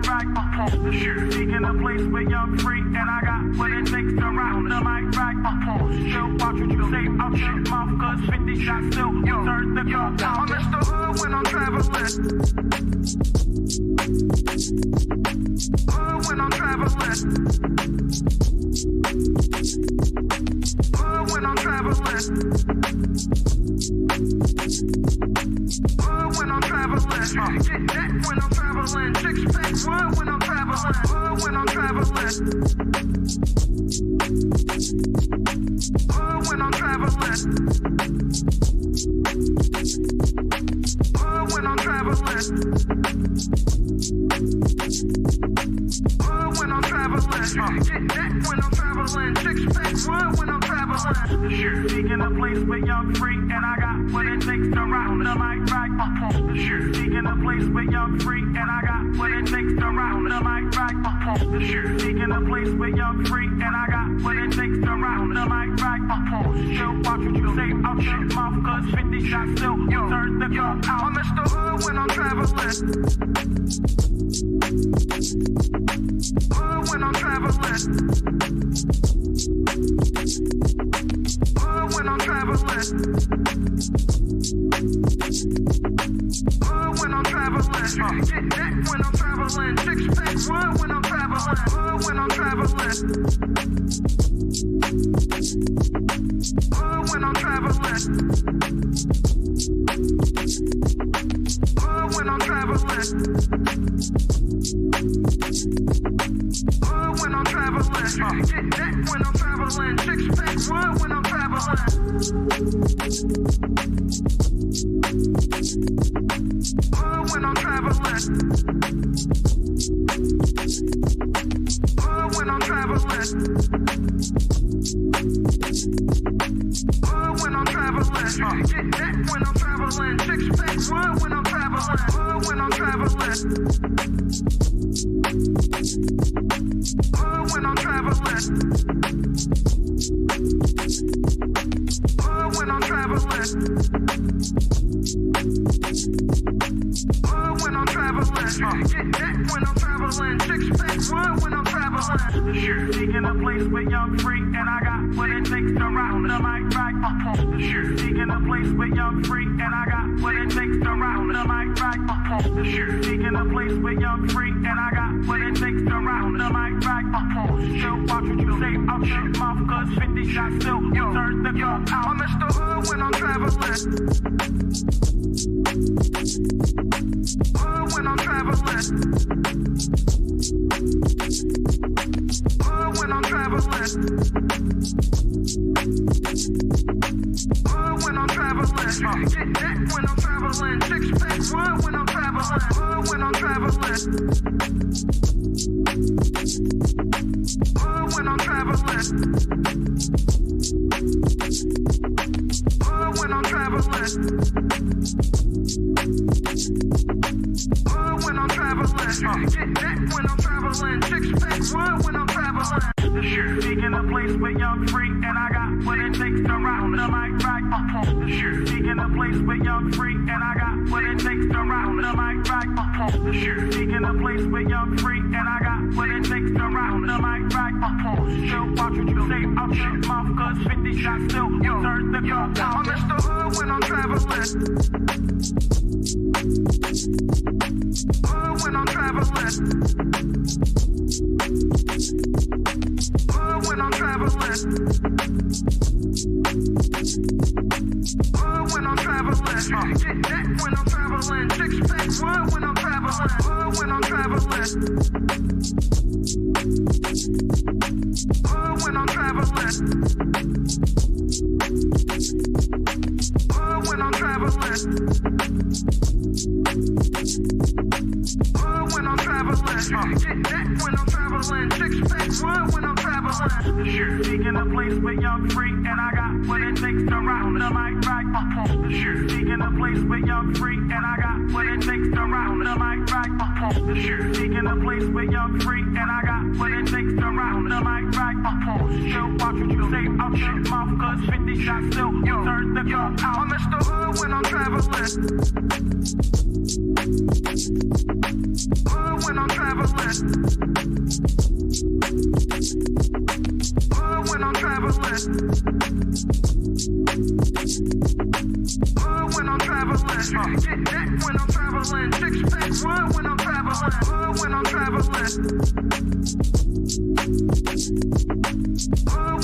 right, seeking a place where you're free, and I got what it takes to rock the mic right. Still watch what you say out your mouth, cause 50 shots still turn the gun. I'm in the hood when I'm traveling. Hood when I'm traveling. Hood when I'm traveling. Hood when I'm traveling. Get that when I'm traveling. Six pack wood when I'm traveling. Hood when I'm traveling. Hood when I'm traveling. Hood when I'm traveling. Hood when I'm traveling. Get that when I'm traveling. Six pack wood when I'm traveling. Seeking a place where you're free, and I got what it takes to rock the mic right. Seeking a place where you're free, and I got what it takes to rock the mic right. Seeking a place where you're free, and I got what it takes to rock the mic right. Still watch what you say out your mouth, cause 50 shots still turn the gun out. I'm in the hood when I'm traveling. Hood when I'm traveling. Hood when I'm traveling. Hood when I'm traveling. Get that when I'm traveling. Six pack wood when I'm traveling. Hood when I'm traveling. Hood when I'm traveling. Hood when I'm traveling. Hood when I'm traveling. Get that when I'm traveling. Six pack wood when I'm traveling. Hood when I'm traveling. Hood when I'm traveling. Hood when I'm traveling. Get that when I'm traveling. Six pack wood when I'm traveling. Hood when I'm traveling. Hood when I'm traveling. Hood when I'm traveling. Hood when I'm traveling. Get that when I'm traveling. Six pack wood when I'm traveling. Seeking a place where you're free, and I got what it takes to rock the mic right. Seeking a place where you're free, and I got what it takes to rock the mic right. Seeking a place where you're free, and I got what it takes to rock the mic right. Still watch what you say out your mouth, cause 50 shots still turn the gun out. I'm in the hood when I'm traveling. Hood when I'm traveling. Hood when I'm traveling. Hood when I'm traveling. Get that when I'm traveling. Six pack wood when I'm traveling. Hood when I'm traveling. Hood when I'm traveling. Hood when I'm traveling. Hood when I'm traveling. Get that when I'm traveling. Six pack wood when I'm traveling. Seeking a place where you're free, and I got what it takes to rock the mic right. Seeking a place where you're free, and I got what it takes to rock the mic right. Seeking a place where you're free, and I got what it takes to rock the mic right. Still watch what you say out your mouth, cause 50 shots still turn the gun out. I'm in the hood when I'm traveling. Hood when I'm traveling. Hood when I'm traveling. Hood when I'm traveling. Get that when I'm traveling. Six pack wood when I'm traveling. Hood when I'm traveling. Hood when I'm traveling. Hood when I'm traveling. Hood when I'm traveling. Get that when I'm traveling. Six pack wood when I'm traveling. Seeking a place where you're free, and I got what it takes to rock the mic right. Seeking a place where you're free, and I got what it takes to rock the mic right. Seeking a place where you're free, and I got what it takes to rock the mic right. Still watch what you say out your mouth, cause 50 shots still turn the gun out. I'm in the hood when I'm traveling. Hood when I'm traveling. When I'm traveling. When I'm traveling. Get that when I'm traveling. Six pack one when I'm traveling. When I'm traveling.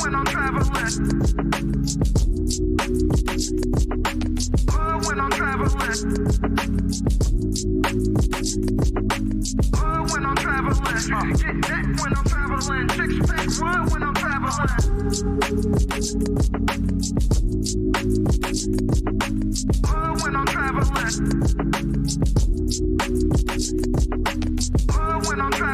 When I'm traveling. When I'm traveling. When I'm traveling. Get that when I'm traveling. Six pack one when I'm traveling. When I'm traveling. When I'm traveling.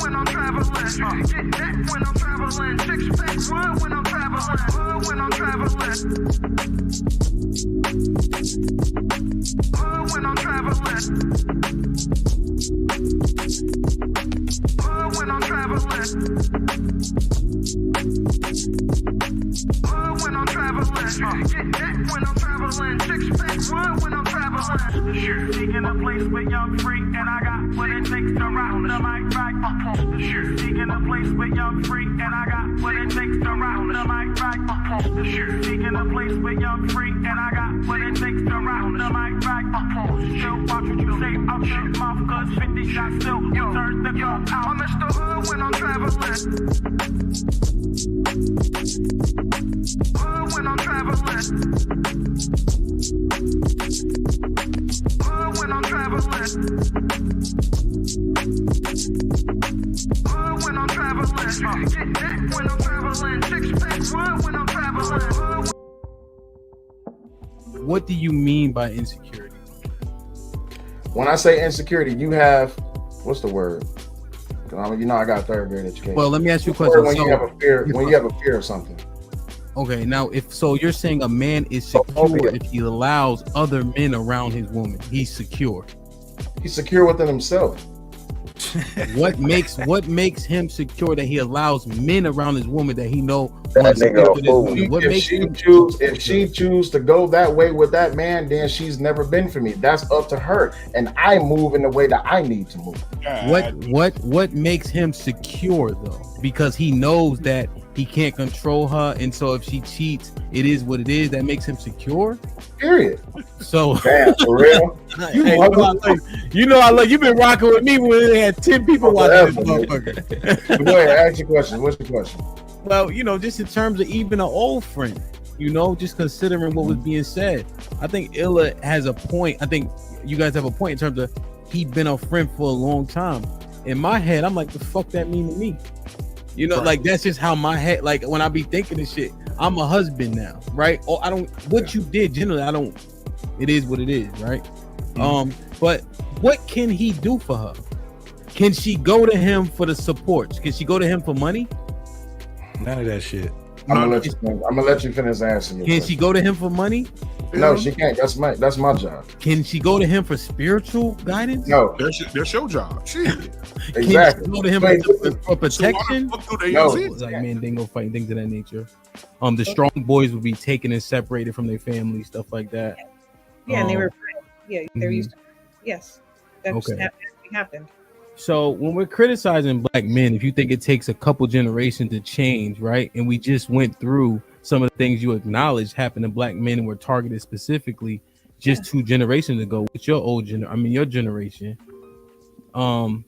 When I'm traveling. Get that when I'm traveling. Six pack one when I'm traveling. When I'm traveling. When I'm traveling. When I'm traveling. When I'm traveling. Get that when I'm traveling. Six pack one when I'm traveling. Seeking a place where young free and I got what it takes to rock the mic right. Seeking a place where young free and I got what it takes to rock the mic right. Seeking a place where young free and I got what it takes to rock the mic right. Still watch what you say out your mouth, cause 50 shots still turn the gun out. I'm Mr. Hood when I'm traveling. When I'm traveling. When I'm traveling. When I'm traveling. Get that when I'm traveling. Six pack one when I'm traveling. What do you mean by insecurity? When I say insecurity, you have, what's the word? You know, I got third grade education. Well, let me ask you a question. When you have a fear, when you have a fear of something. Okay, now if so, you're saying a man is secure if he allows other men around his woman. He's secure. He's secure within himself. What makes him secure that he allows men around his woman that he know? That nigga a fool. If she choose to go that way with that man, then she's never been for me. That's up to her, and I move in the way that I need to move. What makes him secure though? Because he knows that he can't control her, and so if she cheats, it is what it is. That makes him secure. Period. So, damn, for real. You know, I love you've been rocking with me when they had 10 people watching this motherfucker. Go ahead, ask your question. What's your question? Well, you know, just in terms of even an old friend, you know, just considering what was being said, I think Illa has a point. I think you guys have a point in terms of he'd been a friend for a long time. In my head, I'm like, the fuck that mean to me? You know, like that's just how my head, like when I be thinking this shit, I'm a husband now, right? Or I don't, what you did generally, I don't, it is what it is, right? But what can he do for her? Can she go to him for the support? Can she go to him for money? None of that shit. I'm gonna let you finish answering. Can she go to him for money? No, she can't. That's my job. Can she go to him for spiritual guidance? No, that's your job. Shit. Exactly. Can she go to him for protection? No. Like, man, they go fight things of that nature. The strong boys would be taken and separated from their family, stuff like that. Yeah, and they were, they're used to it. Yes, that's happened. So when we're criticizing black men, if you think it takes a couple generations to change, right? And we just went through some of the things you acknowledged happened to black men and were targeted specifically just 2 generations ago with your your generation. And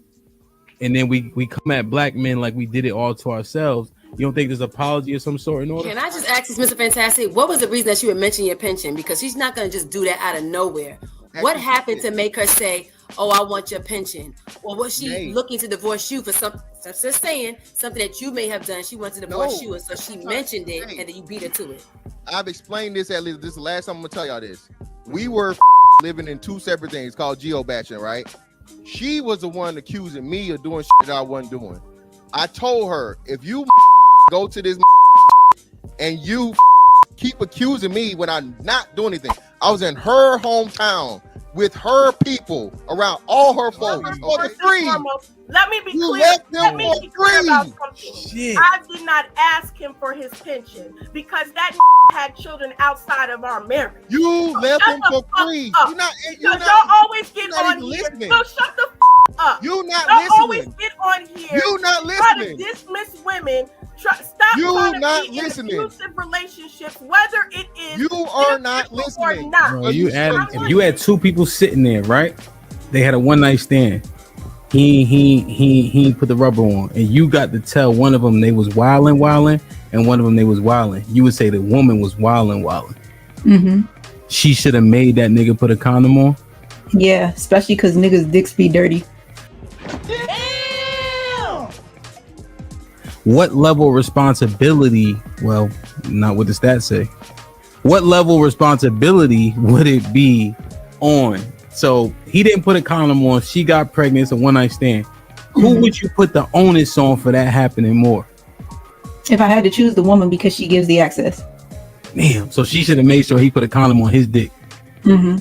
then we come at black men like we did it all to ourselves. You don't think there's an apology of some sort in order? Can I just ask this, Mr. Fantastic, what was the reason that she would mention your pension? Because she's not going to just do that out of nowhere. What happened to make her say, oh, I want your pension? Or was she looking to divorce you for something? Just saying something that you may have done. She wanted to divorce you, and so she mentioned it, and then you beat her to it. I've explained this at least. This is the last time I'm gonna tell y'all this. We were living in 2 separate things called geobashing, right? She was the one accusing me of doing shit that I wasn't doing. I told her, if you go to this and you keep accusing me when I'm not doing anything. I was in her hometown with her people around all her folks for free. Let me be You clear. left Let him me for be clear about free. something. Shit. I did not ask him for his pension because that had children outside of our marriage. You left shut him the for fuck free. up. You're not. Y'all always get you're not on even here. listening. So shut the up. You not Y'all always listening. get on here. You not Try to listening. dismiss women. Stop You trying to not be listening. in abusive relationships, whether it is You are not beneficial or listening. not. Bro, you if you had two people sitting there, right? They had a one night stand. He put the rubber on, and you got to tell one of them they was wilding, and one of them they was wilding. You would say the woman was wilding. Mm-hmm. She should have made that nigga put a condom on. Yeah, especially because niggas' dicks be dirty. What level of responsibility? Well, not what the stats say. What level of responsibility would it be on? So he didn't put a condom on. She got pregnant. It's a one night stand. Who would you put the onus on for that happening more? If I had to choose the woman because she gives the access. Damn. So she should have made sure he put a condom on his dick. Mm-hmm.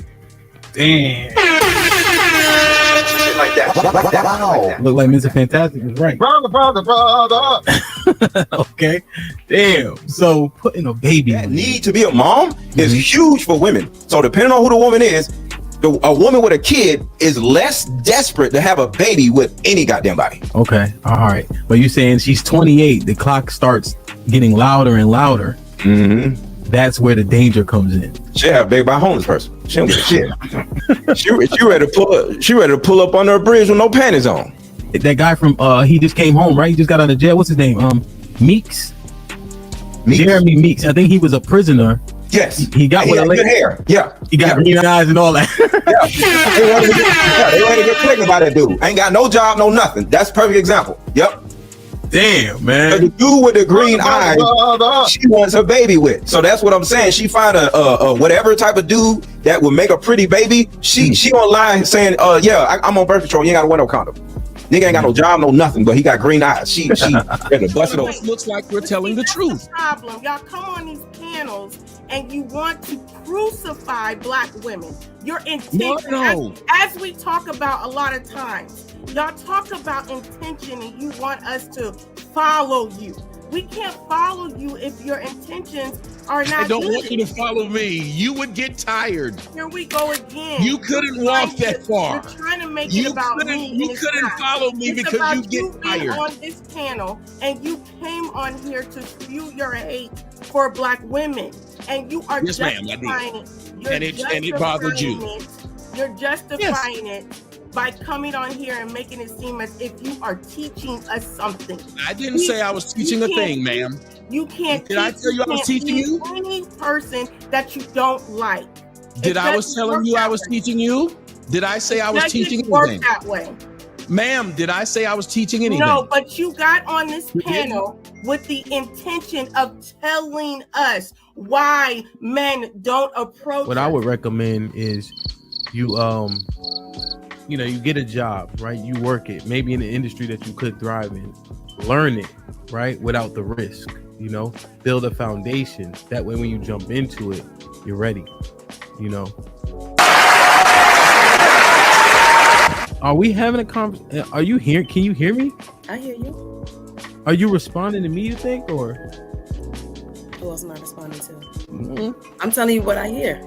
Damn. Like that. Wow. Look like Mr. Fantastic is right. Brother. Okay. Damn. So putting a baby That on need to be a mom is huge for women. So depending on who the woman is, a woman with a kid is less desperate to have a baby with any goddamn body. Okay. All right. But you're saying she's 28. The clock starts getting louder and louder. Mm-hmm. That's where the danger comes in. She have a baby by a homeless person. She don't give a shit. she ready to pull up on her bridge with no panties on. That guy from he just came home, right? He just got out of jail. What's his name? Meeks. Jeremy Meeks. I think he was a prisoner. Yes. He got with good hair. Yeah. He got green eyes and all that. They wanted to get pregnant by that dude. Ain't got no job, no nothing. That's a perfect example. Yep. Damn, man. The dude with the green eyes, she wants a baby with. So that's what I'm saying. She find a whatever type of dude that will make a pretty baby. She online saying, I'm on birth control. You ain't got to wear no condom. Nigga ain't got no job, no nothing, but he got green eyes. She better bust it open. Looks like we're telling the truth. Problem. Y'all come on these panels and you want to crucify black women. Your intention, as we talk about a lot of times, y'all talk about intention and you want us to follow you. We can't follow you if your intentions are not. I don't good. want you to follow me. You would get tired. Here we go again. You couldn't walk that far. You're trying to make it about me. You couldn't follow me it's because you you get being tired. on this panel and you came on here to spew your hate for black women, and you are Yes, ma'am, I justifying it. And it bothered you. You're justifying it by coming on here and making it seem as if you are teaching us something. I didn't say I was teaching a thing, ma'am. You can't. Did I tell you I was teaching you? Any person that you don't like. Did I was telling you I was teaching you? Did I say I was teaching anything? Work that way. Ma'am, did I say I was teaching anything? No, but you got on this panel with the intention of telling us why men don't approach. What I would recommend is you you get a job, right? You work it, maybe in an industry that you could thrive in. Learn it, right? Without the risk, build a foundation. That way when you jump into it, you're ready, Are we having a conversation? Are you here? Can you hear me? I hear you. Are you responding to me, you think, or? Who else am I responding to? Mm-hmm. I'm telling you what I hear.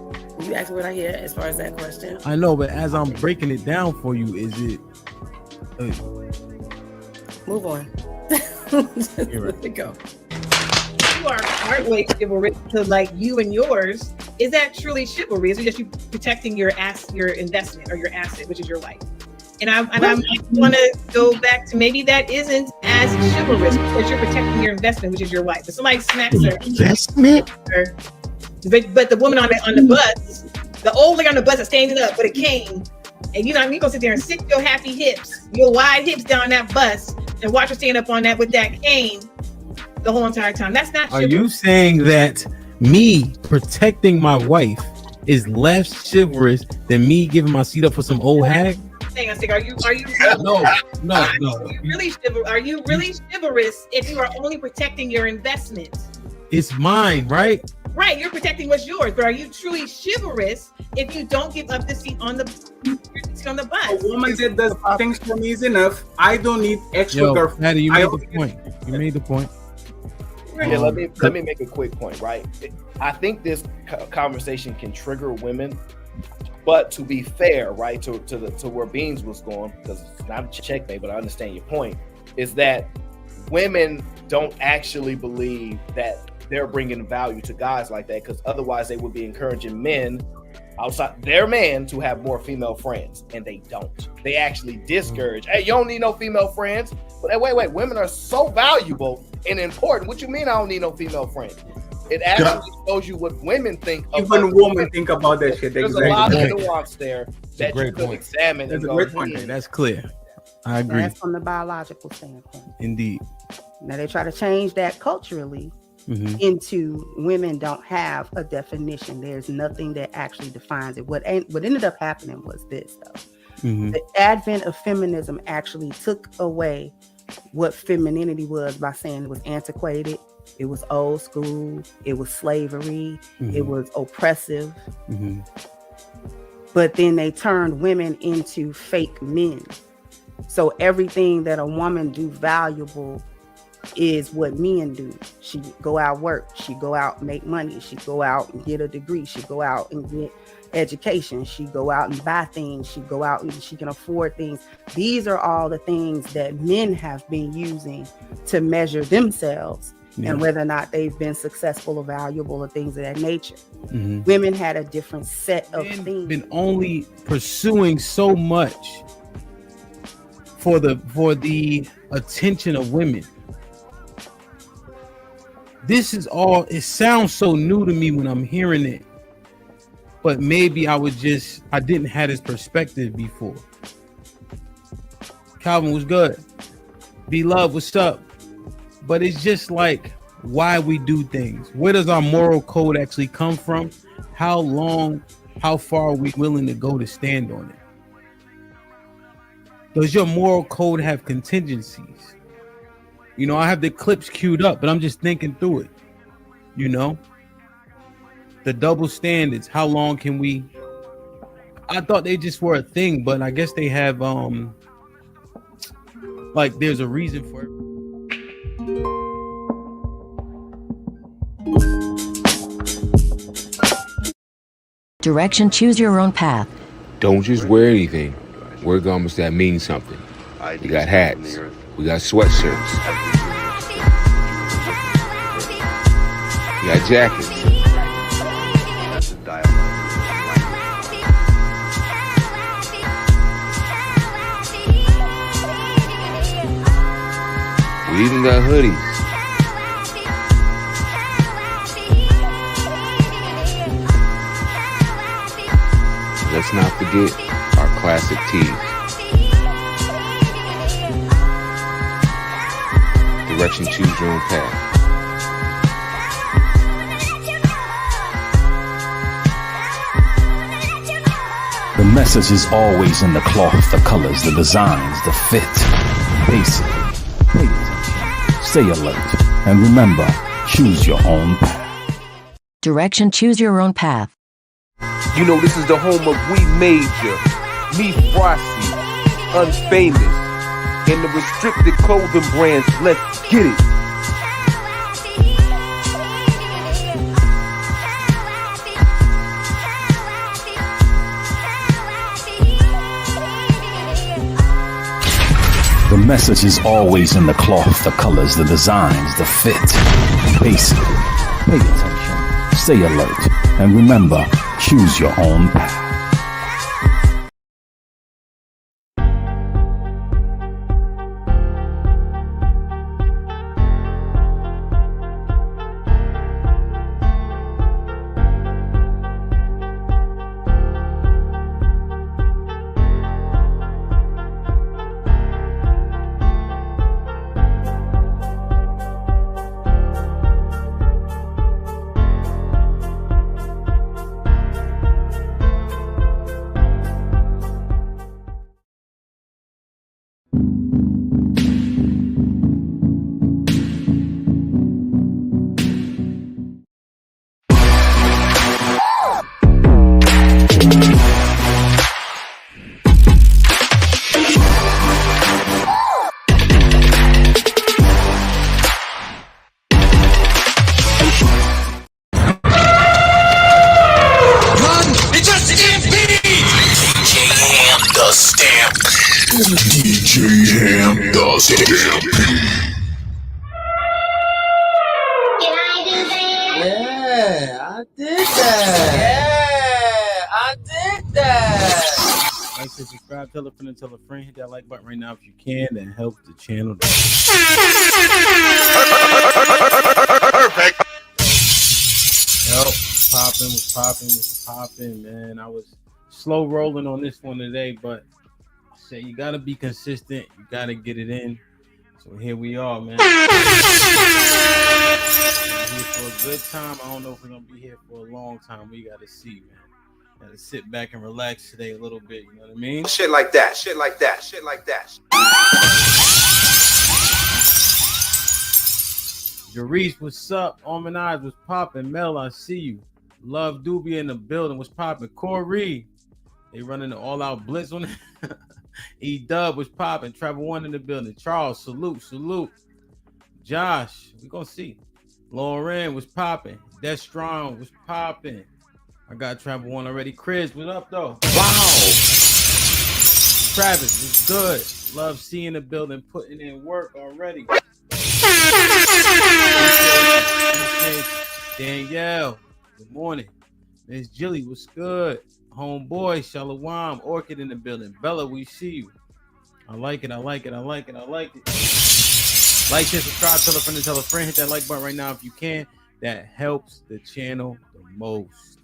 You asked me what I hear as far as that question. I know, but as I'm breaking it down for you, is it? Move on. Let it go. You are partway chivalrous to like you and yours. Is that truly chivalry? Is it just you protecting your investment or your asset, which is your life? And I want to go back to maybe that isn't as chivalrous because you're protecting your investment, which is your wife. If somebody smacks her investment, but the woman on the bus, the old lady on the bus is standing up with a cane, and you gonna sit there and sit your happy hips, your wide hips down that bus, and watch her stand up on that with that cane the whole entire time. That's not chivalrous. Are you saying that me protecting my wife is less chivalrous than me giving my seat up for some old hag? Are you No. Are you really chivalrous if you are only protecting your investment? It's mine, right? Right, you're protecting what's yours, but are you truly chivalrous if you don't give up the seat on the bus? A woman that does things for me is enough. I don't need extra girlfriend. Maddie, you made the point. You made the point. Yeah, let me make a quick point, right? I think this conversation can trigger women, but to be fair, right, to where Beans was going, because it's not a checkmate, but I understand your point, is that women don't actually believe that they're bringing value to guys like that, because otherwise they would be encouraging men outside their man to have more female friends, and they don't. They actually discourage. Hey, you don't need no female friends. But hey, wait, women are so valuable and important. What you mean I don't need no female friends? It actually shows you what women think. Even women think about that shit. There's a lot of nuance there that you could examine. That's a great point. That's clear. I agree. That's from the biological standpoint. Indeed. Now they try to change that culturally into women don't have a definition. There's nothing that actually defines it. What ended up happening was this, though. The advent of feminism actually took away what femininity was by saying it was antiquated, it was old school, it was slavery, it was oppressive. But then they turned women into fake men. So everything that a woman do valuable is what men do. She go out work, she go out and make money, she go out and get a degree, she go out and get education, she go out and buy things, she go out and she can afford things. These are all the things that men have been using to measure themselves and whether or not they've been successful or valuable or things of that nature. Women had a different set of things. Been only pursuing so much for the attention of women. This is all, it sounds so new to me when I'm hearing it, but maybe I didn't have this perspective before. Calvin was good. B-Love, what's up? But it's just like why we do things. Where does our moral code actually come from? How far are we willing to go to stand on it? Does your moral code have contingencies? You know, I have the clips queued up, but I'm just thinking through it. You know, the double standards. How long can we? I thought they just were a thing, but I guess they have like there's a reason for it. Direction, choose your own path. Don't just wear anything. Wear garments that mean something. We got hats. We got sweatshirts. We got jackets. We even got hoodies. Let's not forget our classic tees. Direction, choose your own path. The message is always in the cloth, the colors, the designs, the fit. Basically, pay attention, stay alert, and remember, choose your own path. Direction, choose your own path. You know, this is the home of We Major, Me Frosty, Unfamous, and the restricted clothing brands. Let's get it. The message is always in the cloth, the colors, the designs, the fit. Basically, pay attention, stay alert, and remember, choose your own path. J-Ham does Yeah, I did that. Yeah, I did that. Like, subscribe, tell a friend, tell a friend. Hit that like button right now if you can. That helps the channel. Perfect. Yo, was popping, man. I was slow rolling on this one today, but I said you gotta be consistent. You gotta get it in. So here we are, man. We're here for a good time. I don't know if we're gonna be here for a long time. We gotta see, man. Gotta sit back and relax today a little bit. You know what I mean? Shit like that. Shit like that. Shit like that. Jarice, what's up? Almond Eyes was popping. Mel, I see you. Love Doobie in the building was popping. Corey, they running the all-out blitz on it. E-Dub was popping. Travel One in the building. Charles, salute. Josh, we gonna see. Lauren was popping. Death Strong was popping. I got Travel One already. Chris, what up though? Wow. Travis was good. Love seeing the building, putting in work already. Danielle, good morning. Miss Jilly, what's good? Homeboy, Shalom, Orchid in the building. Bella, we see you. I like it. Like, share, subscribe, tell a friend, hit that like button right now if you can. That helps the channel the most.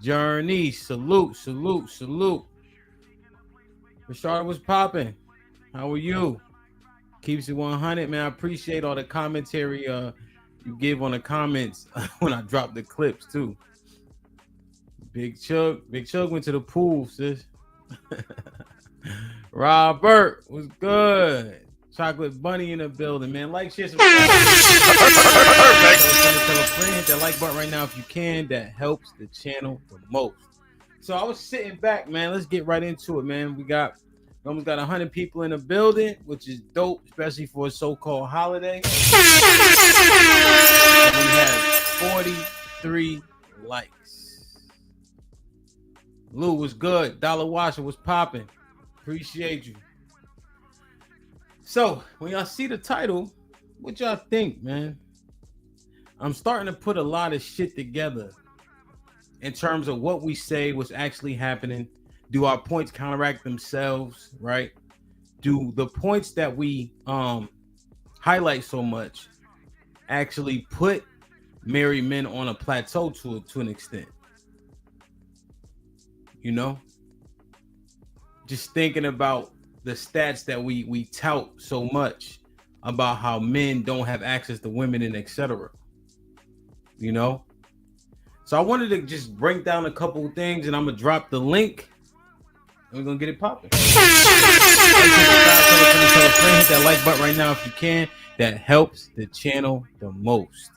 Journey, salute. Rashard was popping. How are you? Keeps it 100, man. I appreciate all the commentary you give on the comments when I drop the clips too. Big Chug went to the pool, sis. Robert was good. Chocolate Bunny in the building, man. Like, share, subscribe. Tell a friend, hit that like button right now if you can. That helps the channel the most. So I was sitting back, man. Let's get right into it, man. We almost got 100 people in the building, which is dope, especially for a so-called holiday. And we have 43 likes. Lou was good. Dollar Washer was popping. Appreciate you. So when y'all see the title, what y'all think, man? I'm starting to put a lot of shit together in terms of what we say, what's actually happening. Do our points counteract themselves, right? Do the points that we highlight so much actually put married men on a plateau to an extent? You know? Just thinking about the stats that we tout so much about how men don't have access to women and etc. You know? So I wanted to just break down a couple of things, and I'm gonna drop the link. We're gonna get it popping. Hit that like button right now if you can. That helps the channel the most.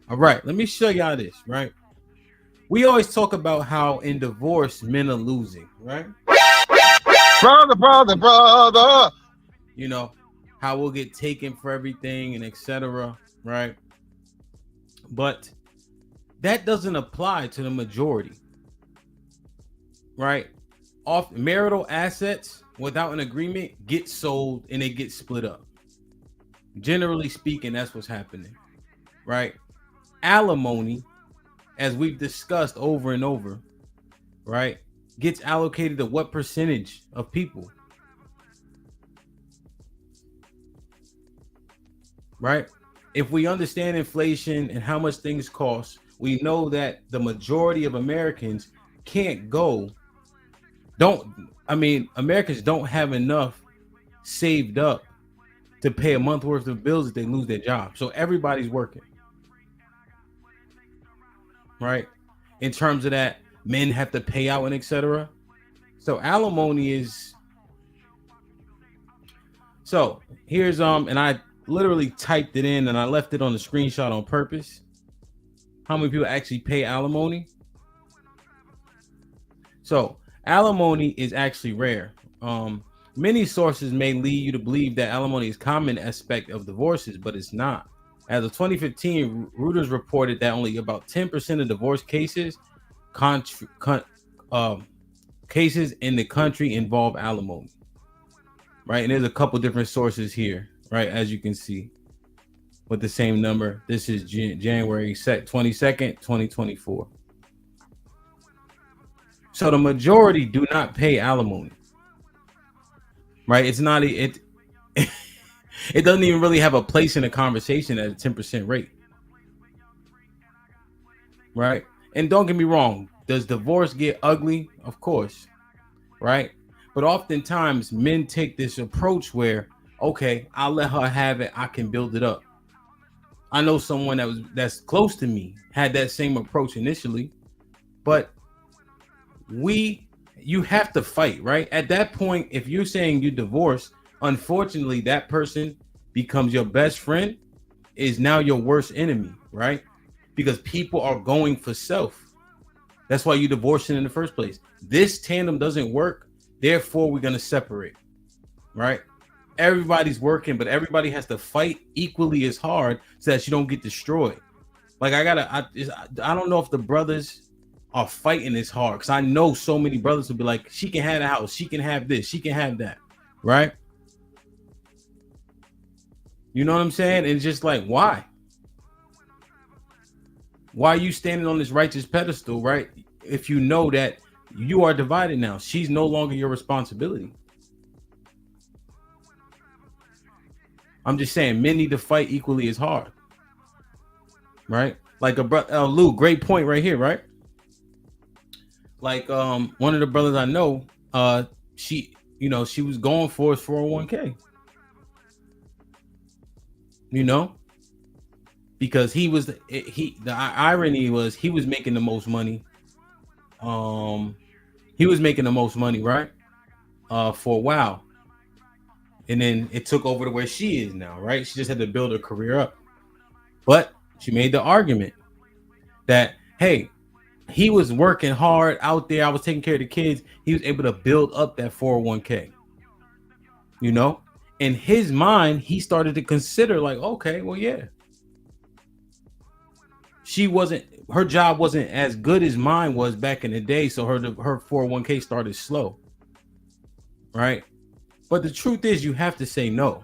All right, let me show y'all this, right? We always talk about how in divorce men are losing, right? Brother. You know, how we'll get taken for everything and etc. Right? But that doesn't apply to the majority. Right? Off marital assets without an agreement get sold and they get split up. Generally speaking, that's what's happening, right? Alimony, as we've discussed over and over, right, gets allocated to what percentage of people? Right? If we understand inflation and how much things cost, we know that the majority of Americans can't go. Americans don't have enough saved up to pay a month worth of bills if they lose their job. So everybody's working. Right? In terms of that, men have to pay out and etc. So alimony is. So here's and I literally typed it in and I left it on the screenshot on purpose. How many people actually pay alimony? So alimony is actually rare. Many sources may lead you to believe that alimony is a common aspect of divorces, but it's not. As of 2015, Reuters reported that only about 10% of divorce cases cases in the country involve alimony. right? And there's a couple different sources here, right? As you can see, with the same number. This is January 22nd, 2024. So the majority do not pay alimony, right? It's not it. It doesn't even really have a place in a conversation at a 10% rate, right? And don't get me wrong, does divorce get ugly? Of course, right? But oftentimes men take this approach where, okay, I'll let her have it. I can build it up. I know someone that's close to me had that same approach initially, but you have to fight, right? At that point, if you're saying you divorce, unfortunately, that person becomes your best friend, is now your worst enemy, right? Because people are going for self. That's why you divorcing in the first place. This tandem doesn't work. Therefore, we're going to separate, right? Everybody's working, but everybody has to fight equally as hard so that you don't get destroyed. Like I don't know if the brothers are fighting as hard, because I know so many brothers will be like, she can have the house, she can have this, she can have that, right? You know what I'm saying? And just like, why? Why are you standing on this righteous pedestal, right? If you know that you are divided now, she's no longer your responsibility. I'm just saying, men need to fight equally as hard, right? Like a brother, Lou, great point right here, right? Like one of the brothers I know, she was going for his 401k, because the irony was he was making the most money. He was making the most money, right? For a while. And then it took over to where she is now, right? She just had to build her career up. But she made the argument that, hey, he was working hard out there. I was taking care of the kids. He was able to build up that 401k. In his mind, he started to consider like, okay, well, yeah. Her job wasn't as good as mine was back in the day. So her 401k started slow, right? But the truth is, you have to say no.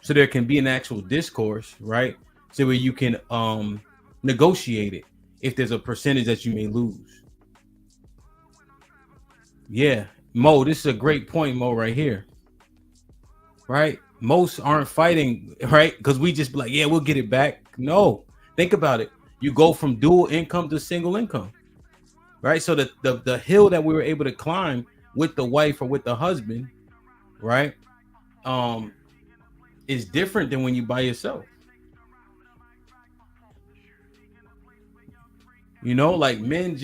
So there can be an actual discourse, right? So where you can negotiate it if there's a percentage that you may lose. Yeah, Mo, this is a great point, Mo, right here. Right? Most aren't fighting, right? Because we just be like, yeah, we'll get it back. No, think about it. You go from dual income to single income, right? So the hill that we were able to climb with the wife or with the husband, right, is different than when you by yourself. Like men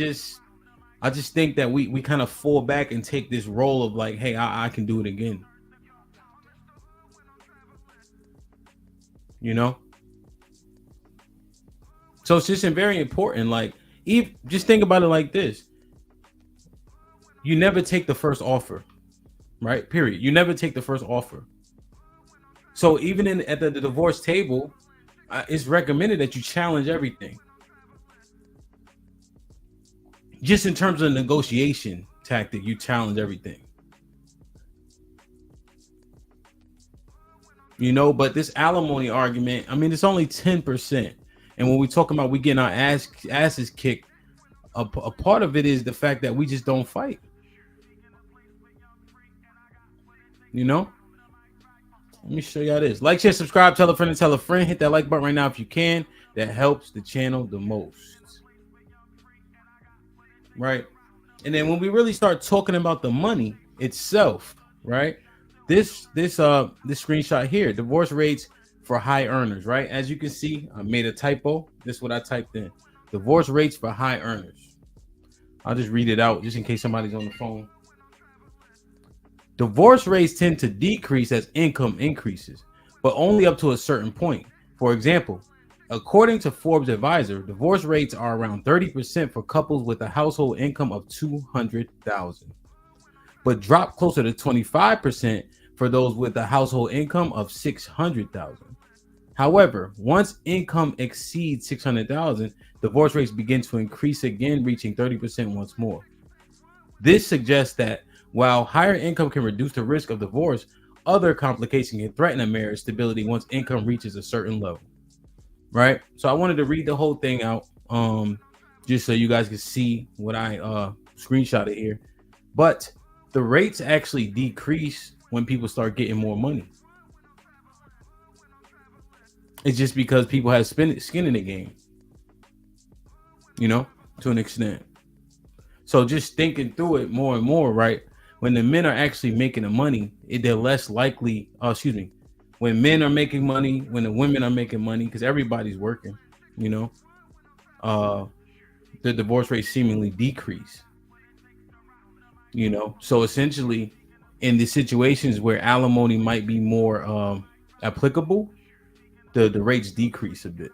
I just think that we kind of fall back and take this role of like, hey, I can do it again. So it's just very important. Like, just think about it like this. You never take the first offer, right? Period. You never take the first offer. So even at the divorce table, it's recommended that you challenge everything. Just in terms of negotiation tactic, you challenge everything. But this alimony argument, I mean, it's only 10%. And when we talk about we getting our asses kicked, a part of it is the fact that we just don't fight. Let me show y'all this. Like, share, subscribe, tell a friend and tell a friend. Hit that like button right now if you can. That helps the channel the most. Right? And then when we really start talking about the money itself, right? This screenshot here, divorce rates for high earners, right? As you can see, I made a typo. This is what I typed in. Divorce rates for high earners. I'll just read it out just in case somebody's on the phone. Divorce rates tend to decrease as income increases, but only up to a certain point. For example, according to Forbes Advisor, divorce rates are around 30% for couples with a household income of $200,000, but drop closer to 25% for those with a household income of $600,000. However, once income exceeds $600,000, divorce rates begin to increase again, reaching 30% once more. This suggests that While higher income can reduce the risk of divorce, other complications can threaten a marriage stability once income reaches a certain level. Right? So I wanted to read the whole thing out, just so you guys can see what I screenshotted here. But the rates actually decrease when people start getting more money. It's just because people have skin in the game, you know, to an extent. So just thinking through it more and more, right? When the men are actually making the money, they're less likely, when men are making money, when the women are making money, because everybody's working, you know, the divorce rate seemingly decrease, you know. So essentially, in the situations where alimony might be more applicable, the rates decrease a bit.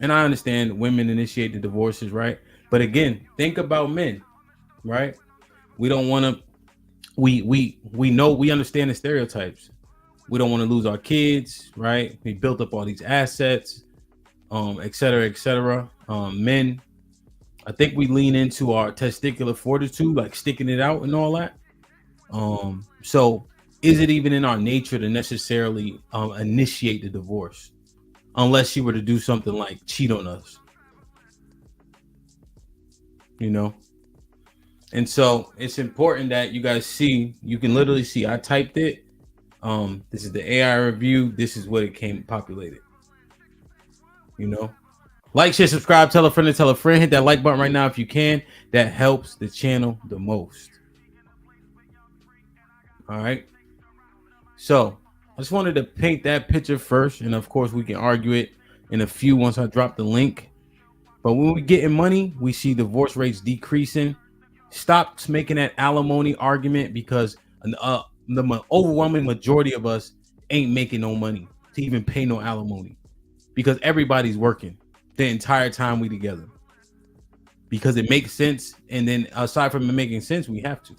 And I understand women initiate the divorces, right? But again, think about men, right? We don't want to. We know, we understand the stereotypes. We don't want to lose our kids, right? We built up all these assets, et cetera, et cetera. Men, I think we lean into our testicular fortitude, like sticking it out and all that. So is it even in our nature to necessarily initiate the divorce, unless she were to do something like cheat on us, you know? And so it's important that you guys see, you can literally see, I typed it. This is the AI review. This is what it came populated, you know? Like, share, subscribe, tell a friend to tell a friend. Hit that like button right now if you can. That helps the channel the most. All right. So I just wanted to paint that picture first. And of course, we can argue it in a few once I drop the link. But when we get in money, we see divorce rates decreasing. Stop making that alimony argument, because the overwhelming majority of us ain't making no money to even pay no alimony, because everybody's working the entire time we together, because it makes sense. And then aside from it making sense, we have to.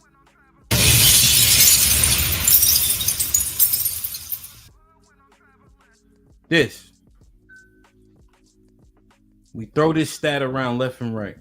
We throw this stat around left and right.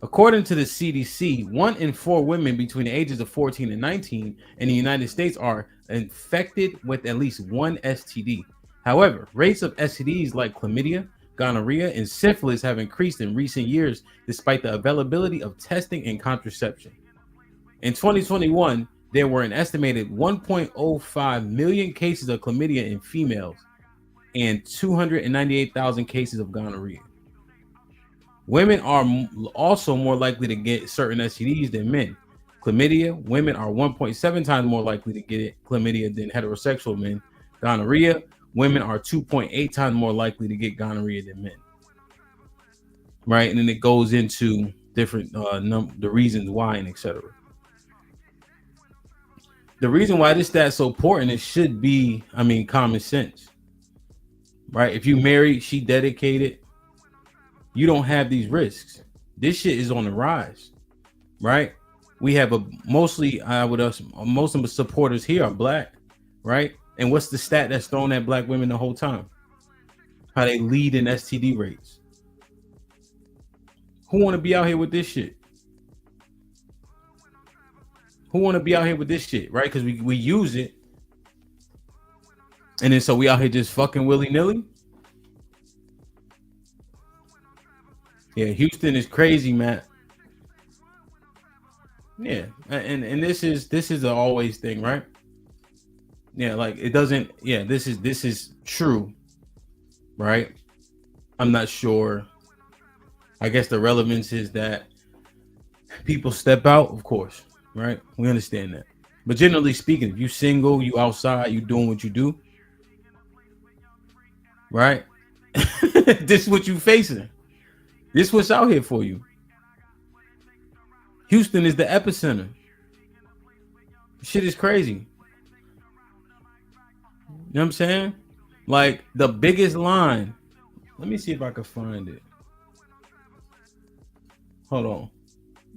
According to the CDC, 1 in 4 women between the ages of 14 and 19 in the United States are infected with at least one STD. However, rates of STDs like chlamydia, gonorrhea, and syphilis have increased in recent years despite the availability of testing and contraception. In 2021, there were an estimated 1.05 million cases of chlamydia in females and 298,000 cases of gonorrhea. Women are also more likely to get certain STDs than men. Chlamydia, women are 1.7 times more likely to get chlamydia than heterosexual men. Gonorrhea, women are 2.8 times more likely to get gonorrhea than men. Right, and then it goes into different the reasons why and etc. The reason why this stat's so important, it should be, common sense. Right, if you married, she dedicated, you don't have these risks. This shit is on the rise, right? We have most of the supporters here are black, right? And what's the stat that's thrown at black women the whole time? How they lead in STD rates. Who want to be out here with this shit? Who want to be out here with this shit, right? Because we use it, and then so we out here just fucking willy-nilly. Yeah, Houston is crazy, man. Yeah, and this is a always thing, right? Yeah, like it doesn't. Yeah, this is true, right? I'm not sure. I guess the relevance is that people step out, of course, right? We understand that, but generally speaking, if you single, you outside, you doing what you do, right? This is what you facing. This what's out here for you. Houston is the epicenter. Shit is crazy. You know what I'm saying? Like the biggest line. Let me see if I can find it. Hold on.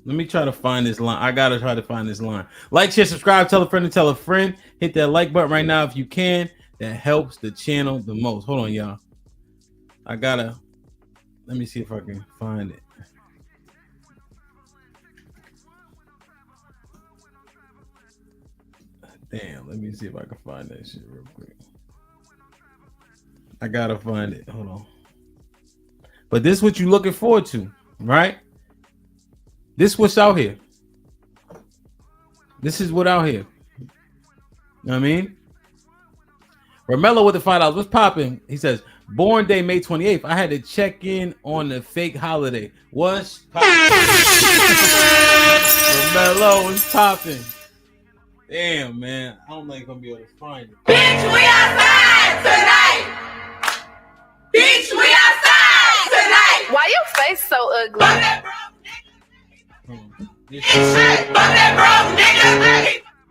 Let me try to find this line. I gotta try to find this line. Like, share, subscribe, tell a friend to tell a friend. Hit that like button right now if you can. That helps the channel the most. Hold on, y'all. Let me see if I can find it. Damn, let me see if I can find that shit real quick. I gotta find it. Hold on. But this is what you looking forward to, right? This what's out here. This is what out here. You know what I mean? Romello with the $5. What's popping? He says, born day May 28th. I had to check in on the fake holiday. What's popping? Romello was popping. Damn, man. I don't think I'm gonna be able to find it. Bitch, we outside tonight. Bitch, we outside tonight. Why your face so ugly? Hold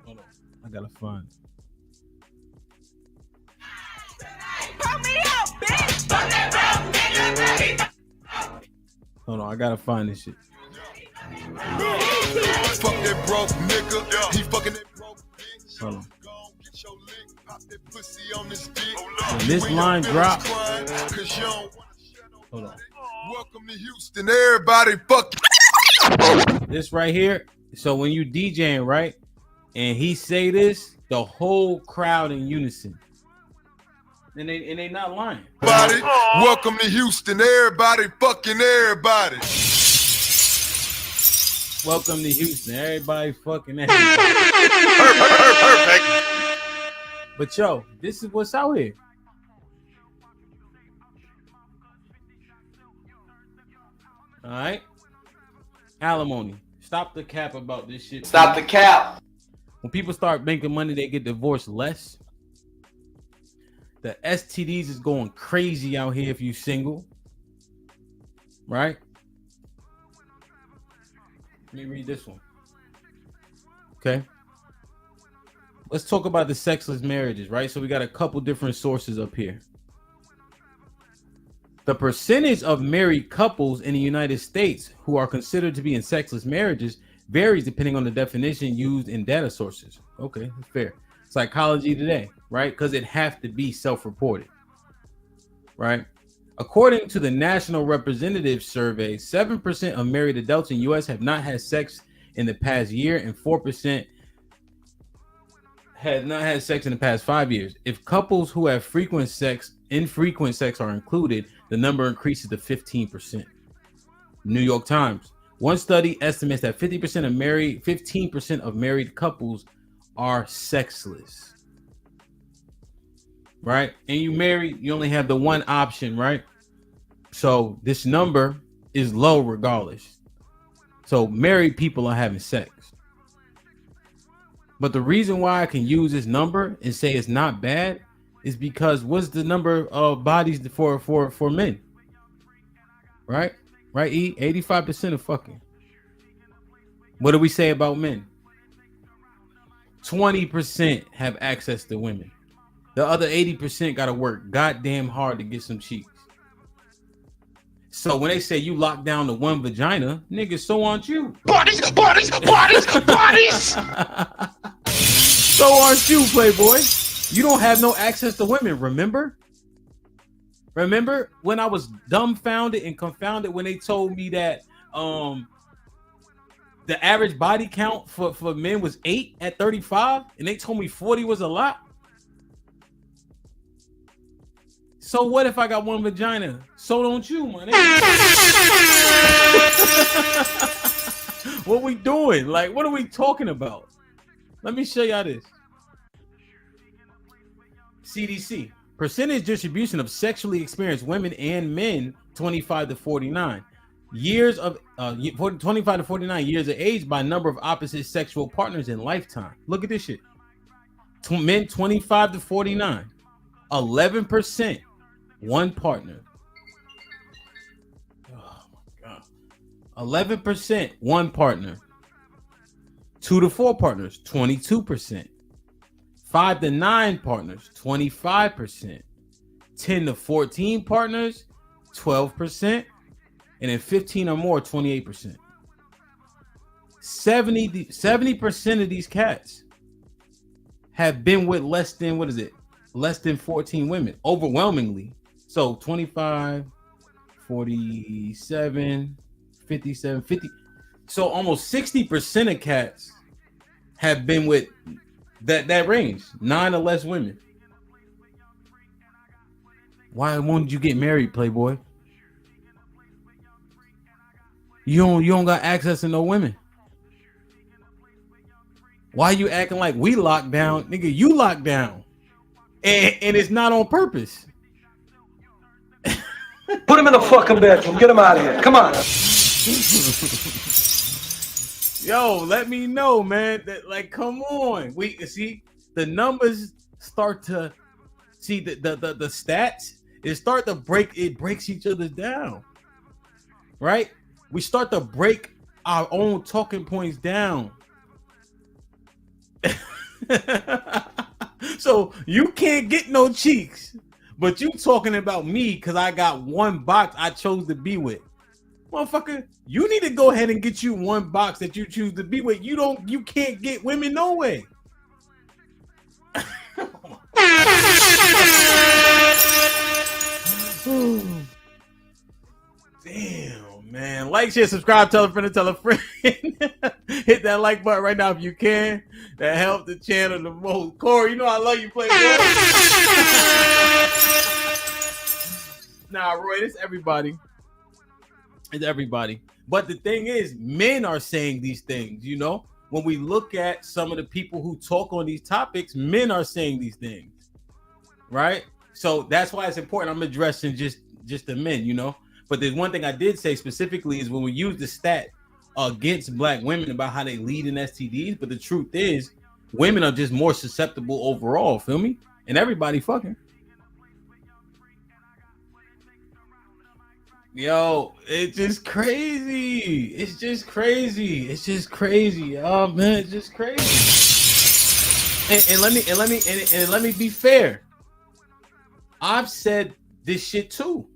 on. I gotta find it. Hold on, I gotta find this shit. Fuck that broke nigga. He fucking that broke bitch. Hold on. When this line drops, hold on. Welcome to Houston, everybody. Fuck This right here. So when you DJing, right, and he say this, the whole crowd in unison. And they not lying. everybody. Welcome to Houston, everybody. Fucking everybody. Welcome to Houston, everybody. Fucking everybody. Perfect. But yo, this is what's out here. All right. Alimony. Stop the cap about this shit. Stop the cap. When people start making money, they get divorced less. The STDs is going crazy out here if you single. Right? Let me read this one. Okay. Let's talk about the sexless marriages, right? So we got a couple different sources up here. The percentage of married couples in the United States who are considered to be in sexless marriages varies depending on the definition used in data sources. Okay, that's fair. Psychology Today, right? Because it have to be self-reported, right? According to the National Representative Survey, 7% of married adults in U.S. have not had sex in the past year, and 4% had not had sex in the past 5 years. If couples who have infrequent sex are included, the number increases to 15%. New York Times. One study estimates that 15% of married couples are sexless. Right? And you married, you only have the one option, right? So this number is low regardless. So married people are having sex. But the reason why I can use this number and say it's not bad is because what's the number of bodies for men? Right? Right, E? 85% of fucking. What do we say about men? 20% have access to women. The other 80% got to work goddamn hard to get some cheeks. So when they say you lock down to one vagina, niggas, so aren't you. Bodies. So aren't you, Playboy. You don't have no access to women, remember? Remember when I was dumbfounded and confounded when they told me that the average body count for men was 8 at 35, and they told me 40 was a lot? So what if I got one vagina? So don't you, man. What we doing? Like, what are we talking about? Let me show y'all this. CDC. Percentage distribution of sexually experienced women and men 25 to 49. Years of 25 to 49 years of age by number of opposite sexual partners in lifetime. Look at this shit. Men 25 to 49. 11% one partner. Oh my God. 11% one partner. 2 to 4 partners, 22%. 5 to 9 partners, 25%. 10 to 14 partners, 12%. And then 15 or more, 28%. 70% of these cats have been with less than, less than 14 women, overwhelmingly. So 25, 47, 57, 50. So almost 60% of cats have been with That range, 9 or less women. Why won't you get married, Playboy? You don't got access to no women. Why you acting like we locked down? Nigga, you locked down. And it's not on purpose. Put him in the fucking bedroom. Get him out of here. Come on. Yo, let me know, man. Like, come on. We see the numbers start to see the stats. It start to break. It breaks each other down, right? We start to break our own talking points down. So you can't get no cheeks, but you talking about me because I got one box I chose to be with. Motherfucker, you need to go ahead and get you one box that you choose to be with. You can't get women no way. Damn, man. Like, share, subscribe, tell a friend, tell a friend. Hit that like button right now if you can. That helps the channel the most. Corey, you know I love you, Playboy. Nah, Roy, it's everybody. It's everybody. But the thing is, men are saying these things, you know? When we look at some of the people who talk on these topics, men are saying these things, right? So that's why it's important. I'm addressing just the men, you know? But there's one thing I did say specifically is when we use the stat against black women about how they lead in STDs, but the truth is women are just more susceptible overall, feel me? And everybody fucking. Yo, it's just crazy. It's just crazy. It's just crazy. Oh man, it's just crazy. And let me be fair. I've said this shit too.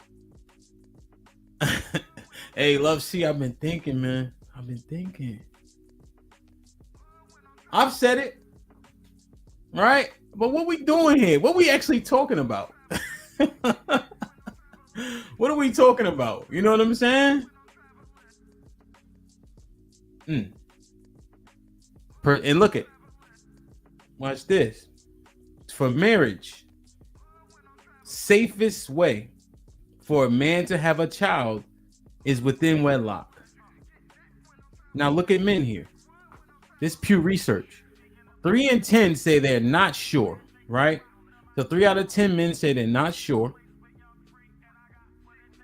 Hey, Love C, I've been thinking, man. I've been thinking. I've said it. Right? But what we doing here? What we actually talking about? What are we talking about? You know what I'm saying? And look at, watch this. For marriage, safest way for a man to have a child is within wedlock. Now look at men here. This Pew Research. 3 in 10 say they're not sure, right? So 3 out of 10 men say they're not sure.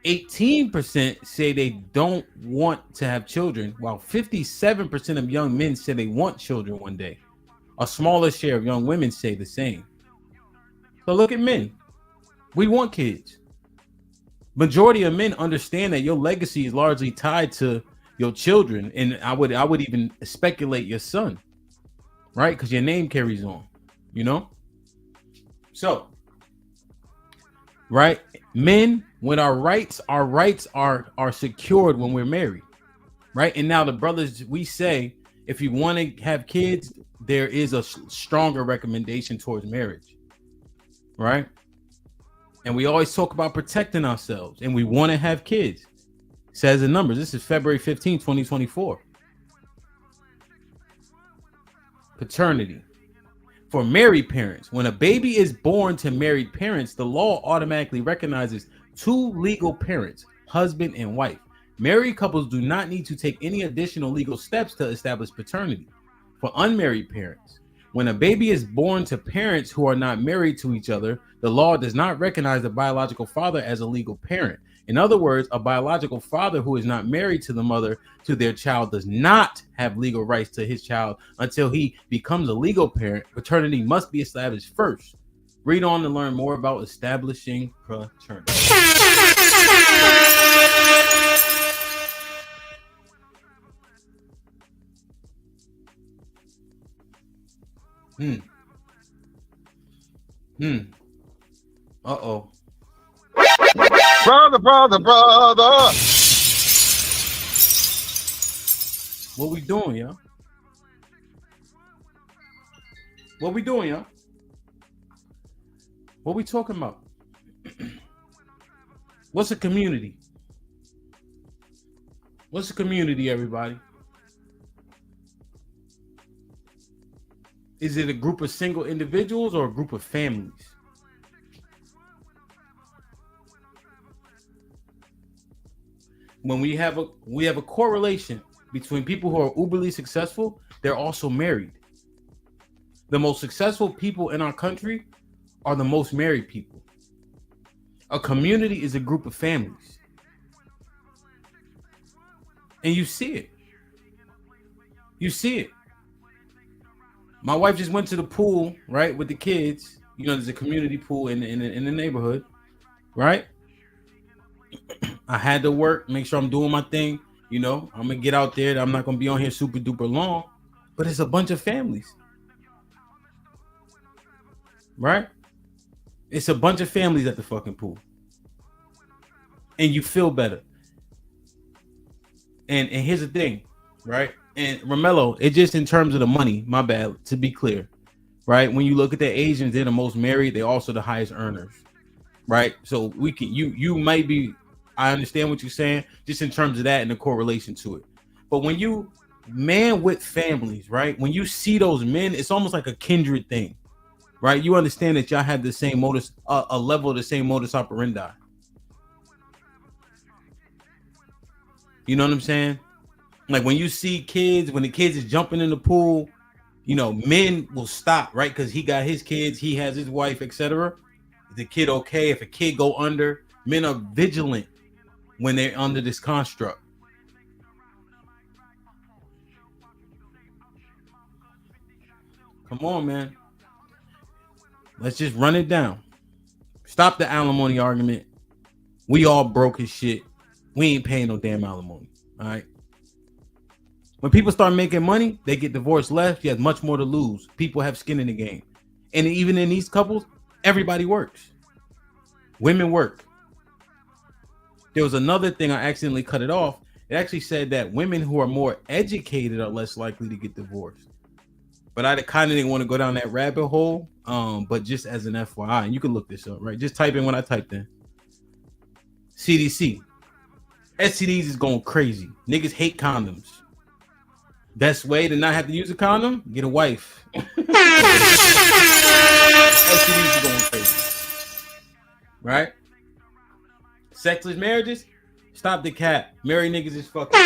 18% say they don't want to have children, while 57% of young men say they want children one day. A smaller share of young women say the same. So look at men. We want kids. Majority of men understand that your legacy is largely tied to your children, and I would even speculate your son, right? Because your name carries on, you know? So, right? Men, when our rights are secured when we're married, right? And now the brothers, we say, if you want to have kids, there is a stronger recommendation towards marriage, right? And we always talk about protecting ourselves, and we want to have kids. Says the numbers. This is February 15, 2024. Paternity. For married parents, when a baby is born to married parents, the law automatically recognizes 2 legal parents, husband and wife. Married couples do not need to take any additional legal steps to establish paternity. For unmarried parents, when a baby is born to parents who are not married to each other, the law does not recognize the biological father as a legal parent. In other words, a biological father who is not married to the mother to their child does not have legal rights to his child until he becomes a legal parent. Paternity must be established first. Read on to learn more about establishing paternity. Uh-oh. Brother. What we doing, y'all? What we doing, y'all? What we talking about? What's a community? What's a community, everybody? Is it a group of single individuals or a group of families? When we have a correlation between people who are uberly successful, they're also married. The most successful people in our country are the most married people. A community is a group of families. And you see it. You see it. My wife just went to the pool, right, with the kids. You know, there's a community pool in the neighborhood, right? I had to work, make sure I'm doing my thing. You know, I'm gonna get out there. I'm not gonna be on here super duper long, but it's a bunch of families, right? It's a bunch of families at the fucking pool, and you feel better. And here's the thing, right? And Romello, it just in terms of the money, my bad, to be clear, right? When you look at the Asians, they're the most married. They're also the highest earners, right? So we can, you might be, I understand what you're saying, just in terms of that and the correlation to it. But when you, man with families, right? When you see those men, it's almost like a kindred thing, right? You understand that y'all have the same modus, a level of the same modus operandi. You know what I'm saying? Like when you see kids, when the kids is jumping in the pool, you know, men will stop, right? Because he got his kids, he has his wife, etc. Is the kid okay? If a kid go under, men are vigilant when they're under this construct. Come on, man. Let's just run it down. Stop the alimony argument. We all broke his shit. We ain't paying no damn alimony. All right. When people start making money, they get divorced less. You have much more to lose. People have skin in the game. And even in these couples, everybody works. Women work. There was another thing, I accidentally cut it off. It actually said that women who are more educated are less likely to get divorced. But I kind of didn't want to go down that rabbit hole. But just as an FYI, and you can look this up, right? Just type in what I typed in. CDC. STDs is going crazy. Niggas hate condoms. Best way to not have to use a condom, get a wife. STDs are going crazy. Right? Sexless marriages, stop the cap. Married niggas is fucking.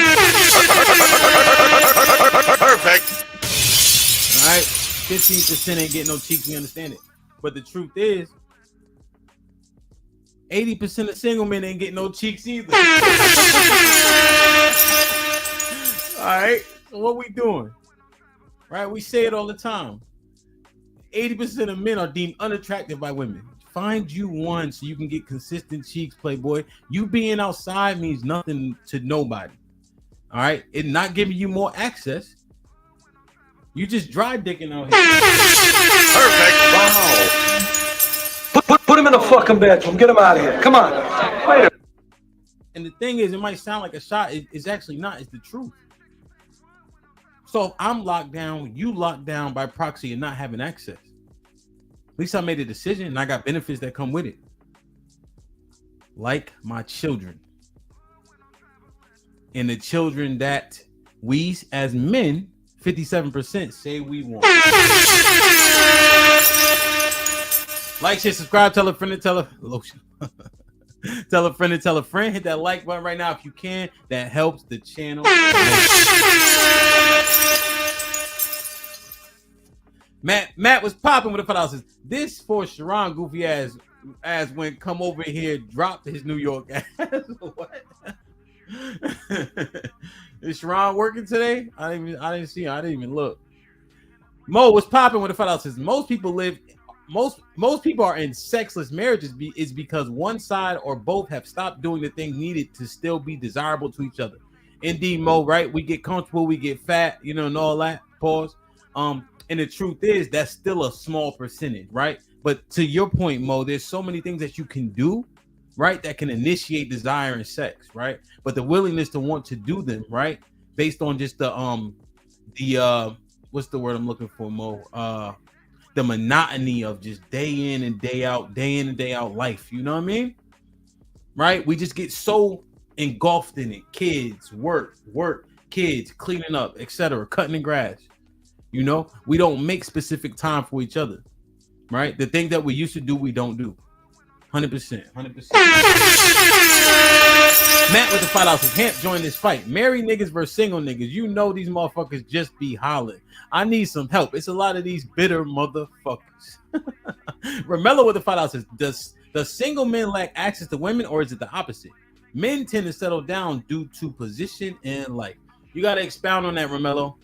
Perfect. All right? 15% ain't getting no cheeks, we understand it. But the truth is, 80% of single men ain't getting no cheeks either. All right? So what we doing? Right? We say it all the time. 80% of men are deemed unattractive by women. Find you one so you can get consistent cheeks, playboy. You being outside means nothing to nobody. All right? It not giving you more access. You just dry dicking out here. Perfect. Wow. Put him in the fucking bedroom. Get him out of here. Come on. Wait a. And the thing is, it might sound like a shot. It's actually not. It's the truth. So if I'm locked down, you locked down by proxy and not having access. At least I made a decision and I got benefits that come with it. Like my children. And the children that we as men, 57% say we want. Like, share, subscribe, tell a friend to tell a lotion. Tell a friend to tell a friend. Hit that like button right now if you can. That helps the channel. Matt was popping with the $5. This for Sharon goofy ass when come over here dropped his New York ass. What? Is Sharon working today? I didn't see her. I didn't even look. Mo was popping with the $5. Most people live. Most people are in sexless marriages is because one side or both have stopped doing the thing needed to still be desirable to each other. Indeed, Mo, right? We get comfortable, we get fat, you know, and all that. Pause. And the truth is that's still a small percentage, right? But to your point, Mo, there's so many things that you can do, right, that can initiate desire and sex, right? But the willingness to want to do them, right, based on just the what's the word I'm looking for, Mo? The monotony of just day in and day out life. You know what I mean? Right? We just get so engulfed in it. Kids, work, kids, cleaning up, etc., cutting the grass. You know, we don't make specific time for each other, right? The thing that we used to do, we don't do. 100%. Matt with the $5 says, Hamp join this fight. Married niggas versus single niggas. You know these motherfuckers just be hollering. I need some help. It's a lot of these bitter motherfuckers. Romello with the $5 says, does single men lack access to women, or is it the opposite? Men tend to settle down due to position in life. You got to expound on that, Romello.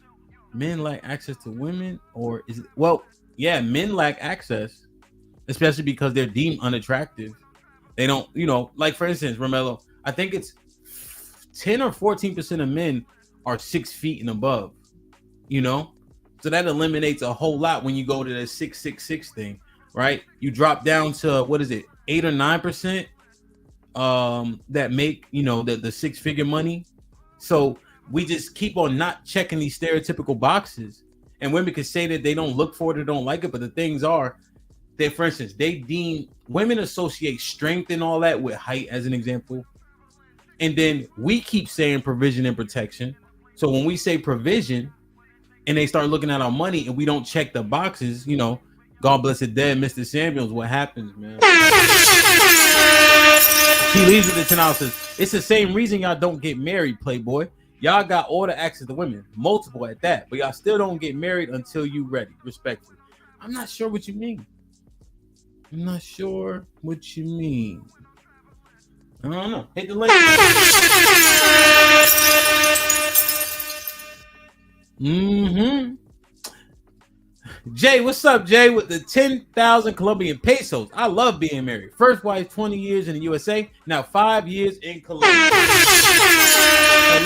Men lack access to women, or is it? Well, yeah, men lack access, especially because they're deemed unattractive. They don't, you know, like for instance, Romello, I think it's 10 or 14% of men are 6 feet and above, you know? So that eliminates a whole lot when you go to the 666 thing, right? You drop down to, what is it, 8 or 9% that make, you know, the 6-figure money. So we just keep on not checking these stereotypical boxes. And women can say that they don't look for it or don't like it, but the things are that, for instance, they deem women associate strength and all that with height, as an example. And then we keep saying provision and protection. So when we say provision and they start looking at our money and we don't check the boxes, you know, God bless the dead, Mr. Samuels, what happens, man? He leaves with the 10 ounces. It's the same reason y'all don't get married, Playboy. Y'all got all the access to women, multiple at that, but y'all still don't get married until you ready, respectfully. I'm not sure what you mean. I'm not sure what you mean. I don't know. Hit the link. Jay, what's up, Jay? With the 10,000 Colombian pesos. I love being married. First wife, 20 years in the USA. Now 5 years in Colombia.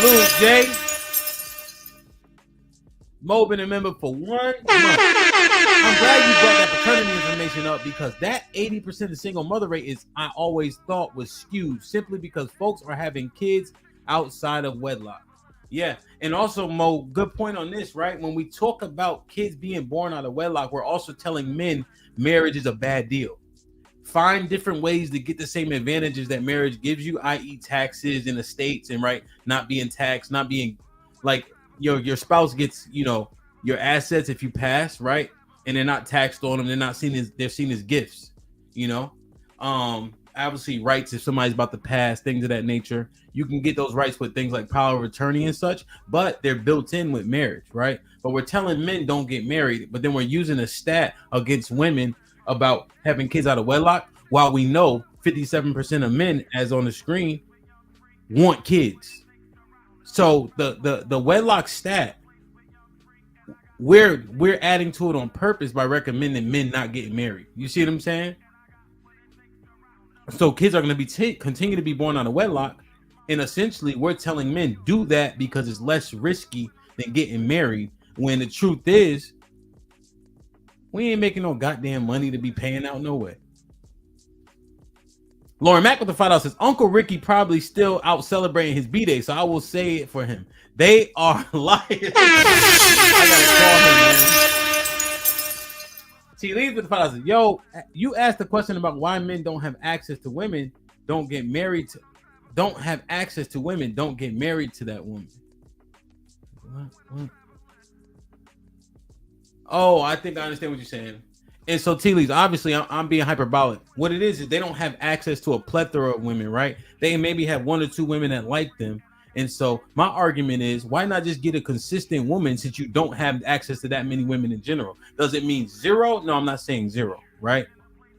Salute, Jay. Mo been a member for 1 month. I'm glad you brought that paternity information up, because that 80% of single mother rate is, I always thought, was skewed simply because folks are having kids outside of wedlock. Yeah, and also, Mo, good point on this, right? When we talk about kids being born out of wedlock, we're also telling men marriage is a bad deal. Find different ways to get the same advantages that marriage gives you, i.e. taxes in the States, and right, not being taxed, not being like your spouse gets, you know, your assets if you pass, right? And they're not taxed on them. They're not seen as, they're seen as gifts, you know? Obviously rights if somebody's about to pass, things of that nature. You can get those rights with things like power of attorney and such, but they're built in with marriage, right? But we're telling men don't get married, but then we're using a stat against women about having kids out of wedlock, while we know 57% of men, as on the screen, want kids. So the wedlock stat, we're adding to it on purpose by recommending men not getting married. You see what I'm saying? So kids are going to be continue to be born out of wedlock, and essentially we're telling men do that because it's less risky than getting married, when the truth is we ain't making no goddamn money to be paying out no way. Lauren Mack with the $5 says Uncle Ricky probably still out celebrating his B-Day, so I will say it for him. They are liars. I gotta call him, man. She leaves with the $5 says, yo, you asked the question about why men don't have access to women, don't get married to, don't have access to women, don't get married to that woman. What? Oh, I think I understand what you're saying. And so, T-Lees, obviously, I'm being hyperbolic. What it is they don't have access to a plethora of women, right? They maybe have 1 or 2 women that like them. And so my argument is, why not just get a consistent woman, since you don't have access to that many women in general? Does it mean zero? No, I'm not saying zero, right?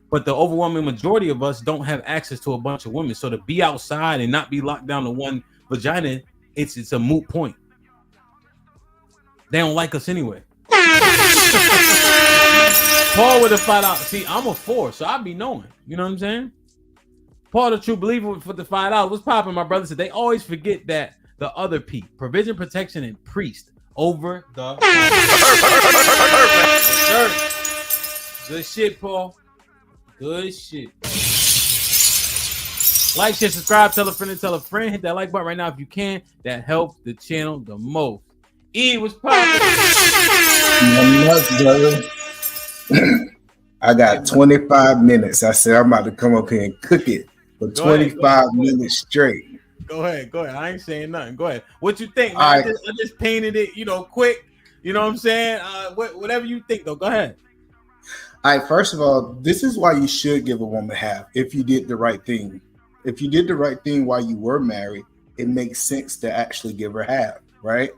But the overwhelming majority of us don't have access to a bunch of women. So to be outside and not be locked down to one vagina, it's a moot point. They don't like us anyway. Paul with a $5. See, I'm a 4, so I be knowing. You know what I'm saying? Paul, the true believer, for the $5. What's popping, my brother? Said they always forget that the other P, provision, protection, and priest over the. Good shit, Paul. Good shit. Like, share, subscribe, tell a friend, and tell a friend. Hit that like button right now if you can. That helps the channel the most. E was popping. I got 25 minutes. I said I'm about to come up here and cook it for 25 minutes straight. Go ahead. I ain't saying nothing. Go ahead. What you think? I just painted it, quick. You know what I'm saying? Whatever you think, though. Go ahead. All right, first of all, this is why you should give a woman half if you did the right thing. If you did the right thing while you were married, it makes sense to actually give her half, right?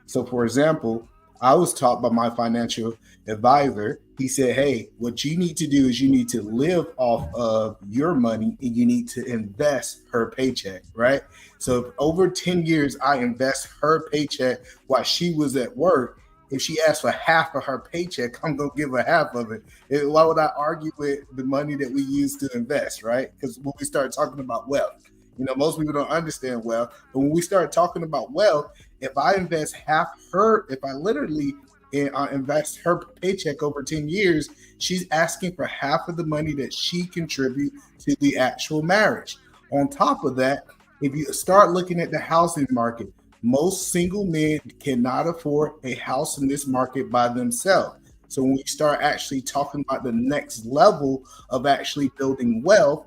So, for example, I was taught by my financial advisor. He said, hey, what you need to do is you need to live off of your money and you need to invest her paycheck, right? So if over 10 years, I invest her paycheck while she was at work, if she asks for half of her paycheck, I'm going to give her half of it. Why would I argue with the money that we use to invest, right? Because when we start talking about wealth, most people don't understand wealth. But when we start talking about wealth, if I invest if I literally invest her paycheck over 10 years, she's asking for half of the money that she contributes to the actual marriage. On top of that, if you start looking at the housing market, most single men cannot afford a house in this market by themselves. So when we start actually talking about the next level of actually building wealth,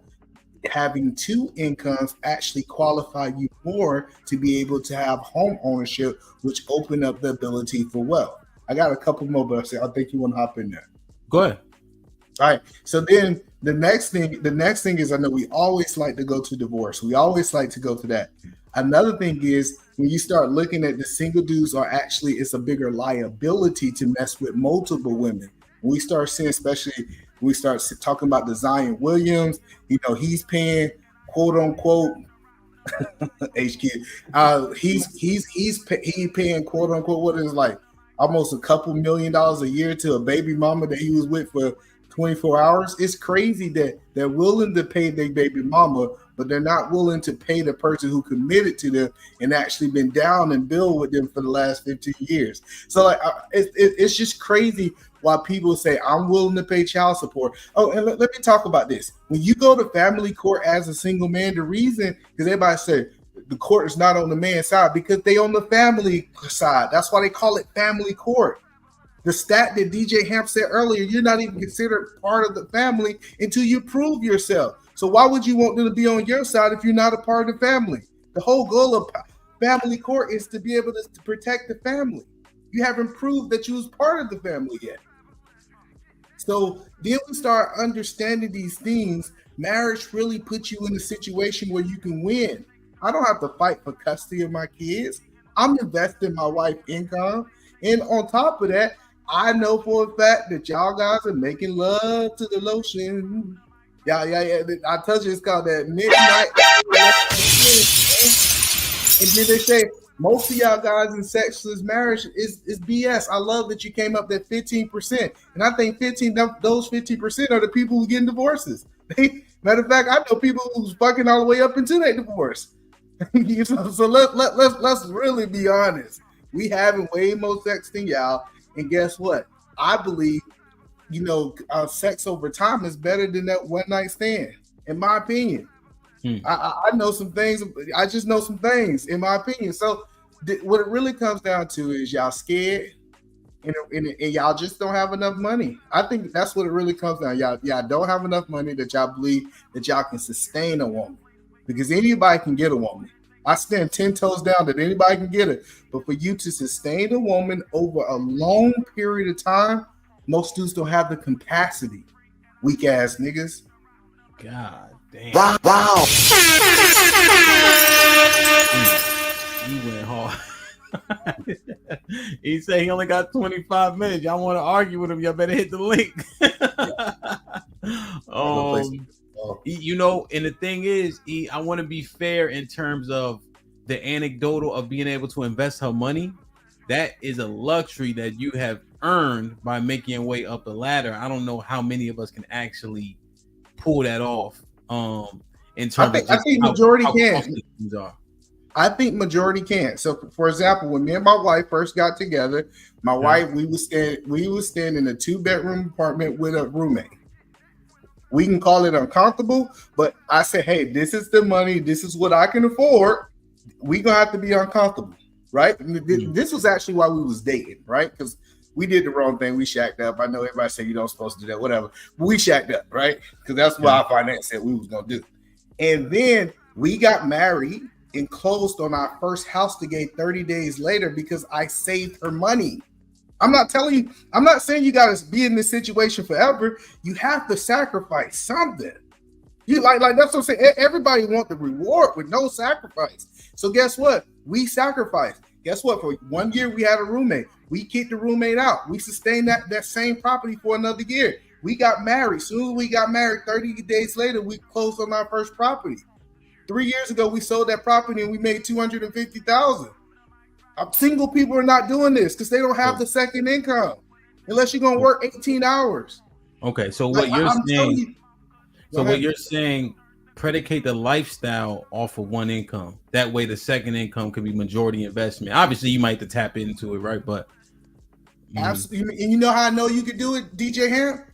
having two incomes actually qualify you more to be able to have home ownership, which open up the ability for wealth. I got a couple more, but I think you want to hop in there. Go ahead. All right. So then the next thing is, I know we always like to go to divorce. We always like to go to that. Another thing is when you start looking at the single dudes it's a bigger liability to mess with multiple women. When we start seeing, especially when we start talking about the Zion Williams, he's paying quote unquote HQ. He's paying quote unquote what is like almost a couple $1 million a year to a baby mama that he was with for 24 hours. It's crazy that they're willing to pay their baby mama, but they're not willing to pay the person who committed to them and actually been down and build with them for the last 15 years. So it's just crazy why people say, I'm willing to pay child support. Oh, and let me talk about this. When you go to family court as a single man, the reason, because everybody said the court is not on the man's side, because they on the family side. That's why they call it family court. The stat that DJ Hamp said earlier, you're not even considered part of the family until you prove yourself. So why would you want them to be on your side if you're not a part of the family? The whole goal of family court is to be able to protect the family. You haven't proved that you was part of the family yet. So then we start understanding these things. Marriage really puts you in a situation where you can win. I don't have to fight for custody of my kids. I'm investing my wife's income. And on top of that, I know for a fact that y'all guys are making love to the lotion. Yeah. I told you it's called that midnight. And then they say most of y'all guys in sexless marriage is BS. I love that you came up that 15%. And I think those 15% are the people who getting divorces. Matter of fact, I know people who's fucking all the way up into their divorce. So let's really be honest. We having way more sex than y'all. And guess what? I believe, sex over time is better than that one night stand, in my opinion. I know some things. I just know some things, in my opinion. So what it really comes down to is y'all scared and y'all just don't have enough money. I think that's what it really comes down. Y'all don't have enough money that y'all believe that y'all can sustain a woman, because anybody can get a woman. I stand 10 toes down that anybody can get it. But for you to sustain a woman over a long period of time, most dudes don't have the capacity. Weak ass niggas. God damn. Wow. You went hard. He said he only got 25 minutes. Y'all want to argue with him? Y'all better hit the link. And the thing is, I want to be fair in terms of the anecdotal of being able to invest her money. That is a luxury that you have earned by making your way up the ladder. I don't know how many of us can actually pull that off. In terms I think majority can. I think majority can. So, for example, when me and my wife first got together, my wife, we was staying in a 2-bedroom apartment with a roommate. We can call it uncomfortable, but I said, hey, this is the money. This is what I can afford. We're going to have to be uncomfortable, right? This was actually why we was dating, right? Because we did the wrong thing. We shacked up. I know everybody said you don't supposed to do that, whatever. But we shacked up, right? Because that's what our finance said we was going to do. And then we got married and closed on our first house to get 30 days later because I saved her money. I'm not saying you gotta be in this situation forever. You have to sacrifice something. You like that's what I'm saying. Everybody want the reward with no sacrifice. So guess what? We sacrifice. Guess what? For 1 year we had a roommate. We kicked the roommate out. We sustained that same property for another year. We got married. Soon as we got married, 30 days later, we closed on our first property. 3 years ago, we sold that property and we made $250,000. Single people are not doing this because they don't have the second income unless you're gonna work 18 hours. Okay, so what you're saying, predicate the lifestyle off of one income. That way, the second income could be majority investment. Obviously, you might have to tap into it, right? But absolutely, and you know how I know you could do it, DJ Ham?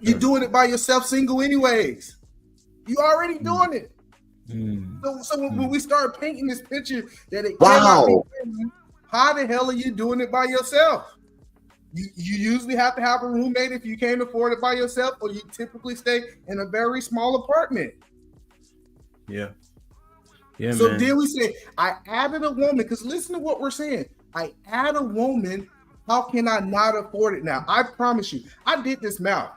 You're doing it by yourself, single, anyways. You already doing it. So when we start painting this picture that it cannot be done, how the hell are you doing it by yourself? You usually have to have a roommate if you can't afford it by yourself, or you typically stay in a very small apartment. Yeah, so man. Then we say, I added a woman, because listen to what we're saying. I add a woman. How can I not afford it now? I promise you, I did this math.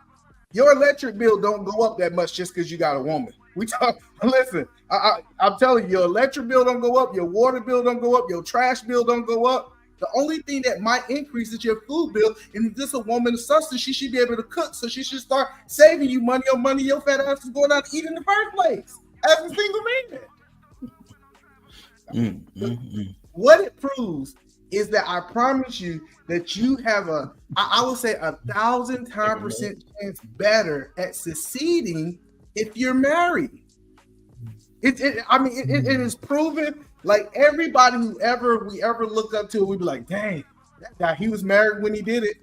Your electric bill don't go up that much just because you got a woman. Listen, I'm telling you, your electric bill don't go up, your water bill don't go up, your trash bill don't go up. The only thing that might increase is your food bill. And if this is a woman's substance, she should be able to cook. So she should start saving you money on money your fat ass is going out to eat in the first place as a single man. What it proves is that I promise you that you have I would say 1,000% chance better at succeeding if you're married. It is proven. Like everybody we ever looked up to, we'd be like, dang, that guy, he was married when he did it.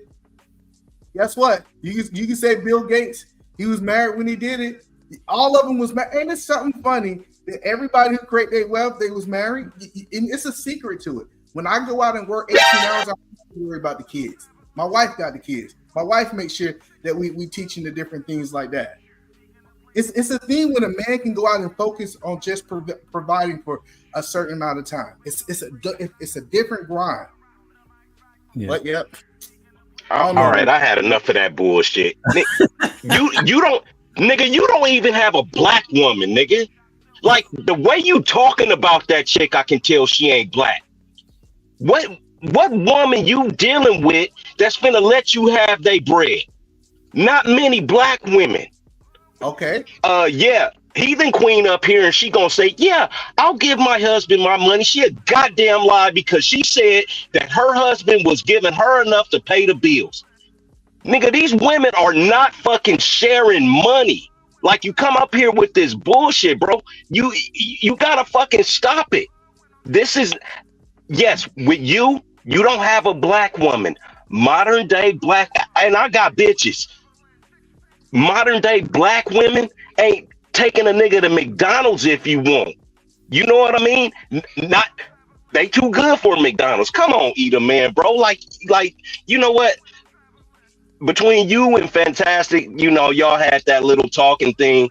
Guess what? You can say Bill Gates, he was married when he did it. All of them was married. Ain't it something funny that everybody who create their wealth, they was married? And it's a secret to it. When I go out and work 18 hours, I don't have to worry about the kids. My wife got the kids. My wife makes sure that we teaching the different things like that. It's a thing when a man can go out and focus on just providing for a certain amount of time. It's a different grind. Yeah. But yep. All right, I had enough of that bullshit. You don't even have a black woman, nigga. Like the way you talking about that chick, I can tell she ain't black. What woman you dealing with that's finna let you have they bread? Not many black women. Okay. Yeah. Heathen Queen up here, and she gonna say, yeah, I'll give my husband my money. She a goddamn lie because she said that her husband was giving her enough to pay the bills. Nigga, these women are not fucking sharing money. Like, you come up here with this bullshit, bro. You gotta fucking stop it. This is, yes, with you don't have a black woman. Modern day black, and I got bitches. Modern day black women ain't taking a nigga to McDonald's if you want. You know what I mean? Not, they too good for McDonald's. Come on, eat a man, bro. Like, you know what? Between you and Fantastic, you know, y'all had that little talking thing.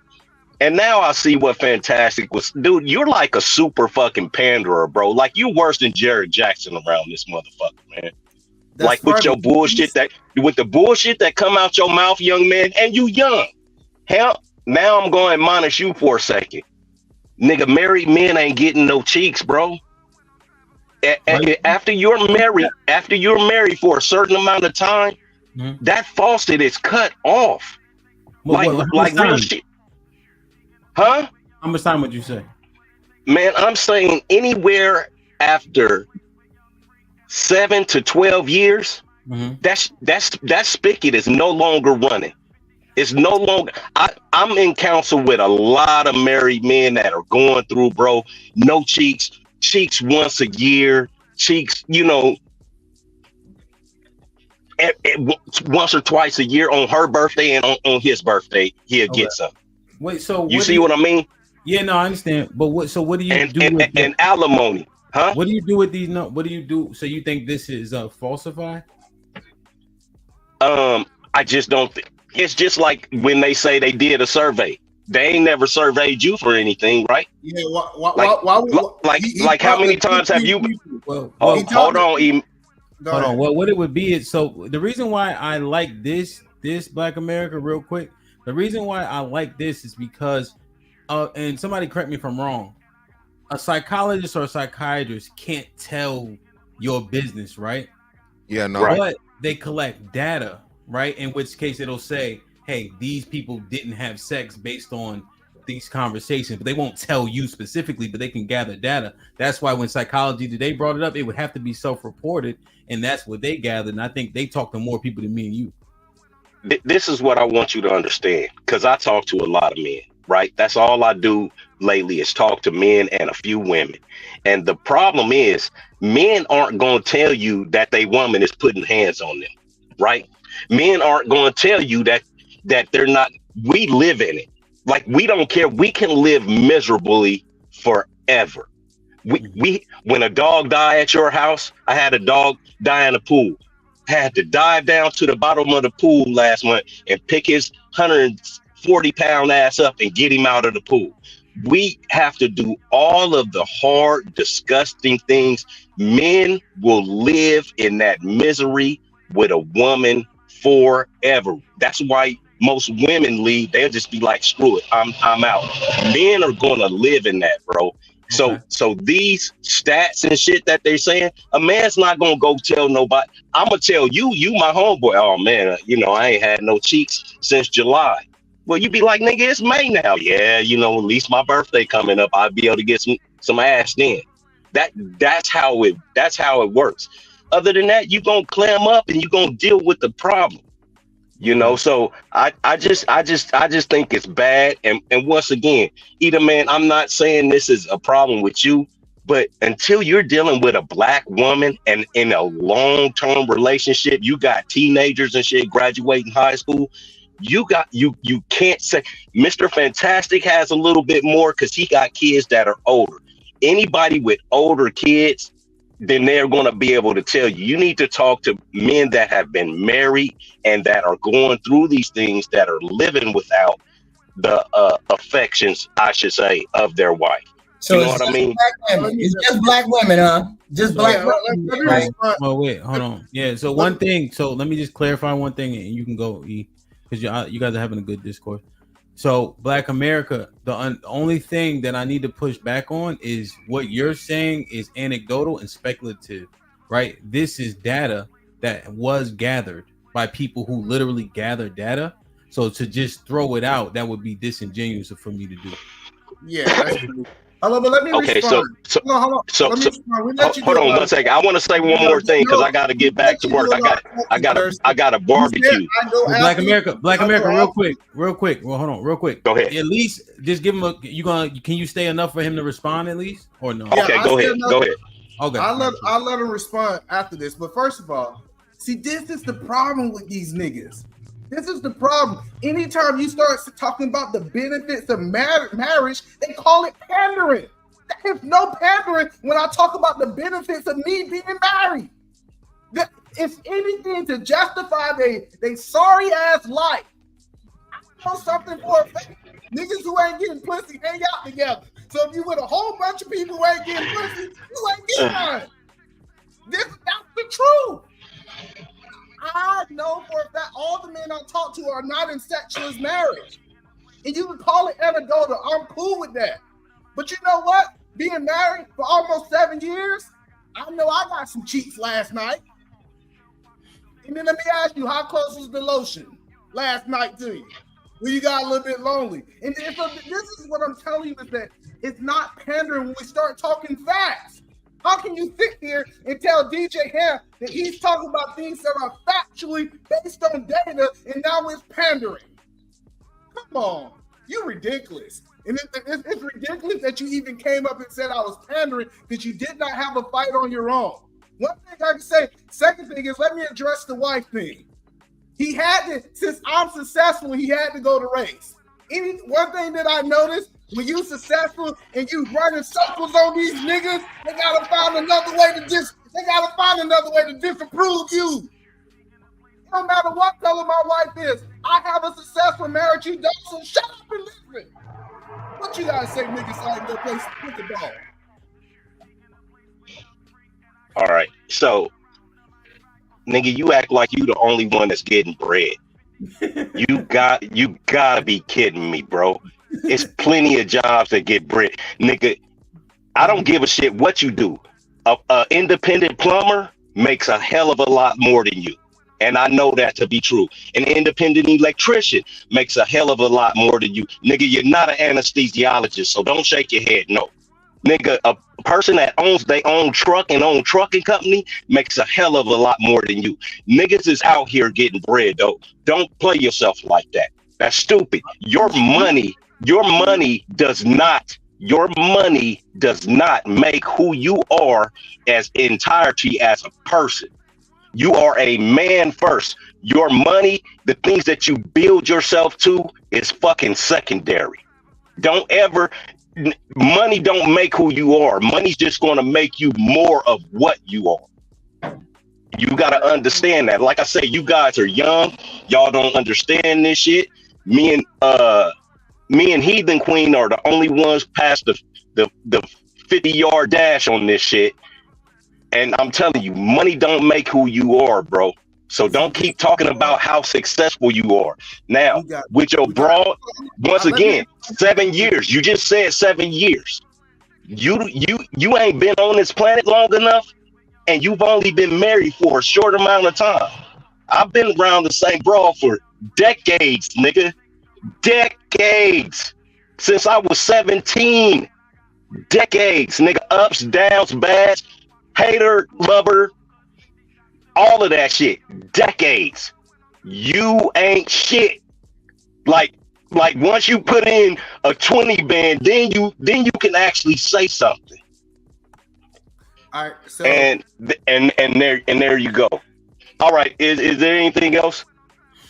And now I see what Fantastic was. Dude, you're like a super fucking panderer, bro. Like, you worse than Jared Jackson around this motherfucker, man. That's like with your bullshit with the bullshit that come out your mouth, young man, and you young. Hell, now I'm going to admonish you for a second. Nigga, married men ain't getting no cheeks, bro. After you're married for a certain amount of time, that faucet is cut off. Like real shit. Huh? How much time would you say? Man, I'm saying anywhere after 7 to 12 years, that spigot is no longer running. It's no longer. I'm in counsel with a lot of married men that are going through, bro. No cheeks once a year, cheeks, you know, once or twice a year on her birthday and on his birthday, he'll get some. Wait, so you see what I mean? Yeah, no, I understand. But what do you do with and alimony? Huh? What do you do with these? No, what do you do? So you think this is falsified? I just don't think. It's just like when they say they did a survey. They ain't never surveyed you for anything, right? Yeah. Like how many times have you? Well, hold on, Hold on. Well, what it would be is, so the reason why I like this Black America real quick, the reason why I like this is because and somebody correct me if I'm wrong, a psychologist or a psychiatrist can't tell your business, right? Yeah, no. But they collect data, right? In which case it'll say, hey, these people didn't have sex based on these conversations, but they won't tell you specifically, but they can gather data. That's why when Psychology Today brought it up, it would have to be self-reported, and that's what they gathered. And I think they talk to more people than me and you. This is what I want you to understand, because I talk to a lot of men, right? That's all I do lately is talk to men and a few women. And the problem is men aren't going to tell you that they woman is putting hands on them, right? Men aren't going to tell you that they're not. We live in it. Like, we don't care. We can live miserably forever. We when a dog died at your house, I had a dog die in the pool. Had to dive down to the bottom of the pool last month and pick his 140-pound ass up and get him out of the pool. We have to do all of the hard, disgusting things. Men will live in that misery with a woman forever. That's why most women leave. They'll just be like, screw it, I'm out. Men are gonna live in that, bro. So these stats and shit that they're saying, a man's not gonna go tell nobody. I'm gonna tell you my homeboy, oh man, I ain't had no cheeks since July. Well, you be like, nigga, it's May now. Yeah, at least my birthday coming up, I'll be able to get some ass then. That's how it works. Other than that, you gonna clam up and you gonna deal with the problem. So I just think it's bad. And once again, Eda, man, I'm not saying this is a problem with you, but until you're dealing with a Black woman and in a long-term relationship, you got teenagers and shit graduating high school, you can't say. Mr. Fantastic has a little bit more because he got kids that are older. Anybody with older kids, then they're going to be able to tell you. You need to talk to men that have been married and that are going through these things, that are living without the affections, I should say, of their wife. So you know what I mean? It's just Black women, huh? Just Black women. Right. Oh, wait, hold on. Yeah, so one thing. So let me just clarify one thing, and you can go, E, because you guys are having a good discourse. So Black America, the only thing that I need to push back on is what you're saying is anecdotal and speculative, right? This is data that was gathered by people who literally gather data. So to just throw it out, that would be disingenuous for me to do. Yeah, that's true. But let me respond. Hold on 1 second. I want to say one more thing because I got to get back to work. I got a barbecue. Black America, real quick. Well, hold on, real quick. Go ahead. At least just give him can you stay enough for him to respond at least, or no? Okay, go ahead. Okay. I'll let him respond after this. But first of all, see, this is the problem with these niggas. This is the problem. Anytime you start talking about the benefits of marriage, they call it pandering. There's no pandering when I talk about the benefits of me being married. If anything to justify they sorry ass life, I know something for a fact. Niggas who ain't getting pussy hang out together. So if you with a whole bunch of people who ain't getting pussy, you ain't getting none. That's the truth. I know for a fact all the men I talk to are not in sexless marriage. And you can call it anecdotal. I'm cool with that. But you know what? Being married for almost 7 years, I know I got some cheeks last night. And then let me ask you, how close was the lotion last night to you? When you got a little bit lonely. And so this is what I'm telling you is that it's not pandering when we start talking fast. How can you sit here and tell DJ Ham that he's talking about things that are factually based on data and now it's pandering? Come on, you're ridiculous. And it's ridiculous that you even came up and said I was pandering, that you did not have a fight on your own. One thing I can say, second thing is let me address the wife thing. He had to, since I'm successful, he had to go to race. One thing that I noticed, when you successful and you running circles on these niggas, they gotta find another way to disapprove you. No matter what color my wife is, I have a successful marriage. You don't, so shut up and listen. What you gotta say, niggas, so I can go play some pickleball? All right, so nigga, you act like you the only one that's getting bread. You gotta be kidding me, bro. It's plenty of jobs that get bread, nigga. I don't give a shit what you do. A independent plumber makes a hell of a lot more than you, and I know that to be true. An independent electrician makes a hell of a lot more than you, nigga. You're not an anesthesiologist, so don't shake your head. No, nigga. A person that owns their own truck and own trucking company makes a hell of a lot more than you. Niggas is out here getting bread though. Don't play yourself like that. That's stupid. Your money does not make who you are as entirety as a person. You are a man first. Your money, the things that you build yourself to, is fucking secondary. Money don't make who you are. Money's just going to make you more of what you are. You got to understand that. Like I say, you guys are young. Y'all don't understand this shit. Me and Heathen Queen are the only ones past the 50-yard dash on this shit. And I'm telling you, money don't make who you are, bro. So don't keep talking about how successful you are. Now, with your broad, once again, 7 years. You just said 7 years. You ain't been on this planet long enough, and you've only been married for a short amount of time. I've been around the same broad for decades, nigga. Decades. Since I was 17. Decades, nigga. Ups, downs, bads, hater, lover, all of that shit. Decades. You ain't shit. Like once you put in a 20 band, then you can actually say something. All right. So and there you go. All right. Is there anything else?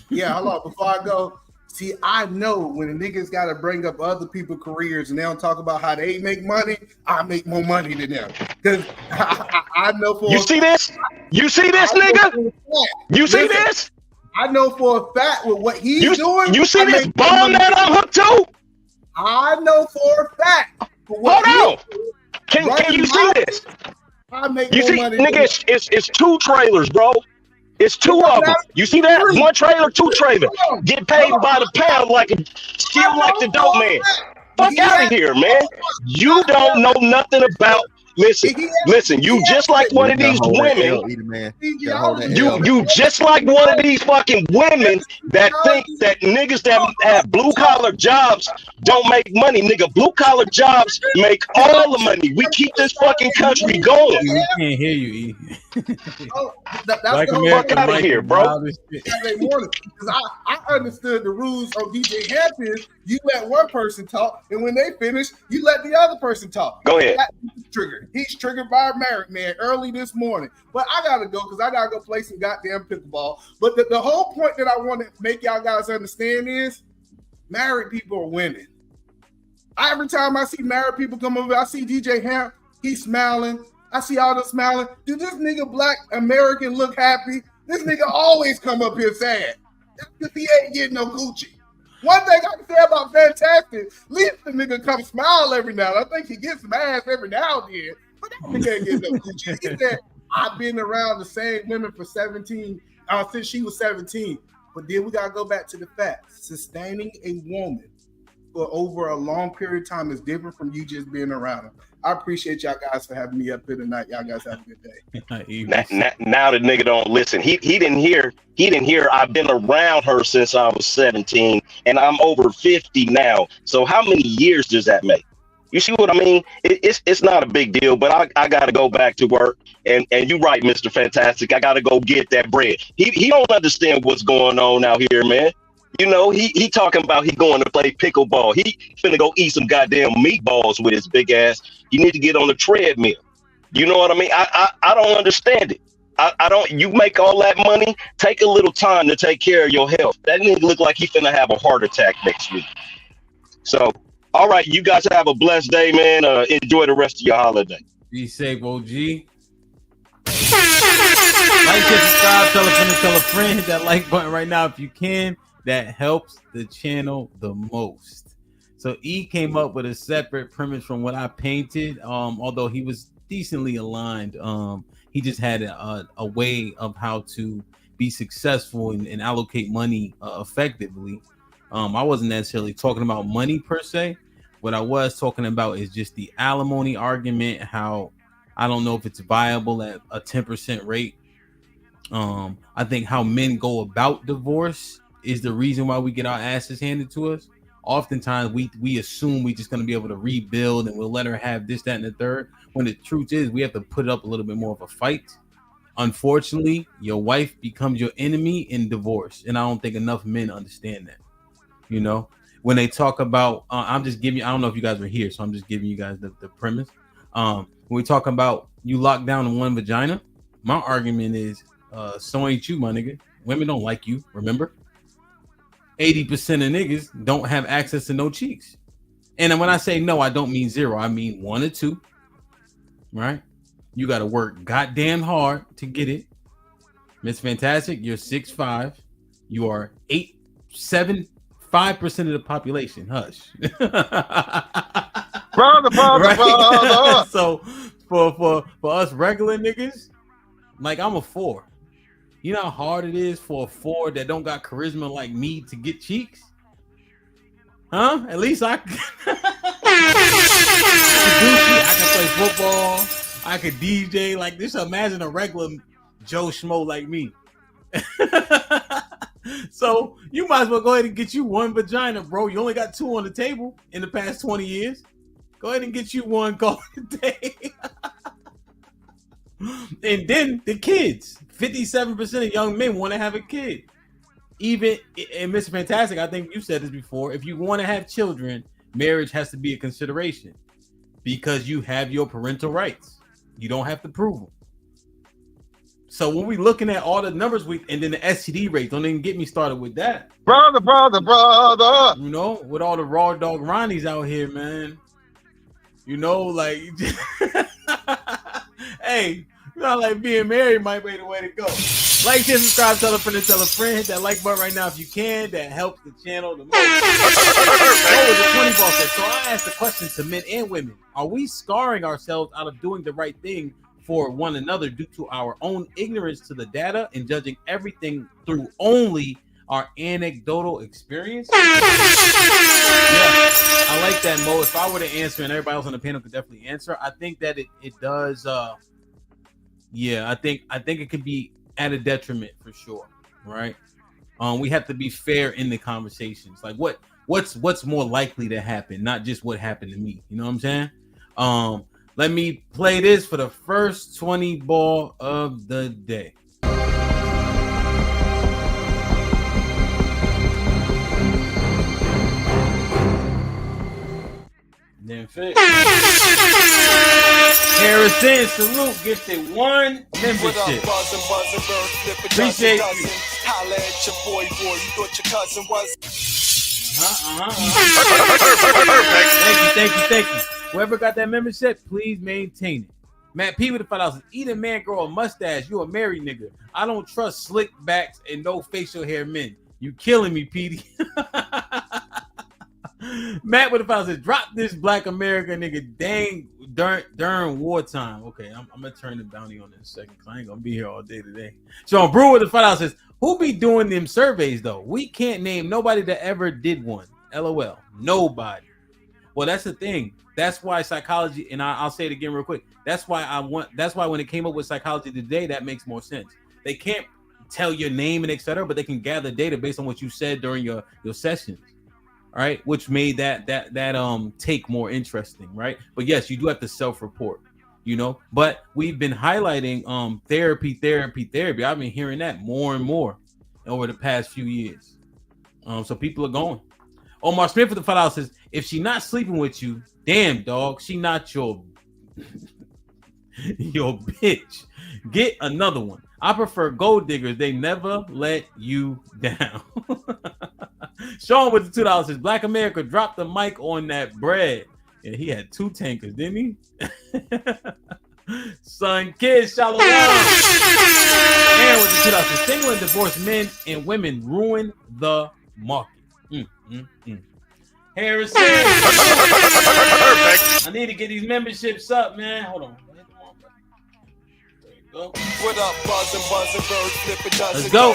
Yeah, hold on. Before I go, see, I know when a niggas got to bring up other people's careers and they don't talk about how they make money, I make more money than them. Because I know for you see this? You see this, nigga? You see this? I know for a fact with what he's doing. You see this bomb that I'm hooked to? I know for a fact. Hold on. Can you see this? I make you more see, money. Nigga, it's 2 trailers, bro. It's 2 of them. You see that? 1 trailer, 2 trailers. Get paid by the pound like the dope man. Fuck out of here, man. You don't know nothing about. Listen. You just like one of these women. You just like one of these fucking women that think that niggas that have blue collar jobs don't make money. Nigga, blue collar jobs make all the money. We keep this fucking country going. We can't hear you, E. That's Like the fuck out of here, bro. Saturday morning, because I understood the rules of DJ Hampton. You let one person talk, and when they finish, you let the other person talk. Go ahead. He's triggered by a married man early this morning. But I gotta go because I gotta go play some goddamn pickleball. But the whole point that I want to make y'all guys understand is married people are winning. Every time I see married people come over, I see DJ Hamp, he's smiling. I see all the smiling. Does this nigga black American look happy? This nigga always come up here sad. Because he ain't getting no Gucci. One thing I can say about Fantastic, at least the nigga come smile every now and then. I think he gets some ass every now and then. But that nigga ain't getting no Gucci. He said, I've been around the same women for 17, since she was 17. But then we got to go back to the fact. Sustaining a woman for over a long period of time is different from you just being around her. I appreciate y'all guys for having me up here tonight. Y'all guys have a good day. Now the nigga don't listen. He didn't hear. I've been around her since I was 17, and I'm over 50 now. So how many years does that make? You see what I mean? It's not a big deal, but I got to go back to work. And you're right, Mr. Fantastic. I got to go get that bread. He don't understand what's going on out here, man. You know, he talking about he going to play pickleball. He finna go eat some goddamn meatballs with his big ass. You need to get on the treadmill. You know what I mean? I don't understand it. I don't. You make all that money, take a little time to take care of your health. That nigga look like he finna have a heart attack next week. So, all right, you guys have a blessed day, man. Enjoy the rest of your holiday. Be safe, OG. Like, subscribe, tell a friend, tell a friend. Hit that like button right now if you can. That helps the channel the most. So E came up with a separate premise from what I painted. Although he was decently aligned. He just had a way of how to be successful and allocate money effectively. I wasn't necessarily talking about money per se. What I was talking about is just the alimony argument, how I don't know if it's viable at a 10% rate. I think how men go about divorce is the reason why we get our asses handed to us. Oftentimes we assume we're just going to be able to rebuild and we'll let her have this, that, and the third, when the truth is we have to put up a little bit more of a fight. Unfortunately, your wife becomes your enemy in divorce, and I don't think enough men understand that. You know, when they talk about, I'm just giving you, I don't know if you guys were here, so I'm just giving you guys the premise. When we talk about you locked down in one vagina, my argument is, so ain't you, my nigga. Women don't like you, remember? 80% of niggas don't have access to no cheeks. And when I say no, I don't mean zero. I mean 1 or 2, right? You got to work goddamn hard to get it. Miss Fantastic, you're 6'5". You are 5% of the population. Hush. brother. Right? So for us regular niggas, like I'm a 4. You know how hard it is for a 4 that don't got charisma like me to get cheeks? Huh? At least I can play football. I could DJ like this. Imagine a regular Joe Schmo like me. So you might as well go ahead and get you one vagina, bro. You only got 2 on the table in the past 20 years. Go ahead and get you one call today. And then the kids. 57% of young men want to have a kid. Even in Mr. Fantastic, I think you said this before. If you want to have children, marriage has to be a consideration because you have your parental rights. You don't have to prove them. So when we looking at all the numbers, and then the STD rates, don't even get me started with that. Brother. You know, with all the raw dog Ronnies out here, man. You know, like, hey, you know, like being married might be the way to go. Like, share, subscribe, tell a friend, hit that like button right now if you can. That helps the channel the most. So I asked the question to men and women: are we scarring ourselves out of doing the right thing for one another due to our own ignorance to the data and judging everything through only our anecdotal experience? Yeah, I like that, Mo. If I were to answer and everybody else on the panel could definitely answer, I think that it does. Yeah, I think it could be at a detriment for sure, right? We have to be fair in the conversations. Like what's more likely to happen, not just what happened to me. You know what I'm saying? Let me play this for the first 20 ball of the day. Then fit. Harrison, salute, gifted 1 membership. Appreciate you. Thank you. Whoever got that membership, please maintain it. Matt P with the $5. Eat a man, grow a mustache. You a married nigga. I don't trust slick backs and no facial hair men. You killing me, Petey. Matt with the $5 says, drop this black America nigga during wartime. Okay, I'm gonna turn the bounty on in a second because I ain't gonna be here all day today. Sean Brewer with the $5 says, who be doing them surveys though? We can't name nobody that ever did one. LOL. Nobody. Well, that's the thing. That's why psychology, and I'll say it again real quick. That's why when it came up with Psychology Today, that makes more sense. They can't tell your name and etc., but they can gather data based on what you said during your sessions. All right, which made that take more interesting, right? But yes, you do have to self-report, you know. But we've been highlighting therapy. I've been hearing that more and more over the past few years. So people are going. Omar Smith with the $5 says, if she not sleeping with you, damn dog, she not your bitch. Get another one. I prefer gold diggers. They never let you down. Sean with the $2 says, Black America dropped the mic on that bread. Yeah, he had 2 tankers, didn't he? Son, kids, shallow. Aaron with the $2 says, single and divorced men and women ruin the market. Harrison. I need to get these memberships up, man. Hold on. There you go. What up, buzzing, bird flipping dozen. Let's go.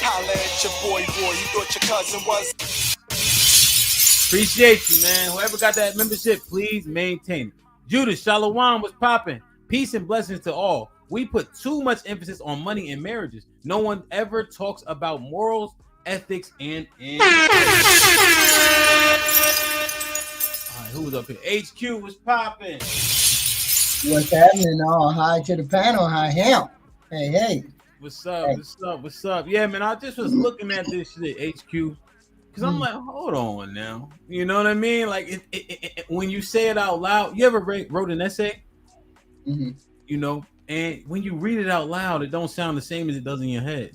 Holla at your boy. You thought your cousin was. Appreciate you, man. Whoever got that membership, please maintain it. Judas, Shalom was popping. Peace and blessings to all. We put too much emphasis on money in marriages. No one ever talks about morals, ethics, and all right, who was up here? HQ was popping. What's happening? Oh, hi to the panel. Hi, him. Hey. What's up? Hey. What's up? Yeah, man, I just was looking at this shit, HQ, because I'm like, hold on now. You know what I mean? Like, when you say it out loud, you ever wrote an essay? Mm-hmm. You know, and when you read it out loud, it don't sound the same as it does in your head.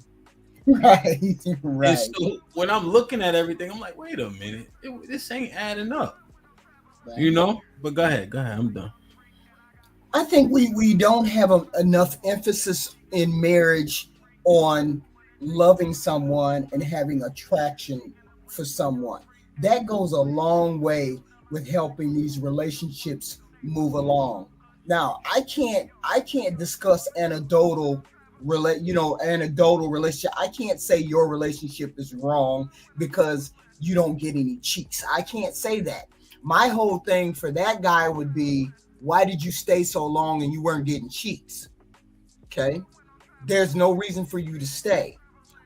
Right. And so when I'm looking at everything, I'm like, wait a minute, this ain't adding up. Right. You know? But go ahead. I'm done. I think we don't have enough emphasis in marriage on loving someone and having attraction for someone. That goes a long way with helping these relationships move along. Now, I can't discuss anecdotal relationship. I can't say your relationship is wrong because you don't get any cheeks. I can't say that. My whole thing for that guy would be, why did you stay so long and you weren't getting cheeks? Okay. There's no reason for you to stay.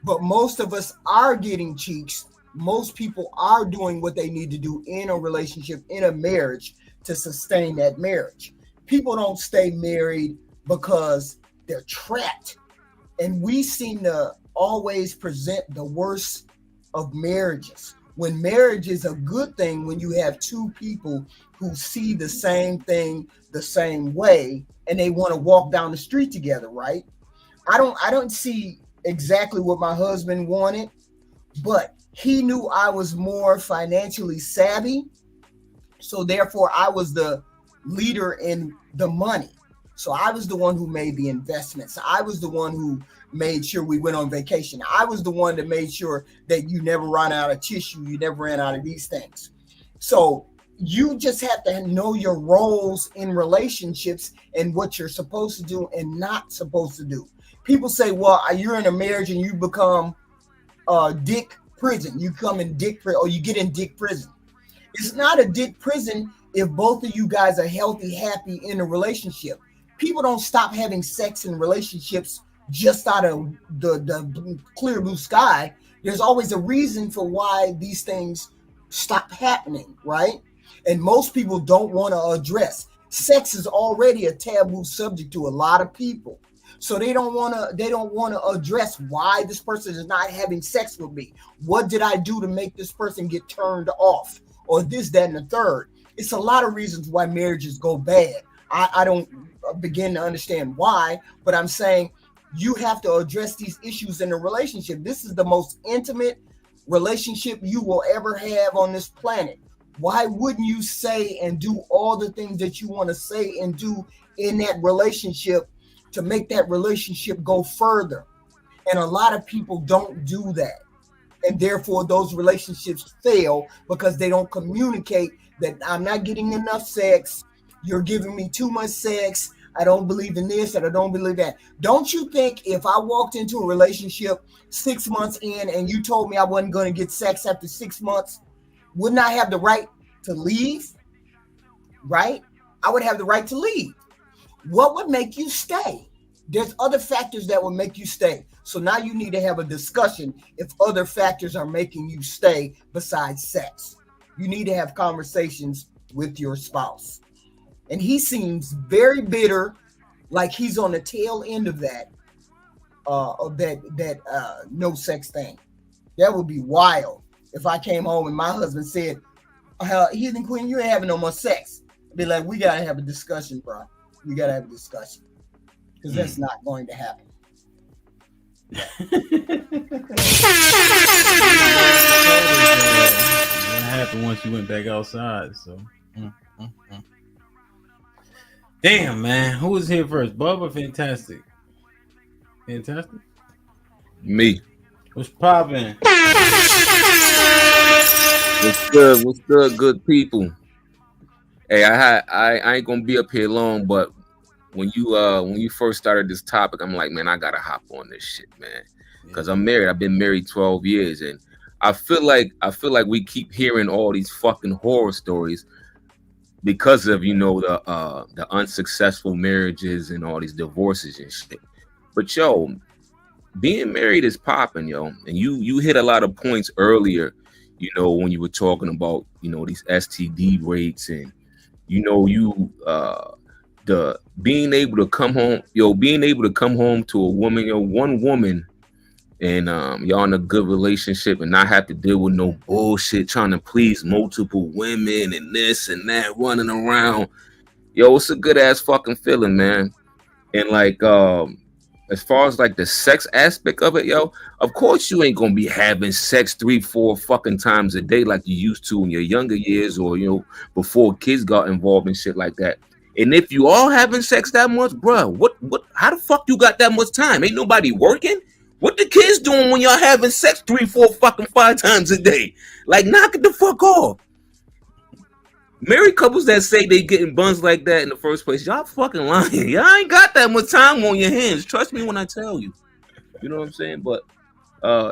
But most of us are getting cheeks. Most people are doing what they need to do in a relationship, in a marriage, to sustain that marriage. People don't stay married because they're trapped. And we seem to always present the worst of marriages. When marriage is a good thing, when you have two people who see the same thing the same way and they want to walk down the street together, right? I don't see exactly what my husband wanted, but he knew I was more financially savvy. So therefore I was the leader in the money. So I was the one who made the investments. I was the one who made sure we went on vacation. I was the one that made sure that you never ran out of tissue. You never ran out of these things. So you just have to know your roles in relationships and what you're supposed to do and not supposed to do. People say, well, you're in a marriage and you become dick prison. You come in dick prison or you get in dick prison. It's not a dick prison if both of you guys are healthy, happy in a relationship. People don't stop having sex in relationships just out of the clear blue sky. There's always a reason for why these things stop happening, right? And most people don't want to address. Sex is already a taboo subject to a lot of people. So they don't want to address why this person is not having sex with me. What did I do to make this person get turned off? Or this, that, and the third. It's a lot of reasons why marriages go bad. I don't begin to understand why, but I'm saying you have to address these issues in a relationship. This is the most intimate relationship you will ever have on this planet. Why wouldn't you say and do all the things that you want to say and do in that relationship to make that relationship go further? And a lot of people don't do that. And therefore those relationships fail because they don't communicate that I'm not getting enough sex. You're giving me too much sex. I don't believe in this and I don't believe that. Don't you think if I walked into a relationship 6 months in and you told me I wasn't going to get sex after 6 months, wouldn't I have the right to leave? Right? I would have the right to leave. What would make you stay? There's other factors that will make you stay. So now you need to have a discussion if other factors are making you stay besides sex. You need to have conversations with your spouse. And he seems very bitter, like he's on the tail end of that no sex thing. That would be wild if I came home and my husband said, Heathen Queen, you ain't having no more sex. I'd be like, we got to have a discussion, bro. We got to have a discussion. Because that's not going to happen. What happened once you went back outside? So, damn, man, who was here first, Bub or Fantastic? Fantastic. Me. What's poppin'? What's good? What's good, good people? Hey, I ain't gonna be up here long, but when you first started this topic, I'm like, man, I gotta hop on this shit, man, because I'm married. I've been married 12 years, and I feel like we keep hearing all these fucking horror stories because of the unsuccessful marriages and all these divorces and shit. But yo, being married is popping, yo, and you hit a lot of points earlier, when you were talking about these STD rates and the being able to come home to a woman, one woman, and y'all in a good relationship and not have to deal with no bullshit trying to please multiple women and this and that running around. Yo, it's a good ass fucking feeling, man. And like as far as like the sex aspect of it, yo, of course you ain't gonna be having sex 3-4 fucking times a day like you used to in your younger years or before kids got involved and shit like that. And if you are having sex that much, bruh, what how the fuck you got that much time? Ain't nobody working? What the kids doing when y'all having sex 3-4 fucking 5 times a day? Like, knock it the fuck off. Married couples that say they getting buns like that in the first place, y'all fucking lying. Y'all ain't got that much time on your hands. Trust me when I tell you. You know what I'm saying? But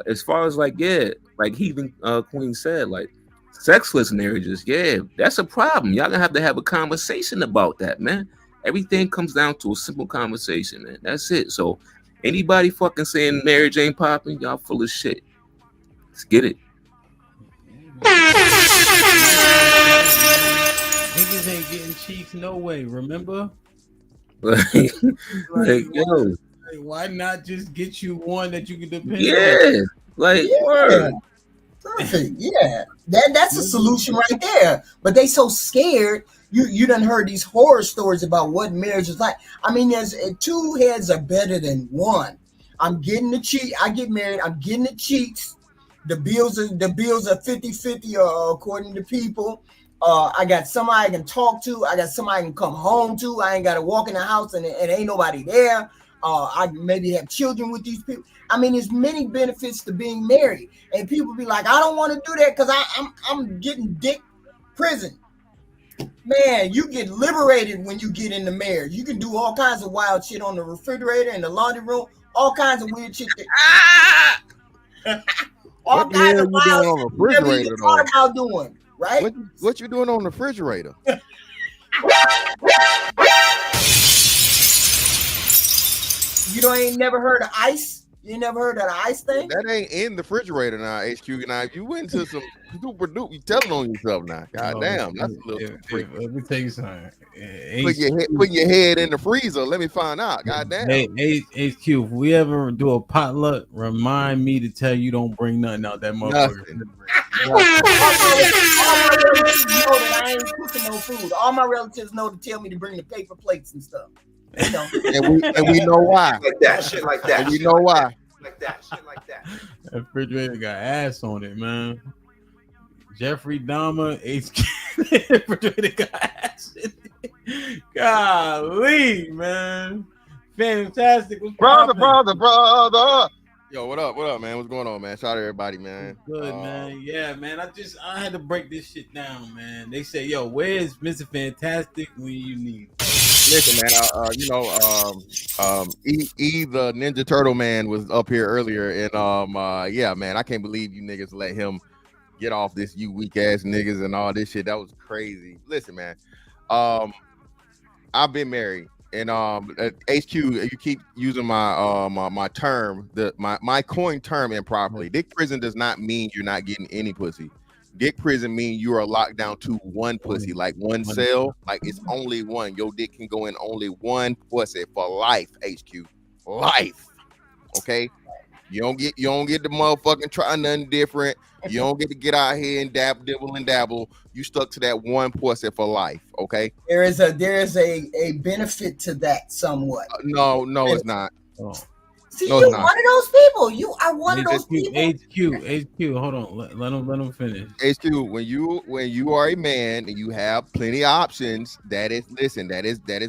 as far as like Heathen Queen said, like sexless marriages, yeah, that's a problem. Y'all gonna have to have a conversation about that, man. Everything comes down to a simple conversation, man. That's it. So anybody fucking saying marriage ain't popping, y'all full of shit. Let's get it. Niggas ain't getting cheeks no way, remember? Like, yo, why not just get you one that you can depend on? Yeah, like word. Perfect. Yeah, that's a solution right there. But they so scared. You done heard these horror stories about what marriage is like. I mean, there's 2 heads are better than one. I'm getting the cheat. I get married. I'm getting the cheats. The bills are 50-50 according to people. I got somebody I can talk to. I got somebody I can come home to. I ain't got to walk in the house and ain't nobody there. I maybe have children with these people. I mean, there's many benefits to being married. And people be like, I don't want to do that because I'm getting dick prison. Man, you get liberated when you get into marriage. You can do all kinds of wild shit on the refrigerator and the laundry room. All kinds of weird shit. All what the hell you doing on the refrigerator though? About doing, right? What you doing on the refrigerator? You ain't never heard of ice? You ain't never heard of the ice thing? That ain't in the refrigerator now, HQ. Now, if you went to some super duper, you telling on yourself now. God damn, that's a little freaky. Let me tell you something. Put your head in the freezer. Let me find out. God damn. Hey, HQ, if we ever do a potluck, remind me to tell you don't bring nothing out that motherfucker. I ain't cooking no food. All my relatives know to tell me to bring the paper plates and stuff. You know. and we know why. Shit like that. And we know why. Shit like that. That refrigerator got ass on it, man. Jeffrey Dahmer, HQ. Refrigerator got ass in it. Golly, man. Fantastic. Brother. Yo, what up, man? What's going on, man? Shout out to everybody, man. Good, man. Yeah, man. I had to break this shit down, man. They say, yo, where's Mr. Fantastic when you need him? Listen, man, the Ninja Turtle man was up here earlier, and yeah, man, I can't believe you niggas let him get off this, you weak ass niggas and all this shit. That was crazy. Listen, man, I've been married, and HQ, you keep using my my term, my coined term improperly. Dick prison does not mean you're not getting any pussy. Dick prison mean you are locked down to one pussy, like one cell, like it's only one. Your dick can go in only one pussy for life, HQ. Life. Okay? You don't get the motherfucking try nothing different. You don't get to get out here and dabble. You stuck to that one pussy for life, okay? There is a benefit to that somewhat. No, it's not. Oh. See, you're one of those people. You are one of those people. HQ, hold on. Let him finish. HQ, when you are a man and you have plenty of options, that is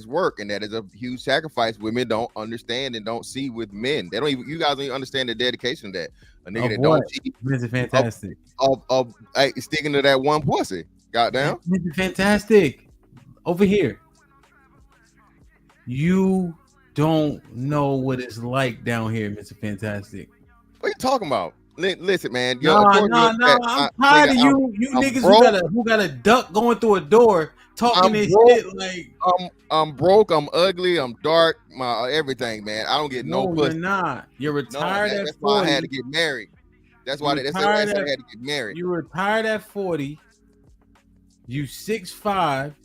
work, and that is a huge sacrifice women don't understand and don't see with men. They don't even, you guys don't even understand the dedication to that. A nigga that don't cheat. Mr. Fantastic. Of sticking to that one pussy. Goddamn. Mr. Fantastic. Over here. You don't know what it's like down here, Mr. Fantastic. What are you talking about? Listen, man. No. I'm tired of you niggas who got a duck going through a door talking this shit like I'm broke, I'm ugly, I'm dark, my everything, man. I don't get no pussy. You're not. You're retired at 40. That's why I had to get married. That's why I had to get married. You retired at 40. You 6'5",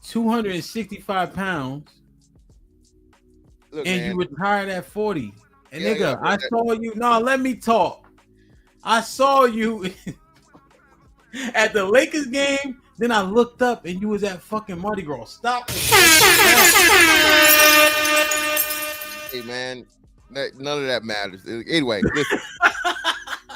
265 pounds. Look, and man. You retired at 40. And nigga, I saw you. No, let me talk. I saw you at the Lakers game. Then I looked up and you was at fucking Mardi Gras. Stop. Hey man, none of that matters. Anyway,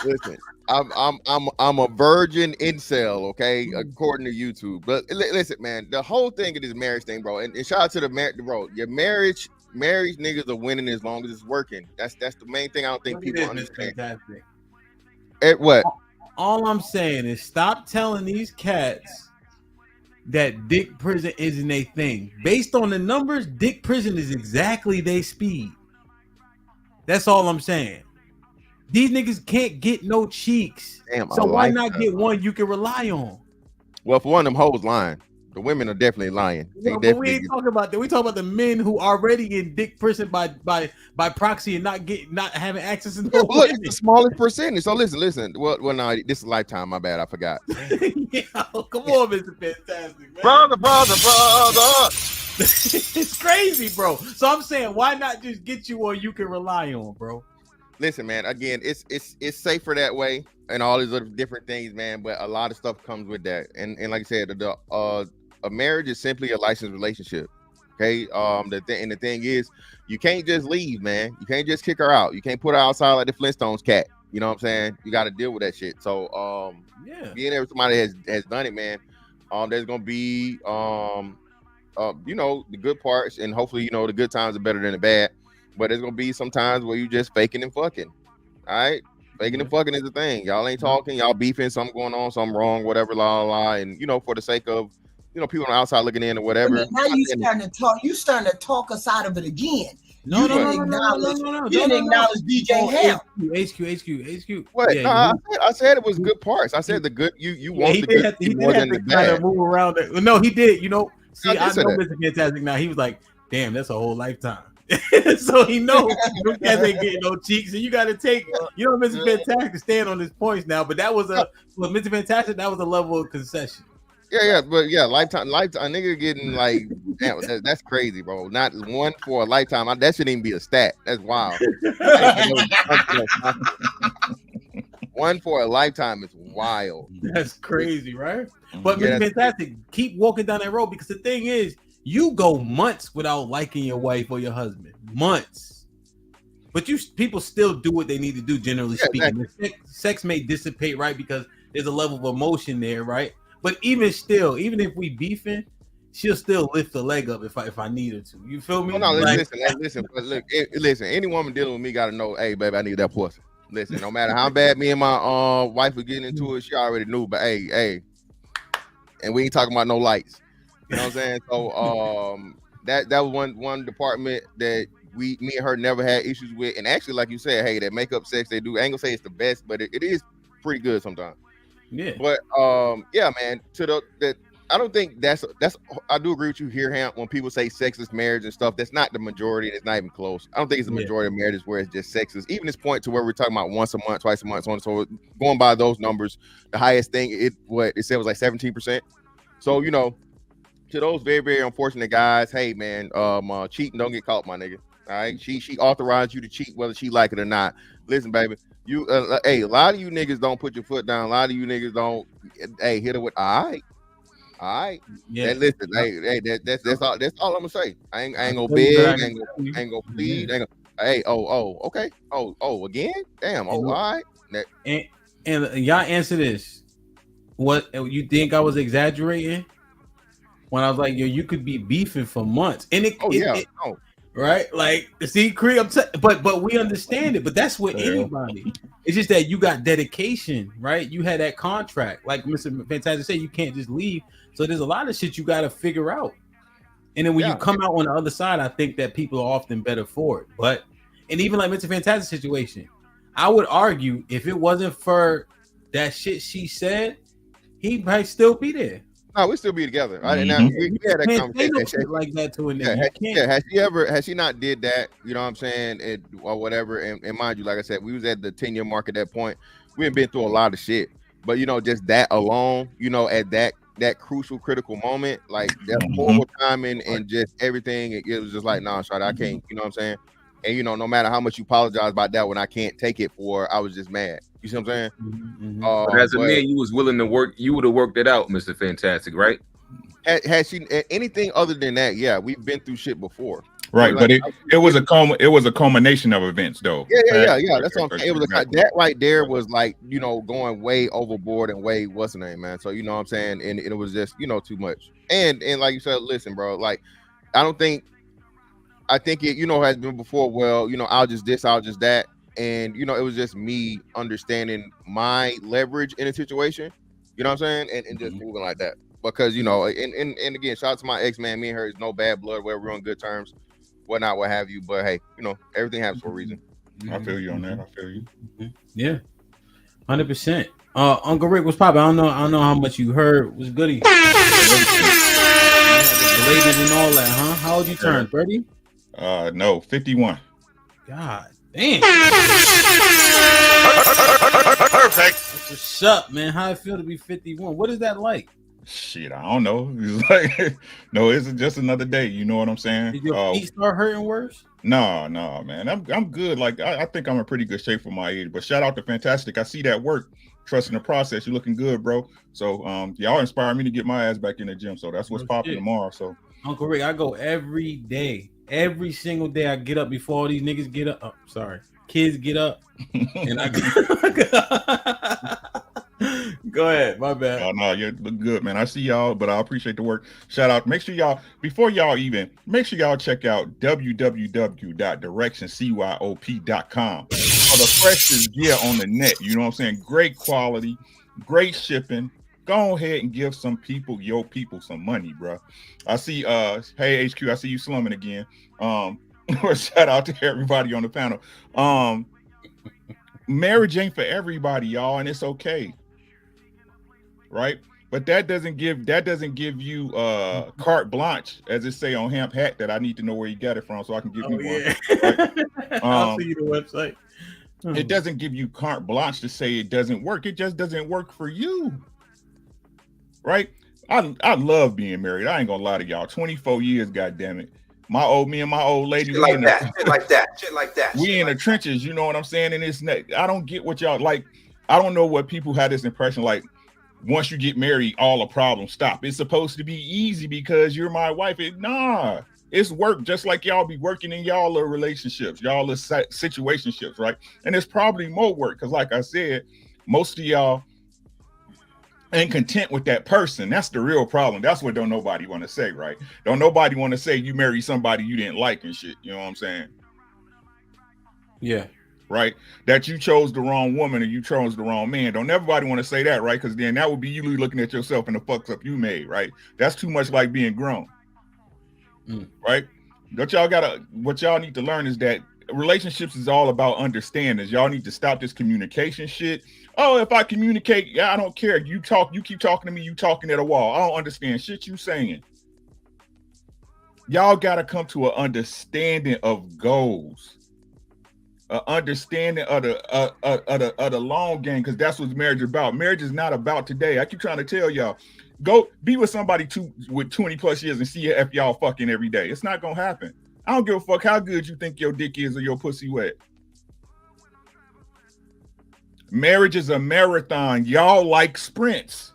listen. I'm a virgin incel, okay, according to YouTube. But listen, man, the whole thing of this marriage thing, bro. And shout out to the bro. Your marriage niggas are winning as long as it's working. That's the main thing. I don't think people understand. Fantastic. What? All I'm saying is stop telling these cats that dick prison isn't a thing. Based on the numbers, dick prison is exactly their speed. That's all I'm saying. These niggas can't get no cheeks. Damn, so why not get one you can rely on? Well, for one, them hoes lying. The women are definitely lying. But we ain't talking about that. We talking about the men who already in dick prison by proxy and not having access to no look, it's the smallest percentage. So listen. Well, no, this is Lifetime. My bad, I forgot. Yeah, come on, Mr. Fantastic, man. Brother. It's crazy, bro. So I'm saying, why not just get you one you can rely on, bro? Listen, man. Again, it's safer that way, and all these other different things, man. But a lot of stuff comes with that, and like I said, a marriage is simply a licensed relationship. Okay. The thing is, you can't just leave, man. You can't just kick her out. You can't put her outside like the Flintstones cat. You know what I'm saying? You got to deal with that shit. So being there with somebody has done it, man. There's gonna be the good parts, and hopefully the good times are better than the bad. But there's gonna be some times where you just faking and fucking. All right. Faking and fucking is the thing. Y'all ain't talking, y'all beefing, something going on, something wrong, whatever, and for the sake of people on the outside looking in or whatever. Now you starting to talk. You starting to talk us out of it again. No. You didn't acknowledge DJ Hell. HQ. What? Yeah, no, I said it was good parts. I said the good. You want the good more than the bad. Move around it. No, he did. See, I know Mr. Fantastic now. He was like, "Damn, that's a whole lifetime." So he knows you guys ain't getting no cheeks, and you got to take. Mr. Fantastic stand on his points now, but that was Mr. Fantastic. That was a level of concession. But lifetime, a nigga getting like, damn, that's crazy, bro. Not one for a lifetime. That shouldn't even be a stat. That's wild. One for a lifetime is wild. That's crazy, right? But Mr. Fantastic, keep walking down that road, because the thing is, you go months without liking your wife or your husband, months. But people still do what they need to do, generally speaking. Exactly. Sex may dissipate, right? Because there's a level of emotion there, right? But even if we beefing, she'll still lift the leg up if I need her to. You feel me? No, listen. But look, listen. Any woman dealing with me got to know, hey, baby, I need that pussy. Listen, no matter how bad me and my wife were getting into it, she already knew. But hey, and we ain't talking about no lights. You know what I'm saying? So that was one department that me and her never had issues with. And actually, like you said, hey, that makeup sex they do, I ain't gonna say it's the best, but it is pretty good sometimes. Yeah. But man, I don't think that's I do agree with you here, Ham, when people say sexless marriage and stuff. That's not the majority, and it's not even close. I don't think it's the majority of marriages where it's just sexless. Even this point to where we're talking about once a month, twice a month, so on. So going by those numbers, the highest thing it said was like 17%. So to those very, very unfortunate guys, hey man, cheating, don't get caught, my nigga. All right, she authorized you to cheat whether she like it or not. Listen, baby. You a lot of you niggas don't put your foot down. A lot of you niggas don't hit her with all right. Yeah. And listen, that's all I'm gonna say. I ain't gonna beg, ain't gonna plead, okay. Oh, again? Damn, all right. And y'all answer this. What you think I was exaggerating when I was like, yo, you could be beefing for months. And right? Like, see, Creed, but we understand it. But that's with anybody. It's just that you got dedication, right? You had that contract. Like Mr. Fantastic said, you can't just leave. So there's a lot of shit you got to figure out. And then when you come out on the other side, I think that people are often better for it. But, and even like Mr. Fantastic situation, I would argue if it wasn't for that shit she said, he'd probably still be there. No, we still be together. Right? And now, we had that conversation like that to a nigga. Has she not did that? You know what I'm saying? Or whatever. And mind you, like I said, we was at the 10-year mark at that point. We had been through a lot of shit. But you know, just that alone, you know, at that crucial, critical moment, like that horrible timing and just everything, it was just like, nah, Shawty, I can't. You know what I'm saying? And you know, no matter how much you apologize about that, when I can't take it for her, I was just mad. You see what I'm saying? But as a man, you was willing to work. You would have worked it out, Mr. Fantastic, right? Had she anything other than that? Yeah, we've been through shit before. Right, but it was a culmination of events, though. Yeah. That's what I'm saying. It was that right there was like, you know, going way overboard and way what's the name, man. So you know what I'm saying, and it was just, you know, too much. And like you said, listen, bro, like I think it, you know, has been before. Well, you know, I'll just this, I'll just that, and you know, it was just me understanding my leverage in a situation. You know what I'm saying, and just moving like that. Because you know, and again, shout out to my ex, man. Me and her is no bad blood. We're on good terms. Whatnot, what have you, but hey, you know, everything happens for a reason. I feel you on that. I feel you. Yeah, 100%. Uncle Rick, what's poppin'? I don't know how much you heard. What's goody? Related and all that, huh? How old you turn, Birdie? No, 51. God damn. Perfect. What's up, man? How it feel to be 51? What is that like? Shit, I don't know. It's like, no, it's just another day. You know what I'm saying? Did your feet start hurting worse? No, man. I'm good. Like I think I'm in pretty good shape for my age. But shout out to Fantastic. I see that work. Trusting the process. You're looking good, bro. So y'all inspire me to get my ass back in the gym. So that's what's popping tomorrow. So Uncle Rick, I go every day. Every single day I get up before all these niggas get up. Oh, sorry. Kids get up. And I go ahead, my bad. Oh, no, you look good, man. I see y'all, but I appreciate the work. Shout out. Make sure y'all, before y'all even, make sure y'all check out www.directioncyop.com for the freshest gear on the net. You know what I'm saying? Great quality, great shipping. Go ahead and give some people, your people, some money, bro. I see, hey HQ, I see you slumming again. Shout out to everybody on the panel. Marriage ain't for everybody, y'all, and it's okay. Right, but that doesn't give you carte blanche, as it say on Hemp Hat, that I need to know where you got it from so I can give you one. Right? I'll see you the website. It doesn't give you carte blanche to say it doesn't work. It just doesn't work for you. Right? I love being married. I ain't gonna lie to y'all. 24 years, goddamn it. Me and my old lady, shit like that. We in the trenches, you know what I'm saying? And it's not, I don't get what y'all like. I don't know what people had this impression like. Once you get married, all the problems stop. It's supposed to be easy because you're my wife. Nah, it's work, just like y'all be working in y'all relationships, y'all situationships, right? And it's probably more work because, like I said, most of y'all ain't content with that person. That's the real problem. That's what don't nobody want to say, right? Don't nobody want to say you married somebody you didn't like and shit. You know what I'm saying? Yeah. Right, that you chose the wrong woman or you chose the wrong man. Don't everybody want to say that, right? Because then that would be you looking at yourself and the fucks up you made, right? That's too much like being grown, right? What y'all need to learn is that relationships is all about understanding. Y'all need to stop this communication shit. Oh, if I communicate, yeah, I don't care. You keep talking to me, you talking at a wall. I don't understand shit you saying. Y'all got to come to an understanding of goals. Understanding of the long game, because that's what marriage is about. Marriage is not about today. I keep trying to tell y'all, go be with somebody with 20 plus years and see if y'all fucking every day. It's not gonna happen. I don't give a fuck how good you think your dick is or your pussy wet. Marriage is a marathon. Y'all like sprints.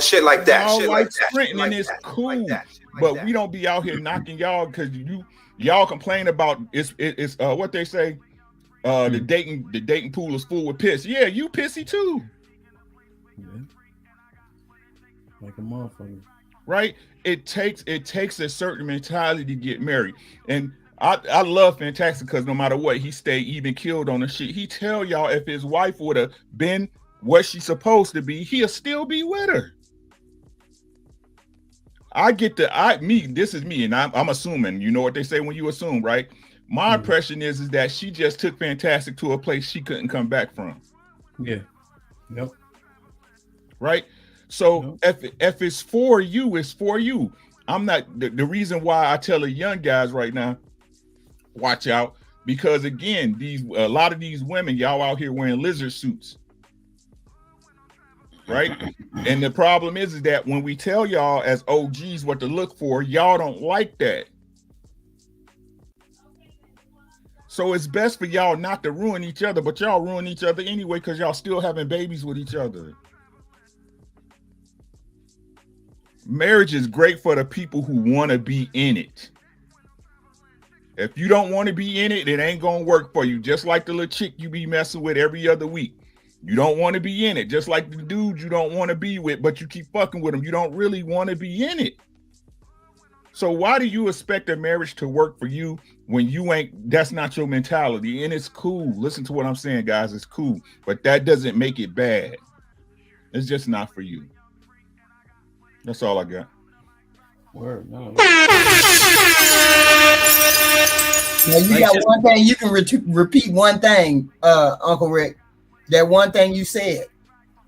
Shit like that. Y'all shit like like that. sprinting and it's cool, but we don't be out here knocking y'all because y'all complain about it's what they say, the dating pool is full with piss. Yeah, you pissy too. Yeah. Like a motherfucker. Right? It takes a certain mentality to get married. And I love Fantastic because no matter what, he stayed even killed on the shit. He tell y'all if his wife would have been what she's supposed to be, he'll still be with her. This is me, and I'm assuming. You know what they say when you assume, right? My impression is that she just took Fantastic to a place she couldn't come back from. Yeah. Yep. Right. So if it's for you, it's for you. I'm not the reason why I tell the young guys right now, watch out, because again, a lot of these women, y'all out here wearing lizard suits. Right. And the problem is that when we tell y'all as OGs what to look for, y'all don't like that. So it's best for y'all not to ruin each other, but y'all ruin each other anyway because y'all still having babies with each other. Marriage is great for the people who want to be in it. If you don't want to be in it, it ain't gonna work for you. Just like the little chick you be messing with every other week. You don't want to be in it. Just like the dude you don't want to be with, but you keep fucking with them. You don't really want to be in it. So why do you expect a marriage to work for you when you ain't, that's not your mentality? And it's cool. Listen to what I'm saying, guys. It's cool. But that doesn't make it bad. It's just not for you. That's all I got. Word, no. Now you got one thing you can repeat. One thing, Uncle Rick. That one thing you said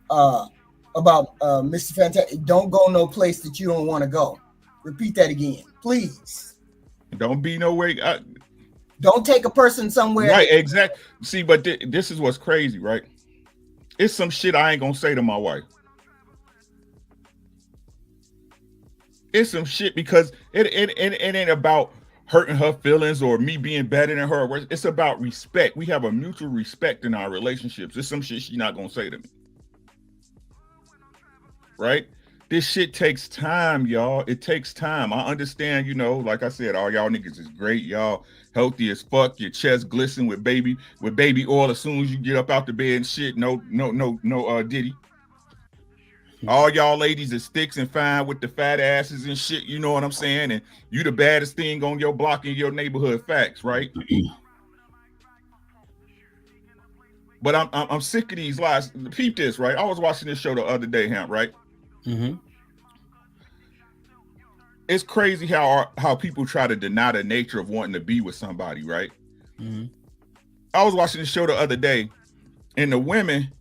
about Mr. Fantastic. Don't go no place that you don't want to go. Repeat that again, please. Don't be nowhere. Don't take a person somewhere. Right, exactly. See, but this is what's crazy, right? It's some shit I ain't gonna say to my wife. It's some shit because it ain't about hurting her feelings or me being better than her. It's about respect. We have a mutual respect in our relationships. It's some shit she's not gonna say to me. Right? This shit takes time, y'all. It takes time. I understand, you know, like I said, all y'all niggas is great. Y'all healthy as fuck. Your chest glisten with baby oil as soon as you get up out the bed and shit. No Diddy. All y'all ladies is sticks and fine with the fat asses and shit, you know what I'm saying? And you the baddest thing on your block in your neighborhood. Facts, right? But I'm sick of these lies. Peep this, right? I was watching this show the other day, right? Mm-hmm. It's crazy how people try to deny the nature of wanting to be with somebody, right? Mm-hmm. I was watching the show the other day, and the women,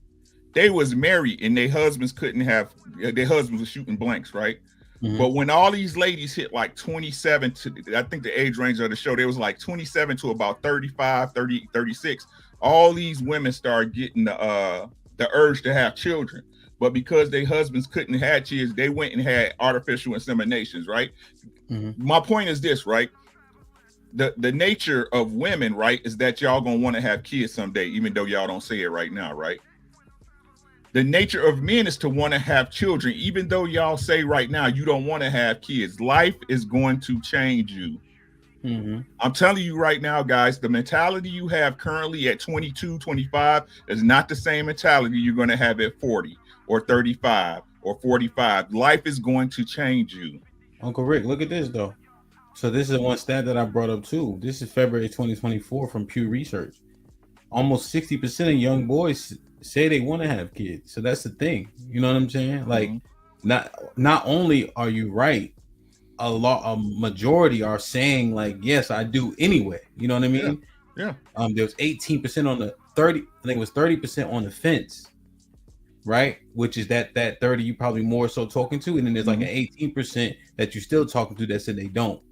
they was married and their husbands were shooting blanks, right? Mm-hmm. But when all these ladies hit like 27 to, I think the age range of the show, there was like 27 to about 35, 30, 36. All these women started getting the urge to have children. But because their husbands couldn't have kids, they went and had artificial inseminations, right? Mm-hmm. My point is this, right? The nature of women, right, is that y'all gonna want to have kids someday, even though y'all don't say it right now, right? The nature of men is to want to have children, even though y'all say right now you don't want to have kids. Life is going to change you. Mm-hmm. I'm telling you right now, guys, the mentality you have currently at 22, 25 is not the same mentality you're going to have at 40 or 35 or 45. Life is going to change you. Uncle Rick, look at this, though. So this is one stat that I brought up, too. This is February 2024 from Pew Research. Almost 60% of young boys say they want to have kids. So that's the thing. You know what I'm saying? Like, not only are you right, a majority are saying like, yes, I do anyway. You know what I mean? Yeah. There was 18% on the 30. I think it was 30% on the fence, right? Which is that 30 you probably more so talking to, and then there's like an 18% that you're still talking to that said they don't.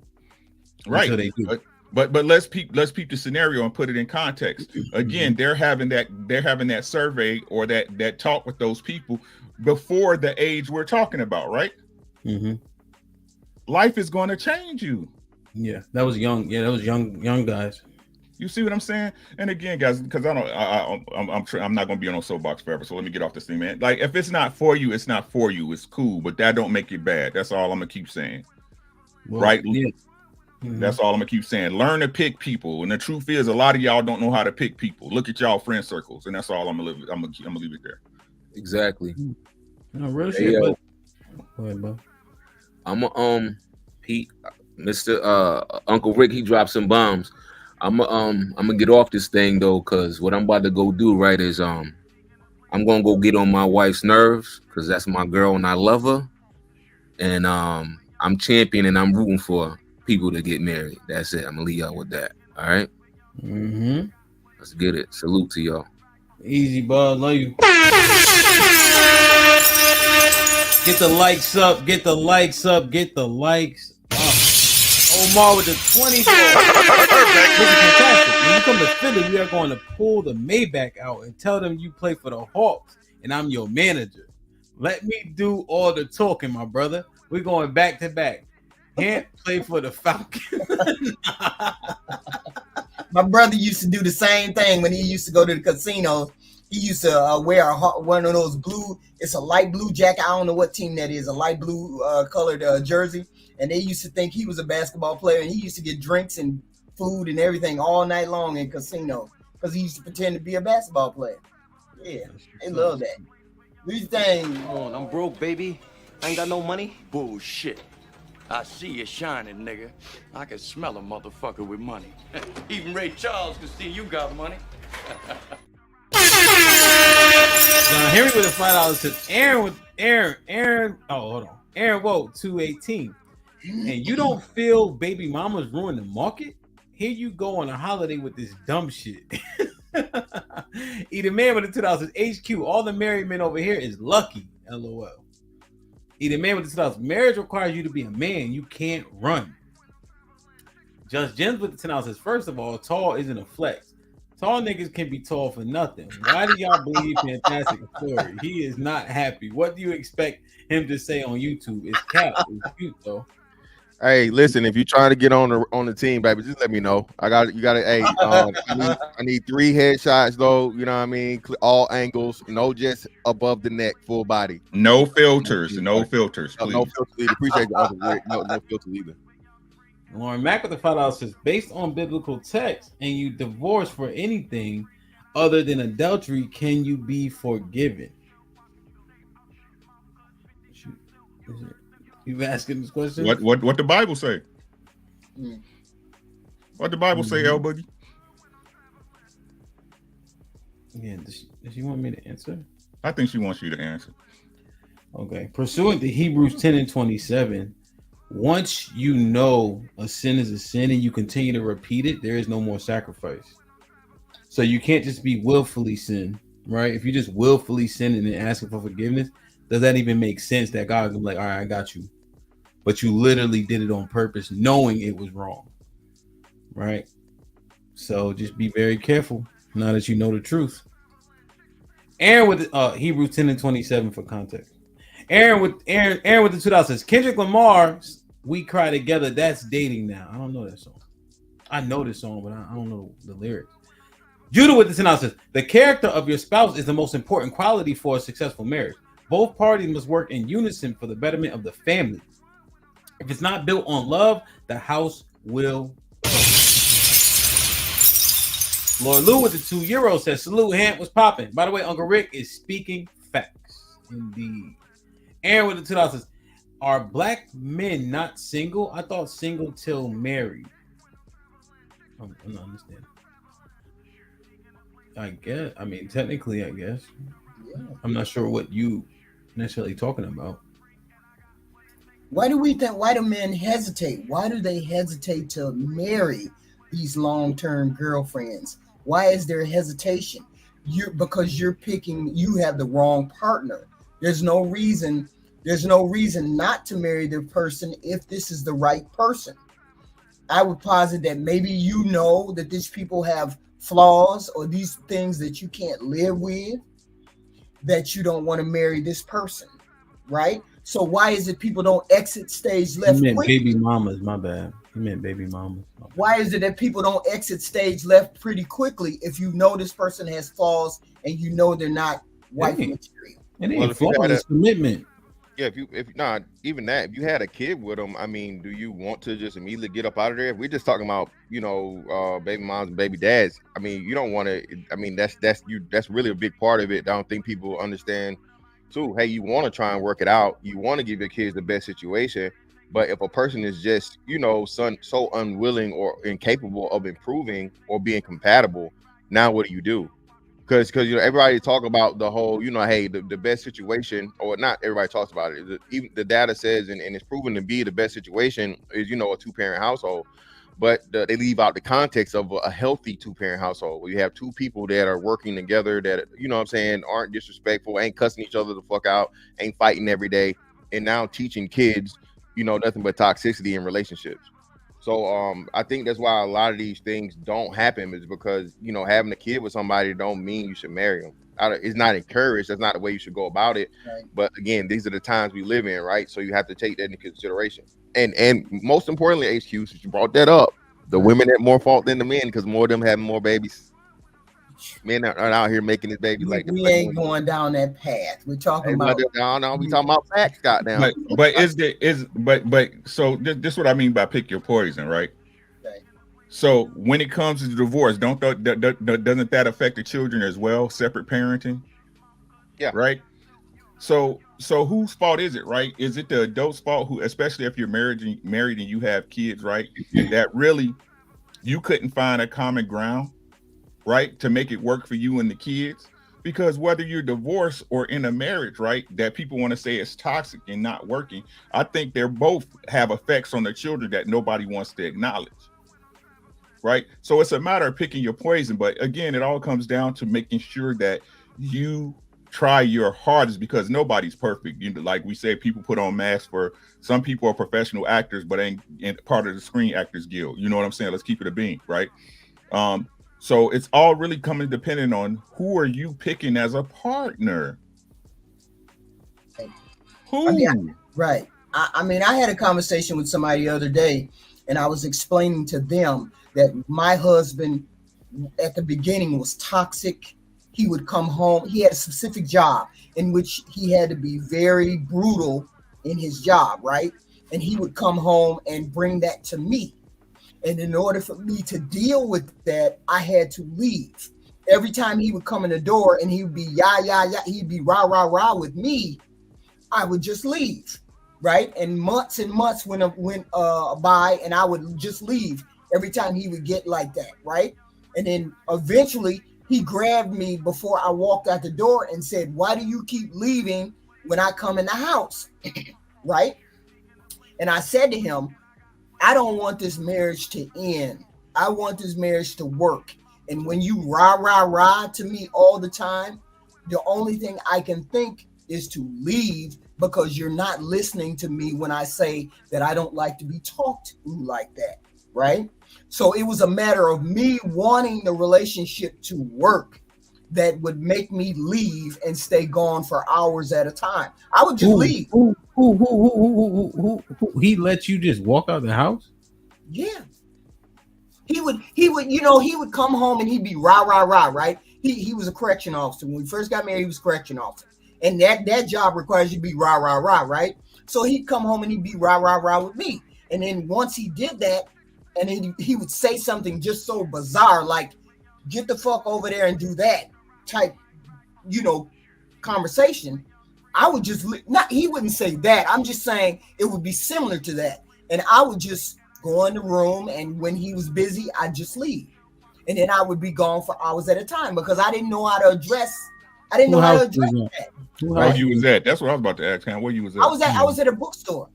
Right. They do. But let's peep the scenario and put it in context. Again, they're having that survey or that talk with those people before the age we're talking about, right? Mm-hmm. Life is going to change you. Yeah, that was young. Yeah, that was young guys. You see what I'm saying? And again, guys, because I'm not going to be on no soapbox forever. So let me get off this thing, man. Like, if it's not for you, it's not for you. It's cool, but that don't make it bad. That's all I'm gonna keep saying. Well, right? Yeah. Mm-hmm. That's all I'm gonna keep saying. Learn to pick people, and the truth is, a lot of y'all don't know how to pick people. Look at y'all friend circles, and that's all I'm gonna leave it there. Exactly. No real shit. Yo, but... Go ahead, bro. Mr. Uncle Rick, he dropped some bombs. I'm gonna get off this thing though, cause what I'm about to go do right is I'm gonna go get on my wife's nerves, cause that's my girl and I love her, and I I'm championing and I'm rooting for people to get married. That's it. I'm gonna leave y'all with that. All right. Mm-hmm. Let's get it. Salute to y'all. Easy, bud. Love you. Get the likes up. Get the likes up. Get the likes up. Omar with the 24. This is fantastic. When you come to Philly, we are going to pull the Maybach out and tell them you play for the Hawks and I'm your manager. Let me do all the talking, my brother. We're going back to back. Can't play for the Falcons. My brother used to do the same thing when he used to go to the casinos. He used to wear one of those blue. It's a light blue jacket. I don't know what team that is. A light blue colored jersey. And they used to think he was a basketball player. And he used to get drinks and food and everything all night long in casinos because he used to pretend to be a basketball player. Yeah, they love that. These things. I'm broke, baby. I ain't got no money. Bullshit. I see you shining, nigga. I can smell a motherfucker with money. Even Ray Charles can see you got money. Now Henry with a $5 says Aaron. Oh, hold on. Aaron Woe 218. And you don't feel baby mamas ruin the market? Here you go on a holiday with this dumb shit. Either man with the $2 says HQ. All the married men over here is lucky. LOL. Either man with the $2. Marriage requires you to be a man. You can't run. Just Jens with the $10 says, first of all, tall isn't a flex. Tall niggas can be tall for nothing. Why do y'all believe Fantastic story? He is not happy. What do you expect him to say on YouTube? It's cap. It's cute though. Hey, listen, if you're trying to get on the team, baby, just let me know. You got to. Hey, I need 3 headshots though. You know what I mean? All angles, no just above the neck, full body. No filters, no filters. Please. No filters. Either. Appreciate the no filters either. Lauren Mack with the $5 says, based on biblical text, and you divorce for anything other than adultery, can you be forgiven? You asking this question? What the Bible say? What the Bible say, L Boogie? Yeah, does she want me to answer? I think she wants you to answer. Okay. Pursuant to Hebrews 10 and 27, once you know a sin is a sin and you continue to repeat it, there is no more sacrifice. So you can't just be willfully sin, right? If you just willfully sin and then asking for forgiveness, does that even make sense that God's gonna be like, all right, I got you? But you literally did it on purpose, knowing it was wrong, right? So just be very careful now that you know the truth. Aaron with Hebrews 10 and 27 for context. Aaron with the $2 says, Kendrick Lamar's "We Cry Together." That's dating now. I don't know that song. I know this song, but I don't know the lyrics. Judah with the $10 says, the character of your spouse is the most important quality for a successful marriage. Both parties must work in unison for the betterment of the family. If it's not built on love, the house will crumble. Lord Lou with the €2 says, salute, Hant, what's popping? By the way, Uncle Rick is speaking facts. Indeed. Aaron with the $2 says, are black men not single? I thought single till married. I'm not understanding. I guess. I mean, technically, I guess. Yeah. I'm not sure what you necessarily talking about. Why do men hesitate? Why do they hesitate to marry these long-term girlfriends? Why is there hesitation? Because you have the wrong partner. There's no reason not to marry the person if this is the right person. I would posit that maybe you know that these people have flaws or these things that you can't live with, that you don't want to marry this person, right? So why is it people don't exit stage left? He meant baby mamas, my bad. He meant baby mamas. Why is it that people don't exit stage left pretty quickly if you know this person has flaws and you know they're not wife material? And if you had a commitment. Yeah, if not even that, if you had a kid with them, I mean, do you want to just immediately get up out of there? If we're just talking about, baby moms and baby dads, I mean, you don't want to. I mean, that's really a big part of it. I don't think people understand too. Hey, you want to try and work it out. You want to give your kids the best situation, but if a person is just, so unwilling or incapable of improving or being compatible, now what do you do? because everybody talk about the whole, hey, the best situation, or not everybody talks about it. Even the data says, and it's proven to be the best situation is, a 2-parent household. But they leave out the context of a healthy 2-parent household where you have 2 people that are working together that, aren't disrespectful, ain't cussing each other the fuck out, ain't fighting every day, and now teaching kids, nothing but toxicity in relationships. So I think that's why a lot of these things don't happen, is because, having a kid with somebody don't mean you should marry them. It's not encouraged. That's not the way you should go about it. Right. But again, these are the times we live in, right? So you have to take that into consideration. And most importantly, HQ, since you brought that up, the women have more fault than the men, because more of them having more babies. Men are out here making this baby like we ain't going down that path. We're talking about we talking about facts, goddamn. But so this is what I mean by pick your poison, right? Okay. So when it comes to divorce, doesn't that affect the children as well? Separate parenting, yeah, right. So whose fault is it, right? Is it the adult's fault, who, especially if you're married and you have kids, right? That really you couldn't find a common ground, right, to make it work for you and the kids? Because whether you're divorced or in a marriage, right, that people want to say is toxic and not working, I think they're both have effects on the children that nobody wants to acknowledge, right? So it's a matter of picking your poison. But again, it all comes down to making sure that you try your hardest, because nobody's perfect. Like we say, people put on masks for some people are professional actors, but ain't part of the Screen Actors Guild. You know what I'm saying? Let's keep it a bean, right? So it's all really coming depending on who are you picking as a partner. Who? Right. I mean, I had a conversation with somebody the other day, and I was explaining to them that my husband at the beginning was toxic. He would come home. He had a specific job in which he had to be very brutal in his job, right? And he would come home and bring that to me. And in order for me to deal with that, I had to leave. Every time he would come in the door and he would be he'd be rah with me, I would just leave, right? And months went by, and I would just leave every time he would get like that, right? And then eventually he grabbed me before I walked out the door and said, "Why do you keep leaving when I come in the house?" Right? And I said to him, I don't want this marriage to end. I want this marriage to work. And when you rah to me all the time, the only thing I can think is to leave, because you're not listening to me when I say that I don't like to be talked to like that, right? So it was a matter of me wanting the relationship to work that would make me leave and stay gone for hours at a time. I would just leave. Who he let you just walk out the house? Yeah. He would, he would come home and he'd be rah, right? He was a correction officer. When we first got married, he was a correction officer. And that job requires you to be rah, right? So he'd come home and he'd be rah with me. And then once he did that, and then he would say something just so bizarre, like, "Get the fuck over there and do that," type, conversation. I would just he wouldn't say that. I'm just saying it would be similar to that. And I would just go in the room, and when he was busy, I'd just leave. And then I would be gone for hours at a time because I didn't know how to address. I didn't know how to address that. Where you was at? That's what I was about to ask. Where you was at? I was at a bookstore.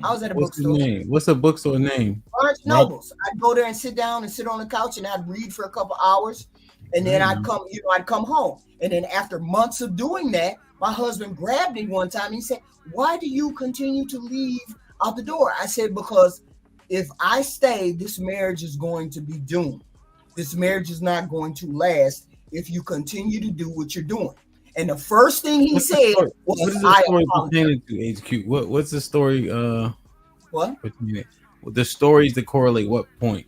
I was at a bookstore. What's the bookstore name? Barnes Nobles. I'd go there and sit down and sit on the couch, and I'd read for a couple hours, and then I'd come home. And then after months of doing that, my husband grabbed me one time and he said, "Why do you continue to leave out the door?" I said, "Because if I stay, this marriage is going to be doomed. This marriage is not going to last if you continue to do what you're doing." And the first thing he said was, "What is the story pertaining to HQ? What's the story? What? The stories that correlate what point?"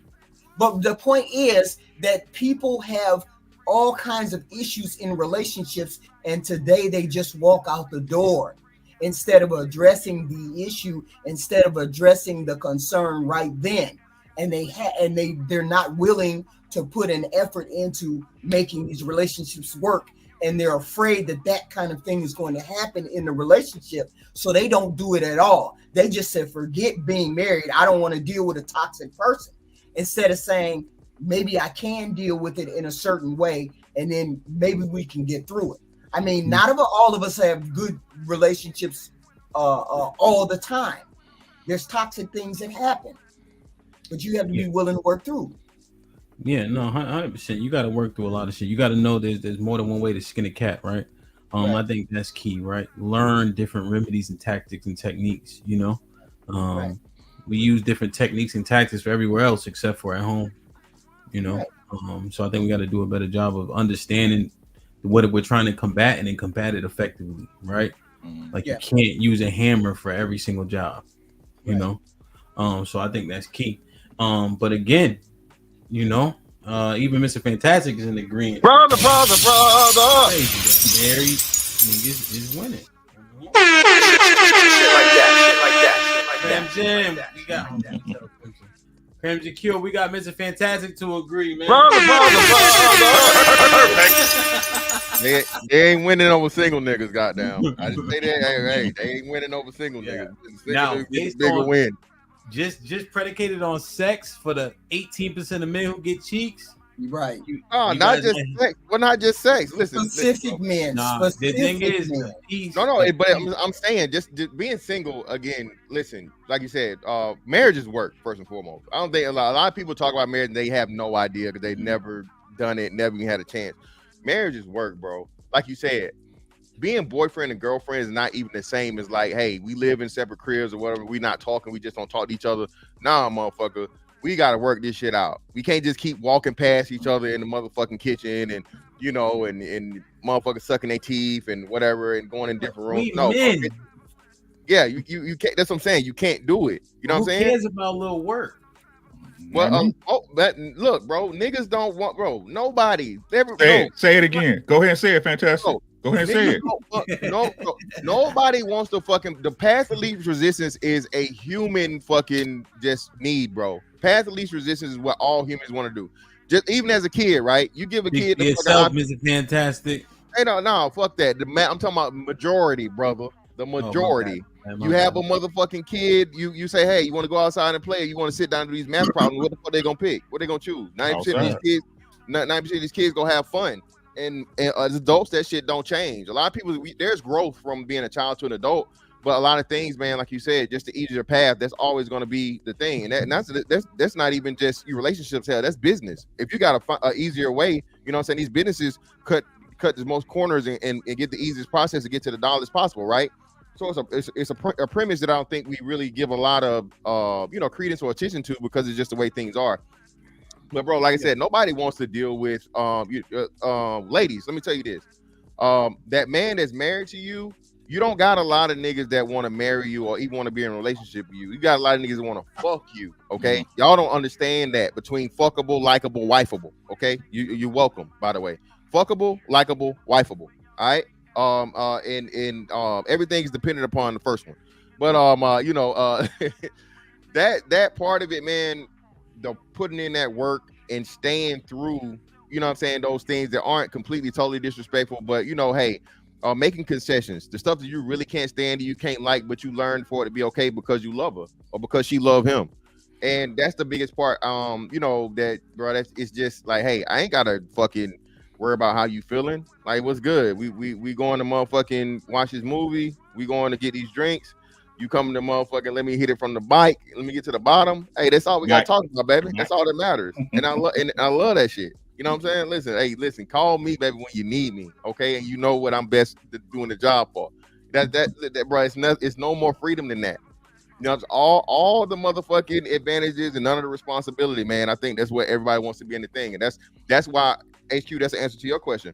But the point is that people have all kinds of issues in relationships, and today they just walk out the door instead of addressing the issue, instead of addressing the concern right then. And they're not willing to put an effort into making these relationships work. And they're afraid that kind of thing is going to happen in the relationship. So they don't do it at all. They just said, forget being married. I don't want to deal with a toxic person. Instead of saying, maybe I can deal with it in a certain way, and then maybe we can get through it. I mean, not all of us have good relationships all the time. There's toxic things that happen, but you have to be willing to work through. Yeah, no, 100%. You got to work through a lot of shit. You got to know there's more than one way to skin a cat, right? I think that's key, right? Learn different remedies and tactics and techniques. You know, we use different techniques and tactics for everywhere else except for at home. You know, so I think we got to do a better job of understanding what we're trying to combat and then combat it effectively, right? Like you can't use a hammer for every single job, you know. So I think that's key. But again, you know, even Mr. Fantastic is in agreement. Brother. Married niggas is winning. Shit like that. Jim, we got Crimson Q. We got Mr. Fantastic to agree, man. Brother. They ain't winning over single niggas, goddamn. I just say that. Hey, they ain't winning over single niggas. Now, It's a bigger win. Just predicated on sex for the 18% of men who get cheeks. Right. Not just sex. Well, not just sex. Listen, Specific men. The thing is, but I'm saying just being single again. Listen, like you said, marriage is work first and foremost. I don't think a lot of people talk about marriage and they have no idea because they've never done it, never even had a chance. Marriage is work, bro. Like you said, being boyfriend and girlfriend is not even the same as like, hey, we live in separate cribs or whatever. We not talking. We just don't talk to each other. Nah, motherfucker. We got to work this shit out. We can't just keep walking past each other in the motherfucking kitchen and, you know, and motherfuckers sucking their teeth and whatever and going in different rooms. No. Yeah, you can't. That's what I'm saying. You can't do it. You know what I'm saying? Who cares about a little work? Well, look, bro, niggas don't want, bro. Nobody. Say it again. Go ahead and say it, Fantastic. Go ahead and say it. Nobody wants to fucking. The path of least resistance is a human fucking just need, bro. Path of least resistance is what all humans want to do. Just even as a kid, right? You give a kid the yourself, Mr. Fantastic. Hey, no, fuck that. I'm talking about majority, brother. The majority. You have a motherfucking kid. You say, hey, you want to go outside and play? You want to sit down and do these math problems? What the fuck they gonna pick? What they gonna choose? 90% of these kids, 90% of these kids gonna have fun. And as adults, that shit don't change. A lot of people, there's growth from being a child to an adult, but a lot of things, man, like you said, just the easier path, that's always going to be the thing. And that's not even just your relationships, hell, that's business. If you got a easier way, you know what I'm saying, these businesses cut the most corners and get the easiest process to get to the dollars possible, right? So it's a premise that I don't think we really give a lot of credence or attention to because it's just the way things are. But bro, like I said, nobody wants to deal with ladies. Let me tell you this: that man that's married to you, you don't got a lot of niggas that want to marry you or even want to be in a relationship with you. You got a lot of niggas that want to fuck you. Okay, y'all don't understand that between fuckable, likable, wifeable. Okay, you're welcome. By the way, fuckable, likable, wifeable. All right. And everything is dependent upon the first one. But that part of it, man. The putting in that work and staying through, you know what I'm saying, those things that aren't completely totally disrespectful, but hey, making concessions, the stuff that you really can't stand, you can't like, but you learn for it to be okay because you love her or because she love him. And that's the biggest part. That bro, it's just like, hey, I ain't gotta fucking worry about how you feeling. Like, what's good? We going to motherfucking watch this movie, we going to get these drinks. You come to motherfucking let me hit it from the bike. Let me get to the bottom. Hey, that's all we got to talk about, baby. That's all that matters. And I love that shit. You know what I'm saying? Listen, call me, baby, when you need me. Okay, and you know what I'm best doing the job for. That bro, it's no more freedom than that. You know, all the motherfucking advantages and none of the responsibility, man. I think that's what everybody wants to be in the thing, and that's why HQ. That's the answer to your question.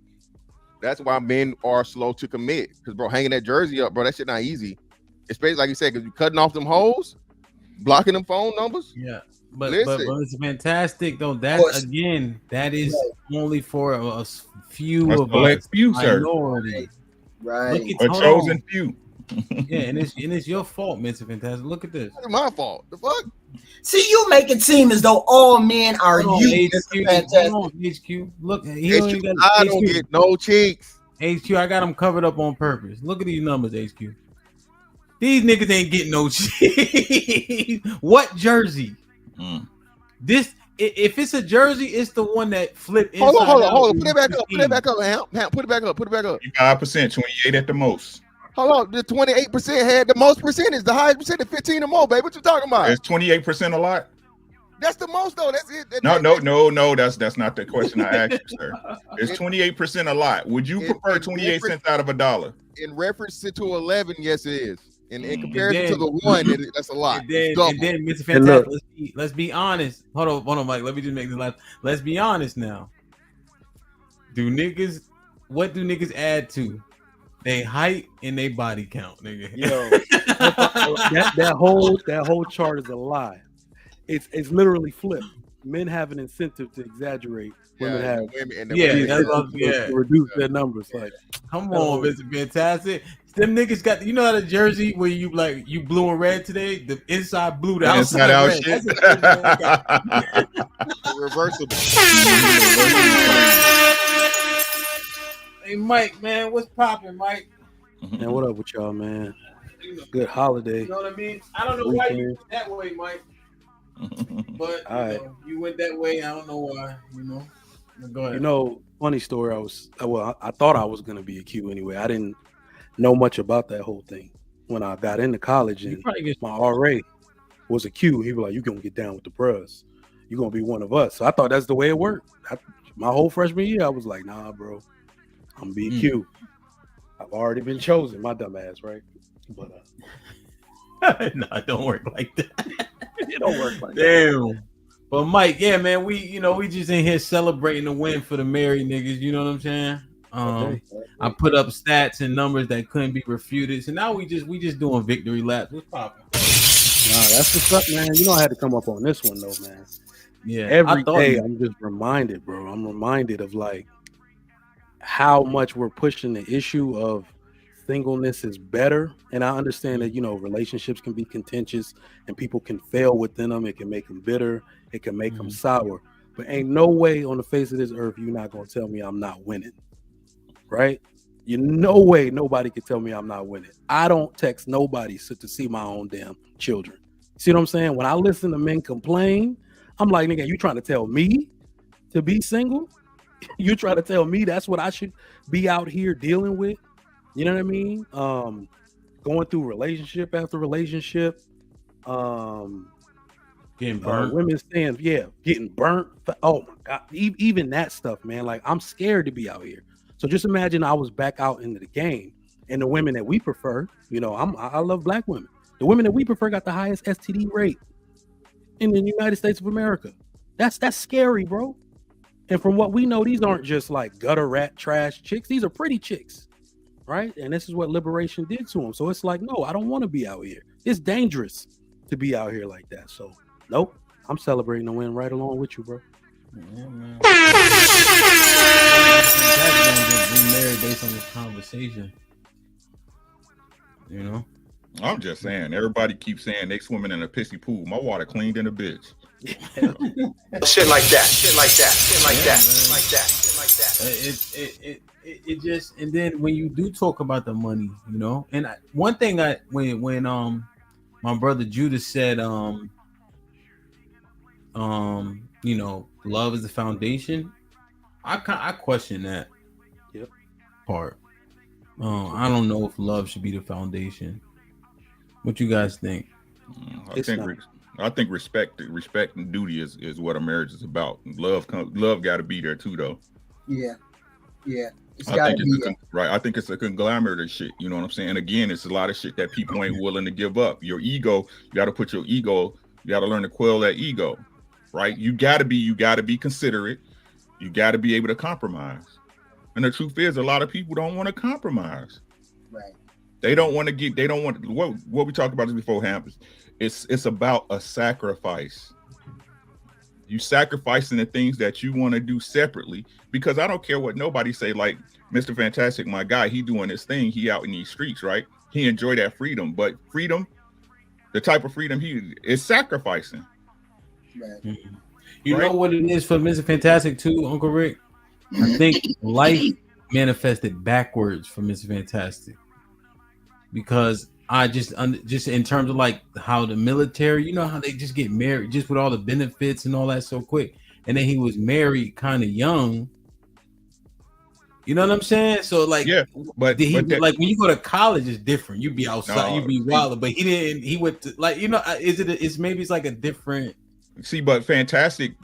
That's why men are slow to commit. Because bro, hanging that jersey up, bro, that shit not easy. Especially like you said, because you're cutting off them hoes, blocking them phone numbers. Yeah, but it's fantastic though. That is only for a few of us, minority. Right, a chosen few. Yeah, and it's your fault, Mr. Fantastic. Look at this. It's my fault. The fuck? See, you make it seem as though all men are you. HQ. Look, I don't get no cheeks. HQ, I got them covered up on purpose. Look at these numbers, HQ. These niggas ain't getting no cheese. What jersey? This if it's a jersey, it's the one that flip inside. Hold on. out. Put it back up. Put it back up, Ham. Put it back up. 5%, 28 at the most. Hold on. The 28% had the most percentage. The highest percentage, 15 or more, baby. What you talking about? Is 28% a lot? That's the most though. That's it. No. That's not the question I asked you, sir. Is 28% a lot? Would you prefer 28 cents out of a dollar? In reference to 11, yes, it is. In comparison to the one, that's a lot. And then Mr. Fantastic, let's be honest. Hold on, Mike. Let me just make this last. Let's be honest now. What do niggas add to? They height and they body count, nigga. Yo, that whole chart is a lie. It's literally flipped. Men have an incentive to exaggerate. Women have to reduce their numbers. Like, come on, Mr. Fantastic. Them niggas got, you know how the jersey where you blue and red today? The inside blue, the outside out red. shit. Reversible. Hey, Mike, man, what's popping, Mike? Man, what up with y'all, man? Good holiday. You know what I mean? I don't know why you went that way, Mike. But you went that way. I don't know why. Go ahead. Funny story. I thought I was gonna be a Q anyway. I didn't know much about that whole thing when I got into college, and my RA was a Q. He was like, "You gonna get down with the bros. You gonna be one of us." So I thought that's the way it worked. My whole freshman year, I was like, "Nah, bro, I'm gonna be a Q. I've already been chosen." My dumb ass, right? But no, it don't work like that. It don't work like that. Damn. But Mike, yeah, man, we just in here celebrating the win for the married niggas. You know what I'm saying? I put up stats and numbers that couldn't be refuted. So now we just doing victory laps. What's popping? Nah, that's what's up, man. I had to come up on this one though, man. Yeah, every day I'm just reminded, bro. I'm reminded of like how much we're pushing the issue of singleness is better. And I understand that, relationships can be contentious and people can fail within them. It can make them bitter. It can make them sour. But ain't no way on the face of this earth you're not going to tell me I'm not winning. Right? No way nobody can tell me I'm not winning. I don't text nobody to see my own damn children. See what I'm saying? When I listen to men complain, I'm like, nigga, you trying to tell me to be single? You trying to tell me that's what I should be out here dealing with? You know what I mean? Going through relationship after relationship. Getting burnt. Women saying, getting burnt. Oh my God. Even that stuff, man. Like, I'm scared to be out here. So just imagine I was back out into the game and the women that we prefer, I love black women. The women that we prefer got the highest STD rate in the United States of America. That's scary, bro. And from what we know, these aren't just like gutter rat trash chicks. These are pretty chicks. Right? And this is what liberation did to them. So it's like, no, I don't want to be out here. It's dangerous to be out here like that. So, nope, I'm celebrating the win right along with you, bro. Yeah, man. We married based on this conversation. I'm just saying, everybody keeps saying they swimming in a pissy pool. My water cleaned in a bitch. Shit like that. Shit like that. Shit like that. Shit like that. Shit like that. It just, and then when you do talk about the money, and one thing when my brother Judas said love is the foundation, I question that part. I don't know if love should be the foundation. What you guys think? I think respect and duty is what a marriage is about. Love got to be there too, though. Yeah. I think it's a conglomerate of shit. You know what I'm saying? Again, it's a lot of shit that people ain't willing to give up. Your ego, you got to put your ego. You got to learn to quell that ego, right? You got to be considerate. You got to be able to compromise. And the truth is, a lot of people don't want to compromise. Right. They don't want what we talked about this before happens. It's about a sacrifice. You sacrificing the things that you want to do separately, because I don't care what nobody say. Like Mr. Fantastic, my guy, he doing his thing. He out in these streets, right? He enjoy that freedom, but freedom, the type of freedom he is sacrificing. Right. Mm-hmm. You know what it is for Mr. Fantastic too, Uncle Rick? I think life manifested backwards for Mr. Fantastic, because I just in terms of like how the military, you know how they just get married just with all the benefits and all that so quick, and then he was married kind of young. You know what I'm saying? So like, yeah, but like when you go to college, it's different. You be outside, you be wild, but he didn't. He went to like, you know, it's maybe it's like a different. See, but fantastic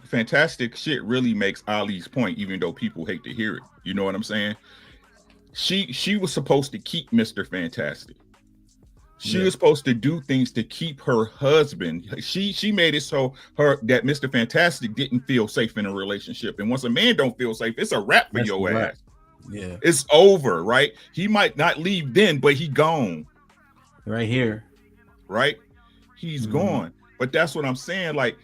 shit really makes Ali's point, even though people hate to hear it. You know what I'm saying? She was supposed to keep Mr. Fantastic. She was supposed to do things to keep her husband. She made it so that Mr. Fantastic didn't feel safe in a relationship. And once a man don't feel safe, it's a wrap for your ass. Yeah, it's over, right? He might not leave then, but he gone. Right here. Right? He's gone. But that's what I'm saying. Like,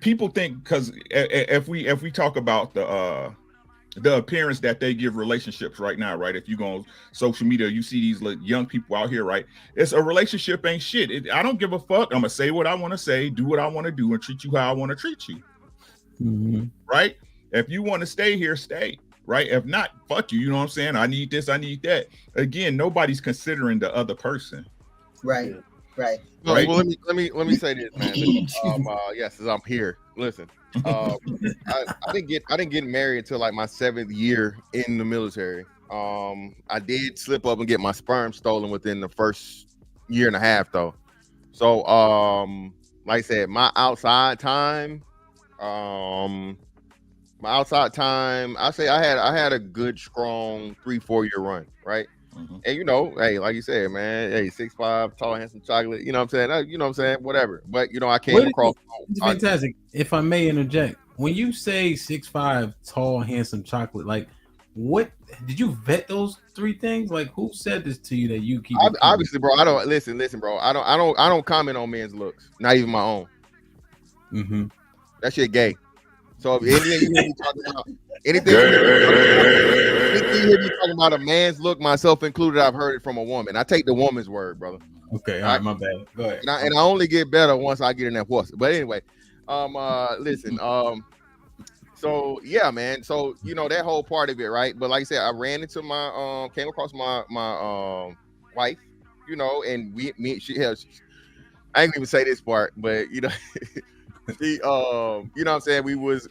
people think, because if we talk about the appearance that they give relationships right now, right? If you go on social media, you see these young people out here, right? It's a relationship ain't shit. I don't give a fuck. I'm gonna say what I want to say, do what I want to do, and treat you how I want to treat you. Right? If you want to stay here, stay. Right? If not, fuck you. You know what I'm saying? I need this, I need that. Again, nobody's considering the other person. Right. Right. No, well, let me say this, man. Yes, as I'm here. Listen, I didn't get married until like my 7th year in the military. I did slip up and get my sperm stolen within the first year and a half, though. So, like I said, my outside time, I say I had a good, strong 3-4 year run, right? And you know, hey, like you said, man, hey, 6'5", tall, handsome chocolate, you know what I'm saying? You know what I'm saying? Whatever. But you know, I came across. It's fantastic. If I may interject, when you say 6'5", tall, handsome chocolate, like, what did you vet those 3 things? Like, who said this to you that you keep? Obviously, bro. I don't listen, bro. I don't comment on men's looks, not even my own. That shit gay. So if anything you hear me talking about, anything you hear me talking about a man's look, myself included, I've heard it from a woman. I take the woman's word, brother. Okay, all right, my bad. Go ahead. And I only get better once I get in that pussy. But anyway, listen, so yeah, man. So you know that whole part of it, right? But like I said, I ran into came across my wife, you know, and she has. I ain't even say this part, but you know. You know what I'm saying? We was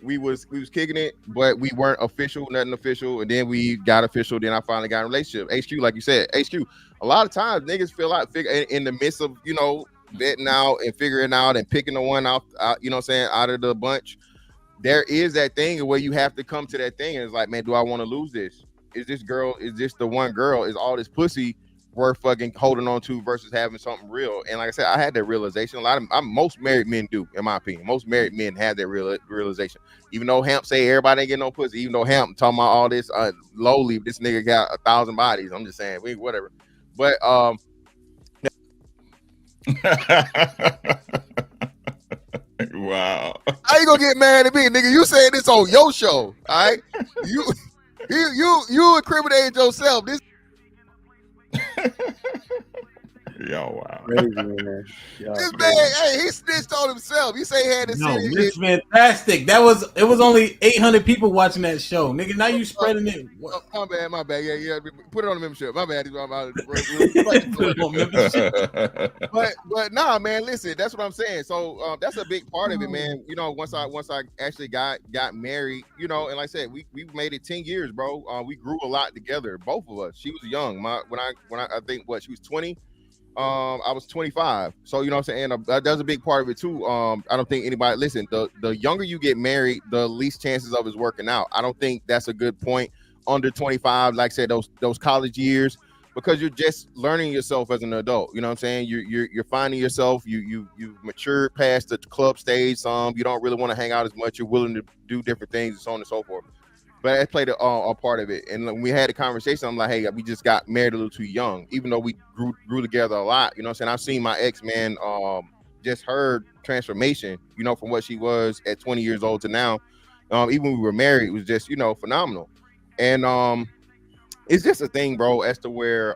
kicking it, but we weren't official, nothing official, and then we got official. Then I finally got in a relationship. HQ, like you said, HQ. A lot of times niggas feel like in the midst of, you know, vetting out and figuring out and picking the one out, you know what I'm saying, out of the bunch. There is that thing where you have to come to that thing and it's like, man, do I want to lose this? Is this the one girl? Is all this pussy worth fucking holding on to versus having something real? And like I said, I had that realization. Most married men do, in my opinion. Most married men have that realization. Even though Hamp say everybody ain't getting no pussy, even though Hamp talking about all this lowly, this nigga got 1,000 bodies. I'm just saying, whatever. But wow. How you gonna get mad at me, nigga? You saying this on your show, all right? You incriminated yourself. This. Yo, wow. Crazy, man. This man, hey, he snitched on himself. He say he had this. No, it's fantastic. It was only 800 people watching that show, nigga. Now you spreading it. My bad. Yeah. Put it on the membership. My bad. But nah, man. Listen, that's what I'm saying. So that's a big part of it, man. You know, once I actually got married, you know, and like I said, we made it 10 years, bro. We grew a lot together, both of us. She was young. When I think she was 20. I was 25, so you know what I'm saying. That's a big part of it too. I don't think anybody listen. The younger you get married, the least chances of it's working out. I don't think that's a good point. Under 25, like I said, those college years, because you're just learning yourself as an adult. You know what I'm saying. You're finding yourself. You've matured past the club stage. You don't really want to hang out as much. You're willing to do different things, and so on and so forth. But that played a part of it. And when we had a conversation, I'm like, hey, we just got married a little too young, even though we grew together a lot. You know what I'm saying? I've seen my ex, man, just her transformation, you know, from what she was at 20 years old to now. Even when we were married, it was just, you know, phenomenal. And it's just a thing, bro, as to where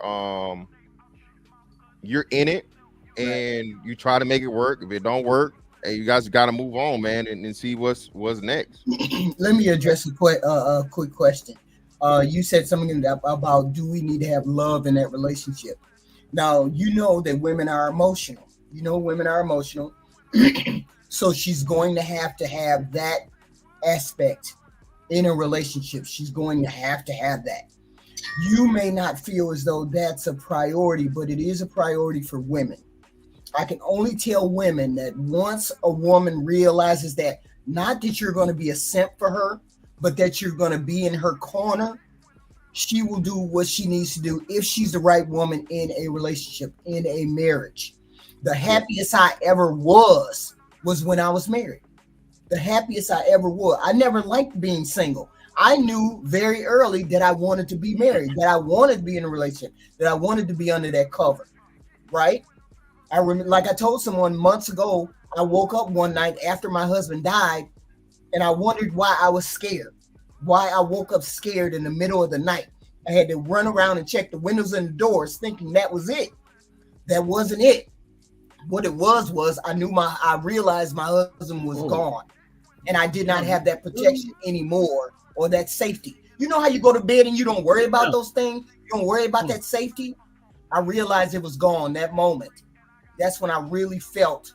you're in it and you try to make it work. If it don't work, hey, you guys got to move on, man, and see what's next. Let me address a quick question. You said something about do we need to have love in that relationship? Now, you know that women are emotional. You know women are emotional. So she's going to have that aspect in a relationship. She's going to have that. You may not feel as though that's a priority, but it is a priority for women. I can only tell women that once a woman realizes that, not that you're going to be a simp for her, but that you're going to be in her corner, she will do what she needs to do if she's the right woman in a relationship, in a marriage. The happiest I ever was when I was married. The happiest I ever was. I never liked being single. I knew very early that I wanted to be married, that I wanted to be in a relationship, that I wanted to be under that cover, right? I remember, like I told someone months ago, I woke up one night after my husband died, and I wondered why I was scared. Why I woke up scared in the middle of the night. I had to run around and check the windows and the doors, thinking that was it. That wasn't it. What it was I realized my husband was gone, and I did not have that protection anymore, or that safety. You know how you go to bed and you don't worry about those things? You don't worry about that safety? I realized it was gone that moment. That's when I really felt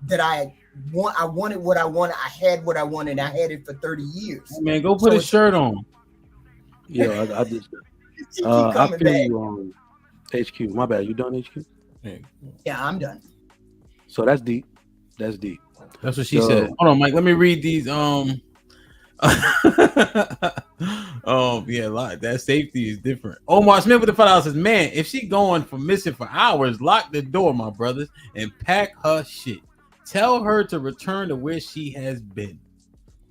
that I wanted what I wanted. I had what I wanted. I had it for 30 years. Man, go put a shirt on. Yeah, I just I feel you on HQ. My bad. You done, HQ? Yeah, I'm done. So that's deep. That's deep. That's what she said. Hold on, Mike. Let me read these. Yeah, like that safety is different. Omar Smith with the $5 says, man, if she going for missing for hours, lock the door, my brothers, and pack her shit. Tell her to return to where she has been.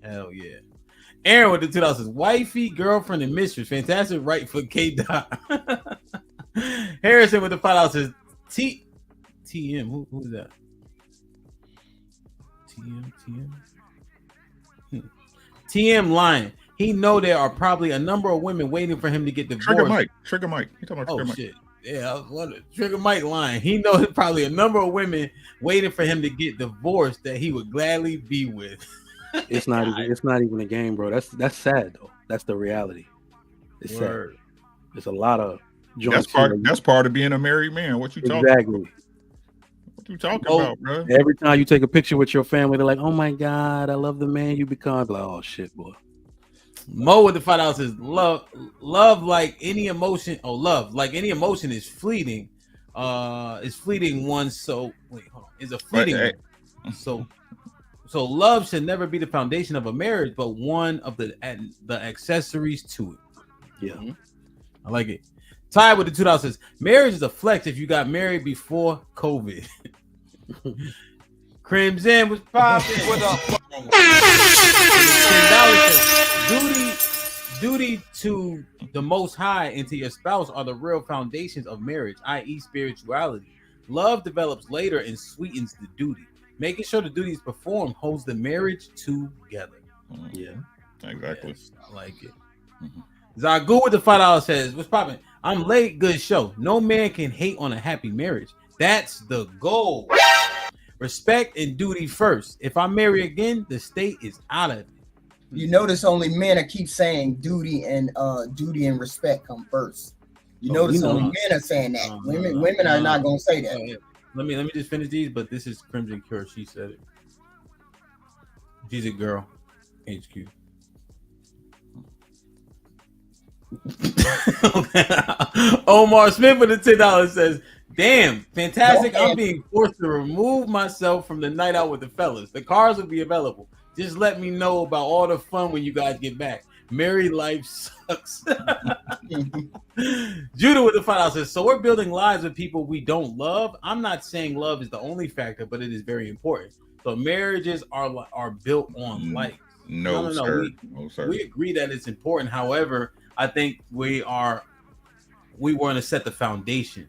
Hell yeah. Aaron with the $2 says, wifey, girlfriend, and mistress. Fantastic right for K. Dot. Harrison with the $5 says, TM. Who's that? TM lying. He know there are probably a number of women waiting for him to get divorced. Trigger Mike. You talking about Trigger Mike? Shit. Yeah, I was wondering. Trigger Mike lying. He know there's probably a number of women waiting for him to get divorced that he would gladly be with. It's not even a game, bro. That's sad though. That's the reality. It's sad. There's a lot of that's part of being a married man. What you talking exactly. about? What you talking about, bro? Every time you take a picture with your family, they're like, "Oh my God, I love the man you become." Like, oh shit, boy. Mo with the $5 says, love like any emotion. Oh, love like any emotion is fleeting. Is fleeting one. So wait, hold on. Is a fleeting. Hey. So love should never be the foundation of a marriage, but one of the accessories to it. Yeah, I like it. Ty with the $2 says, marriage is a flex if you got married before COVID. Crimson was popping. What up? Duty to the Most High and to your spouse are the real foundations of marriage, i.e. spirituality. Love develops later and sweetens the duty. Making sure the duty is performed holds the marriage together. Yeah, exactly. Yes, I like it. Zagu with the $5 says, what's popping? I'm late, good show. No man can hate on a happy marriage. That's the goal. Respect and duty first. If I marry again, the state is out of it. You notice only men that keep saying duty and respect come first. You notice only men are saying that. Women are not gonna say that. Let me just finish these, but this is Crimson Cure. She said it. She's a girl. HQ. Omar Smith with the $10 says, damn, fantastic. I'm being forced to remove myself from the night out with the fellas. The cars will be available. Just let me know about all the fun when you guys get back. Married life sucks. Judah with the $5 says, so we're building lives with people we don't love. I'm not saying love is the only factor, but it is very important. So marriages are built on life. No, sir. We agree that it's important. However, I think we want to set the foundation.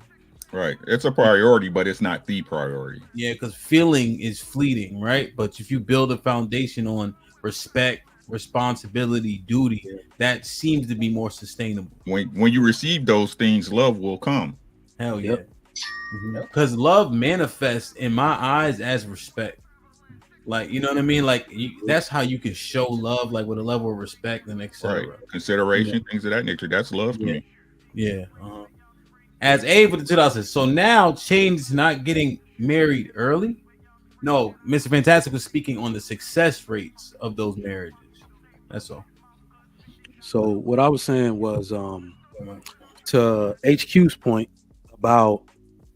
Right. It's a priority, but it's not the priority. Yeah, because feeling is fleeting, right? But if you build a foundation on respect, responsibility, duty, that seems to be more sustainable. When you receive those things, love will come. Hell yeah. Because love manifests in my eyes as respect. Like, you know what I mean? Like, that's how you can show love, like with a level of respect and etc. Right. Consideration, things of that nature. That's love to me. Yeah. as A for the 2000s. So now change is not getting married early. No, Mr. Fantastic was speaking on the success rates of those marriages. That's all. So what I was saying was to HQ's point about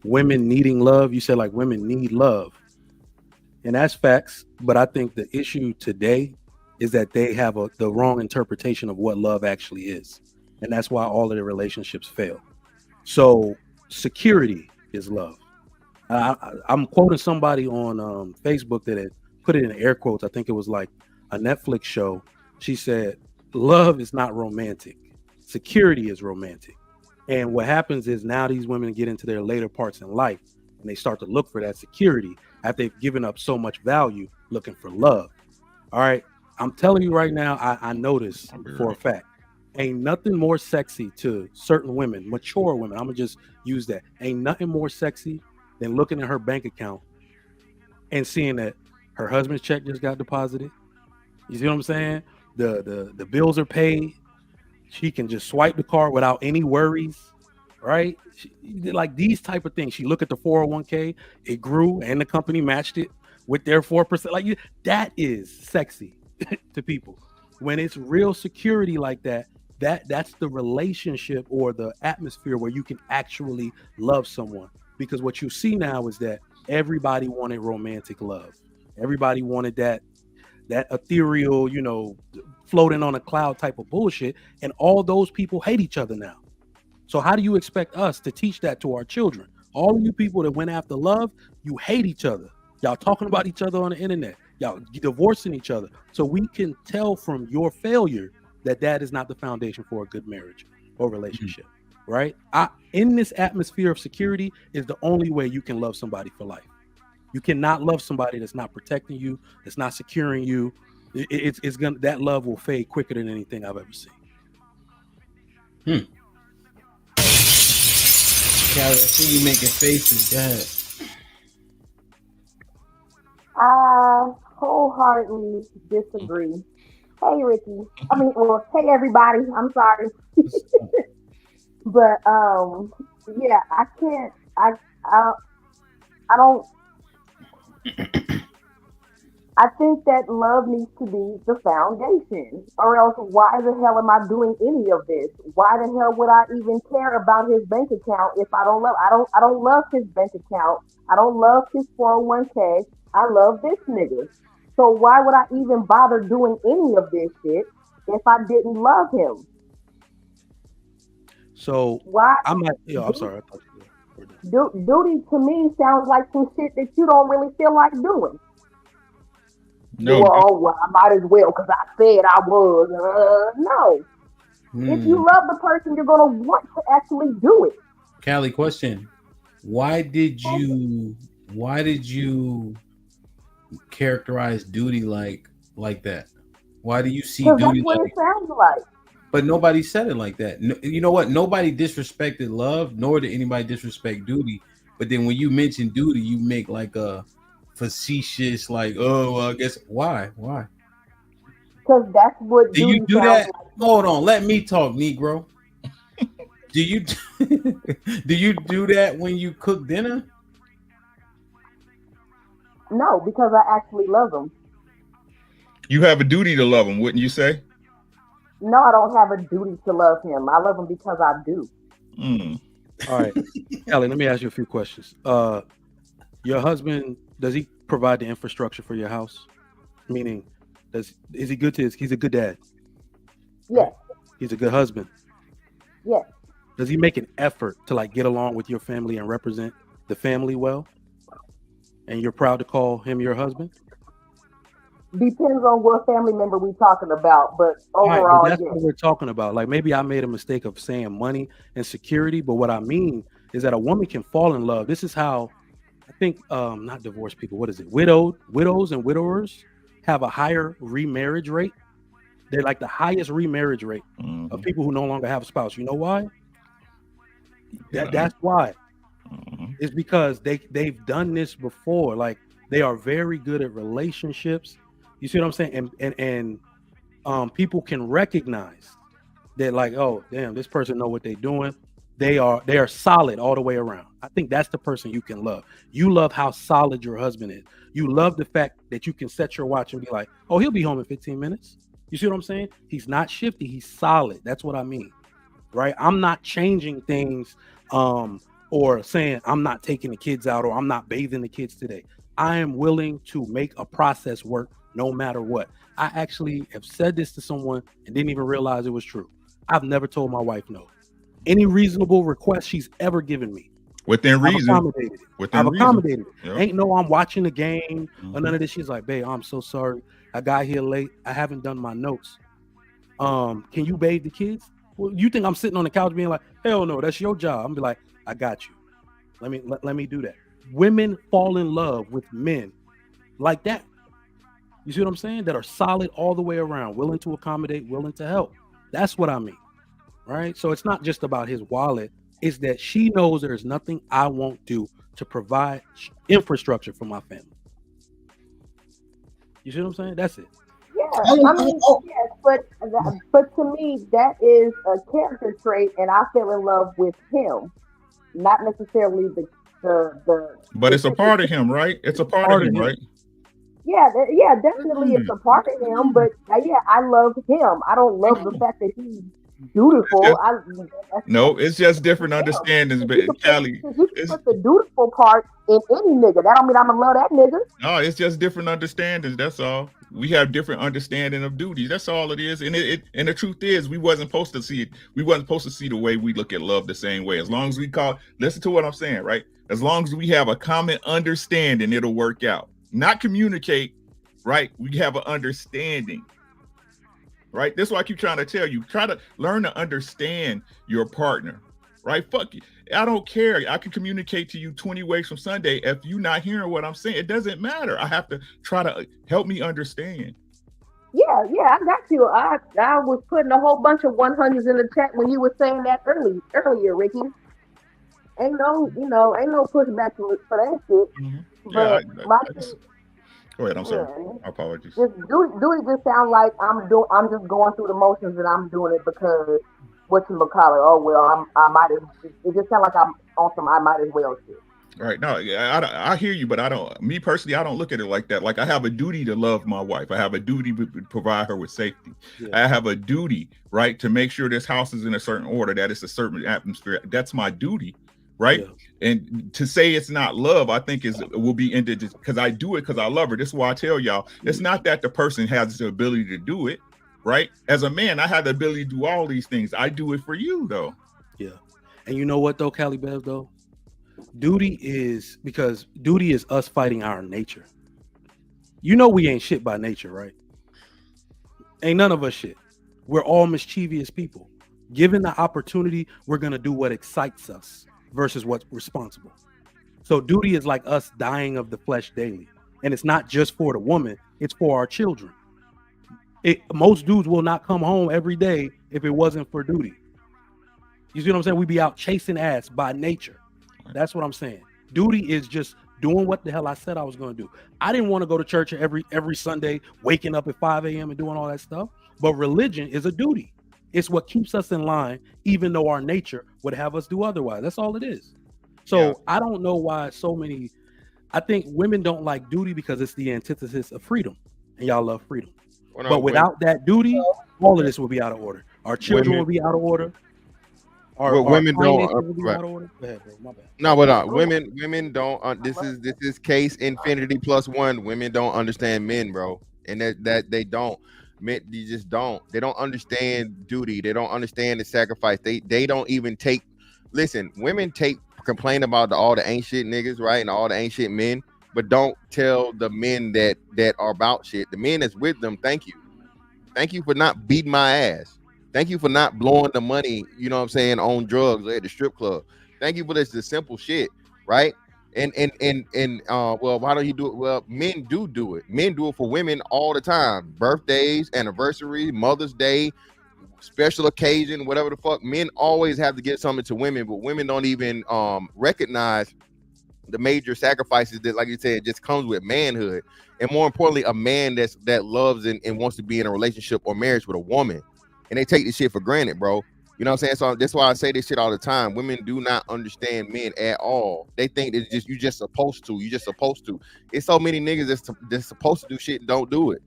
women needing love. You said like women need love, and that's facts. But I think the issue today is that they have the wrong interpretation of what love actually is, and that's why all of their relationships fail. So security is love. I'm quoting somebody on Facebook that had put it in air quotes. I think it was like a Netflix show. She said, love is not romantic. Security is romantic. And what happens is now these women get into their later parts in life and they start to look for that security after they've given up so much value looking for love. All right. I'm telling you right now, I know this for a fact. Ain't nothing more sexy to certain women, mature women. I'm going to just use that. Ain't nothing more sexy than looking at her bank account and seeing that her husband's check just got deposited. You see what I'm saying? The bills are paid. She can just swipe the card without any worries, right? Like these type of things. She look at the 401k, it grew, and the company matched it with their 4%. Like that is sexy to people. When it's real security like that, that's the relationship or the atmosphere where you can actually love someone. Because what you see now is that everybody wanted romantic love. Everybody wanted that ethereal, floating on a cloud type of bullshit. And all those people hate each other now. So how do you expect us to teach that to our children? All of you people that went after love, you hate each other. Y'all talking about each other on the internet. Y'all divorcing each other. So we can tell from your failure that is not the foundation for a good marriage or relationship. Right? In this atmosphere of security is the only way you can love somebody for life. You cannot love somebody that's not protecting you, that's not securing you. That love will fade quicker than anything I've ever seen. Callie, I see you making faces. Go ahead. I wholeheartedly disagree. Hey, Ricky. Hey, everybody. I'm sorry. But yeah, I can't. I don't. I think that love needs to be the foundation, or else why the hell am I doing any of this? Why the hell would I even care about his bank account if I don't love? I don't love his bank account. I don't love his 401k. I love this nigga. So why would I even bother doing any of this shit if I didn't love him? So why? I'm sorry. Duty to me sounds like some shit that you don't really feel like doing. No. Well, I might as well because I said I was. No. If you love the person, you're gonna want to actually do it. Callie, question: Why did you characterize duty like that? Why do you see duty? That's what it sounds like. But nobody said it like that. No, you know what? Nobody disrespected love, nor did anybody disrespect duty. But then when you mention duty, you make like a facetious, like, oh, well, I guess why? Because that's what do you do that? Like. Hold on, let me talk, Negro. Do you do that when you cook dinner? No, because I actually love him. You have a duty to love him, wouldn't you say? No, I don't have a duty to love him. I love him because I do. All right, Callie, let me ask you a few questions. Your husband, does he provide the infrastructure for your house? Meaning, is he good to he's a good dad? Yes. He's a good husband? Yes. Does he make an effort to like get along with your family and represent the family well? And you're proud to call him your husband? Depends on what family member we're talking about, but overall, right, but that's yes. what we're talking about. Like maybe I made a mistake of saying money and security, but what I mean is that a woman can fall in love. This is how I think, not divorced people, what is it? Widows and widowers have a higher remarriage rate. They're like the highest remarriage rate of people who no longer have a spouse. You know why? That's why. It's because they've done this before. Like they are very good at relationships. You see what I'm saying? And people can recognize that, like, oh, damn, this person know what they're doing. they are solid all the way around. I think that's the person you can love. You love how solid your husband is. You love the fact that you can set your watch and be like, oh, he'll be home in 15 minutes. You see what I'm saying? He's not shifty. He's solid. That's what I mean, right? I'm not changing things or saying I'm not taking the kids out or I'm not bathing the kids today. I am willing to make a process work no matter what. I actually have said this to someone and didn't even realize it was true. I've never told my wife no. Any reasonable request she's ever given me, within reason, I've accommodated it. Yep. Ain't no I'm watching the game or none of this. She's like, babe, I'm so sorry. I got here late. I haven't done my notes. Can you bathe the kids? Well, you think I'm sitting on the couch being like, hell no, that's your job. I'm be like, I got you. Let me do that. Women fall in love with men like that. You see what I'm saying? That are solid all the way around, willing to accommodate, willing to help. That's what I mean. Right? So it's not just about his wallet. It's that she knows there's nothing I won't do to provide infrastructure for my family. You see what I'm saying? That's it. Yeah, I mean, yes, but to me, that is a character trait, and I fell in love with him, not necessarily the. But it's a part of him, right? It's a part of him, right? Yeah, definitely, it's a part of him. But yeah, I love him. I don't love the fact that he's dutiful. No, it's just different understandings, but Callie, you can put the dutiful part in any nigga. That don't mean I'm gonna love that nigga. No, it's just different understandings. That's all. We have different understanding of duty. That's all it is. And and the truth is, we wasn't supposed to see it. We wasn't supposed to see the way we look at love the same way. As long as we listen to what I'm saying, right? As long as we have a common understanding, it'll work out. Not communicate, right? We have an understanding. Right? That's why I keep trying to tell you, try to learn to understand your partner, right? Fuck you. I don't care. I can communicate to you 20 ways from Sunday. If you're not hearing what I'm saying, it doesn't matter. I have to try to help me understand. Yeah, I got you. I was putting a whole bunch of 100s in the chat when you were saying that earlier, Ricky. Ain't no pushback for that shit. But go ahead. I'm sorry. Apologies. Do it just sound like I'm just going through the motions and I'm doing it because whatchamacallit, oh well, I might as, it just sounds like I'm on some I might as well shit. Right. No, I hear you, but I don't, me personally, I don't look at it like that. Like I have a duty to love my wife. I have a duty to provide her with safety. Yeah. I have a duty, right, to make sure this house is in a certain order, that it's a certain atmosphere. That's my duty. Right. Yeah. And to say it's not love, I think will be ended because I do it because I love her. This is why I tell y'all, it's not that the person has the ability to do it. Right. As a man, I have the ability to do all these things. I do it for you, though. Yeah. And you know what, though, Callie Bev, though? Duty is us fighting our nature. You know, we ain't shit by nature, right? Ain't none of us shit. We're all mischievous people. Given the opportunity, we're going to do what excites us versus what's responsible. So duty is like us dying of the flesh daily. And it's not just for the woman, it's for our children. Most dudes will not come home every day if it wasn't for duty. You see what I'm saying? We'd be out chasing ass by nature. That's what I'm saying. Duty is just doing what the hell I said I was going to do. I didn't want to go to church every Sunday, waking up at 5 a.m. and doing all that stuff. But religion is a duty. It's what keeps us in line, even though our nature would have us do otherwise. That's all it is. So yeah. I don't know why I think women don't like duty because it's the antithesis of freedom. And y'all love freedom. Well, but without that duty, all of this will be out of order. Our children will be out of order. Women don't. Right. Go ahead, bro. My bad. No, but women don't. This is case infinity plus one. Women don't understand men, bro, and that they don't. Men, you just don't. They don't understand duty. They don't understand the sacrifice. They don't even take. Listen, women complain about all the ain't shit niggas, right, and all the ain't shit men, but don't tell the men that are about shit. The men that's with them, thank you for not beating my ass. Thank you for not blowing the money, you know what I'm saying, on drugs or at the strip club. Thank you for this, the simple shit, right? And well, why don't you do it? Well, men do it. Men do it for women all the time. Birthdays, anniversaries, Mother's Day, special occasion, whatever the fuck. Men always have to give something to women, but women don't even recognize the major sacrifices that, like you said, just comes with manhood. And more importantly, a man that loves and wants to be in a relationship or marriage with a woman. And they take this shit for granted, bro. You know what I'm saying? So that's why I say this shit all the time. Women do not understand men at all. They think that you just supposed to. You just supposed to. It's so many niggas that's supposed to do shit and don't do it.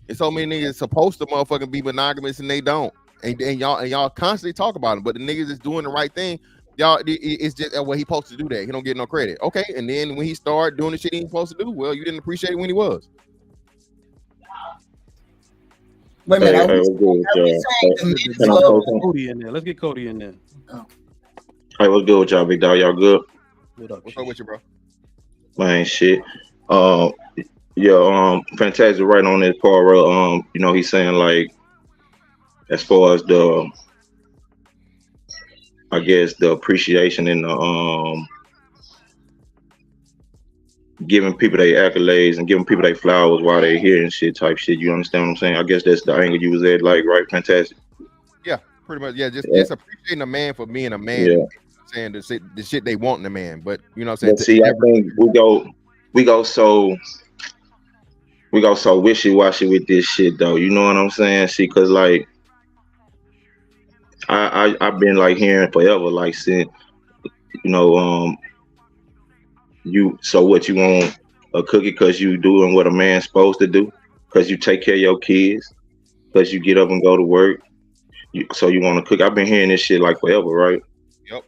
It's so many niggas supposed to motherfucking be monogamous and they don't. And y'all constantly talk about them. But the niggas that's doing the right thing, y'all, it's just well, he supposed to do that. He don't get no credit. Okay, and then when he started doing the shit he ain't supposed to do, well, you didn't appreciate it when he was. Wait a minute. Cody in there. Let's get Cody in there. Hey, what's good with y'all, big dog? Y'all good? What up? What's up with you, bro? Man, shit. Fantastic right on this part, bro. You know, he's saying like, as far as the, I guess the appreciation and the giving people their accolades and giving people their flowers while they're here and shit type shit. You understand what I'm saying? I guess that's the angle you was at, like, right? Fantastic. Yeah, pretty much. Yeah, just appreciating a man for being a man. Yeah. Saying the shit they want in a man, but you know what I'm saying. But see, I think we go so wishy-washy with this shit though. You know what I'm saying? See, cause like I've been like hearing forever, like saying, you know, so what, you want a cookie because you doing what a man's supposed to do, because you take care of your kids, because you get up and go to work, so you want to cook. I've been hearing this shit like forever, right? Yep.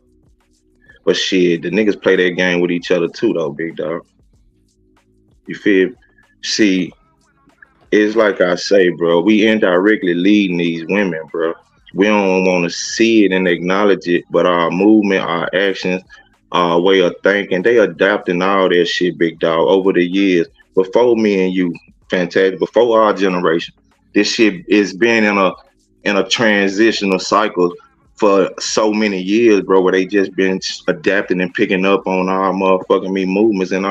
But shit, the niggas play that game with each other too though, big dog. You feel? See, it's like I say, bro, we indirectly leading these women, bro. We don't want to see it and acknowledge it, but our movement, our actions, our way of thinking, they adapting all that shit, big dog, over the years. Before me and you, fantastic, before our generation, this shit is been in a transitional cycle for so many years, bro, where they just been adapting and picking up on our motherfucking movements and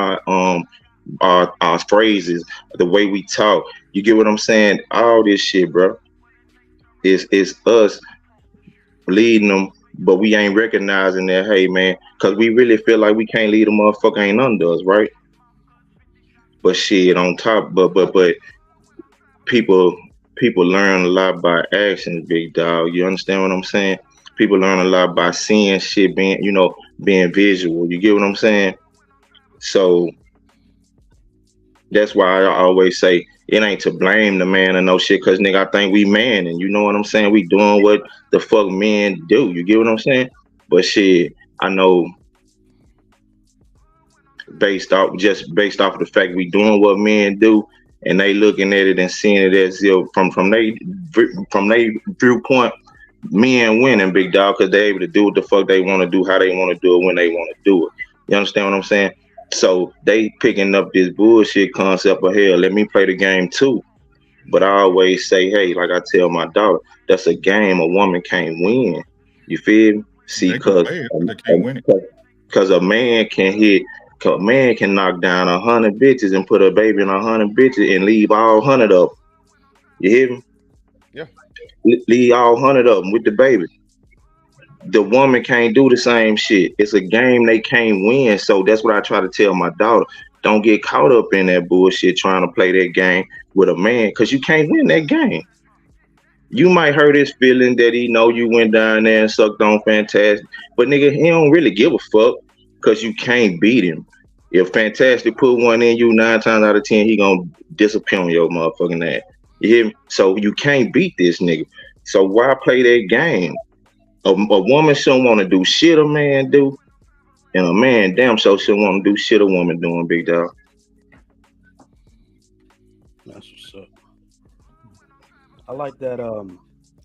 our phrases, the way we talk. You get what I'm saying? All this shit, bro, is us leading them, but we ain't recognizing that, hey man, because we really feel like we can't lead a motherfucker ain't under us, right? But shit, on top, but people learn a lot by actions, big dog. You understand what I'm saying? People learn a lot by seeing shit, being visual. You get what I'm saying? So that's why I always say it ain't to blame the man or no shit, because nigga, I think we man, and you know what I'm saying? We doing what the fuck men do. You get what I'm saying? But shit, I know based off of the fact we doing what men do, and they looking at it and seeing it as if from their viewpoint, men winning, big dog, because they able to do what the fuck they want to do, how they want to do it, when they want to do it. You understand what I'm saying? So they picking up this bullshit concept of, hell, let me play the game too. But I always say, hey, like I tell my daughter, that's a game a woman can't win. You feel me? See, because a man can knock down 100 bitches and put a baby in 100 bitches and leave all 100 of them. You hear me? Yeah. Leave all 100 of them with the baby. The woman can't do the same shit. It's a game they can't win. So that's what I try to tell my daughter. Don't get caught up in that bullshit trying to play that game with a man, because you can't win that game. You might hurt his feeling that he know you went down there and sucked on Fantastic, but nigga, he don't really give a fuck, because you can't beat him. If Fantastic put one in you, 9 times out of 10, he gonna disappear on your motherfucking ass. You hear me? So you can't beat this nigga. So why play that game? A woman shouldn't want to do shit a man do, and a man damn sure shouldn't want to do shit a woman doing, big dog. That's what's up. I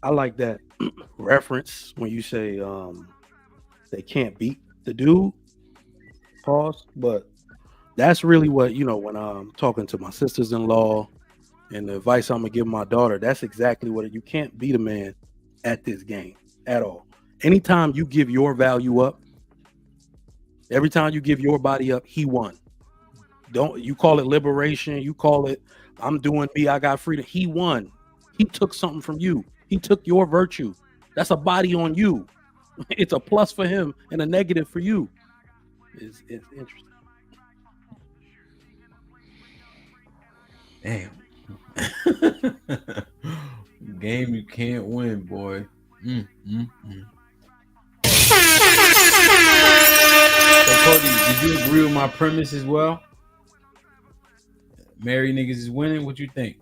like that reference when you say they can't beat the dude. Pause. But that's really what, when I'm talking to my sisters-in-law and the advice I'm gonna give my daughter, that's exactly what you can't beat a man at this game at all. Anytime you give your value up, every time you give your body up, he won. Don't you call it liberation, you call it I'm doing me, I got freedom. He won. He took something from you. He took your virtue. That's a body on you. It's a plus for him and a negative for you. It's interesting. Damn. Game you can't win, boy. So Cody, did you agree with my premise as well? Married niggas is winning. What you think?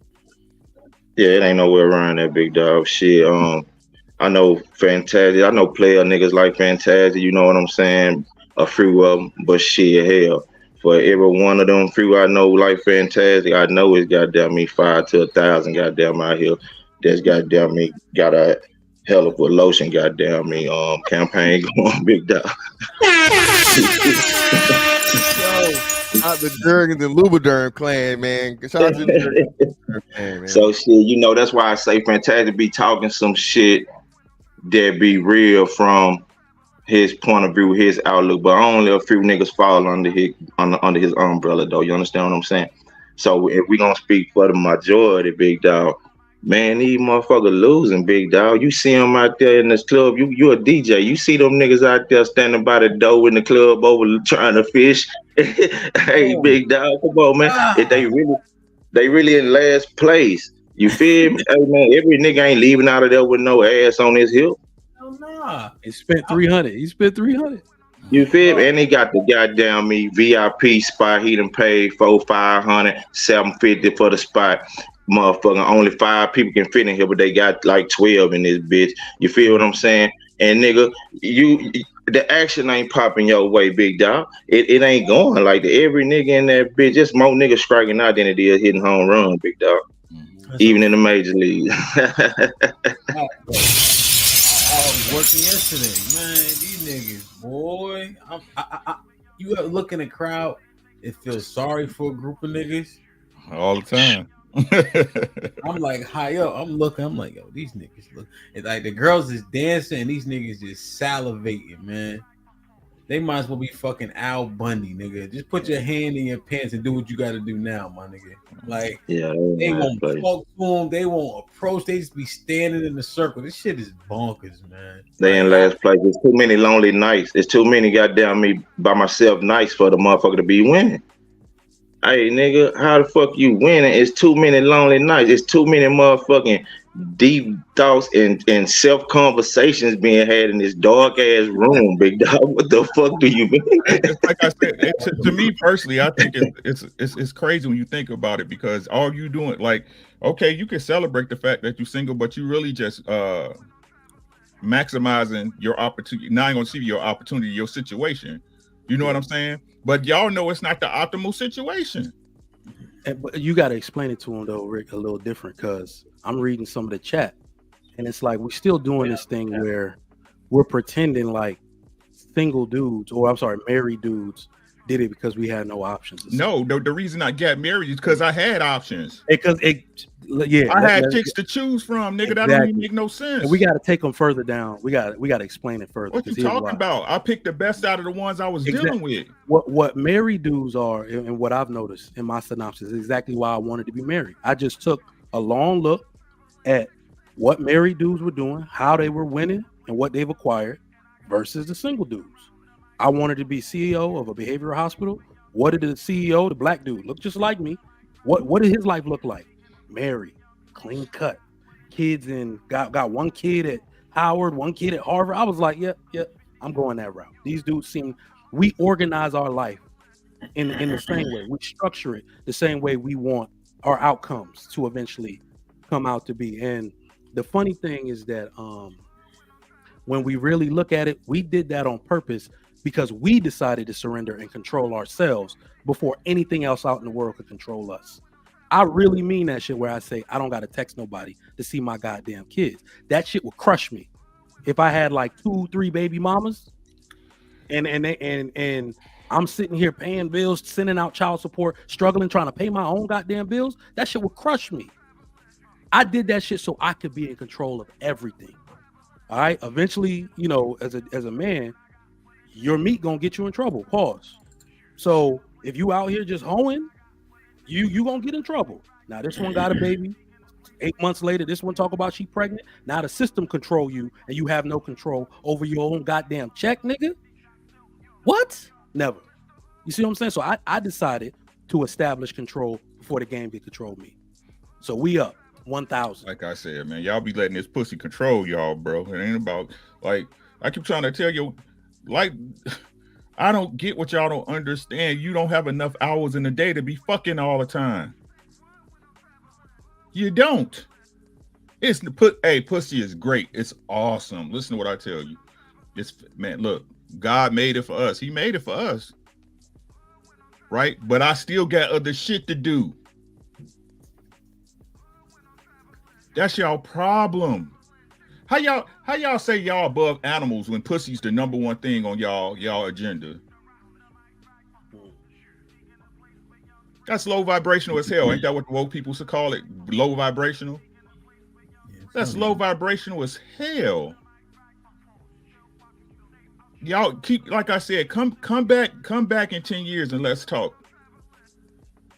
Yeah, it ain't nowhere around that, big dog. Shit, I know Fantastic. I know player niggas like Fantastic. You know what I'm saying? A few of them, but shit, hell, for every one of them few I know like Fantastic, I know it's goddamn me 5 to 1,000 goddamn out here. That's goddamn me got a hell of a lotion goddamn me campaign going, big dog. Out the Durgan and Lubriderm clan, man. Shout out to the Durgan clan, man. So shit, you know, that's why I say Fantastic be talking some shit that be real from his point of view, his outlook, but only a few niggas fall under his umbrella though. You understand what I'm saying? So if we gonna speak for the majority, big dog, man, these motherfuckers losing, big dog. You see them out there in this club, you a DJ. You see them niggas out there standing by the door in the club over trying to fish. Hey, big dog, come on, man. If they really in last place. You feel me? Hey, man, every nigga ain't leaving out of there with no ass on his hip. Oh, nah. He spent 300. He spent 300. You feel me? And he got the goddamn me VIP spot. He done paid $400, $500, $750 for the spot. Motherfucker, only 5 people can fit in here, but they got like 12 in this bitch. You feel what I'm saying? And nigga, the action ain't popping your way, big dog. It ain't going like that. Every nigga in that bitch, just more niggas striking out than it is hitting home run, big dog. Even in the major league. I was working yesterday, man. These niggas, boy. You ever look in the crowd and feel sorry for a group of niggas all the time. I'm like high up. I'm like, yo, these niggas look. It's like the girls is dancing and these niggas just salivating, man. They might as well be fucking Al Bundy, nigga. Just put your hand in your pants and do what you got to do now, my nigga. Like, yeah, they won't talk to them. They won't approach. They just be standing in the circle. This shit is bonkers, man. They in last place. There's too many lonely nights. There's too many goddamn me by myself nights for the motherfucker to be winning. Hey, nigga, how the fuck you winning? It's too many lonely nights. It's too many motherfucking deep thoughts and self conversations being had in this dark ass room, big dog. What the fuck do you mean? It's like I said, to me personally, I think it's crazy when you think about it, because all you doing, like, okay, you can celebrate the fact that you're single, but you really just maximizing your opportunity. Now I'm gonna see your opportunity, your situation. You know what I'm saying? But y'all know it's not the optimal situation. But you got to explain it to him though, Rick, a little different, because I'm reading some of the chat, and it's like we're still doing this thing where we're pretending like single dudes, or I'm sorry, married dudes, did it because we had no options. No, the reason I got married is because I had options. Yeah, I had chicks to choose from, nigga. That don't even make no sense. And we got to take them further down. We got to explain it further. What you talking about? I picked the best out of the ones I was dealing with. What married dudes are, and what I've noticed in my synopsis, is exactly why I wanted to be married. I just took a long look at what married dudes were doing, how they were winning, and what they've acquired versus the single dudes. I wanted to be CEO of a behavioral hospital. What did the CEO, the black dude, look just like me? What did his life look like? Married, clean cut, kids, and got one kid at Howard, one kid at Harvard. I was like, yep, I'm going that route. These dudes we organize our life in the same way. We structure it the same way we want our outcomes to eventually come out to be. And the funny thing is that when we really look at it, we did that on purpose because we decided to surrender and control ourselves before anything else out in the world could control us. I really mean that shit where I say I don't got to text nobody to see my goddamn kids. That shit would crush me. If I had like 2-3 baby mamas and I'm sitting here paying bills, sending out child support, struggling, trying to pay my own goddamn bills, that shit would crush me. I did that shit so I could be in control of everything. All right. Eventually, you know, as a man, your meat gonna get you in trouble. Pause. So if you out here just hoeing, you gonna get in trouble. Now this one got a baby. 8 months later, this one talk about she pregnant. Now the system control you, and you have no control over your own goddamn check, nigga. What? Never. You see what I'm saying? So I decided to establish control before the game could control me. So we up. 1,000. Like I said, man, y'all be letting this pussy control y'all, bro. It ain't about, like, I keep trying to tell you, like, I don't get what y'all don't understand. You don't have enough hours in the day to be fucking all the time. You don't. It's pussy is great. It's awesome. Listen to what I tell you. It's, man, look, God made it for us. He made it for us. Right? But I still got other shit to do. That's y'all problem. How y'all say y'all above animals when pussy's the number one thing on y'all agenda? That's low vibrational as hell. Ain't that what the woke people used to call it? Low vibrational? That's low vibrational as hell. Y'all keep, like I said, come back in 10 years and let's talk.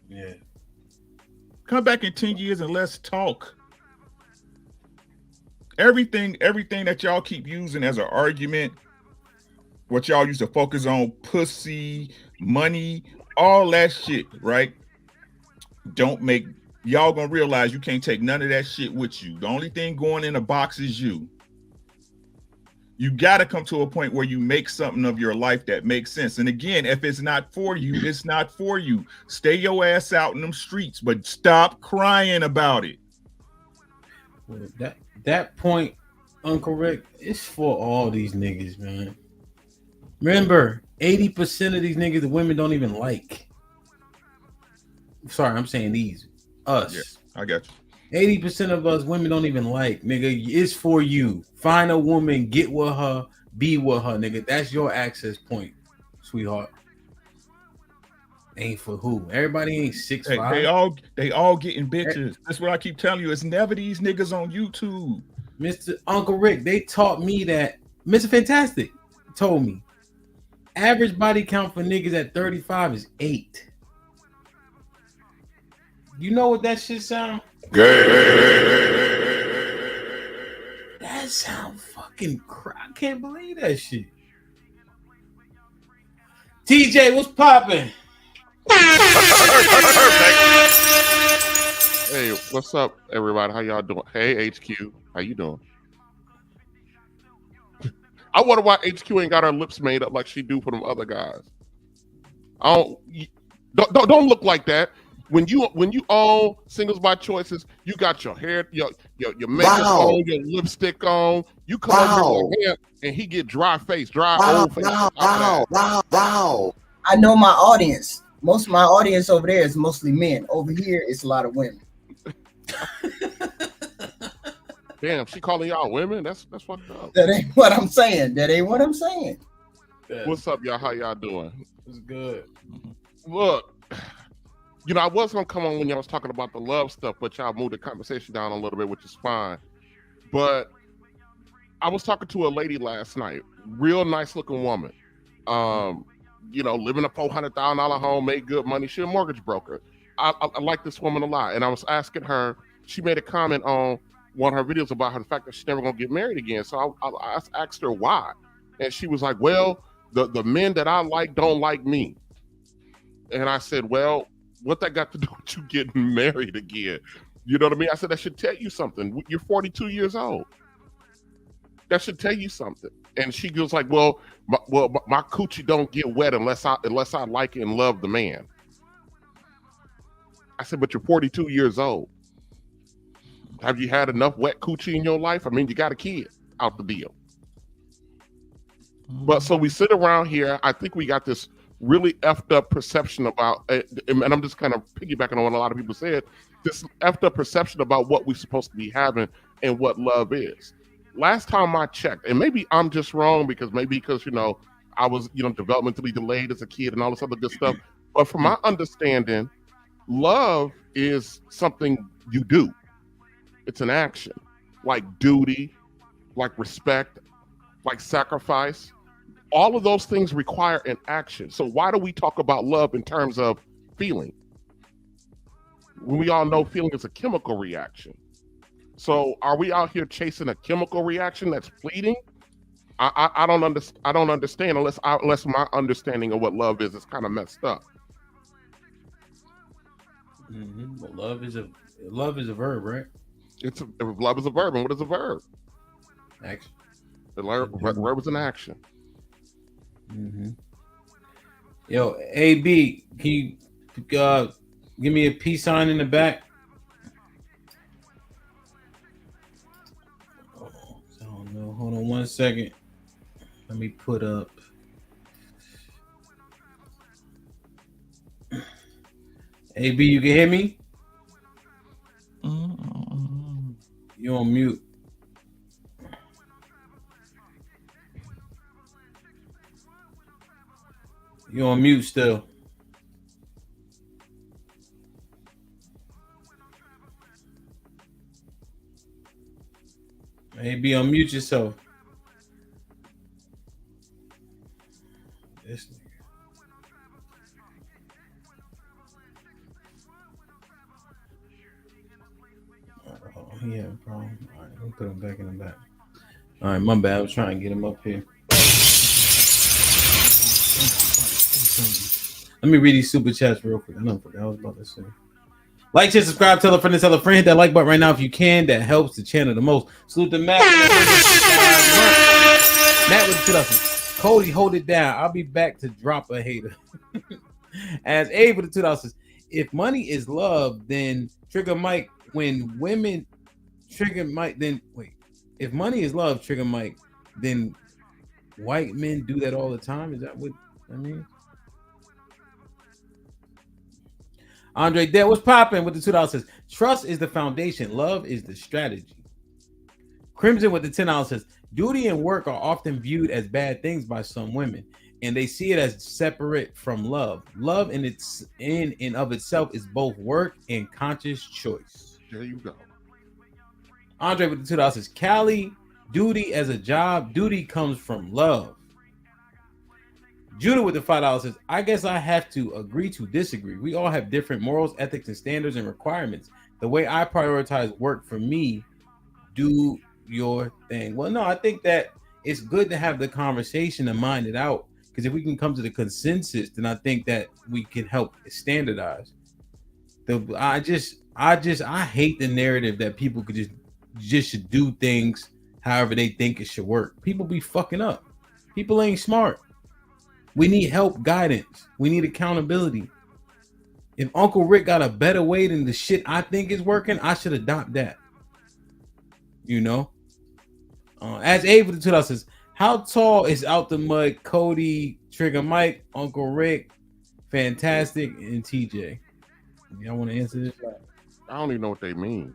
Yeah. Come back in 10 years and let's talk. Everything that y'all keep using as an argument, what y'all used to focus on, pussy, money, all that shit, right? Y'all gonna realize you can't take none of that shit with you. The only thing going in a box is you. You gotta come to a point where you make something of your life that makes sense. And again, if it's not for you, it's not for you. Stay your ass out in them streets, but stop crying about it. Well, that point, incorrect, it's for all these niggas, man. Remember, 80% of these niggas the women don't even like. Sorry, I'm saying these. Us. Yeah, I got you. 80% of us women don't even like, nigga. It's for you. Find a woman, get with her, be with her, nigga. That's your access point, sweetheart. Ain't for who? Everybody ain't 6'5". They all getting bitches. That's what I keep telling you. It's never these niggas on YouTube. Mr. Uncle Rick, they taught me that. Mr. Fantastic told me average body count for niggas at 35 is 8. You know what that shit sound? That sound fucking I can't believe that shit. TJ, what's popping? Hey, what's up, everybody? How y'all doing? Hey, HQ, how you doing? I wonder why HQ ain't got her lips made up like she do for them other guys. Don't look like that. When you own Singles by Choices, you got your hair, your makeup on, your lipstick on. You come over here and he get dry old face. Wow. I know my audience. Most of my audience over there is mostly men. Over here, it's a lot of women. Damn, she calling y'all women? That's fucked up. That ain't what I'm saying. What's up, y'all? How y'all doing? It's good. Look, I was gonna come on when y'all was talking about the love stuff, but y'all moved the conversation down a little bit, which is fine. But I was talking to a lady last night, real nice looking woman. Living a $400,000 home, made good money. She's a mortgage broker. I like this woman a lot, and I was asking her. She made a comment on one of her videos about the fact that she's never gonna get married again. So I asked her why, and she was like, "Well, the men that I like don't like me." And I said, "Well, what that got to do with you getting married again?" You know what I mean? I said, that should tell you something. You're 42 years old. That should tell you something. And she goes like, well, my coochie don't get wet unless I like it and love the man. I said, but you're 42 years old. Have you had enough wet coochie in your life? I mean, you got a kid out the deal. But so we sit around here. I think we got this really effed up perception about, and I'm just kind of piggybacking on what a lot of people said, this effed up perception about what we're supposed to be having and what love is. Last time I checked, and maybe I'm just wrong because I was, developmentally delayed as a kid and all this other good stuff. But from my understanding, love is something you do. It's an action, like duty, like respect, like sacrifice. All of those things require an action. So why do we talk about love in terms of feeling? When we all know feeling is a chemical reaction. So are we out here chasing a chemical reaction that's fleeting? I don't understand unless my understanding of what love is kind of messed up. Mm-hmm. Well, love is a verb, right? If love is a verb, and what is a verb? Action. The verb is an action. Yo, AB, can you give me a peace sign in the back? I don't know. Hold on 1 second. Let me put up. AB, you can hear me? You on mute. You on mute still. Maybe unmute yourself. This nigga. Oh, he had a problem. All right, let me put him back in the back. All right, my bad. I was trying to get him up here. Let me read these super chats real quick. I know what I was about to say. Like, share, subscribe, tell a friend, hit that like button right now if you can. That helps the channel the most. Salute to Matt. Matt with the 2000. Cody, hold it down. I'll be back to drop a hater. As Abe with the 2000. If money is love, then Trigger Mike. When women trigger Mike, then wait. If money is love, Trigger Mike, then white men do that all the time. Is that what I mean? Andre Dead, what's popping with the $2 says trust is the foundation, love is the strategy. Crimson with the $10 says duty and work are often viewed as bad things by some women, and they see it as separate from love. Love in and of itself is both work and conscious choice. There you go. Andre with the $2 says Callie, duty as a job, duty comes from love. Judah with the $5 says, I guess I have to agree to disagree. We all have different morals, ethics, and standards and requirements. The way I prioritize work for me, do your thing. Well, no, I think that it's good to have the conversation and mind it out. Because if we can come to the consensus, then I think that we can help standardize. I hate the narrative that people could just should do things however they think it should work. People be fucking up. People ain't smart. We need help, guidance. We need accountability. If Uncle Rick got a better way than the shit I think is working, I should adopt that. You know? As Abe with the 2000 says, how tall is Out the Mud, Cody, Trigger Mike, Uncle Rick, Fantastic, and TJ? Y'all want to answer this? I don't even know what they mean.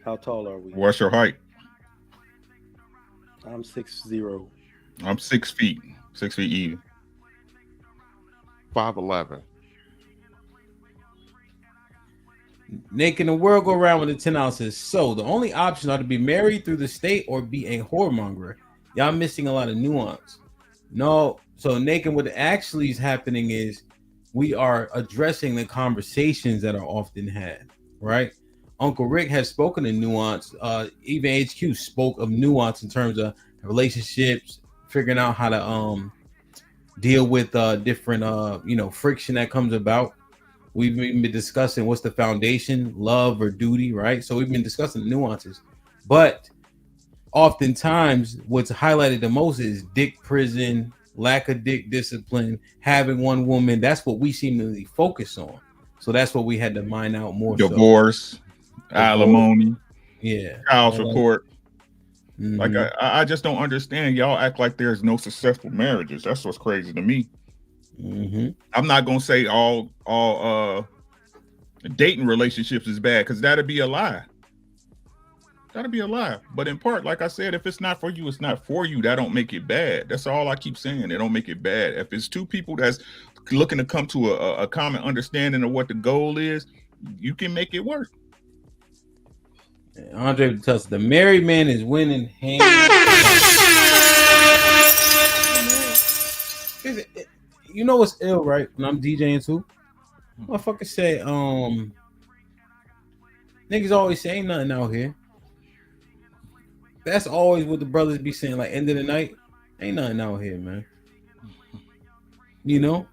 How tall are we? What's your height? I'm 6'0". I'm 6 feet. 6 feet even. 5'11". Making the world go around with the $10 says, so the only options are to be married through the state or be a whoremonger. Y'all missing a lot of nuance. No, so Naked, what actually is happening is we are addressing the conversations that are often had, right? Uncle Rick has spoken of nuance. Even HQ spoke of nuance in terms of relationships, figuring out how to deal with different friction that comes about. We've been discussing what's the foundation, love or duty, right? So we've been discussing the nuances, but oftentimes what's highlighted the most is dick prison, lack of dick discipline, having one woman. That's what we seem to really focus on. So that's what we had to mine out more. Divorce, alimony, child Yeah. support. Mhm. Like I just don't understand. Y'all act like there's no successful marriages. That's what's crazy to me. I'm not gonna say all dating relationships is bad, because that'd be a lie. That'd be a lie. But in part, like I said, if it's not for you, it's not for you. That don't make it bad. That's all I keep saying. It don't make it bad. If it's two people that's looking to come to a common understanding of what the goal is, you can make it work. Andre tells us the married man is winning hands. You know what's ill, right? When I'm DJing too, motherfuckers say, niggas always say ain't nothing out here. That's always what the brothers be saying. Like, end of the night, ain't nothing out here, man. You know,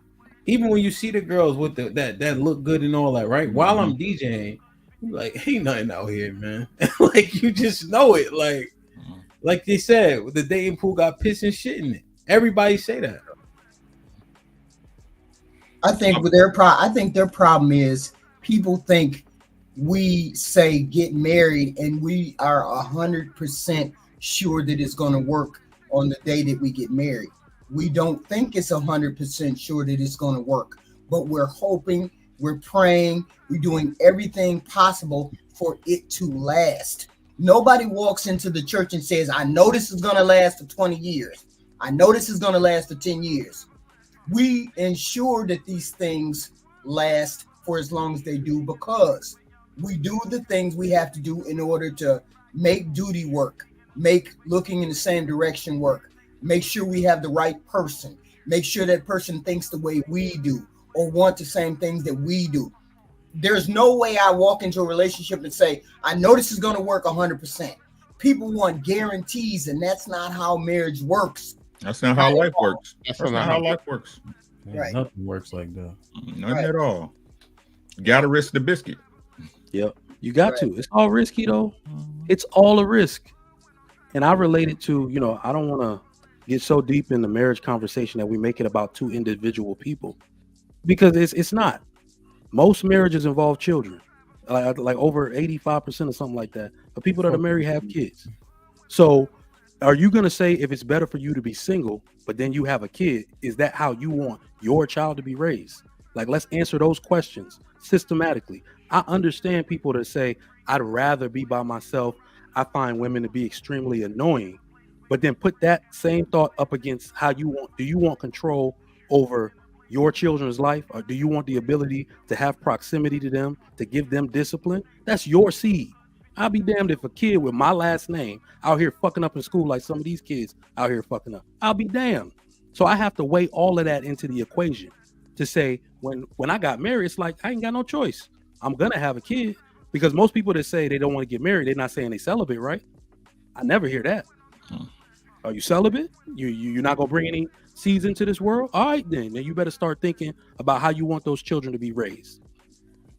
even when you see the girls with that look good and all that, right? While I'm DJing, Like, ain't nothing out here, man. Like, you just know it. Like they said, the dating pool got piss and shit in it. Everybody say that. I think their problem is people think we say get married and we are 100% sure that it's going to work on the day that we get married. We don't think it's 100% sure that it's going to work, but we're hoping, we're praying, we're doing everything possible for it to last. Nobody walks into the church and says, I know this is going to last for 20 years. I know this is going to last for 10 years. We ensure that these things last for as long as they do because we do the things we have to do in order to make duty work, make looking in the same direction work, make sure we have the right person, make sure that person thinks the way we do or want the same things that we do. There's no way I walk into a relationship and say, I know this is going to work 100%. People want guarantees, and that's not how marriage works. That's not how life works. That's not how life works. Right. Nothing works like that. Nothing at all. You gotta risk the biscuit. Yep. You got to. It's all risky though. It's all a risk. And I relate it to, I don't want to get so deep in the marriage conversation that we make it about two individual people. Because it's not. Most marriages involve children. Like over 85% or something like that. The people that are married have kids. So are you going to say if it's better for you to be single, but then you have a kid, is that how you want your child to be raised? Like, let's answer those questions systematically. I understand people that say, I'd rather be by myself. I find women to be extremely annoying. But then put that same thought up against how do you want control over your children's life? Or do you want the ability to have proximity to them, to give them discipline? That's your seed. I'll be damned if a kid with my last name out here fucking up in school like some of these kids out here fucking up. I'll be damned. So I have to weigh all of that into the equation to say when I got married, it's like I ain't got no choice. I'm gonna have a kid because most people that say they don't want to get married, they're not saying they celibate, right? I never hear that. Are you celibate? You're not gonna bring any seeds into this world? All right, then you better start thinking about how you want those children to be raised.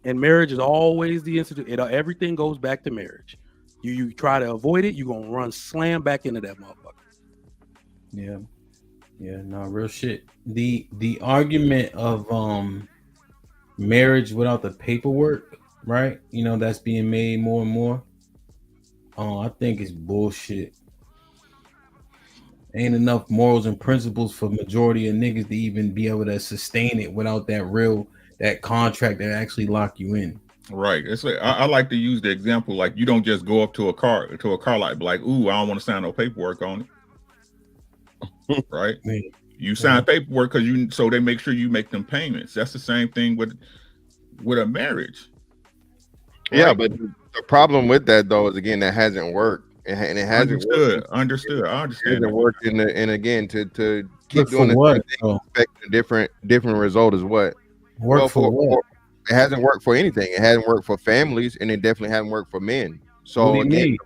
And marriage is always the institute. Everything goes back to marriage. You try to avoid it, you're gonna run slam back into that motherfucker. Yeah, no, real shit. The argument of marriage without the paperwork, right? That's being made more and more. I think it's bullshit. Ain't enough morals and principles for majority of niggas to even be able to sustain it without that contract that actually lock you in. Right. It's like I like to use the example like you don't just go up to a car lot like, ooh, I don't want to sign no paperwork on it. Right. You sign paperwork because so they make sure you make them payments. That's the same thing with a marriage. Right? Yeah, but the problem with that though is again that hasn't worked. And it hasn't understood. I understand. It hasn't worked and again to keep doing this expecting a different result is what? What? It hasn't worked for anything. It hasn't worked for families, and it definitely hasn't worked for men. So what do you mean?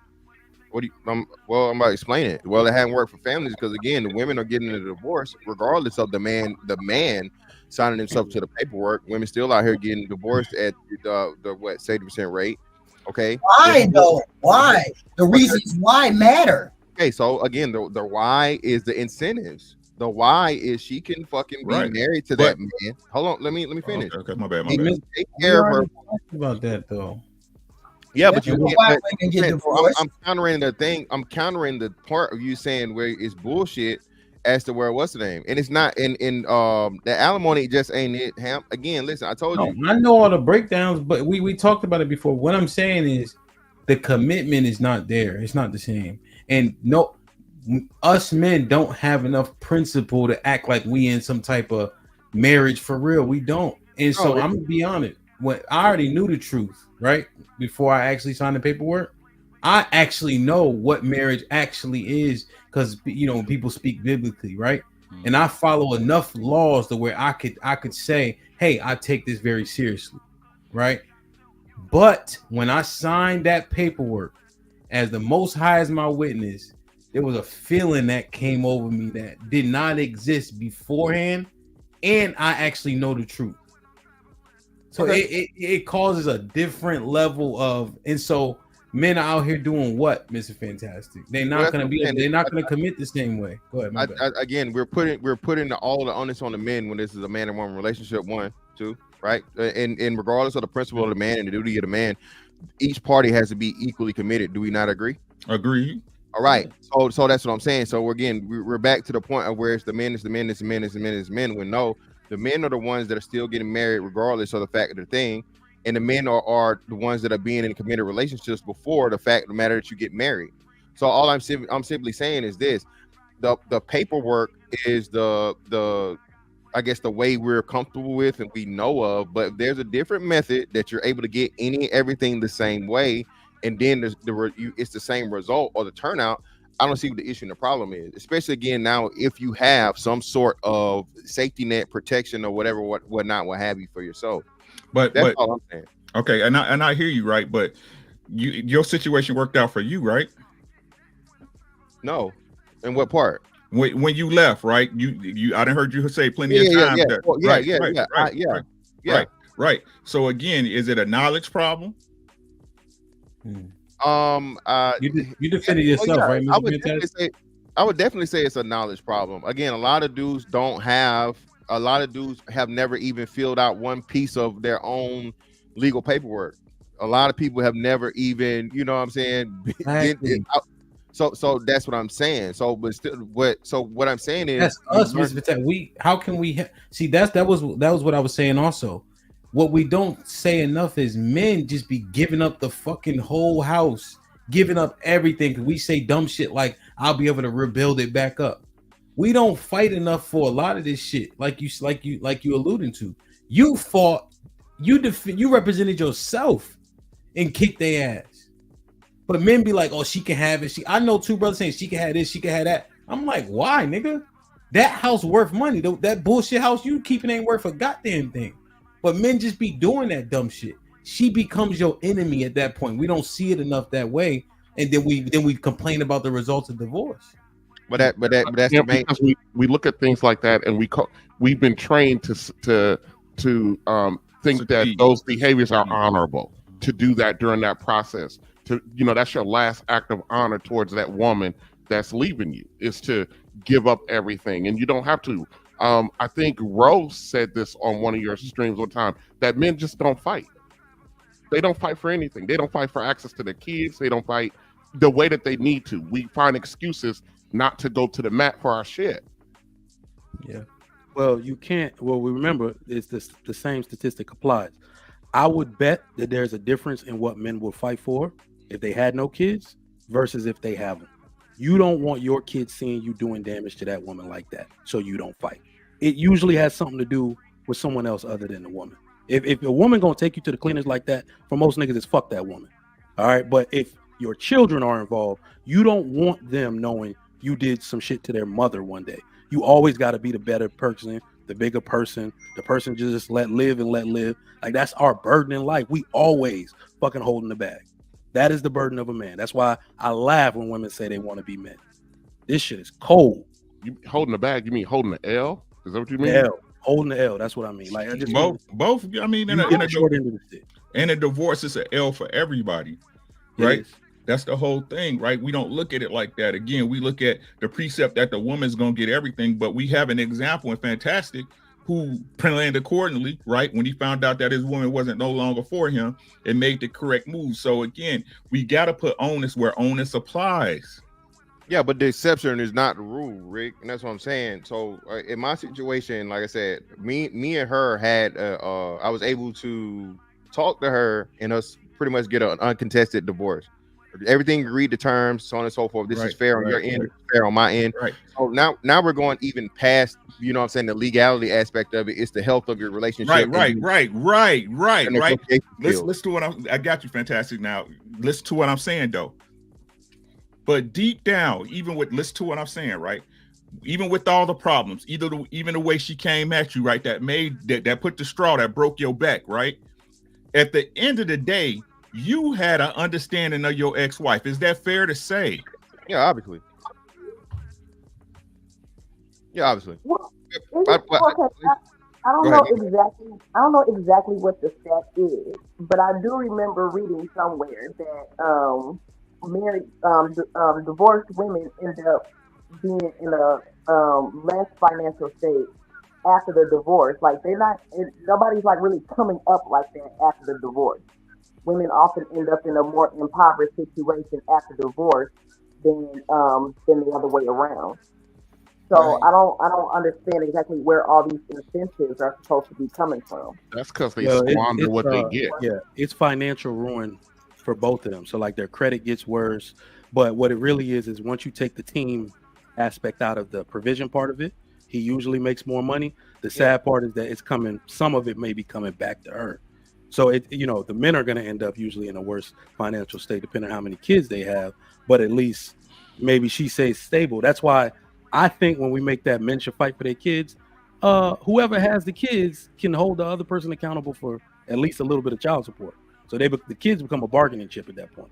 I'm about to explain it. Well, it hasn't worked for families because again, the women are getting a divorce regardless of the man signing himself to the paperwork. Women still out here getting divorced at the 70% rate. Okay. Why though? Why? The reasons why matter. Okay, so again, the why is the incentives. The why is she can fucking be married to that man. Hold on, let me finish. Okay, my bad. Take care of her. About that though. Yeah, but you I'm countering the thing. I'm countering the part of you saying where it's bullshit as to where what's the name, and it's not in the alimony just ain't it. Ham again. Listen, I told you. I know all the breakdowns, but we talked about it before. What I'm saying is the commitment is not there. It's not the same, and no. Us men don't have enough principle to act like we in some type of marriage for real. We don't. And so I'm gonna be honest. When I already knew the truth, right? Before I actually signed the paperwork, I actually know what marriage actually is because people speak biblically, right? And I follow enough laws to where I could say, hey, I take this very seriously, right? But when I signed that paperwork as the Most High as my witness, there was a feeling that came over me that did not exist beforehand, and I actually know the truth. So it causes a different level of, and so men are out here doing what, Mr. Fantastic? They're not going to be. They're not going to commit the same way. Go ahead. My bad. Again, we're putting all the onus on the men when this is a man and woman relationship. 1, 2, right? And regardless of the principle of the man and the duty of the man, each party has to be equally committed. Do we not agree? Agree. All right. So that's what I'm saying. So we're back to the point of where it's the men, it's the men, it's the men, it's the men, it's the men. When no, the men are the ones that are still getting married regardless of the fact of the thing, and the men are the ones that are being in committed relationships before the fact of the matter that you get married. So all I'm simply saying is this: the paperwork is the I guess the way we're comfortable with and we know of, but there's a different method that you're able to get everything the same way, and then it's the same result or the turnout. I don't see what the issue and the problem is, especially again now if you have some sort of safety net protection or whatever, what have you for yourself. But that's all I'm saying. Okay, and I hear you, right? But your situation worked out for you, right? No, in what part? When you left, right? You I done heard you say plenty of times. Right. So again, is it a knowledge problem? You defended yourself, right? I would definitely say it's a knowledge problem. Again, a lot of dudes have never even filled out one piece of their own legal paperwork. A lot of people have never even, you know what I'm saying? So that's what I'm saying. So what I'm saying is that's us, Mr. Patel. How can we see that was what I was saying also. What we don't say enough is men just be giving up the fucking whole house, giving up everything. We say dumb shit like I'll be able to rebuild it back up. We don't fight enough for a lot of this shit, like you alluding to. You fought, you represented yourself and kicked their ass. But men be like, oh, she can have it. I know 2 brothers saying she can have this, she can have that. I'm like, why, nigga? That house worth money. That bullshit house you keeping ain't worth a goddamn thing. But men just be doing that dumb shit. She becomes your enemy at that point. We don't see it enough that way, and then we complain about the results of divorce. But that's the main. Because we look at things like that, and we've been trained to think that those behaviors are honorable. To do that during that process, that's your last act of honor towards that woman that's leaving you, is to give up everything, and you don't have to. I think Rose said this on one of your streams one time, that men just don't fight. They don't fight for anything. They don't fight for access to their kids. They don't fight the way that they need to. We find excuses not to go to the mat for our shit. Yeah. Well, you can't. Well, we remember it's the same statistic applies. I would bet that there's a difference in what men will fight for if they had no kids versus if they have them. You don't want your kids seeing you doing damage to that woman like that, so you don't fight. It usually has something to do with someone else other than the woman. If a woman gonna take you to the cleaners like that, for most niggas, it's fuck that woman. All right, but if your children are involved, you don't want them knowing you did some shit to their mother one day. You always got to be the better person, the bigger person, the person just let live and let live. Like, that's our burden in life. We always fucking holding the bag. That is the burden of a man. That's why I laugh when women say they want to be men. This shit is cold. You holding the bag? You mean holding the L? Is that what you mean? L. Holding the L. That's what I mean. Like, I just both. I mean, in a divorce, it's an L for everybody, right? That's the whole thing, right? We don't look at it like that. Again, we look at the precept that the woman's gonna get everything, but we have an example in Fantastic who planned accordingly, right? When he found out that his woman wasn't no longer for him and made the correct move. So again, we gotta put onus where onus applies. Yeah, but the exception is not the rule, Rick, and that's what I'm saying. So in my situation, like I said, me and her had I was able to talk to her and us pretty much get an uncontested divorce. Everything agreed to terms, so on and so forth. This is fair on your end, fair on my end. Right. So now we're going even past, you know what I'm saying, the legality aspect of it. It's the health of your relationship. Right. Listen to what I got you, Fantastic. Now, listen to what I'm saying though. But deep down, listen to what I'm saying, right? Even with all the problems, even the way she came at you, right? That put the straw that broke your back, right? At the end of the day, you had an understanding of your ex-wife. Is that fair to say? Yeah, obviously. Well, I don't Go know ahead. exactly. I don't know exactly what the stat is, but I do remember reading somewhere that married, divorced women end up being in a less financial state after the divorce. Like they're not. Nobody's like really coming up like that after the divorce. Women often end up in a more impoverished situation after divorce than the other way around. So Right. I don't understand exactly where all these incentives are supposed to be coming from. That's because they Well, squander it's what they get. yeah, it's financial ruin for both of them. So like their credit gets worse. But what it really is once you take the team aspect out of the provision part of it, he usually makes more money. The sad part is that it's coming. Some of it may be coming back to her. So the men are going to end up usually in a worse financial state depending on how many kids they have. But at least maybe she stays stable. That's why I think when we make that men should fight for their kids, whoever has the kids can hold the other person accountable for at least a little bit of child support. So the kids become a bargaining chip at that point.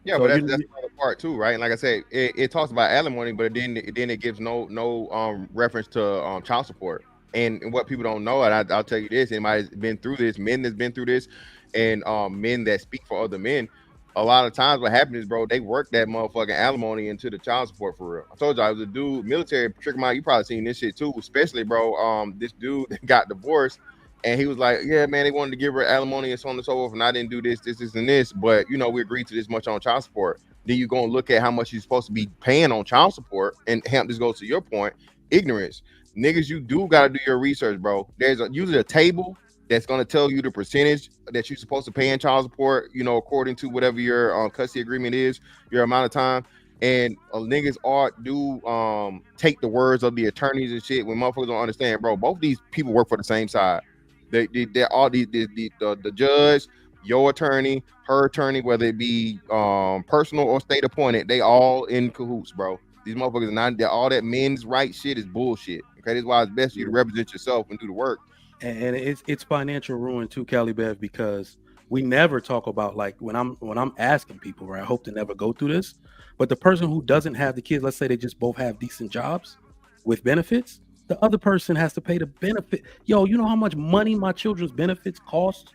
Yeah, So but that's the other part too, right? And like I said, it talks about alimony, but then it gives no reference to child support. And what people don't know, and I'll tell you this: anybody's been through this, men that's been through this, and men that speak for other men. A lot of times, what happens is, bro, they work that motherfucking alimony into the child support for real. I told you I was a dude, military trick him out. You probably seen this shit too, especially, bro. This dude that got divorced. And he was like, yeah, man, they wanted to give her alimony and so on and so forth. And I didn't do this, and this. But, we agreed to this much on child support. Then you go and look at how much you're supposed to be paying on child support. And this goes to your point, ignorance. Niggas, you do got to do your research, bro. There's usually a table that's going to tell you the percentage that you're supposed to pay in child support, according to whatever your custody agreement is, your amount of time. And niggas do take the words of the attorneys and shit when motherfuckers don't understand, bro. Both these people work for the same side. They're all the judge, your attorney, her attorney, whether it be personal or state appointed, they all in cahoots, bro. These motherfuckers are not. All that men's right shit is bullshit. Okay, that's why it's best for you to represent yourself and do the work. And it's financial ruin too, Cali Bev, because we never talk about, like, when I'm asking people, right? I hope to never go through this, but the person who doesn't have the kids, let's say they just both have decent jobs with benefits, the other person has to pay the benefit. Yo, you know how much money my children's benefits cost?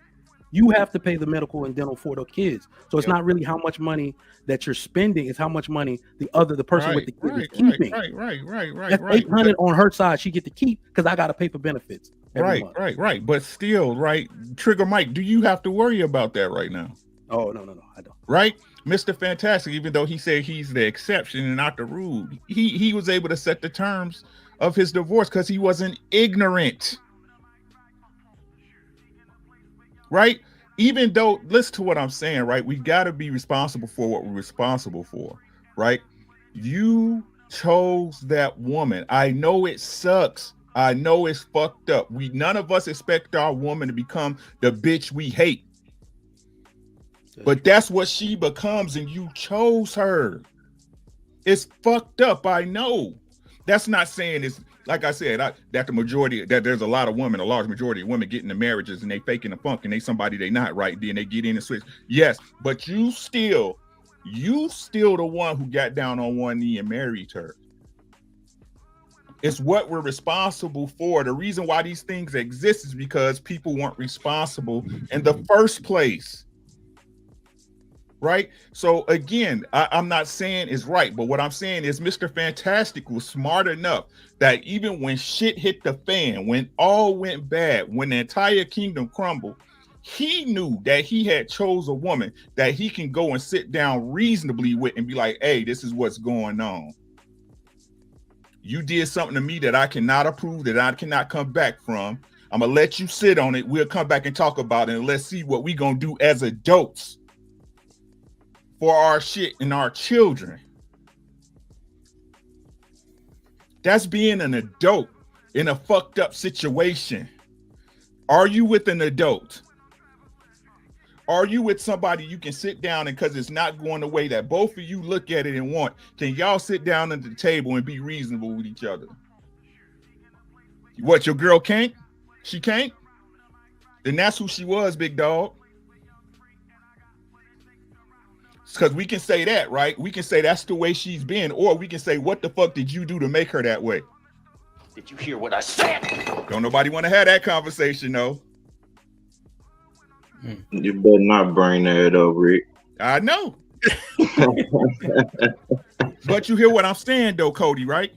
You have to pay the medical and dental for the kids. So it's not really how much money that you're spending, it's how much money the person with the kid is keeping. Right. That's 800 on her side. She get to keep because I got to pay for benefits. Right. But still, right, Trigger Mike, do you have to worry about that right now? Oh, no, I don't. Right? Mr. Fantastic, even though he said he's the exception and not the rule, he was able to set the terms of his divorce because he wasn't ignorant. Right? Even though, listen to what I'm saying, right? We got to be responsible for what we're responsible for, right? You chose that woman. I know it sucks. I know it's fucked up. None of us expect our woman to become the bitch we hate. But that's what she becomes, and you chose her. It's fucked up, I know. That's not saying it's, like I said, that the majority, that there's a large majority of women get into marriages and they faking the funk and they somebody they not, right? Then they get in and switch. Yes, but you still the one who got down on one knee and married her. It's what we're responsible for. The reason why these things exist is because people weren't responsible in the first place. Right? So again, I'm not saying it's right, but what I'm saying is Mr. Fantastic was smart enough that even when shit hit the fan, when all went bad, when the entire kingdom crumbled, he knew that he had chose a woman that he can go and sit down reasonably with and be like, hey, this is what's going on. You did something to me that I cannot approve, that I cannot come back from. I'm gonna let you sit on it. We'll come back and talk about it, and let's see what we're gonna do as adults for our shit and our children. That's being an adult in a fucked up situation. Are you with an adult? Are you with somebody you can sit down and, because it's not going the way that both of you look at it and want, can y'all sit down at the table and be reasonable with each other? What, your girl can't? She can't? Then that's who she was, big dog. Because we can say that, right? We can say that's the way she's been, or we can say, what the fuck did you do to make her that way? Did you hear what I said? Don't nobody want to have that conversation, though. You better not bring that up, Rick. I know. But you hear what I'm saying, though, Cody, right?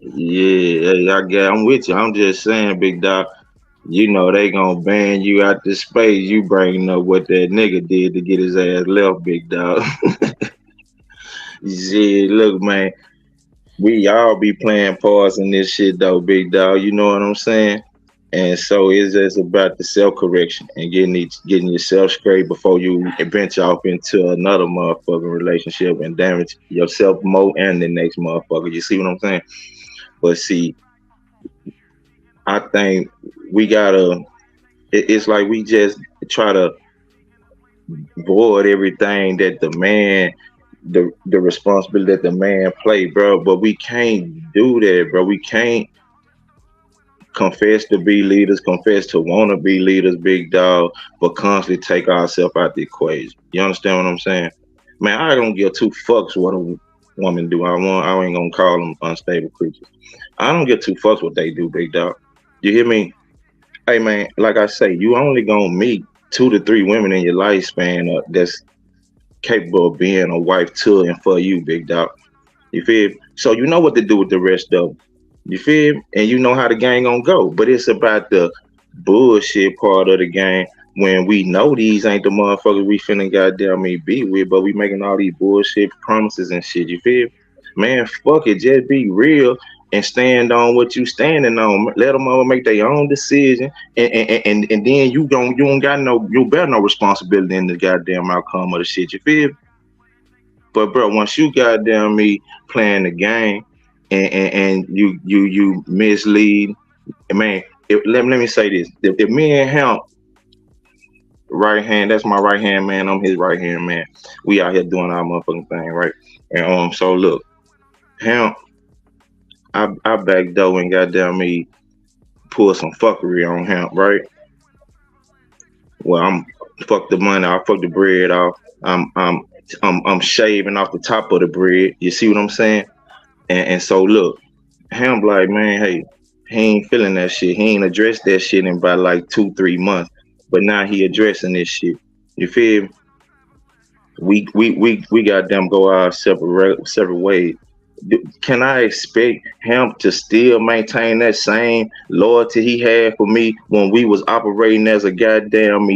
Yeah, I'm with you. I'm just saying, big dog. You know they gonna ban you out the space. You bringing up what that nigga did to get his ass left, big dog. Yeah, look, man. We all be playing parts in this shit, though, big dog. You know what I'm saying? And so it's just about the self-correction and getting yourself straight before you venture off into another motherfucking relationship and damage yourself more and the next motherfucker. You see what I'm saying? But see, I think we gotta. It's like we just try to void everything that the man, the responsibility that the man play, bro. But we can't do that, bro. We can't confess to be leaders, confess to want to be leaders, big dog, but constantly take ourselves out the equation. You understand what I'm saying? Man, I don't give two fucks what a woman do. I ain't gonna call them unstable creatures. I don't give two fucks what they do, big dog. You hear me? Hey, man, like I say, you only gonna meet 2 to 3 women in your lifespan that's capable of being a wife to and for you, big dog. You feel? So you know what to do with the rest of them. You feel? And you know how the game gonna go. But it's about the bullshit part of the game when we know these ain't the motherfuckers we finna goddamn be with, but we making all these bullshit promises and shit. You feel? Man, fuck it. Just be real and stand on what you standing on. Let them all make their own decision, and then you bear no responsibility in the goddamn outcome of the shit. You feel? But bro, once you goddamn me playing the game and you mislead, man. Let me say this: if me and him right hand, that's my right hand man. I'm his right hand man. We out here doing our motherfucking thing, right? And so look, him. I backdoor and goddamn me pull some fuckery on him, right? Well, I'm fuck the money, I fuck the bread off. I'm shaving off the top of the bread. You see what I'm saying? And so look, him like, man, hey, he ain't feeling that shit. He ain't addressed that shit in about like 2-3 months. But now he addressing this shit. You feel me? We goddamn go our separate ways. Can I expect him to still maintain that same loyalty he had for me when we was operating as a goddamn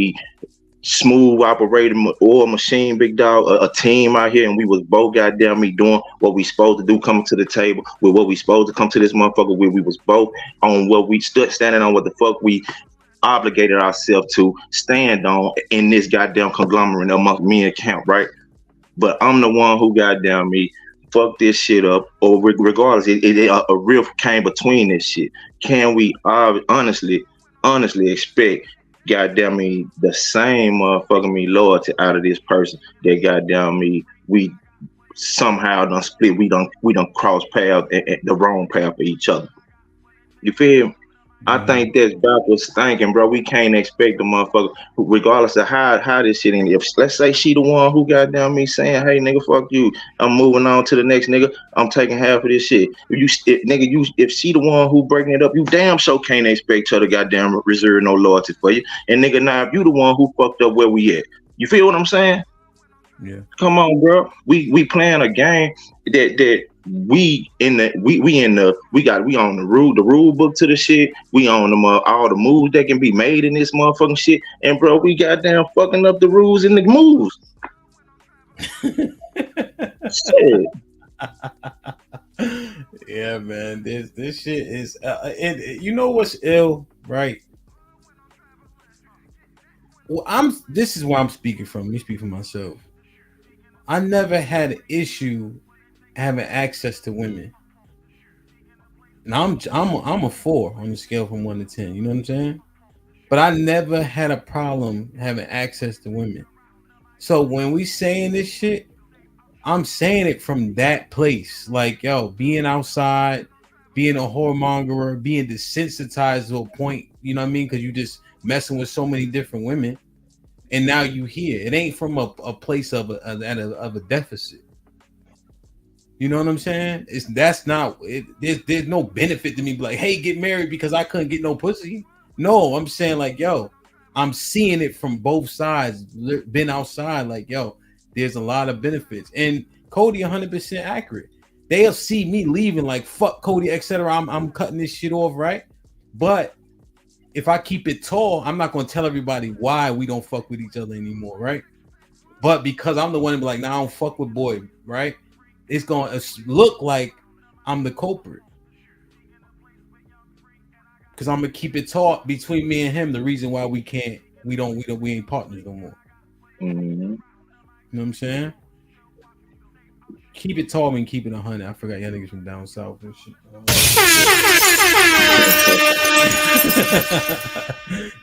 smooth operating oil machine, big dog, a team out here, and we was both goddamn doing what we supposed to do, coming to the table with what we supposed to come to this motherfucker with. We was both on what we stood standing on, what the fuck we obligated ourselves to stand on in this goddamn conglomerate amongst me and Camp, right? But I'm the one who goddamn fuck this shit up, or regardless, a rift came between this shit. Can we honestly expect goddamn the same motherfucking loyalty out of this person that goddamn we somehow done split, we done cross paths at the wrong path for each other? You feel? I think that's backwards thinking, bro. We can't expect the motherfucker, regardless of how this shit ended. If let's say she the one who got down me saying, "Hey, nigga, fuck you. I'm moving on to the next nigga. I'm taking half of this shit." If she the one who breaking it up, you damn sure can't expect her to goddamn reserve no loyalty for you. And nigga, now if you the one who fucked up where we at, you feel what I'm saying? Yeah. Come on, bro. We playing a game that we on the rule book to the shit. We on them all the moves that can be made in this motherfucking shit. And bro, we goddamn fucking up the rules and the moves. Shit. Yeah, man. This shit is you know what's ill, right? Well, this is where I'm speaking from. Let me speak for myself. I never had an issue having access to women. Now I'm a 4 on the scale from 1 to 10. You know what I'm saying? But I never had a problem having access to women. So when we saying this shit, I'm saying it from that place. Like, yo, being outside, being a whoremongerer, being desensitized to a point. You know what I mean? Because you just messing with so many different women. And now you here. It ain't from a place of a deficit. You know what I'm saying? There's no benefit to me. Be like, hey, get married because I couldn't get no pussy. No, I'm saying like, yo, I'm seeing it from both sides. Been outside, like, yo, there's a lot of benefits. And Cody, 100% accurate. They'll see me leaving, like, fuck Cody, etc. I'm cutting this shit off, right? But if I keep it tall, I'm not gonna tell everybody why we don't fuck with each other anymore, right? But because I'm the one to be like, nah, I don't fuck with boy, right? It's gonna look like I'm the culprit. Because I'm gonna keep it tall between me and him. The reason why we ain't partners no more. Mm-hmm. You know what I'm saying? Keep it tall and keep it 100. I forgot y'all niggas from down south and shit.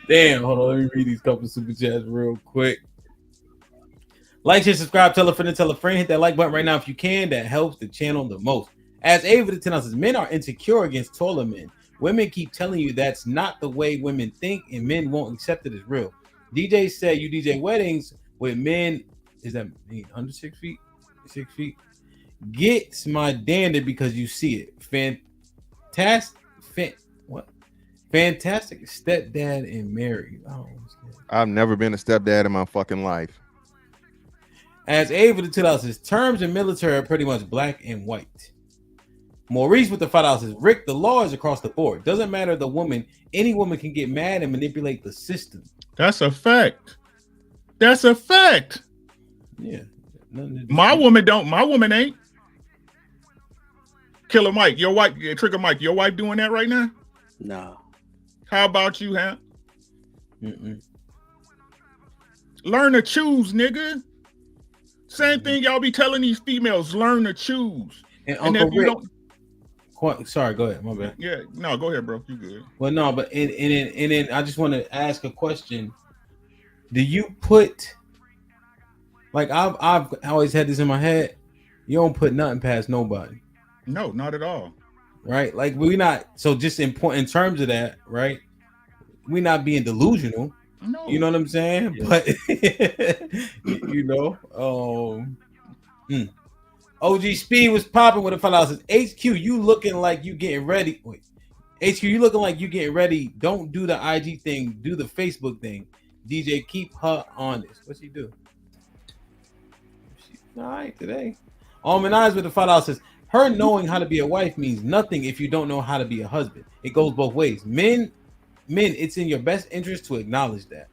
Damn, hold on. Let me read these couple super chats real quick. Like, share, subscribe, tell a friend, hit that like button right now if you can. That helps the channel the most. As Ava the 10 ounces, men are insecure against taller men. Women keep telling you that's not the way women think, and men won't accept it as real. DJ said you DJ weddings with men. Is that under 6 feet? 6 feet? Gets my dander because you see it. Fantastic stepdad and married. Oh, I've never been a stepdad in my fucking life. As Ava the 2 says, terms in military are pretty much black and white. Maurice with the $5 says, Rick, the law is across the board. Doesn't matter the woman. Any woman can get mad and manipulate the system. That's a fact. That's a fact. Yeah. My woman ain't. Killer Mike, your wife, Trigger Mike, your wife doing that right now? No. How about you, huh? Mm-mm. Learn to choose, nigga. Same thing y'all be telling these females, learn to choose. And if Uncle you Rick, don't, sorry, go ahead, my bad. Yeah, no, go ahead, bro. You good. Well, no, but and then I just want to ask a question. Do you put, like, I've always had this in my head, you don't put nothing past nobody. No, not at all. Right? Like, we're not, so just in terms of that, right? We're not being delusional. No. You know what I'm saying? Yeah. But you know, OG Speed was popping with a $5. Says, HQ, you looking like you getting ready. Wait, HQ, you looking like you getting ready. Don't do the IG thing, do the Facebook thing. DJ, keep her honest. What's she do? She's all right today. Almond Eyes with the $5 says, her knowing how to be a wife means nothing if you don't know how to be a husband. It goes both ways. Men, it's in your best interest to acknowledge that.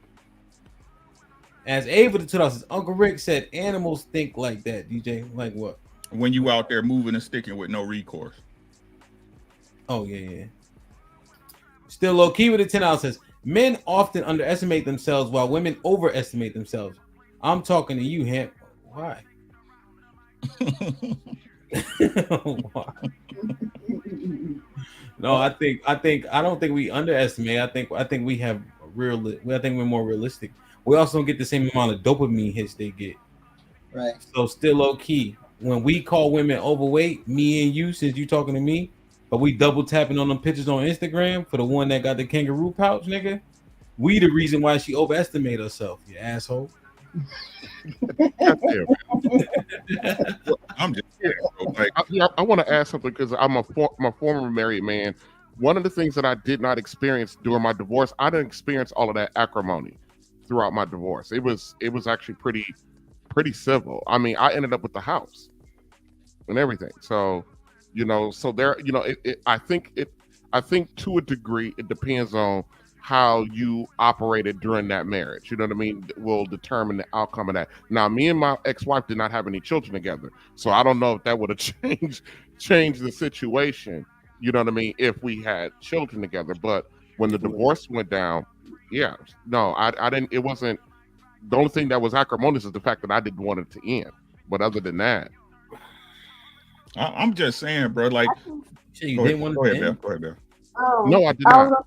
As Ava the 2 says, Uncle Rick said animals think like that, DJ. Like what? When you out there moving and sticking with no recourse. Oh, yeah. Still low key with the 10 says, men often underestimate themselves while women overestimate themselves. I'm talking to you, Hamp. Why? Why? No, I don't think we underestimate. I think we have I think we're more realistic. We also don't get the same amount of dopamine hits they get. Right. So still low key. When we call women overweight, me and you, since you talking to me, but we double tapping on them pictures on Instagram for the one that got the kangaroo pouch, nigga. We the reason why she overestimated herself, you asshole. I'm just kidding. Like, I want to ask something because I'm a former married man. One of the things that I did not experience during my divorce, I didn't experience all of that acrimony throughout my divorce. It was actually pretty civil. I mean, I ended up with the house and everything. So, there, I think to a degree it depends on how you operated during that marriage. You know what I mean? Will determine the outcome of that. Now, me and my ex-wife did not have any children together, so I don't know if that would have changed the situation. You know what I mean? If we had children together, but when the divorce went down, yeah, no, I didn't. It wasn't. The only thing that was acrimonious is the fact that I didn't want it to end. But other than that, I'm just saying, bro. Like, you didn't want to end? Go ahead, Bill. No, I did not.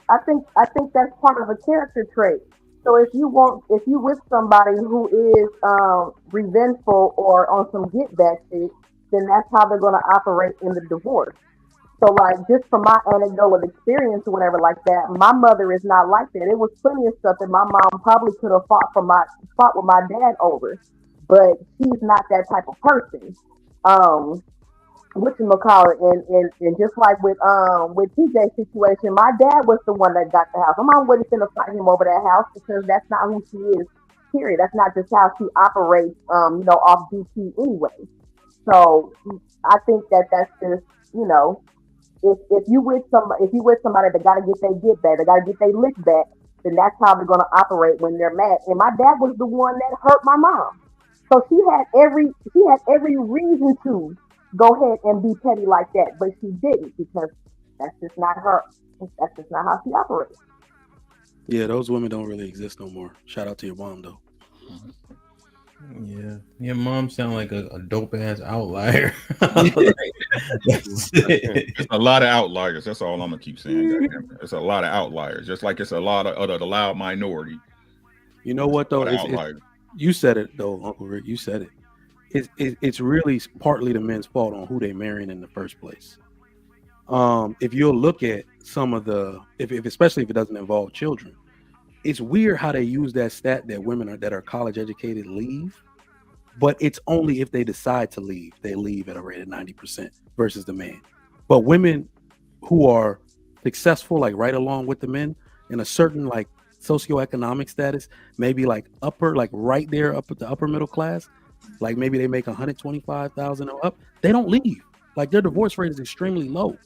I think that's part of a character trait. So if you with somebody who is revengeful or on some get back shit, then that's how they're going to operate in the divorce. So like, just from my anecdotal experience or whatever like that, my mother is not like that. It was plenty of stuff that my mom probably could have fought with my dad over, but she's not that type of person. whatchamacallit, and just like with TJ's situation, my dad was the one that got the house. My mom wasn't gonna fight him over that house because that's not who she is. Period. That's not just how she operates. Off duty anyway. So I think that's just if you with somebody that gotta get their get back, they gotta get their lick back, then that's how they're gonna operate when they're mad. And my dad was the one that hurt my mom, so she had every reason to go ahead and be petty like that, but she didn't because that's just not her. That's just not how she operates. Yeah, those women don't really exist no more. Shout out to your mom though. Yeah, your mom sound like a dope ass outlier. There's a lot of outliers. That's all I'm gonna keep saying. Goddamn. It's a lot of outliers, just like it's a lot of the loud minority. You know what though? You said it though, Uncle Rick. You said it. It's really partly the men's fault on who they marrying in the first place. If you'll look at some of the, if especially if it doesn't involve children, it's weird how they use that stat that women that are college educated leave, but it's only if they decide to leave. They leave at a rate of 90% versus the man. But women who are successful, like right along with the men in a certain like socioeconomic status, maybe like upper, like right there up at the upper middle class, like maybe they make 125,000 or up, they don't leave. Like their divorce rate is extremely low.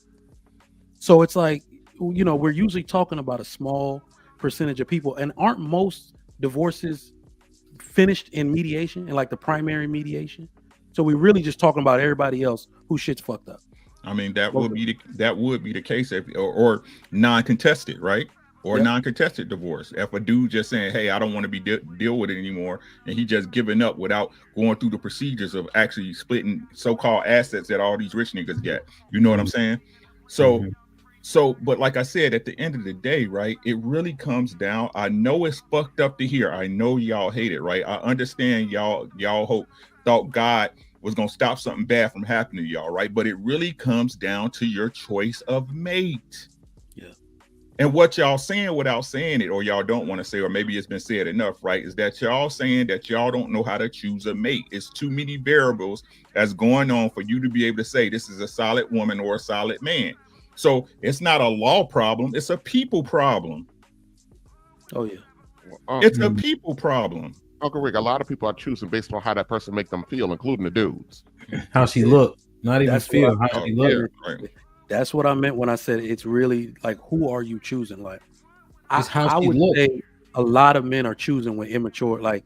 So it's like, we're usually talking about a small percentage of people, and aren't most divorces finished in mediation, in like the primary mediation? So we're really just talking about everybody else who shit's fucked up. I mean, that would be the case if or non-contested, right? Or non-contested divorce. If a dude just saying, "Hey, I don't want to be deal with it anymore," and he just giving up without going through the procedures of actually splitting so-called assets that all these rich niggas get. You know what I'm saying? So, but like I said, at the end of the day, right, it really comes down. I know it's fucked up to hear. I know y'all hate it, right? I understand y'all thought God was gonna stop something bad from happening to y'all, right? But it really comes down to your choice of mate. Yeah. And what y'all saying without saying it, or y'all don't want to say, or maybe it's been said enough, right? Is that y'all saying that y'all don't know how to choose a mate. It's too many variables that's going on for you to be able to say this is a solid woman or a solid man. So it's not a law problem, it's a people problem. Oh yeah. It's a people problem. Uncle Rick, a lot of people are choosing based on how that person make them feel, including the dudes. How she look, not even feel, how she look. That's what I meant when I said it's really like, who are you choosing? Like, I would say a lot of men are choosing with immaturity,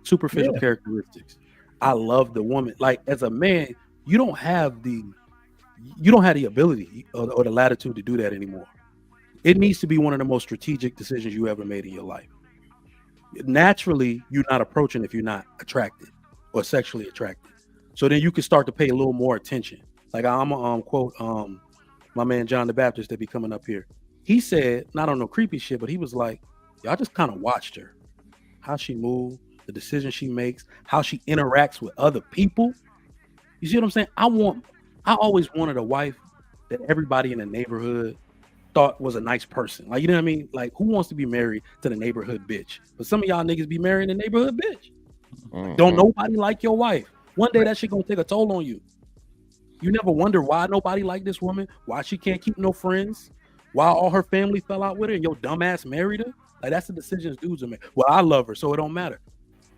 superficial characteristics. I love the woman. Like, as a man, you don't have the ability or the latitude to do that anymore. It needs to be one of the most strategic decisions you ever made in your life. Naturally, you're not approaching if you're not attracted or sexually attracted. So then you can start to pay a little more attention. Like, I'm gonna quote my man John the Baptist that be coming up here. He said, not on no creepy shit, but he was like, y'all just kind of watched her, how she moved, the decisions she makes, how she interacts with other people. You see what I'm saying? I always wanted a wife that everybody in the neighborhood thought was a nice person. Like, you know what I mean? Like, who wants to be married to the neighborhood bitch? But some of y'all niggas be marrying the neighborhood bitch. Don't nobody like your wife. One day that shit gonna take a toll on you. You never wonder why nobody like this woman, why she can't keep no friends, why all her family fell out with her and your dumb ass married her. Like, that's the decisions dudes are making. Well, I love her, so it don't matter.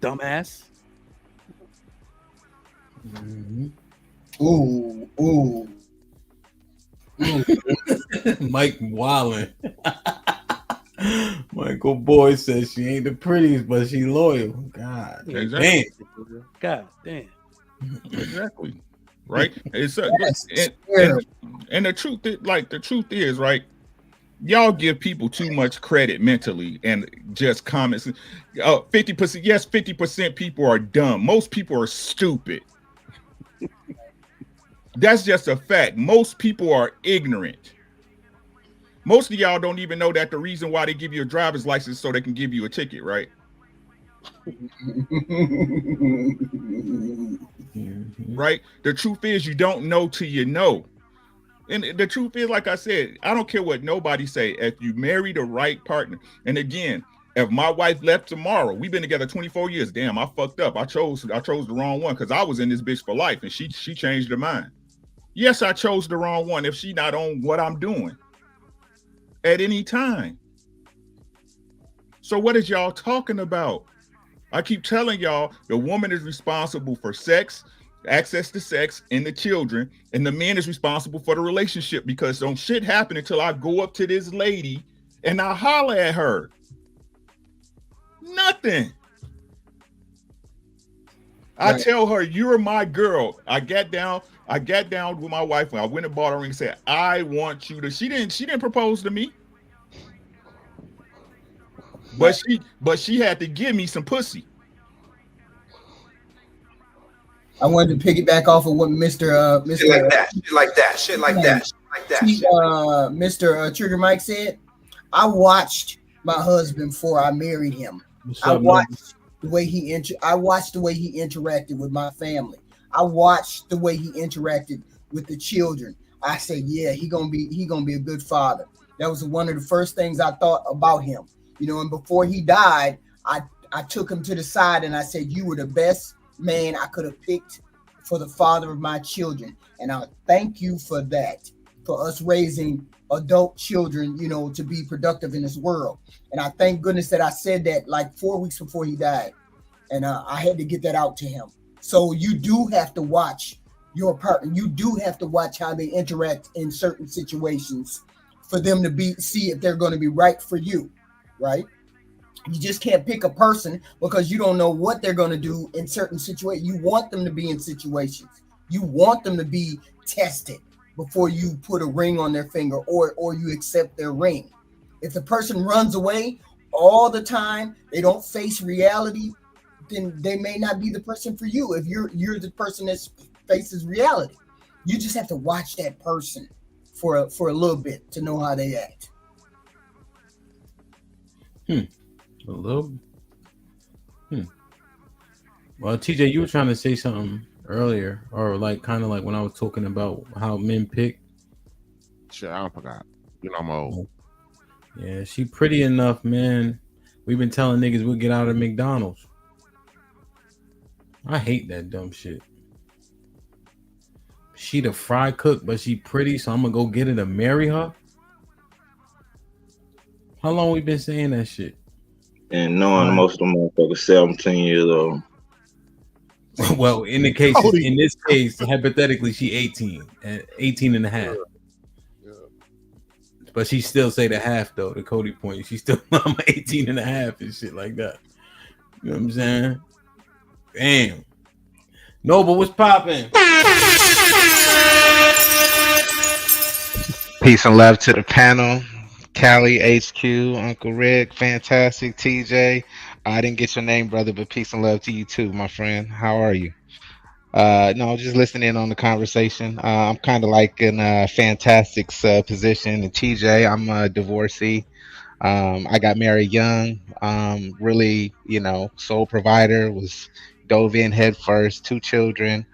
Dumbass. Ooh. Mike Wallen. Michael Boyd says she ain't the prettiest, but she loyal. God damn. God damn. Exactly. Right. It's and the truth is, right, y'all give people too much credit mentally and just comments. 50%, yes, 50% people are dumb. Most people are stupid. That's just a fact. Most people are ignorant. Most of y'all don't even know that the reason why they give you a driver's license so they can give you a ticket, right? Right? The truth is, you don't know till you know. And the truth is, like I said, I don't care what nobody say. If you marry the right partner, and again, If my wife left tomorrow, we've been together 24 years. Damn, I fucked up. I chose the wrong one because I was in this bitch for life, and she changed her mind. Yes, I chose the wrong one if she not on what I'm doing at any time. So what is y'all talking about? I keep telling y'all the woman is responsible for sex, access to sex, and the children, and the man is responsible for the relationship, because don't shit happen until I go up to this lady and I holler at her. Nothing. I tell her, you're my girl. I got down with my wife when I went and bought her ring and said, I want you to. She didn't propose to me. But she had to give me some pussy. I wanted to piggyback off of what Mr. Shit like that. Mr. Trigger Mike said. I watched my husband before I married him. I watched the way he interacted with my family. I watched the way he interacted with the children. I said, yeah, he gonna be a good father. That was one of the first things I thought about him. You know, and before he died, I took him to the side and I said, you were the best man I could have picked for the father of my children. And I thank you for that, for us raising adult children, you know, to be productive in this world. And I thank goodness that I said that like 4 weeks before he died. And I had to get that out to him. So you do have to watch your partner. You do have to watch how they interact in certain situations for them to see if they're going to be right for you, right? You just can't pick a person because you don't know what they're going to do in certain situations. You want them to be in situations. You want them to be tested before you put a ring on their finger or you accept their ring. If the person runs away all the time, they don't face reality, then they may not be the person for you. If you're the person that faces reality, you just have to watch that person for a little bit to know how they act. A little. Well, TJ, you were trying to say something earlier, or like kind of like when I was talking about how men pick. Shit, I forgot. You know, I'm old. Yeah, she pretty enough, man. We've been telling niggas we'll get out of McDonald's. I hate that dumb shit. She the fry cook, but she pretty, so I'm gonna go get her to marry her. How long we been saying that shit? And knowing most of them motherfuckers 17 years old. Well, in this case, hypothetically, she 18 and a half. But she still say the half though, the Cody point. She still I'm 18 and a half and shit like that. You know what I'm saying? Damn. No, but what's popping? Peace and love to the panel. Cali, HQ, Uncle Rick, fantastic, TJ. I didn't get your name, brother, but peace and love to you too, my friend. How are you? No, just listening in on the conversation. I'm kind of like in Fantastic's position. And TJ, I'm a divorcee. I got married young. Really, sole provider. Dove in head first. 2 children.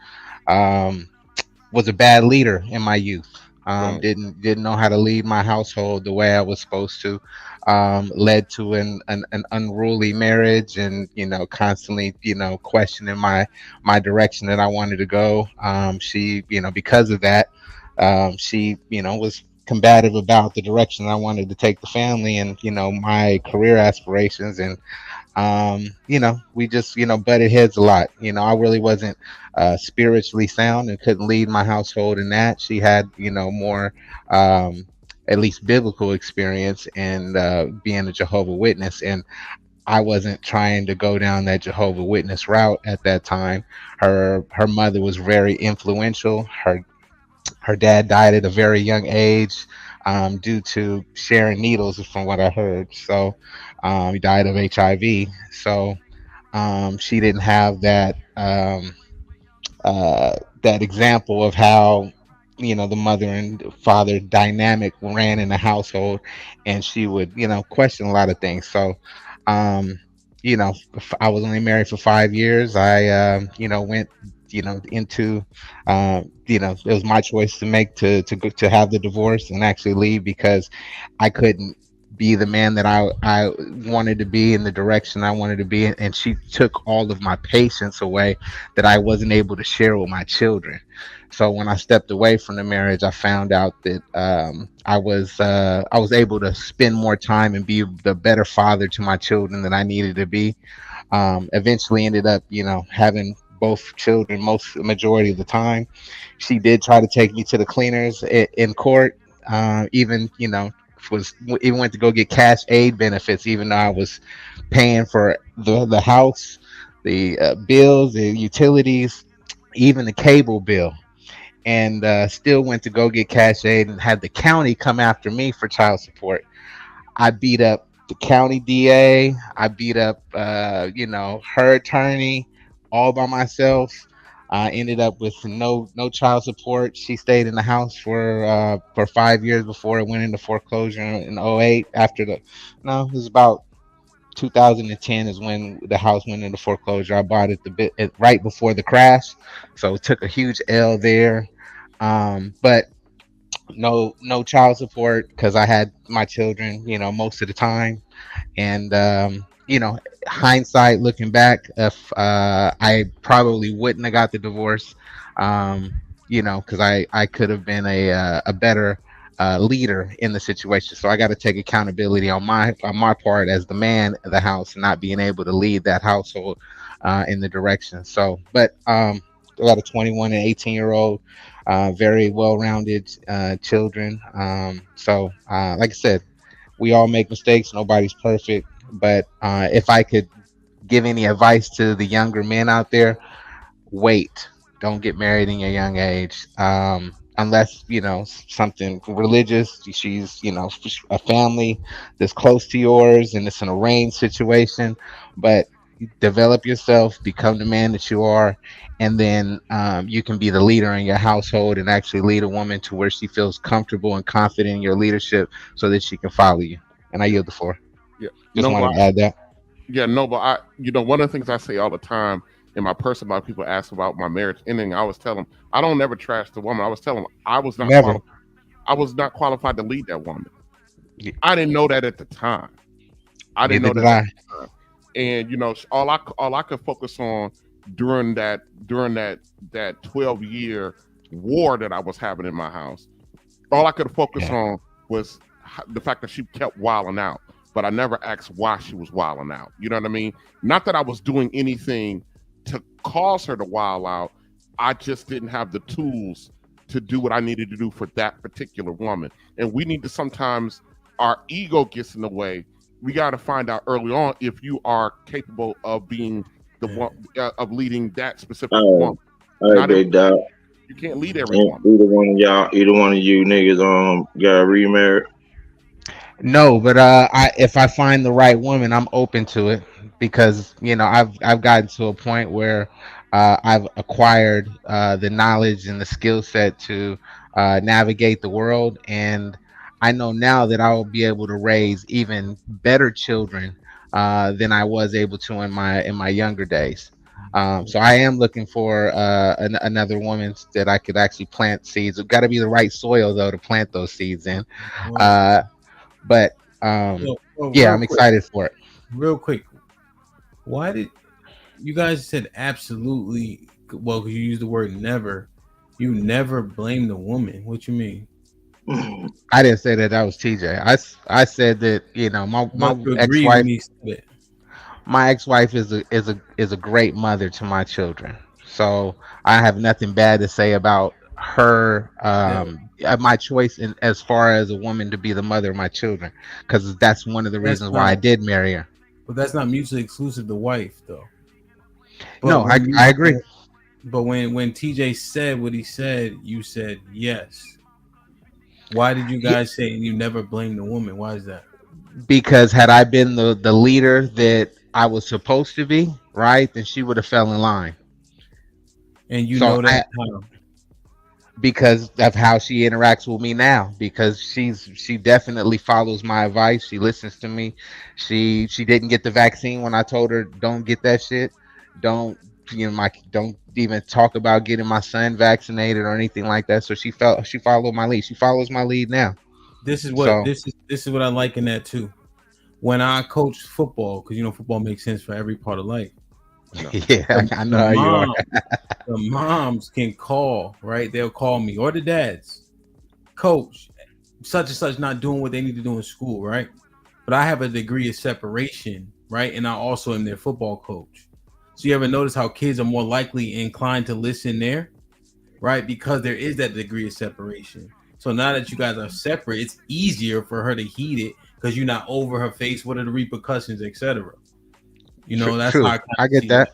Was a bad leader in my youth. Didn't know how to lead my household the way I was supposed to. Led to an unruly marriage, and constantly questioning my direction that I wanted to go. She because of that, she was combative about the direction I wanted to take the family and my career aspirations, and we just butted heads a lot. I really wasn't spiritually sound and couldn't lead my household in that. She had more at least biblical experience and being a Jehovah Witness, and I wasn't trying to go down that Jehovah Witness route at that time. Her mother was very influential. Her dad died at a very young age due to sharing needles, from what I heard. So he died of HIV. So she didn't have that that example of how the mother and father dynamic ran in the household, and she would question a lot of things. So I was only married for 5 years. I went into it was my choice to make to have the divorce and actually leave, because I couldn't be the man that I wanted to be in the direction I wanted to be, and she took all of my patience away that I wasn't able to share with my children. So when I stepped away from the marriage, I found out that I was able to spend more time and be the better father to my children that I needed to be. Eventually ended up, having both children most majority of the time. She did try to take me to the cleaners in court. Even was even went to go get cash aid benefits, even though I was paying for the house, the bills, the utilities, even the cable bill, and still went to go get cash aid and had the county come after me for child support. I beat up the county DA. I beat up, her attorney, all by myself. I ended up with no child support. She stayed in the house for 5 years before it went into foreclosure in '08. No, it was about 2010 is when the house went into foreclosure. I bought it right before the crash, so it took a huge L there. But no child support because I had my children, most of the time. And hindsight, looking back, if I probably wouldn't have got the divorce, because I could have been a better leader in the situation. So I got to take accountability on my part as the man of the house, and not being able to lead that household in the direction. So, but I got a 21 and 18-year-old, very well-rounded children. So like I said, we all make mistakes. Nobody's perfect. But if I could give any advice to the younger men out there, wait. Don't get married in your young age. Unless, something religious. She's, a family that's close to yours and it's an arranged situation. But develop yourself, become the man that you are, and then you can be the leader in your household and actually lead a woman to where she feels comfortable and confident in your leadership so that she can follow you. And I yield the floor. Yeah. Just wanted to add that. Yeah, no, but one of the things I say all the time in my personal life, people ask about my marriage ending. I always tell them, I don't never trash the woman. I was telling them I was not Never. I was not qualified to lead that woman. I didn't know that at the time. I didn't know Neither that did at the time. And all I could focus on during that 12-year war that I was having in my house, all I could focus on was the fact that she kept wilding out. But I never asked why she was wilding out. You know what I mean? Not that I was doing anything to cause her to wild out. I just didn't have the tools to do what I needed to do for that particular woman. And we need to sometimes, our ego gets in the way. We got to find out early on if you are capable of being the one of leading that specific woman. All right, big dog. You can't lead everyone. Either one of you niggas got remarried. No, but if I find the right woman, I'm open to it because I've gotten to a point where I've acquired the knowledge and the skill set to navigate the world, and I know now that I will be able to raise even better children than I was able to in my younger days. So I am looking for another woman that I could actually plant seeds. It's got to be the right soil though to plant those seeds in. But I'm excited for it. Real quick, why did you guys said absolutely? Well, because you used the word never. You never blame the woman. What you mean? I didn't say that. That was TJ. I said that my ex-wife is a great mother to my children. So I have nothing bad to say about her. My choice as far as a woman to be the mother of my children, because that's one of the reasons why I did marry her. But that's not mutually exclusive to wife, though. But no, I agree. But when TJ said what he said, you said yes. Why did you guys say you never blame the woman? Why is that? Because had I been the leader that I was supposed to be, right, then she would have fell in line. And you know that how? Because of how she interacts with me now, because she definitely follows my advice. She listens to me. She didn't get the vaccine when I told her don't get that shit. Don't even talk about getting my son vaccinated or anything like that. So she followed my lead. She follows my lead now. This is So this is what I like in that too. When I coach football, because football makes sense for every part of life. yeah, I know how you are. The moms can call, right? They'll call me, or the dads. Coach, such and such not doing what they need to do in school, right? But I have a degree of separation, right? And I also am their football coach. So you ever notice how kids are more likely inclined to listen there, right? Because there is that degree of separation. So now that you guys are separate, it's easier for her to heed it because you're not over her face. What are the repercussions, etc. That's True. how I I get that.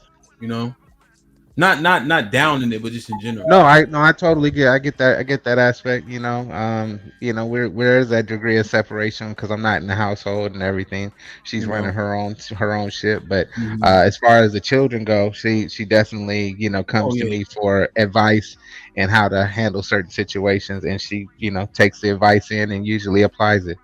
Not down in it, but just in general. No, I totally get. I get that aspect. Where is that degree of separation? Because I'm not in the household and everything. She's running her own shit. But as far as the children go, she definitely comes to me for advice and how to handle certain situations, and she takes the advice in and usually applies it.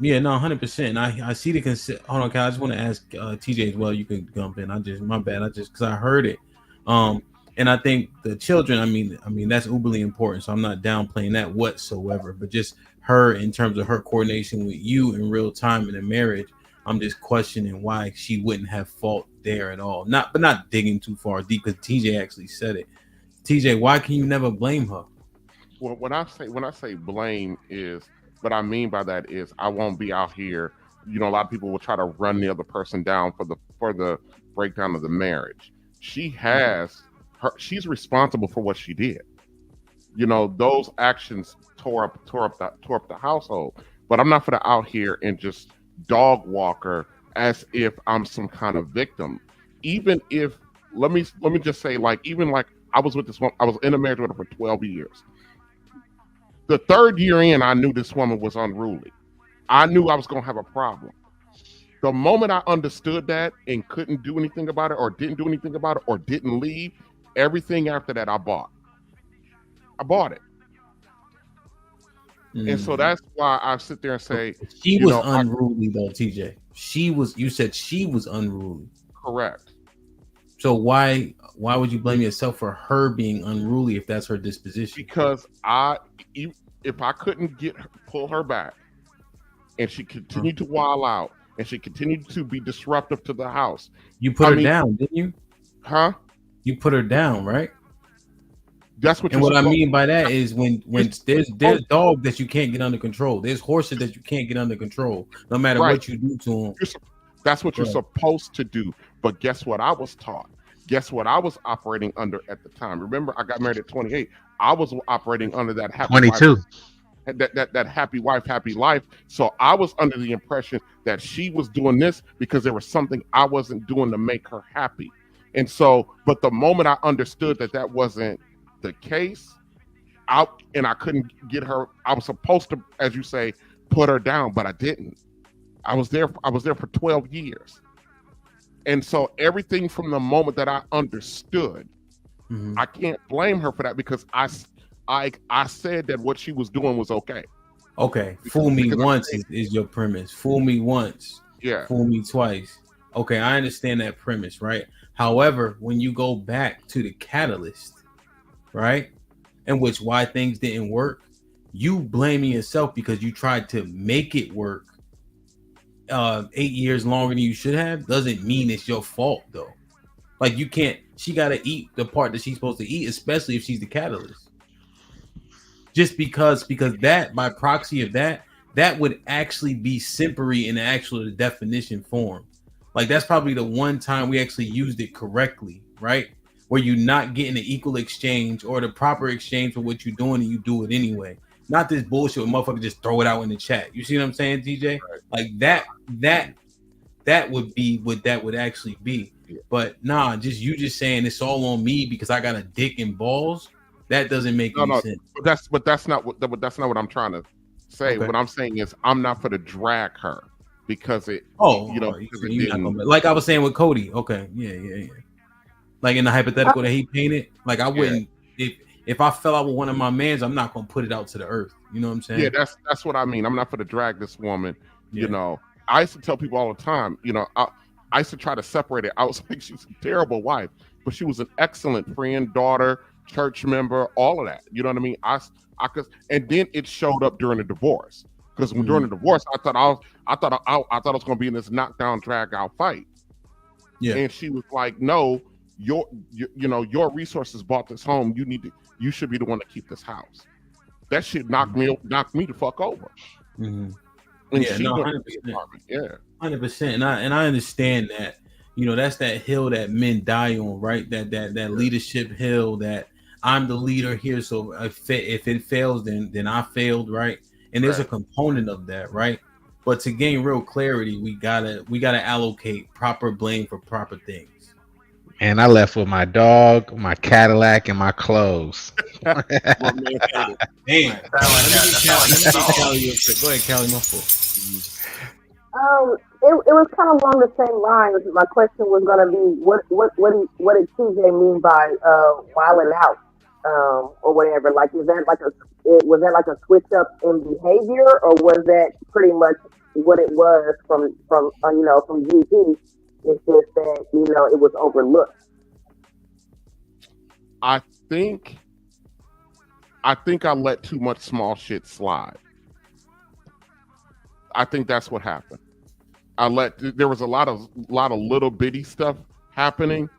Yeah, no, 100%. I see the hold on, Kyle. I just want to ask TJ as well. You can jump in. My bad. Because I heard it. And I think the children, I mean that's uberly important. So I'm not downplaying that whatsoever. But just her in terms of her coordination with you in real time in a marriage, I'm just questioning why she wouldn't have fault there at all. Not digging too far deep because TJ actually said it. TJ, why can you never blame her? Well, when I say blame is what I mean by that is I won't be out here. A lot of people will try to run the other person down for the breakdown of the marriage. She's responsible for what she did. Those actions tore up the household. But I'm not gonna out here and just dog walk her as if I'm some kind of victim. Even if let me just say, even I was with this woman, I was in a marriage with her for 12 years. The third year in, I knew this woman was unruly. I knew I was gonna have a problem. The moment I understood that and couldn't do anything about it, or didn't do anything about it, or didn't leave, everything after that I bought it. And so that's why I sit there and say she was unruly though, TJ. You said she was unruly. Correct. So why would you blame yourself for her being unruly if that's her disposition? Because if I couldn't pull her back, and she continued to wild out, and she continued to be disruptive to the house. You put her down, didn't you? Huh? You put her down, right? That's what. And what I mean by that is when there's dogs that you can't get under control. There's horses that you can't get under control, no matter what you do to them. That's what you're supposed to do. But guess what I was taught? Guess what I was operating under at the time? Remember, I got married at 28. I was operating under that happy 22. That happy wife, happy life. So I was under the impression that she was doing this because there was something I wasn't doing to make her happy. And so, but the moment I understood that wasn't the case, I couldn't get her. I was supposed to, as you say, put her down, but I didn't. I was there for 12 years. And so everything from the moment that I understood, I can't blame her for that because I said that what she was doing was okay. Okay, fool me once is your premise. Fool me once, fool me twice. Okay, I understand that premise, right? However, when you go back to the catalyst, right, in which why things didn't work, you blaming yourself because you tried to make it work 8 years longer than you should have doesn't mean it's your fault though. Like you can't. She got to eat the part that she's supposed to eat, especially if she's the catalyst. Just because that by proxy of that would actually be simpery in the actual definition form. Like that's probably the one time we actually used it correctly, right? Where you're not getting the equal exchange or the proper exchange for what you're doing and you do it anyway. Not this bullshit with motherfucker just throw it out in the chat. You see what I'm saying, DJ? Like that would be what that would actually be. But nah, just saying it's all on me because I got a dick and balls. That doesn't make any sense. But that's not what I'm trying to say. Okay. What I'm saying is I'm not for to drag her because it. Like I was saying with Cody. Okay, yeah. Like in the hypothetical that he painted, like I wouldn't if I fell out with one of my mans, I'm not gonna put it out to the earth. You know what I'm saying? Yeah, that's what I mean. I'm not for to drag this woman. You know, I used to tell people all the time. You know, I used to try to separate it. I was like, she's a terrible wife, but she was an excellent friend, daughter, church member, all of that. You know what I mean? I could, and then it showed up during the divorce. Because during the divorce, I thought I was gonna be in this knockdown, drag out fight. Yeah. And she was like, "No, your resources bought this home. You should be the one to keep this house." That shit knocked me the fuck over. Mm-hmm. And Yeah, she no, went 100%. to the apartment. Yeah. 100%. And I understand that. You know, that's that hill that men die on, right? That leadership hill that I'm the leader here. So if it fails, then I failed, right? And there's a component of that, right? But to gain real clarity, we gotta allocate proper blame for proper things. And I left with my dog, my Cadillac, and my clothes. Damn. Let me get Callie real quick. Go ahead, Callie. My fault. It was kind of along the same lines. My question was gonna be, what did TJ mean by wilding out, or whatever? Like, was that like a switch up in behavior, or was that pretty much what it was from GP? It's just that it was overlooked. I think I let too much small shit slide. I think that's what happened. There was a lot of little bitty stuff happening,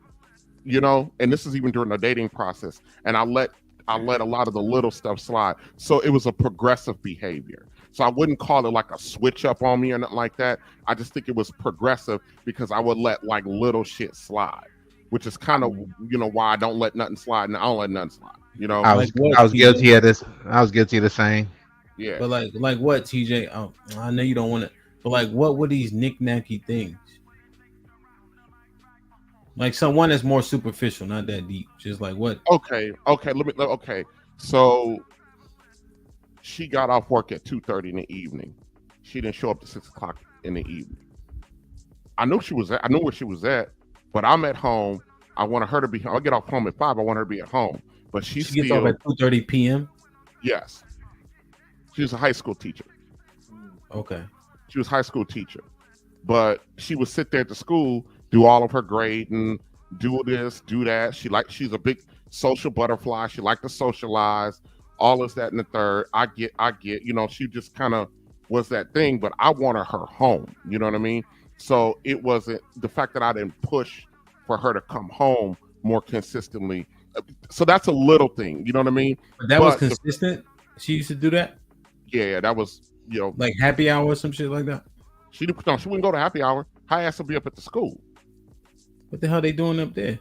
and this is even during the dating process. And I let a lot of the little stuff slide. So it was a progressive behavior. So I wouldn't call it like a switch up on me or nothing like that. I just think it was progressive because I would let like little shit slide, which is kind of why I don't let nothing slide, and I don't let nothing slide. I was guilty of this. I was guilty of the same. Yeah. But like what, TJ? I know you don't want to, but like, what were these knick-knacky things? Like someone that's more superficial, not that deep. Just like what? Okay. So she got off work at 2:30 in the evening. She didn't show up to 6 o'clock in the evening. I knew where she was at, but I'm at home. I wanted her to be home. I get off home at 5. I want her to be at home, but she gets off at 2:30 p.m. Yes. She was a high school teacher. Okay. She was a high school teacher, but she would sit there at the school, do all of her grading, do this, do that. She's a big social butterfly. She liked to socialize, all this, that, and the third. I get, she just kind of was that thing, but I wanted her home. You know what I mean? So it wasn't the fact that I didn't push for her to come home more consistently. So that's a little thing. You know what I mean? But was consistent? She used to do that? Yeah, that was, like happy hour or some shit like that. She wouldn't go to happy hour. Her ass would be up at the school. What the hell they doing up there?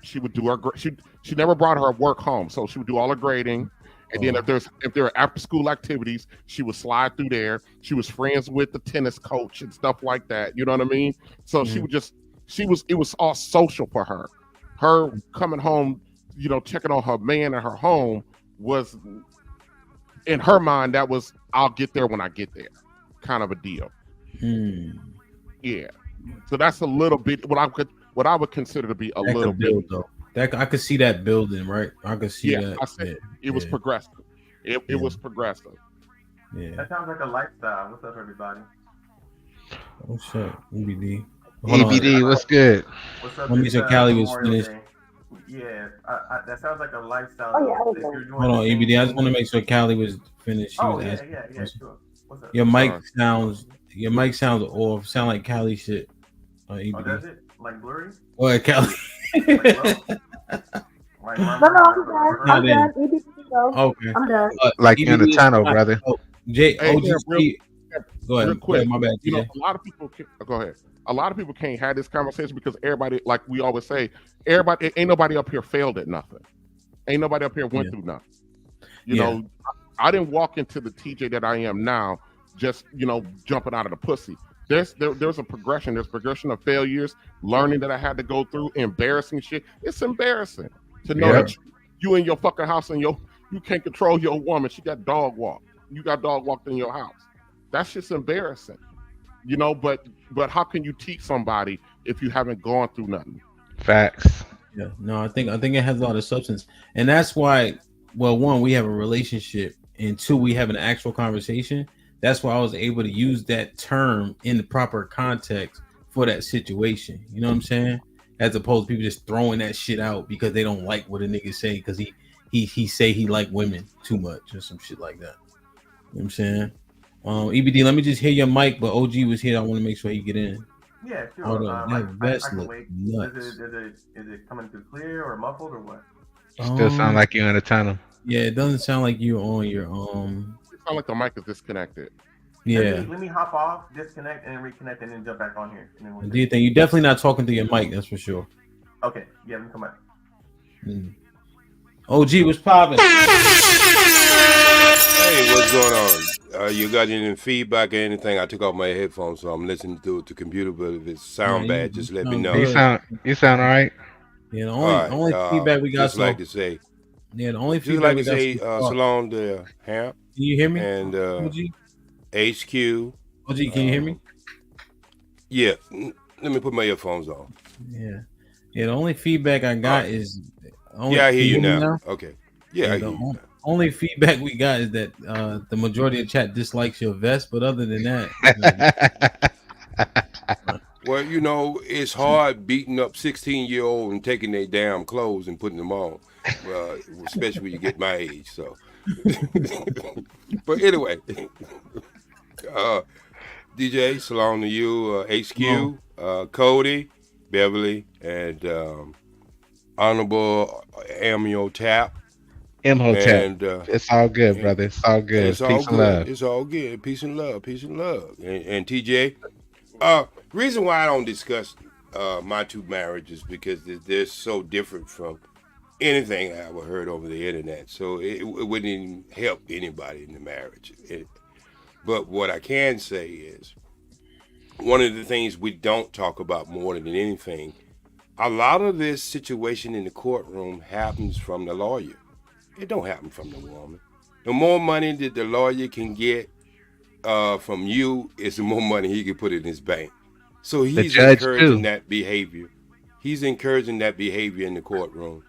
She would do her. She never brought her work home, so she would do all her grading. And then if there are after school activities, she would slide through there. She was friends with the tennis coach and stuff like that. You know what I mean? So she would it was all social for her. Her coming home, checking on her man at her home was, in her mind, that was, I'll get there when I get there, kind of a deal. Yeah. So that's a little bit what I would consider to be a little bit. Though. That I could see that building, right? I could see that. I said it was progressive. It was progressive. Yeah. That sounds like a lifestyle. What's up, everybody? Oh shit, EBD. EBD, what's good? What's up? Let me say Callie was finished. Yeah, that sounds like a lifestyle. Hold on, EBD. I just want to make sure Callie was finished. She was asking sure. What's up? Your mic sounds off. Sound like Callie shit. EBD. Oh, does it? Like blurry? Go ahead, Callie. I'm done. Okay. I'm done. Like in the tunnel, brother. Go ahead. Real quick. My bad. A lot of people go ahead. A lot of people can't have this conversation because everybody, like we always say, ain't nobody up here failed at nothing. Ain't nobody up here went through nothing. You know, I didn't walk into the TJ that I am now just, jumping out of the pussy. There's a progression. There's progression of failures, learning that I had to go through, embarrassing shit. It's embarrassing to know that you in your fucking house and you can't control your woman. She got dog walked. You got dog walked in your house. That's just embarrassing. But how can you teach somebody if you haven't gone through nothing? Facts. Yeah. No, I think it has a lot of substance. And that's why, well, one, we have a relationship, and two, we have an actual conversation. That's why I was able to use that term in the proper context for that situation. You know what I'm saying? As opposed to people just throwing that shit out because they don't like what a nigga say because he say he like women too much or some shit like that. You know what I'm saying? EBD, let me just hear your mic, but OG was here. I want to make sure he get in. Yeah, sure. Hold on. I That vest can look wait. nuts. Is it coming through clear or muffled or what? Still sound like you're in a tunnel. Yeah, it doesn't sound like you're on your It sounds like the mic is disconnected. Yeah. Let me hop off, disconnect, and reconnect, and then jump back on here. And then we'll Do you think you're definitely not talking to your mic? That's for sure. Okay, yeah, let me come back. OG, what's popping? Hey, what's going on? You got any feedback or anything? I took off my headphones, so I'm listening to the computer. But if it sound bad, just let me know. You sound all right. Yeah, the only feedback we got. Just like to say. Yeah, the only just feedback like to say, Salon to Hamp. Can you hear me? And OG? HQ. OG, can you hear me? Yeah. Let me put my earphones on. Yeah. Yeah, the only feedback I got is. Yeah, I hear you now. Okay. Yeah, I hear you now. Only feedback we got is that the majority of chat dislikes your vest, but other than that, well, you know, it's hard beating up 16-year-old and taking their damn clothes and putting them on, especially when you get my age. So, but anyway, DJ, salon to you, HQ, Cody, Beverly, and Honorable Amio Tap. And it's all good, brother. It's all good. It's Peace all and love. good. It's all good. Peace and love. Peace and love. And TJ, reason why I don't discuss my two marriages because they're so different from anything I ever heard over the internet. So it wouldn't even help anybody in the marriage. But what I can say is one of the things we don't talk about more than anything, a lot of this situation in the courtroom happens from the lawyer. It don't happen from the woman. The more money that the lawyer can get from you is the more money he can put in his bank. So he's encouraging that behavior. He's encouraging that behavior in the courtroom.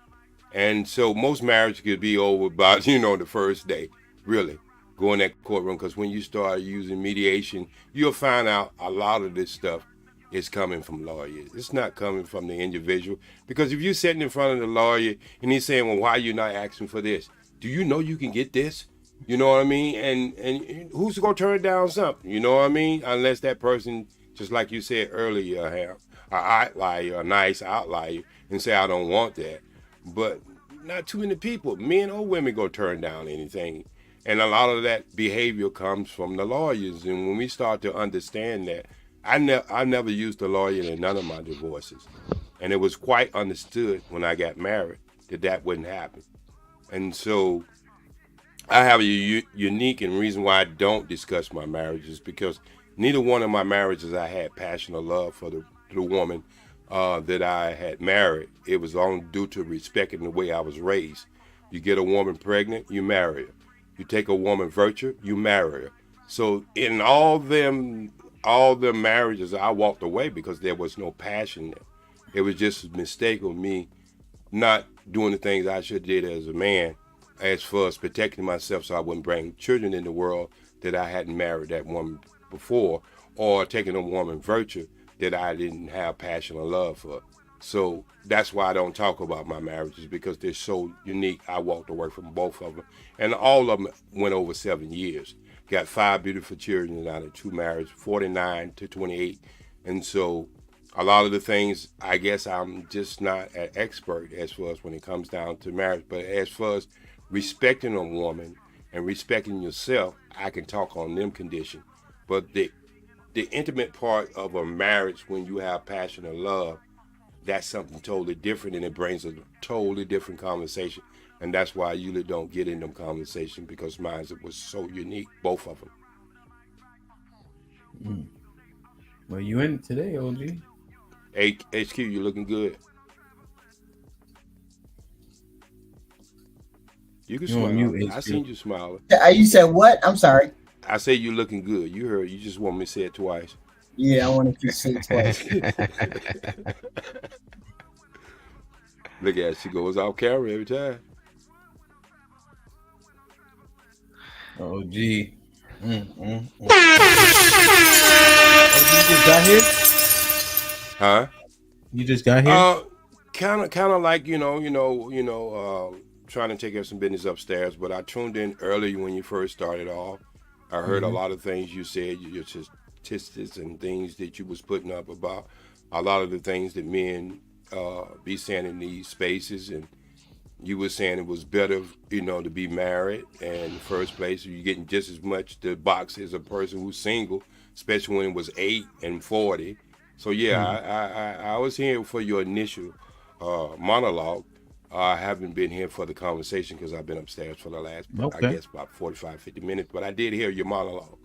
And so most marriage could be over about, the first day, really, go in that courtroom. Because when you start using mediation, you'll find out a lot of this stuff is coming from lawyers. It's not coming from the individual. Because if you're sitting in front of the lawyer and he's saying, well, why are you not asking for this? Do you know you can get this? You know what I mean? And who's going to turn down something? You know what I mean? Unless that person, just like you said earlier, have an outlier, a nice outlier, and say, I don't want that. But not too many people, men or women, going to turn down anything. And a lot of that behavior comes from the lawyers. And when we start to understand that, I never used a lawyer in none of my divorces. And it was quite understood when I got married that wouldn't happen. And so I have a unique and reason why I don't discuss my marriages because neither one of my marriages I had passion or love for the woman that I had married. It was only due to respecting the way I was raised. You get a woman pregnant, you marry her. You take a woman virtue, you marry her. So in all the marriages, I walked away because there was no passion there. It was just a mistake of me not doing the things I should have did as a man, as far as protecting myself so I wouldn't bring children in the world that I hadn't married that woman before, or taking a woman virtue that I didn't have passion or love for. So that's why I don't talk about my marriages because they're so unique. I walked away from both of them, and all of them went over 7 years. Got 5 beautiful children out of 2 marriages, 49 to 28. And so a lot of the things, I guess I'm just not an expert as far as when it comes down to marriage. But as far as respecting a woman and respecting yourself, I can talk on them conditions. But the intimate part of a marriage when you have passion or love, that's something totally different, and it brings a totally different conversation. And that's why I usually don't get in them conversations because mine was so unique, both of them. Well, you in it today, OG. HQ, you looking good. You can smile. I seen you smiling. You said what? I'm sorry. I said you looking good. You heard. You just want me to say it twice. Yeah, I wanted you to say it twice. Look at her. She goes off camera every time. Oh, gee. Oh, you just got here? Huh? You just got here? Kind of like trying to take care of some business upstairs. But I tuned in early when you first started off, I heard a lot of things you said, your statistics and things that you was putting up about a lot of the things that men be saying in these spaces, and you were saying it was better, to be married. And in the first place, you're getting just as much the box as a person who's single, especially when it was 8 and 40. So yeah, I was here for your initial monologue. I haven't been here for the conversation because I've been upstairs for the last, I guess, about 45, 50 minutes. But I did hear your monologue.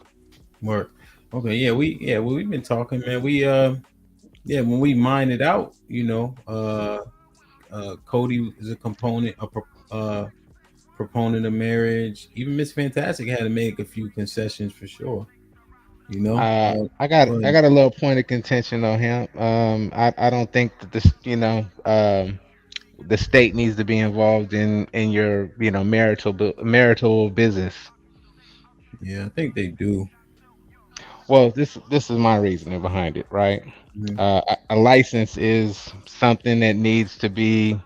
Work. Okay, yeah, we've been talking, man. When we mined it out, Cody is a proponent of marriage. Even Miss Fantastic had to make a few concessions for sure. I got a little point of contention on him. I don't think that this, the state needs to be involved in your marital business. Yeah, I think they do. Well, this is my reasoning behind it, right? A license is something that needs to be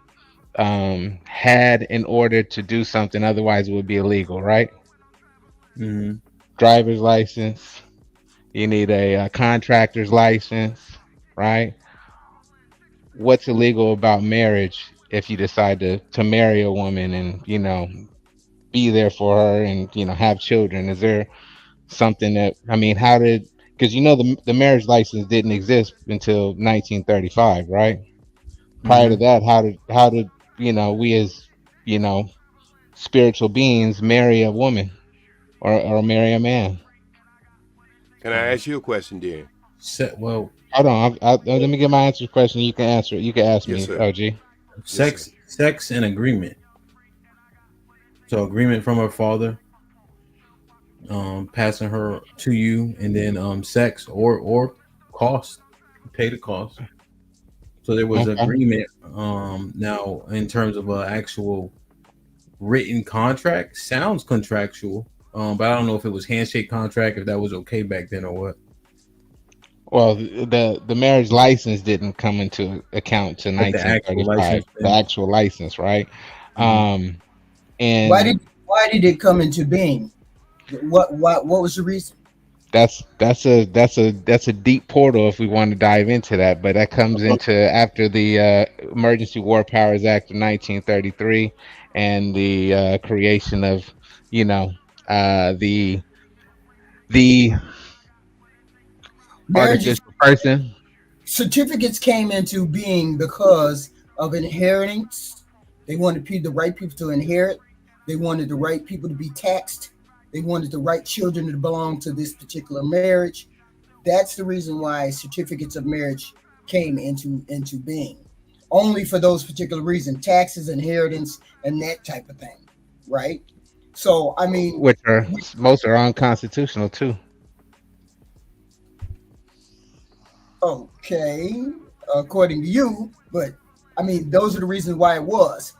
had in order to do something, otherwise it would be illegal, right? Driver's license, you need a contractor's license, right? What's illegal about marriage if you decide to marry a woman and be there for her and have children? Is there something that, how did, because the marriage license didn't exist until 1935, right? Prior to that, how did we as spiritual beings marry a woman or marry a man? Can I ask you a question, Dan? Well, hold on. Let me get my answer question. You can answer it. You can ask me, sir. OG. Sex and agreement. So agreement from her father, passing her to you, and then sex or cost, pay the cost. So there was agreement. Now in terms of an actual written contract, sounds contractual. But I don't know if it was handshake contract, if that was okay back then or what. Well, the marriage license didn't come into account to 1935. The actual license, right? And why did it come into being? What was the reason? That's a deep portal if we want to dive into that, but that comes into after the Emergency War Powers Act of 1933 and the creation of the artificial person. Certificates came into being because of inheritance. They wanted the right people to inherit. They wanted the right people to be taxed. They wanted the right children to belong to this particular marriage. That's the reason why certificates of marriage came into being. Only for those particular reasons, taxes, inheritance, and that type of thing, right? So, which are most are unconstitutional too. Okay, according to you, but those are the reasons why it was.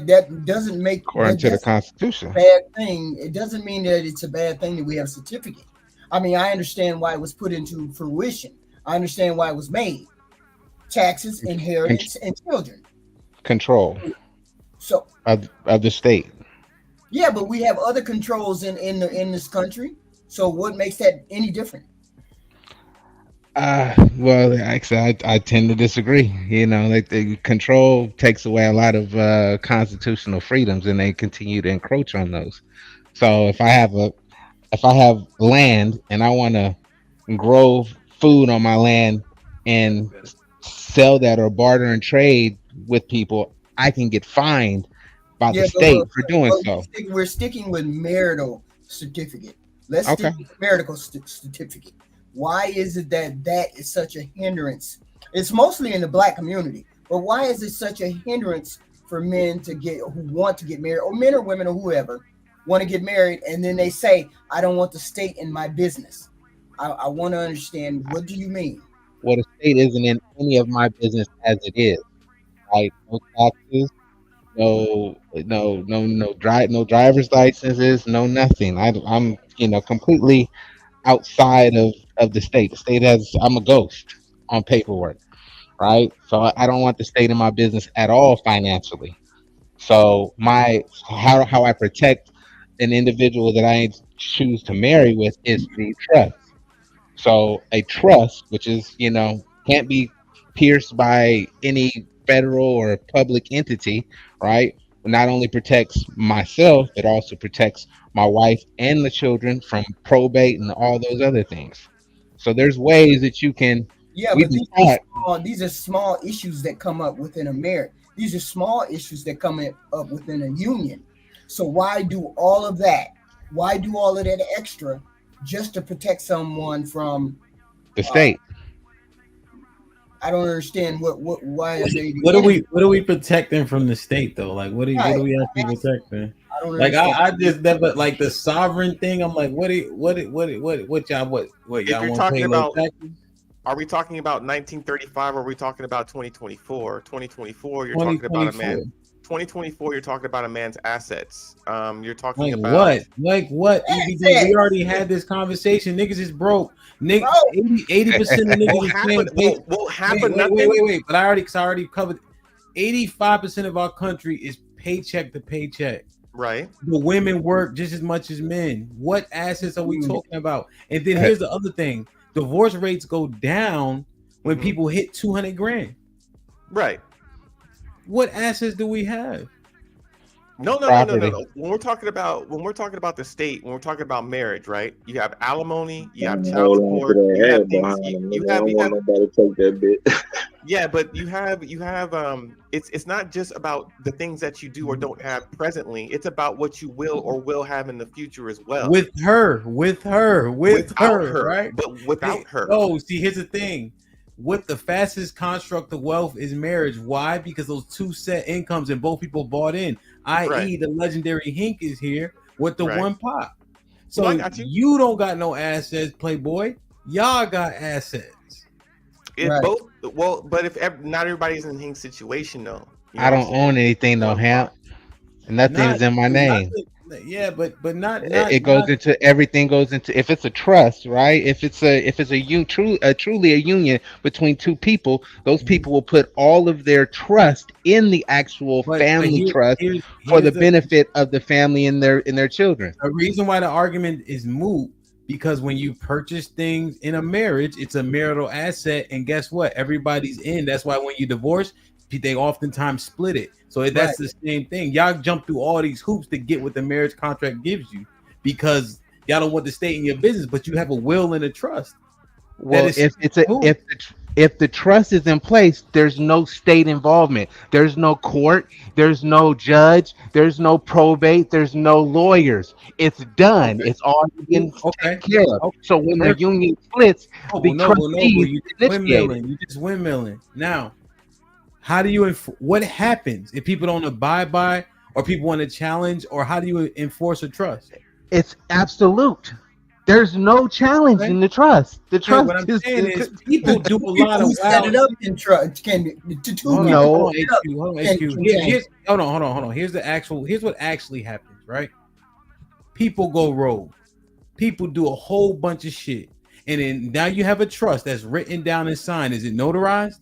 That doesn't make according to the Constitution bad thing. It doesn't mean that it's a bad thing that we have a certificate. I understand why it was put into fruition. I understand why it was made. Taxes, inheritance, and children. Control. So of the state. Yeah, but we have other controls in this country. So what makes that any different? Well, actually, I tend to disagree. Like the control takes away a lot of constitutional freedoms, and they continue to encroach on those. So if I have land and I want to grow food on my land and sell that or barter and trade with people, I can get fined by the state for doing so. We're sticking with marital certificate. Let's stick with marital certificate. Why is it that is such a hindrance? It's mostly in the Black community, but why is it such a hindrance for men who want to get married, or men or women or whoever want to get married, and then they say, "I don't want the state in my business." I want to understand, what do you mean? Well, the state isn't in any of my business as it is. Like no taxes, no driver's licenses, no nothing. I'm completely outside of the state. The state I'm a ghost on paperwork, right? So I don't want the state in my business at all financially. So how I protect an individual that I choose to marry with is through trust. So a trust, which is, can't be pierced by any federal or public entity, right? Not only protects myself, it also protects my wife and the children from probate and all those other things. So there's ways that you can. Yeah, We've but been taught. these are small issues that come up within a marriage. These are small issues that come up within a union. So why do all of that? Why do all of that extra just to protect someone from the state? I don't understand why are they what are we protecting from the state though? Like what are we actually protecting? I don't Like understand. I just never like the sovereign thing. I'm like, what y'all If y'all you're want to talking pay low about, taxes? are we talking about 1935 or are we talking about 2024? 2024, you're talking about a man. 2024, you're talking about a man's assets. You're talking Like about what? Like what? We already had this conversation. Niggas is broke. Niggas, 80% of niggas won't happen. Wait. But I already covered. 85% of our country is paycheck to paycheck. Right. The women work just as much as men. What assets are we talking about? And then here's the other thing: divorce rates go down when people hit 200 grand. Right. What assets do we have? No. When we're talking about the state, when we're talking about marriage, right? You have alimony, you have child support, you have things. You have nobody take that bit. Yeah, but you have it's not just about the things that you do or don't have presently. It's about what you will or will have in the future as well. With her, right? But without her. Oh, see, here's the thing. What the fastest construct of wealth is marriage. Why? Because those two set incomes and both people bought in, i.e. the legendary Hink is here with the one pot. So you don't got no assets, Playboy. Y'all got assets. But if not everybody's in Hink's situation though. I don't own anything though, Hamp. Nothing's in my name. Yeah, but not. It goes into everything. Goes into if it's a trust, right? If it's truly a union between two people, those people will put all of their trust in the actual family trust for the benefit of the family and their children. The reason why the argument is moot because when you purchase things in a marriage, it's a marital asset, and guess what? Everybody's in. That's why when you divorce, they oftentimes split it. So that's the same thing. Y'all jump through all these hoops to get what the marriage contract gives you because y'all don't want to stay in your business, but you have a will and a trust. Well, if the trust is in place, there's no state involvement. There's no court. There's no judge. There's no probate. There's no lawyers. It's done. It's all taken care of. So when the union splits, the trustees initiate. You just windmilling. Now, how do you what happens if people don't abide by or people want to challenge, or how do you enforce a trust? It's absolute. There's no challenge in the trust. The trust. What I'm saying is people do a lot of set it up in trust. Hold on. Here's what actually happens, right? People go rogue. People do a whole bunch of shit, and then now you have a trust that's written down and signed. Is it notarized?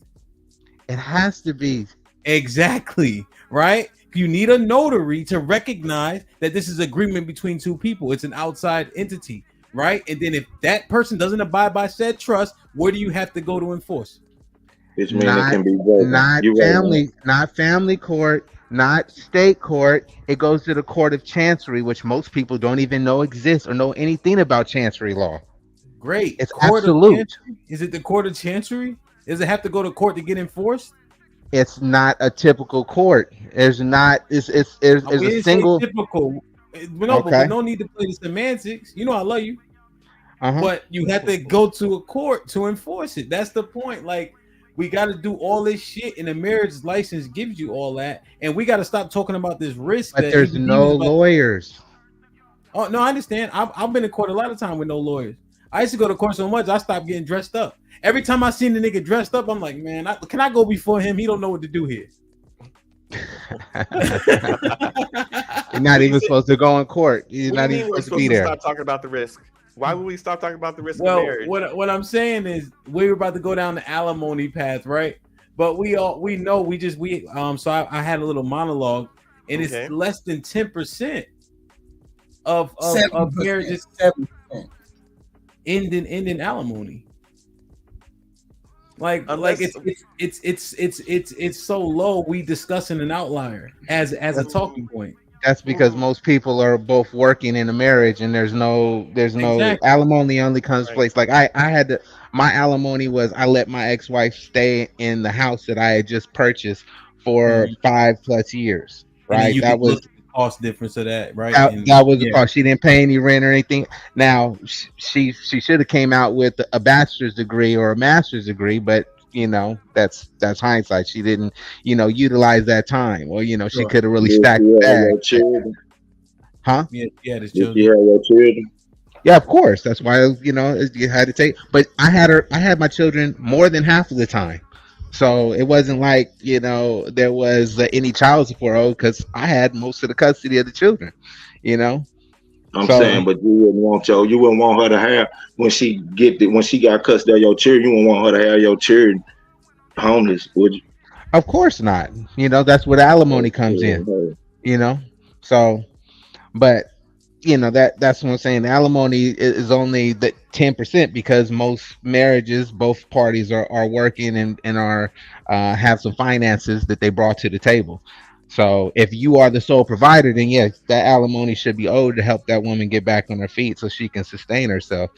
It has to be. Exactly, right? You need a notary to recognize that this is agreement between two people. It's an outside entity, right? And then if that person doesn't abide by said trust, where do you have to go to enforce? Which means it can be broken. Not family court, not state court. It goes to the court of chancery, which most people don't even know exists or know anything about chancery law. Great. It's absolute. Is it the court of chancery? Does it have to go to court to get enforced? It's not a typical court. There's not. It's a single. Typical. But no need to play the semantics. You know I love you. But you have to go to a court to enforce it. That's the point. Like we got to do all this shit, and the marriage license gives you all that, and we got to stop talking about this risk. But there's no lawyers. Oh no, I understand. I've been in court a lot of time with no lawyers. I used to go to court so much I stopped getting dressed up. Every time I seen the nigga dressed up, I'm like, man, can I go before him? He don't know what to do here. You're not even supposed to go in court. You're not even supposed to be there. Stop talking about the risk. Why would we stop talking about the risk of marriage? What I'm saying is we were about to go down the alimony path, right? But so I had a little monologue, and it's less than 10% of 7%, marriages 7%. ending alimony. Like it's so low. We discussing an outlier as a talking point. That's because most people are both working in a marriage, and there's no Exactly. alimony only comes place. Like I had to, my alimony was I let my ex-wife stay in the house that I had just purchased for 5+ years. And then Right, you that can look was at the cost difference of that, right? that was the cost. She didn't pay any rent or anything. Now she should have came out with a bachelor's degree or a master's degree, but that's hindsight. She didn't utilize that time, or she Sure. could have really Did stacked you the have bag. your children? Huh? Yeah, this Did you have your children? Yeah, of course. That's why you had to take. But I had my children more than half of the time, so it wasn't like there was any child support owed because I had most of the custody of the children. I'm So saying, but you wouldn't want her to have when she got custody of your children. You wouldn't want her to have your children homeless, would you? of course not. That's where the alimony comes in. So, but that's what I'm saying. The alimony is only the 10% because most marriages, both parties are working and are have some finances that they brought to the table. So if you are the sole provider, then yes, that alimony should be owed to help that woman get back on her feet so she can sustain herself,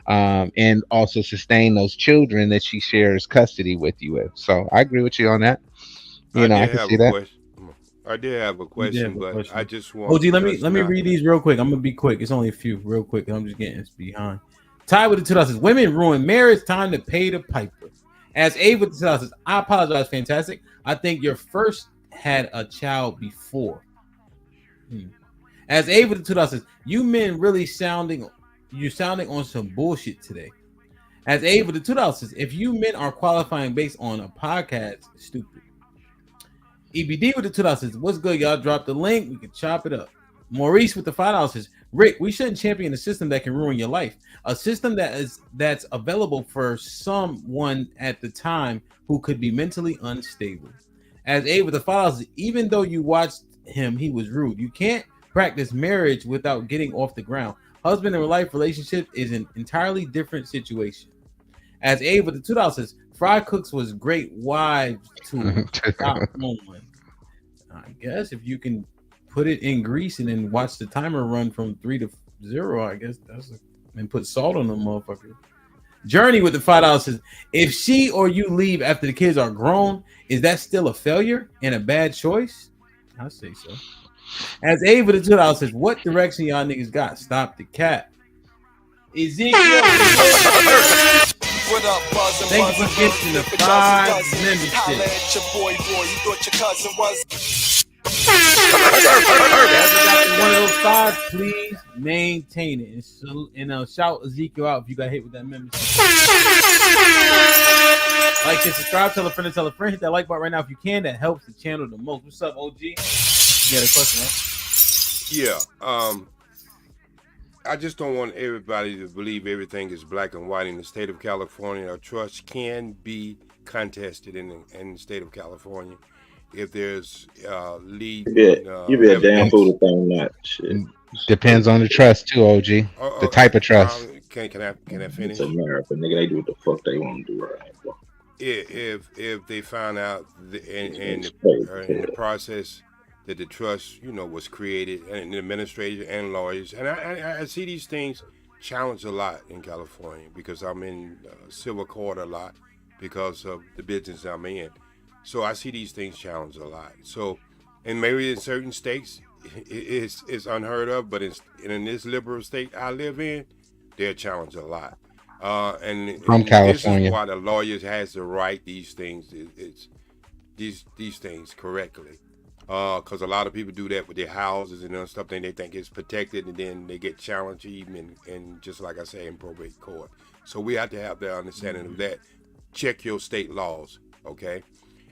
and also sustain those children that she shares custody with you with. So I agree with you on that. I can see that. I did have a question, but I just want. OG, let me read these real quick. I'm gonna be quick. It's only a few, real quick. I'm just getting behind. Ty with the 2000s. Women ruin marriage. Time to pay the piper. As A with the 2000s. I apologize. Fantastic. I think your first had a child before. As A with the 2000s. You men really sounding on some bullshit today. As A with the 2000s. If you men are qualifying based on a podcast, stupid. EBD with the $2. What's good, y'all? Drop the link. We can chop it up. Maurice with the $5. Rick, we shouldn't champion a system that can ruin your life. A system that's available for someone at the time who could be mentally unstable. As A with the $5, even though you watched him, he was rude. You can't practice marriage without getting off the ground. Husband and wife relationship is an entirely different situation. As A with the $2, Fry Cooks was great wives to stop no one. I guess if you can put it in grease and then watch the timer run from 3 to 0, I guess and put salt on the motherfucker. Journey with the $5 says, if she or you leave after the kids are grown, is that still a failure and a bad choice? I say so. As A with the $2 says, what direction y'all niggas got? Stop the cap. Ezekiel. What up, buzzin', thank you for getting the 5 membership. One of those 5, please maintain it. And shout Ezekiel out if you got hit with that membership. Like and subscribe, tell a friend, hit that like button right now if you can. That helps the channel the most. What's up, OG? You got a question, right? Yeah. I just don't want everybody to believe everything is black and white in the state of California. A trust can be contested in the state of California if there's lead. You be a damn fool to think that shit. Depends on the trust too, OG. The type of trust. Can I finish? It's America, nigga. They do what the fuck they want to do right now. If they found out in the process that the trust, was created, and the administration and lawyers, and I see these things challenged a lot in California because I'm in civil court a lot because of the business I'm in. So I see these things challenged a lot. So, and maybe in certain states it's unheard of, but in this liberal state I live in, they're challenged a lot. And California. This is why the lawyers has to write these things. It's these things correctly. Because a lot of people do that with their houses and stuff, and they think it's protected, and then they get challenged even in just like I say in probate court. So we have to have the understanding of that. Check your state laws, okay?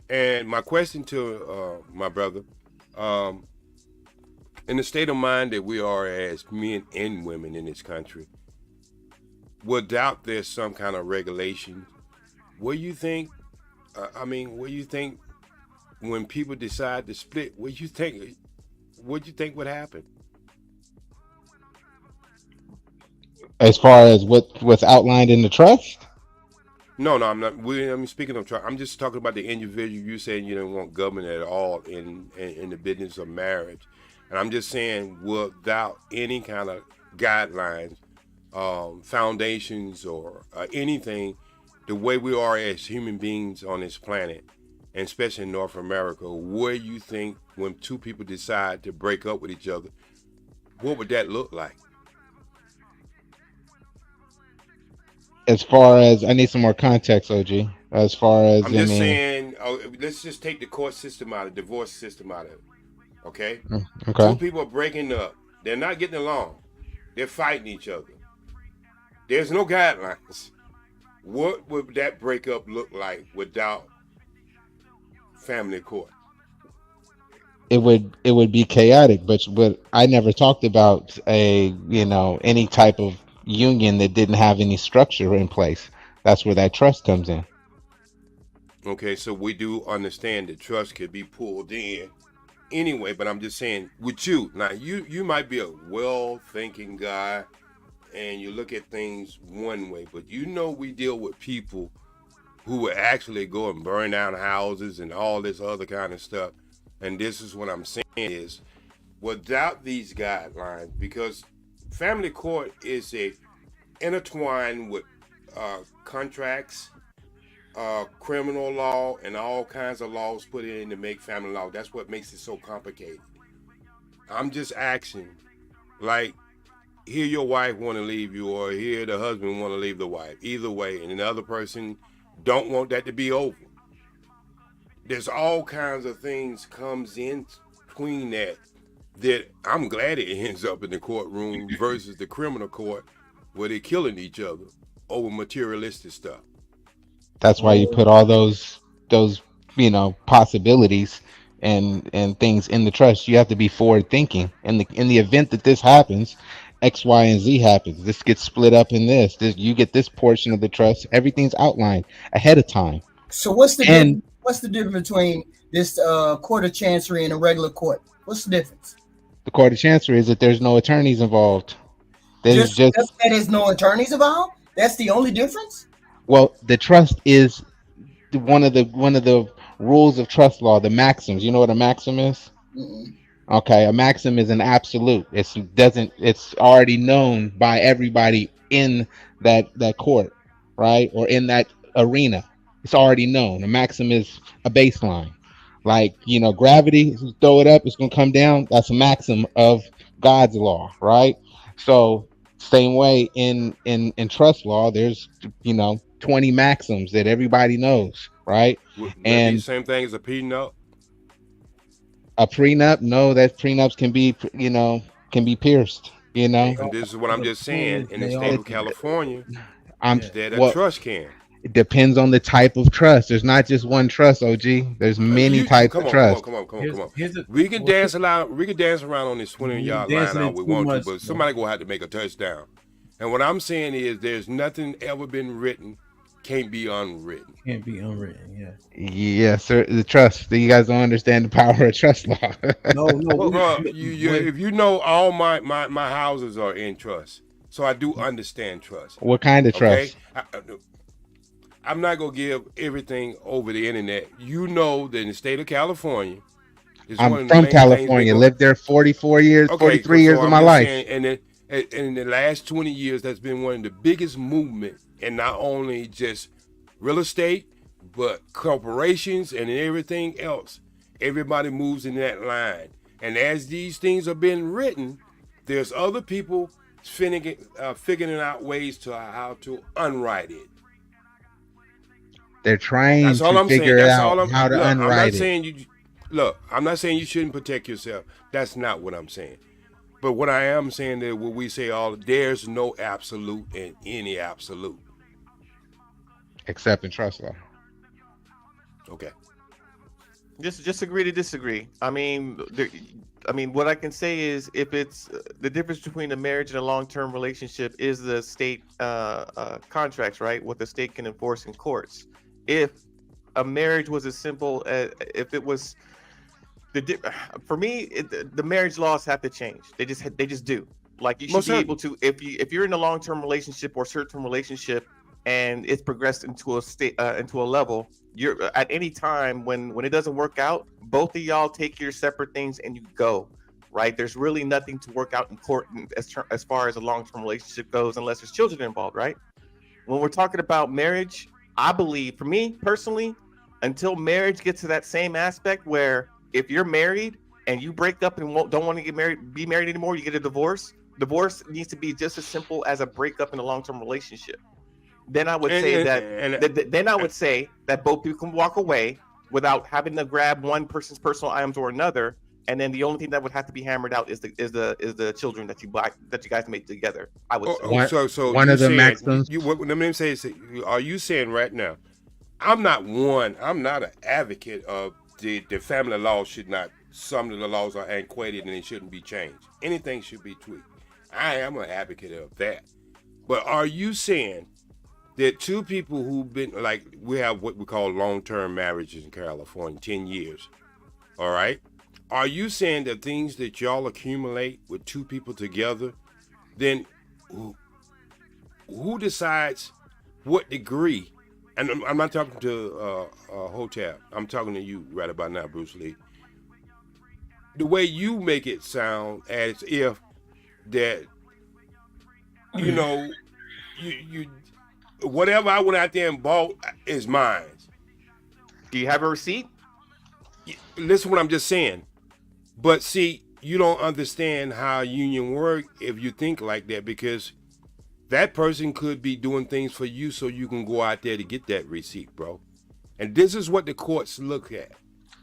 And my question to my brother, in the state of mind that we are as men and women in this country, without there's some kind of regulation, what do you think? What do you think? When people decide to split, what do you think would happen? As far as what's outlined in the trust. No, I'm not. I'm speaking of trust. I'm just talking about the individual. You saying you don't want government at all in the business of marriage, and I'm just saying without any kind of guidelines, foundations, or anything, the way we are as human beings on this planet, and especially in North America, where you think when two people decide to break up with each other, what would that look like? As far as I need some more context, OG. As far as I'm just saying, let's just take the court system out of divorce system out of it. Okay? Okay. Two people are breaking up. They're not getting along. They're fighting each other. There's no guidelines. What would that breakup look like without family court? It would be chaotic, but I never talked about any type of union that didn't have any structure in place. That's where that trust comes in. Okay, so we do understand that trust could be pulled in anyway, but I'm just saying with you, now you might be a well-thinking guy and you look at things one way, but we deal with people who would actually go and burn down houses and all this other kind of stuff. And this is what I'm saying is, without these guidelines, because family court is intertwined with contracts, criminal law, and all kinds of laws put in to make family law. That's what makes it so complicated. I'm just asking, like, here your wife want to leave you, or here the husband want to leave the wife. Either way, and the other person don't want that to be over. There's all kinds of things comes in between that I'm glad it ends up in the courtroom versus the criminal court where they're killing each other over materialistic stuff. That's why you put all those possibilities and things in the trust. You have to be forward thinking. In the event that this happens, X, Y, and Z happens. This gets split up in this. You get this portion of the trust. Everything's outlined ahead of time. So what's the difference between this court of chancery and a regular court? What's the difference? The court of chancery is that there's no attorneys involved. Just that there's no attorneys involved? That's the only difference? Well, the trust is one of the rules of trust law, the maxims. You know what a maxim is? Mm-mm. Okay, a maxim is an absolute. It's already known by everybody in that court, right? Or in that arena. It's already known. A maxim is a baseline. Like, gravity, throw it up, it's gonna come down. That's a maxim of God's law, right? So same way in trust law, there's 20 maxims that everybody knows, right? Would that And be the same thing as a prenup? a prenup, no, that prenups can be pierced, And this is what I'm just saying. In the state of California, that a trust can. It depends on the type of trust. There's not just one trust, OG. There's many types of trust. Come on. We can dance around. We can dance around on this 20-yard line all we want to, but somebody gonna have to make a touchdown. And what I'm saying is, there's nothing ever been written can't be unwritten. Can't be unwritten. Yeah. Yes, sir. The trust. You guys don't understand the power of trust law. No. Well, if you know, all my houses are in trust, so I do understand trust. What kind of trust? I'm not gonna give everything over the internet. You know that in the state of California, I'm from California. Lived there 44 years, 43 years of my life. And in the last 20 years, that's been one of the biggest movements, and not only just real estate, but corporations and everything else. Everybody moves in that line, and as these things are being written, there's other people figuring out ways to how to unwrite it. They're trying to figure out how to unwrite it. I'm not saying you shouldn't protect yourself. That's not what I'm saying. But what I am saying is what we say there's no absolute in any absolute. Except in trust law. Okay. Just agree to disagree. I mean, what I can say is, if it's the difference between a marriage and a long-term relationship is the state contracts, right? What the state can enforce in courts. If a marriage was as simple as, if it was, for me, the marriage laws have to change. They just do. Like you should Most be able to, if you're in a long-term relationship or short-term relationship, and it's progressed into a state, into a level, you're at any time when it doesn't work out, both of y'all take your separate things and you go. Right? There's really nothing to work out important as far as a long-term relationship goes, unless there's children involved, right? When we're talking about marriage, I believe, for me personally, until marriage gets to that same aspect where if you're married and you break up and don't want to be married anymore, you get a divorce. Divorce needs to be just as simple as a breakup in a long-term relationship. Then I would say that both people can walk away without having to grab one person's personal items or another. And then the only thing that would have to be hammered out is the children that you guys made together. I would say. So one of the saying, maxims. Let me say is, are you saying right now? I'm not an advocate of the family law should not. Some of the laws are antiquated and they shouldn't be changed. Anything should be tweaked. I am an advocate of that. But are you saying that two people who've been, like, we have what we call long-term marriages in California, 10 years, all right? Are you saying that things that y'all accumulate with two people together, then who decides what degree? And I'm not talking to Hotep. I'm talking to you right about now, Bruce Lee. The way you make it sound as if that, you whatever I went out there and bought is mine. Do you have a receipt? Listen what I'm just saying. But see, you don't understand how union work if you think like that, because that person could be doing things for you so you can go out there to get that receipt, bro. And this is what the courts look at.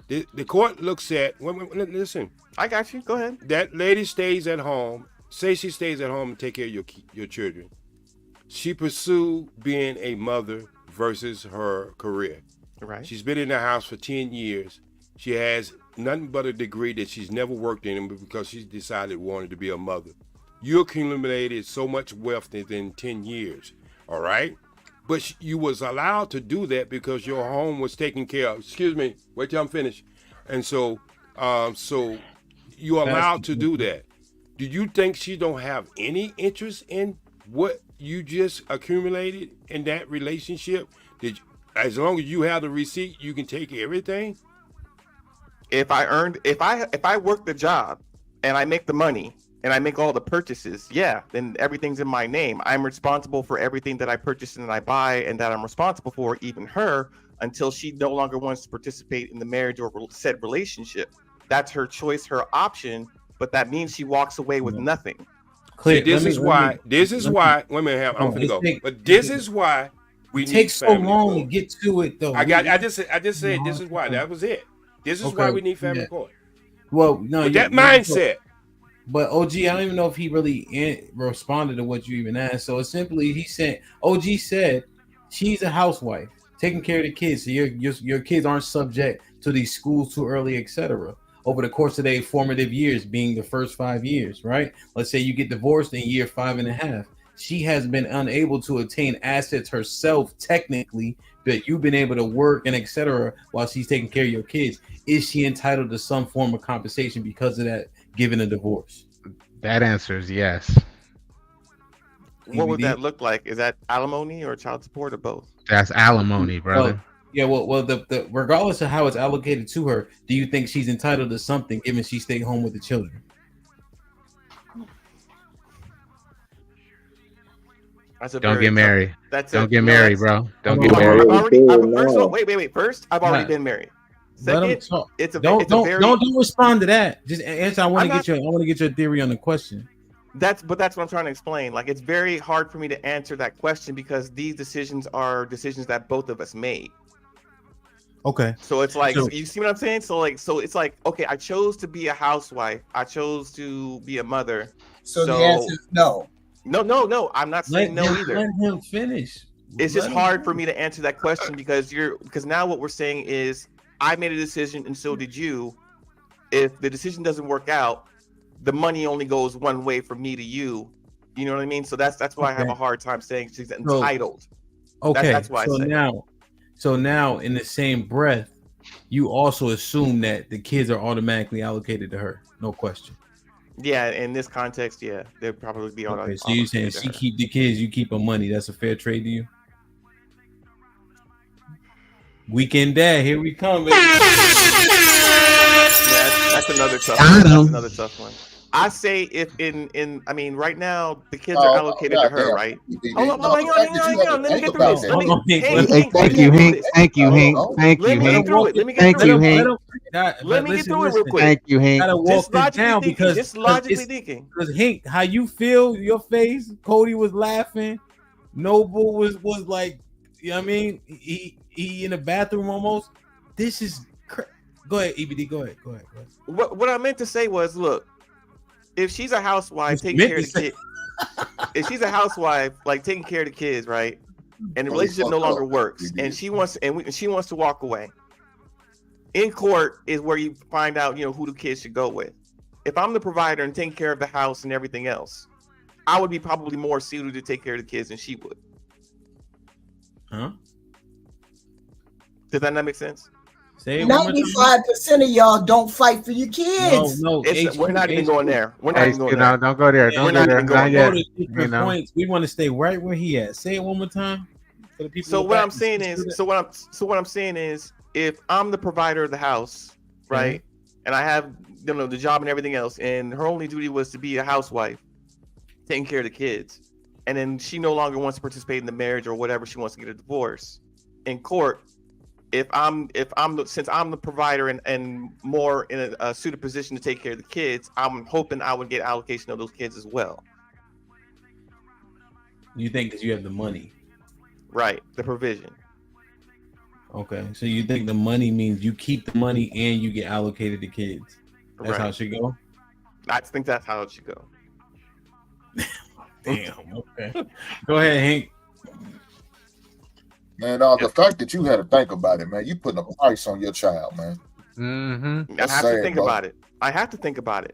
The court looks at, listen. I got you. Go ahead. That lady stays at home. Say she stays at home and take care of your children. She pursued being a mother versus her career. Right. She's been in the house for 10 years. She has nothing but a degree that she's never worked in because she decided wanted to be a mother. You accumulated so much wealth within 10 years, all right? But you was allowed to do that because your home was taken care of. Excuse me, wait till I'm finished. And so you're allowed to do that. Do you think she don't have any interest in what you just accumulated in that relationship? As long as you have the receipt, you can take everything? If I work the job and I make the money and I make all the purchases, yeah, then everything's in my name. I'm responsible for everything that I purchase and I buy, and that I'm responsible for, even her, until she no longer wants to participate in the marriage or said relationship. That's her choice, her option, but that means she walks away with nothing. See, this is why. I'm gonna go. But this is why we need takes so long to get to it, though. I just said this is why. That was it. This is why we need family court. Well, no, with that mindset. But OG, I don't even know if he really responded to what you even asked. So it's simply, OG said she's a housewife taking care of the kids. So your kids aren't subject to these schools too early, etc. Over the course of their formative years, being the first 5 years, right? Let's say you get divorced in year 5.5. She has been unable to attain assets herself, technically, but you've been able to work and etc. while she's taking care of your kids. Is she entitled to some form of compensation because of that, given a divorce? That answer is yes. What would that look like? Is that alimony or child support or both? That's alimony, brother. The regardless of how it's allocated to her, do you think she's entitled to something given she stayed home with the children? Don't get married. Don't get married, bro. Don't get married. First, I've already been married. Second, don't respond to that. Just answer. I want to get your theory on the question. That's what I'm trying to explain. Like, it's very hard for me to answer that question because these decisions are decisions that both of us made. Okay. So it's like, you see what I'm saying? So it's like, okay, I chose to be a housewife. I chose to be a mother. So the answer is no. No. I'm not saying no either. Let him finish. It's just hard for me to answer that question because now what we're saying is I made a decision and so did you. If the decision doesn't work out, the money only goes one way from me to you. You know what I mean? So that's why I have a hard time saying she's entitled. Okay. That's why I say. So now in the same breath, you also assume that the kids are automatically allocated to her. No question. Yeah, in this context, yeah, they'd probably be on. Okay, so you saying she keep the kids, you keep her money. That's a fair trade to you? Weekend dad, here we come, baby. Yeah, that's another tough one. That's another tough one. I say if I mean, right now the kids are allocated to her, right? Hold on, hang on. Let me get through this. Thank you, Hank. Thank you, Hank. Thank you, Hank. Thank you, Hank. Let me get through it real quick. Thank you, Hank. Gotta walk this down because just logically thinking. Because Hank, how you feel, your face. Cody was laughing. Noble was like, you know what I mean? He in the bathroom almost. This is go ahead, EBD. Go ahead. What I meant to say was, look, if she's a housewife taking care of the kid, if she's a housewife like taking care of the kids, right, and the relationship no longer works, and she wants to walk away. In court is where you find out, who the kids should go with. If I'm the provider and taking care of the house and everything else, I would be probably more suited to take care of the kids than she would. Huh? Does that not make sense? 95% of y'all don't fight for your kids. No, we're not even going there. We're not even going there. Don't go there. Don't go there. Not yet. Points. We want to stay right where he at. Say it one more time for the people. So what I'm saying is, if I'm the provider of the house, right, and I have the job and everything else, and her only duty was to be a housewife, taking care of the kids, and then she no longer wants to participate in the marriage or whatever, she wants to get a divorce. In court, since I'm the provider and more in a suited position to take care of the kids, I'm hoping I would get allocation of those kids as well. You think because you have the money, right? The provision. Okay, so you think the money means you keep the money and you get allocated the kids? That's how it should go. I think that's how it should go. Damn. Okay. Go ahead, Hank. Man, the fact that you had to think about it, man, you putting a price on your child, man. Mm-hmm. I have to think about it. I have to think about it.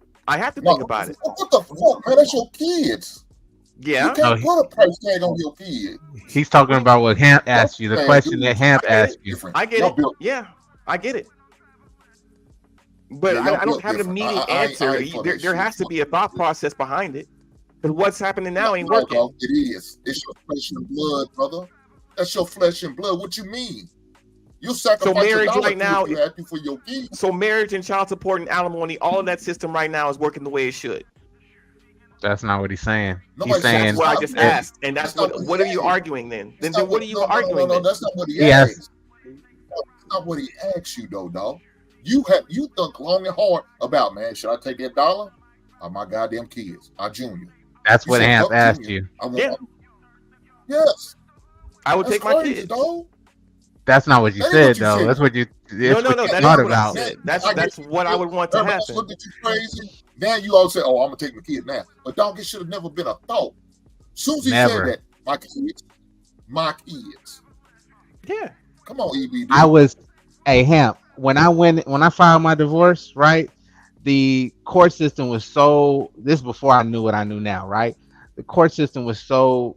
What the fuck, man? That's your kids. Yeah. You can't put a price tag on your kid. He's talking about what Hamp asked you. The question that Hamp asked you. I get it. Yeah, I get it. But I don't have an immediate answer. There has to be a thought process behind it. Because what's happening now ain't working. It is. It's your flesh and blood, brother. That's your flesh and blood. What you mean? You sacrifice marriage right now. You're happy for your kids. So marriage and child support and alimony, all of that system right now is working the way it should. That's not what he's saying. He's saying that's what I just asked, and that's what are you arguing then? Then what are you arguing? No, that's not what he asked. That's not what he asked you though, dog. You think long and hard about, man, should I take that $1 or my goddamn kids? Our junior. That's what Hamp asked you. Yes. I would take my kids. Dog. That's not what you said, though. That's what you. No. That's not what I said. That's what I would want to happen. Look at you crazy. Now you all say, "Oh, I'm gonna take my kid now," but dog, it should have never been a thought. Soon as he said that, my kids. Yeah. Come on, EBD. I was a Hamp when I filed my divorce. Right, the court system was so. This is before I knew what I knew now. Right, the court system was so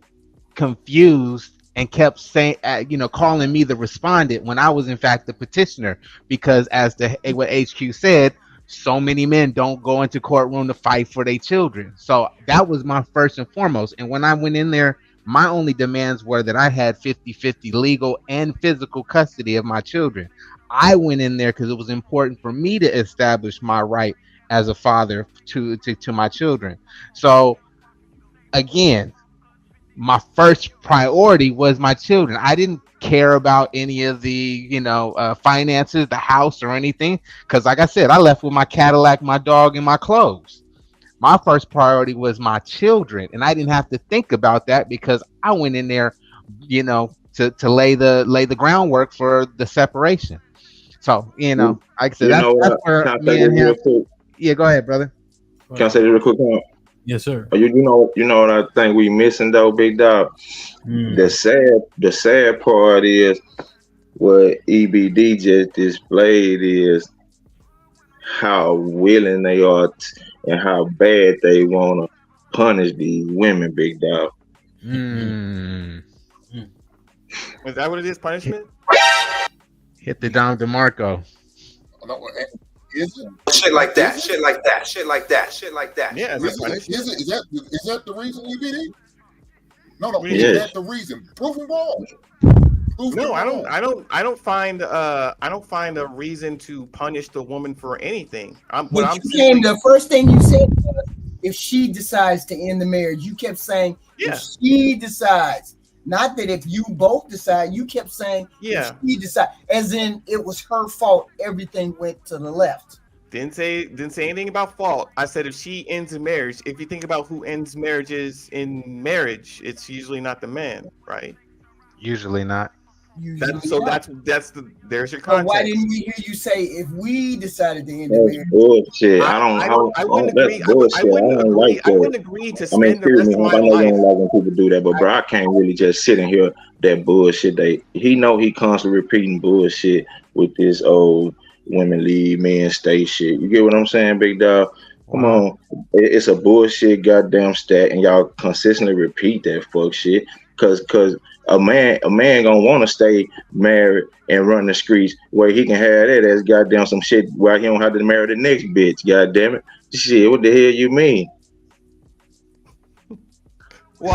confused and kept saying, calling me the respondent when I was in fact the petitioner, because as what HQ said, so many men don't go into courtroom to fight for their children. So that was my first and foremost. And when I went in there, my only demands were that I had 50-50 legal and physical custody of my children. I went in there because it was important for me to establish my right as a father to my children. So again, my first priority was my children. I didn't care about any of the, finances, the house or anything. Because like I said, I left with my Cadillac, my dog, and my clothes. My first priority was my children. And I didn't have to think about that because I went in there, to lay the groundwork for the separation. So, like I said, that's where me and him. Yeah, go ahead, brother. Can I say this real quick? Yes, sir. You know what I think we missing though, big dog. The sad part is what EBD just displayed is how willing they are and how bad they want to punish these women, big dog. Is that what it is? Punishment? Hit the Don DeMarco. No, Shit like that. Shit like that. Shit like that. Shit like that. Yeah, Is that the reason, EBD? No. Yeah. Is that the reason? Prove it wrong. No, I don't find a reason to punish the woman for anything. The first thing you said was if she decides to end the marriage. You kept saying if she decides, not that if you both decide. You kept saying if she decide, as in it was her fault. Everything went to the left. Didn't say anything about fault. I said if she ends a marriage, if you think about who ends marriages in marriage, it's usually not the man, right? Usually not. There's your context. Why didn't we hear you say if we decided to end the That's marriage? bullshit. I wouldn't agree. Bullshit. I wouldn't agree to spend the rest of my I know you life. don't like when people do that, but bro, I can't really just sit in here that bullshit. He know he constantly repeating bullshit with this old women leave, men stay shit. You get what I'm saying, big dog? Come on, it's a bullshit goddamn stat, and y'all consistently repeat that fuck shit. Cause a man gonna want to stay married and run the streets where he can have that as goddamn some shit where he don't have to marry the next bitch. God damn it, shit. What the hell you mean? Well,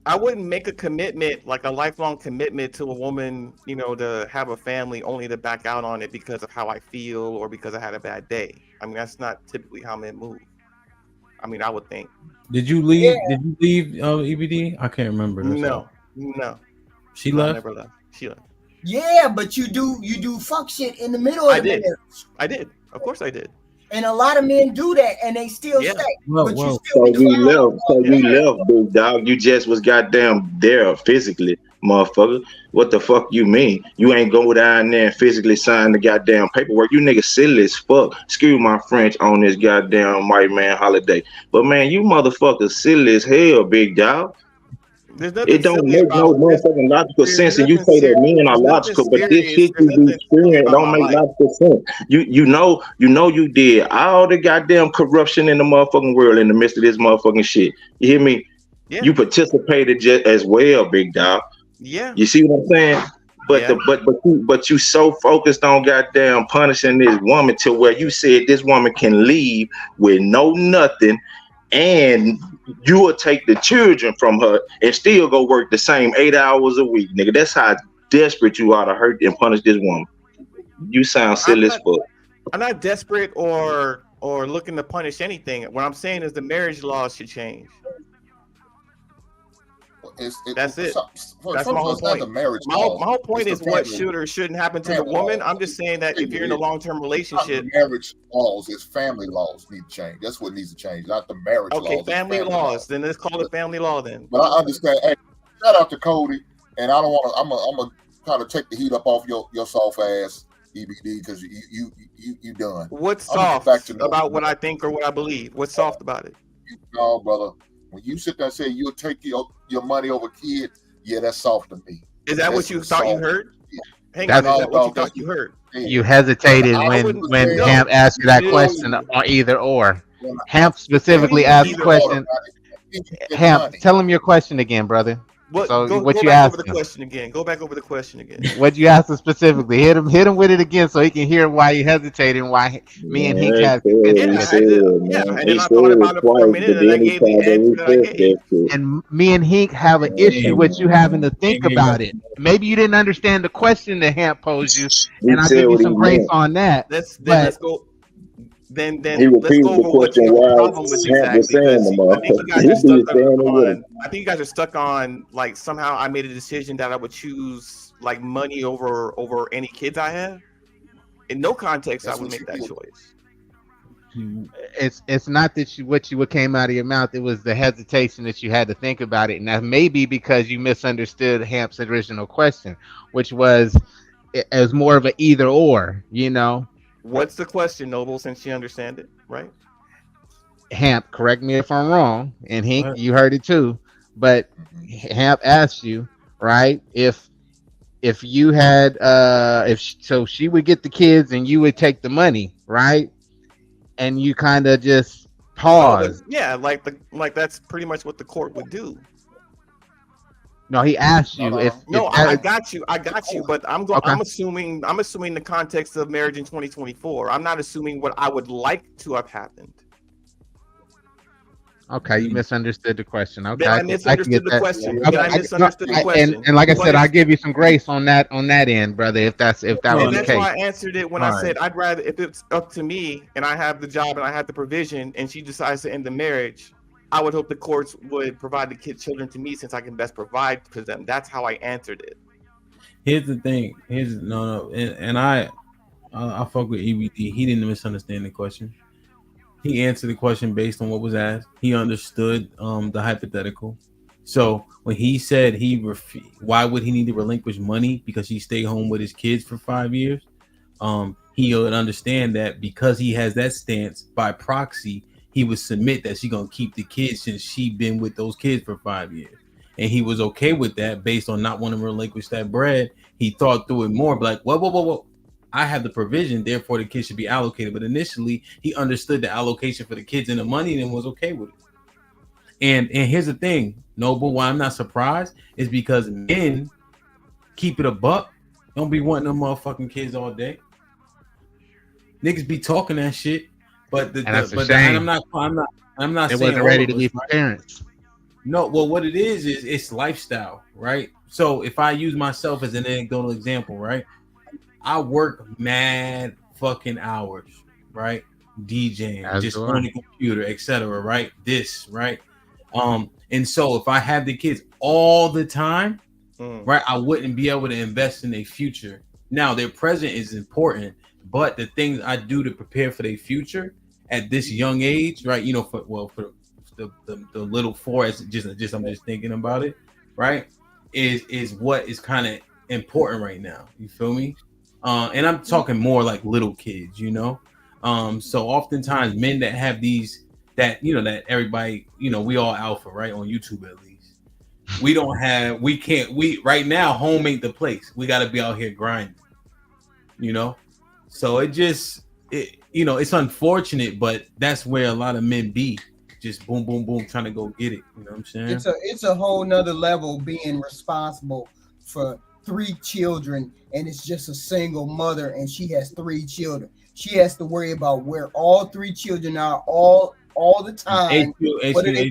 I wouldn't make a commitment, like a lifelong commitment to a woman, to have a family only to back out on it because of how I feel or because I had a bad day. I mean, that's not typically how men move. I mean, I would think. Did you leave? Did you leave EBD? I can't remember. No. She No, left. never left. She left. Yeah, but you do fuck shit in the middle of the marriage. I did. Of course I did. And a lot of men do that, and they still stay. But you still So you left, big dog. You just was goddamn there physically, motherfucker. What the fuck you mean? You ain't go down there and physically sign the goddamn paperwork. You niggas silly as fuck. Excuse my French on this goddamn white man holiday. But man, you motherfuckers silly as hell, big dog. It don't make no motherfucking logical sense, and you say that men are logical, but this shit you be experiencing don't make logical sense. You know you did all the goddamn corruption in the motherfucking world in the midst of this motherfucking shit. You hear me? Yeah. You participated just as well, big dog. Yeah. You see what I'm saying? But you so focused on goddamn punishing this woman to where you said this woman can leave with no nothing, and you will take the children from her and still go work the same 8 hours a week, nigga. That's how desperate you are to hurt and punish this woman. You sound silly as fuck. I'm not desperate or looking to punish anything. What I'm saying is the marriage laws should change. That's it. That's my whole point. My whole point is what should or shouldn't happen to the woman. I'm just saying that if you're in a long-term relationship, marriage laws, it's family laws need to change. That's what needs to change, not the marriage laws. Okay, family laws. Then let's call it family law then. But I understand. Hey, shout out to Cody, and I don't want to. I'm gonna kind of take the heat up off your soft ass EBD because you done. What's soft about what I think or what I believe? What's soft about it? No, brother. When you sit there and say you'll take your money over kids, yeah, that's soft to me. Is that what you thought you heard? Hang That's- on, is that what you thought you heard? You hesitated when Hamp asked you that question on either or. Hamp specifically asked the question. Hamp, tell him your question again, brother. What you back asked over the him. question again. Go back over the question again. What you asked him specifically. Hit him with it again so he can hear why you hesitated and why me and Hink have and then I thought about it for a minute and I gave the answer that I gave. And me and Hink have an issue with you having to think about it. Maybe you didn't understand the question that Hamp posed you, and I'll give you some grace on that. Let's go. Then He let's repeated go over the what question your while problem with Hamp was exactly. saying the I think you guys are motherfucker. stuck I think you guys are stuck on like somehow I made a decision that I would choose like money over any kids I have. In no context, I would make that choice. It's not that what came out of your mouth. It was the hesitation that you had to think about it, and that may be because you misunderstood Hamp's original question, which was as more of an either or. What's the question, Noble? Since you understand it, right? Hamp, correct me if I'm wrong, and Hink, you heard it too. But Hamp asked you, right? If you had, so she would get the kids and you would take the money, right? And you kind of just pause. Yeah, like that's pretty much what the court would do. No, he asked you if No, that, I got you. I got you. But I'm going. Okay. I'm assuming the context of marriage in 2024. I'm not assuming what I would like to have happened. Okay, you misunderstood the question. Okay, Then I misunderstood the question. Then I misunderstood the question. And like I said, But I give you some grace on that end, brother. If that was and the that's case. why I answered it when I said I'd rather, if it's up to me and I have the job and I have the provision and she decides to end the marriage, I would hope the courts would provide the children to me since I can best provide for them. That's how I answered it. Here's the thing. And I fuck with EBD. He didn't misunderstand the question. He answered the question based on what was asked. He understood the hypothetical. So when he said why would he need to relinquish money because he stayed home with his kids for 5 years? He would understand that because he has that stance by proxy, he would submit that she's gonna keep the kids since she been with those kids for 5 years. And he was okay with that based on not wanting to relinquish that bread. He thought through it more, like, whoa. I have the provision, therefore the kids should be allocated. But initially, he understood the allocation for the kids and the money and was okay with it. And here's the thing, Noble, why I'm not surprised is because men keep it a buck. Don't be wanting them motherfucking kids all day. Niggas be talking that shit, but I'm not. They saying wasn't ready to be parents. No, well, what it is it's lifestyle, right? So if I use myself as an anecdotal example, right? I work mad fucking hours, right? DJing, just on the computer, etc. Right? This, right? And so if I have the kids all the time, right, I wouldn't be able to invest in their future. Now, their present is important, but the things I do to prepare for their future at this young age, right? You know, for the little four, as just I'm just thinking about it, right? Is what is kind of important right now. You feel me? And I'm talking more like little kids, you know. So oftentimes men that have these, that everybody, we all alpha, right, on YouTube at least. We right now, home ain't the place. We got to be out here grinding, So it's unfortunate, but that's where a lot of men be, just boom, boom, boom, trying to go get it. You know what I'm saying? It's a whole nother level being responsible for 3 children, and it's just a single mother, and she has 3 children. She has to worry about where all 3 children are all the time.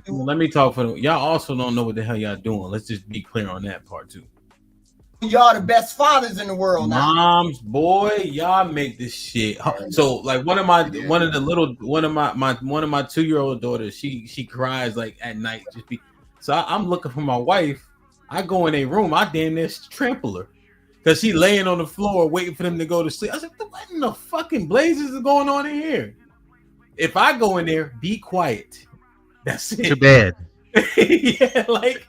Let me talk for them. Y'all also don't know what the hell y'all doing. Let's just be clear on that part too. Y'all the best fathers in the world now. Moms, boy, y'all make this shit. So like one of my 2-year-old daughters, she cries like at night. I'm looking for my wife. I go in a room, I damn near trample her because she laying on the floor waiting for them to go to sleep. I was like, what in the fucking blazes is going on in here? If I go in there, be quiet. That's it. To bed. Yeah, like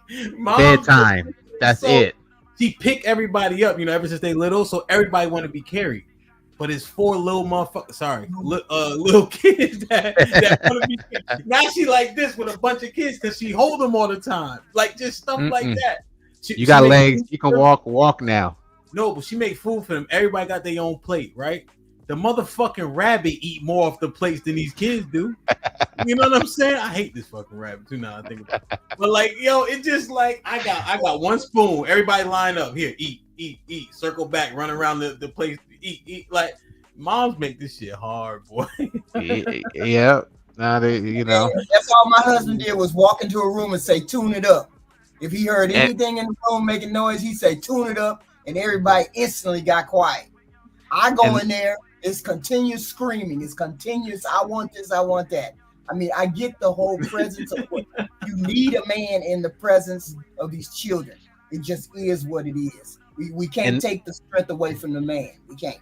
bedtime. That's it. She pick everybody up, ever since they little, so everybody want to be carried. But it's 4 little motherfuckers, little kids that want to be carried. Now she like this with a bunch of kids because she hold them all the time, like just stuff like that. You got legs, you can walk now. No, but she make food for them. Everybody got their own plate, right? The motherfucking rabbit eat more off the plates than these kids do. You know what I'm saying? I hate this fucking rabbit too now I think about it. But like, it's just like I got 1 spoon. Everybody line up here, eat, circle back, run around the place, eat. Like moms make this shit hard, boy. Yeah. Now that's all my husband did was walk into a room and say, tune it up. If he heard anything in the room making noise, he'd say, tune it up, and everybody instantly got quiet. I go in there, it's continuous screaming, it's continuous, I want this, I want that. I mean, I get the whole presence of what you need a man in the presence of these children. It just is what it is. We can't take the strength away from the man. We can't.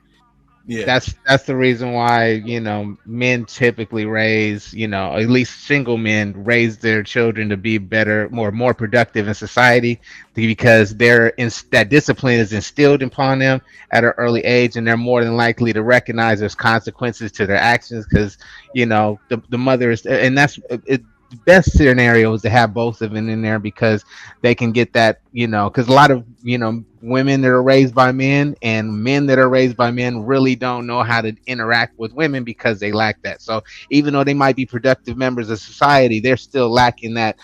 Yeah, that's the reason why men typically raise, at least single men raise their children to be better, more productive in society, because that discipline is instilled upon them at an early age, and they're more than likely to recognize there's consequences to their actions because the mother is, and that's it. The best scenario is to have both of them in there because they can get that, because a lot of women that are raised by men and men that are raised by men really don't know how to interact with women because they lack that. So even though they might be productive members of society, they're still lacking that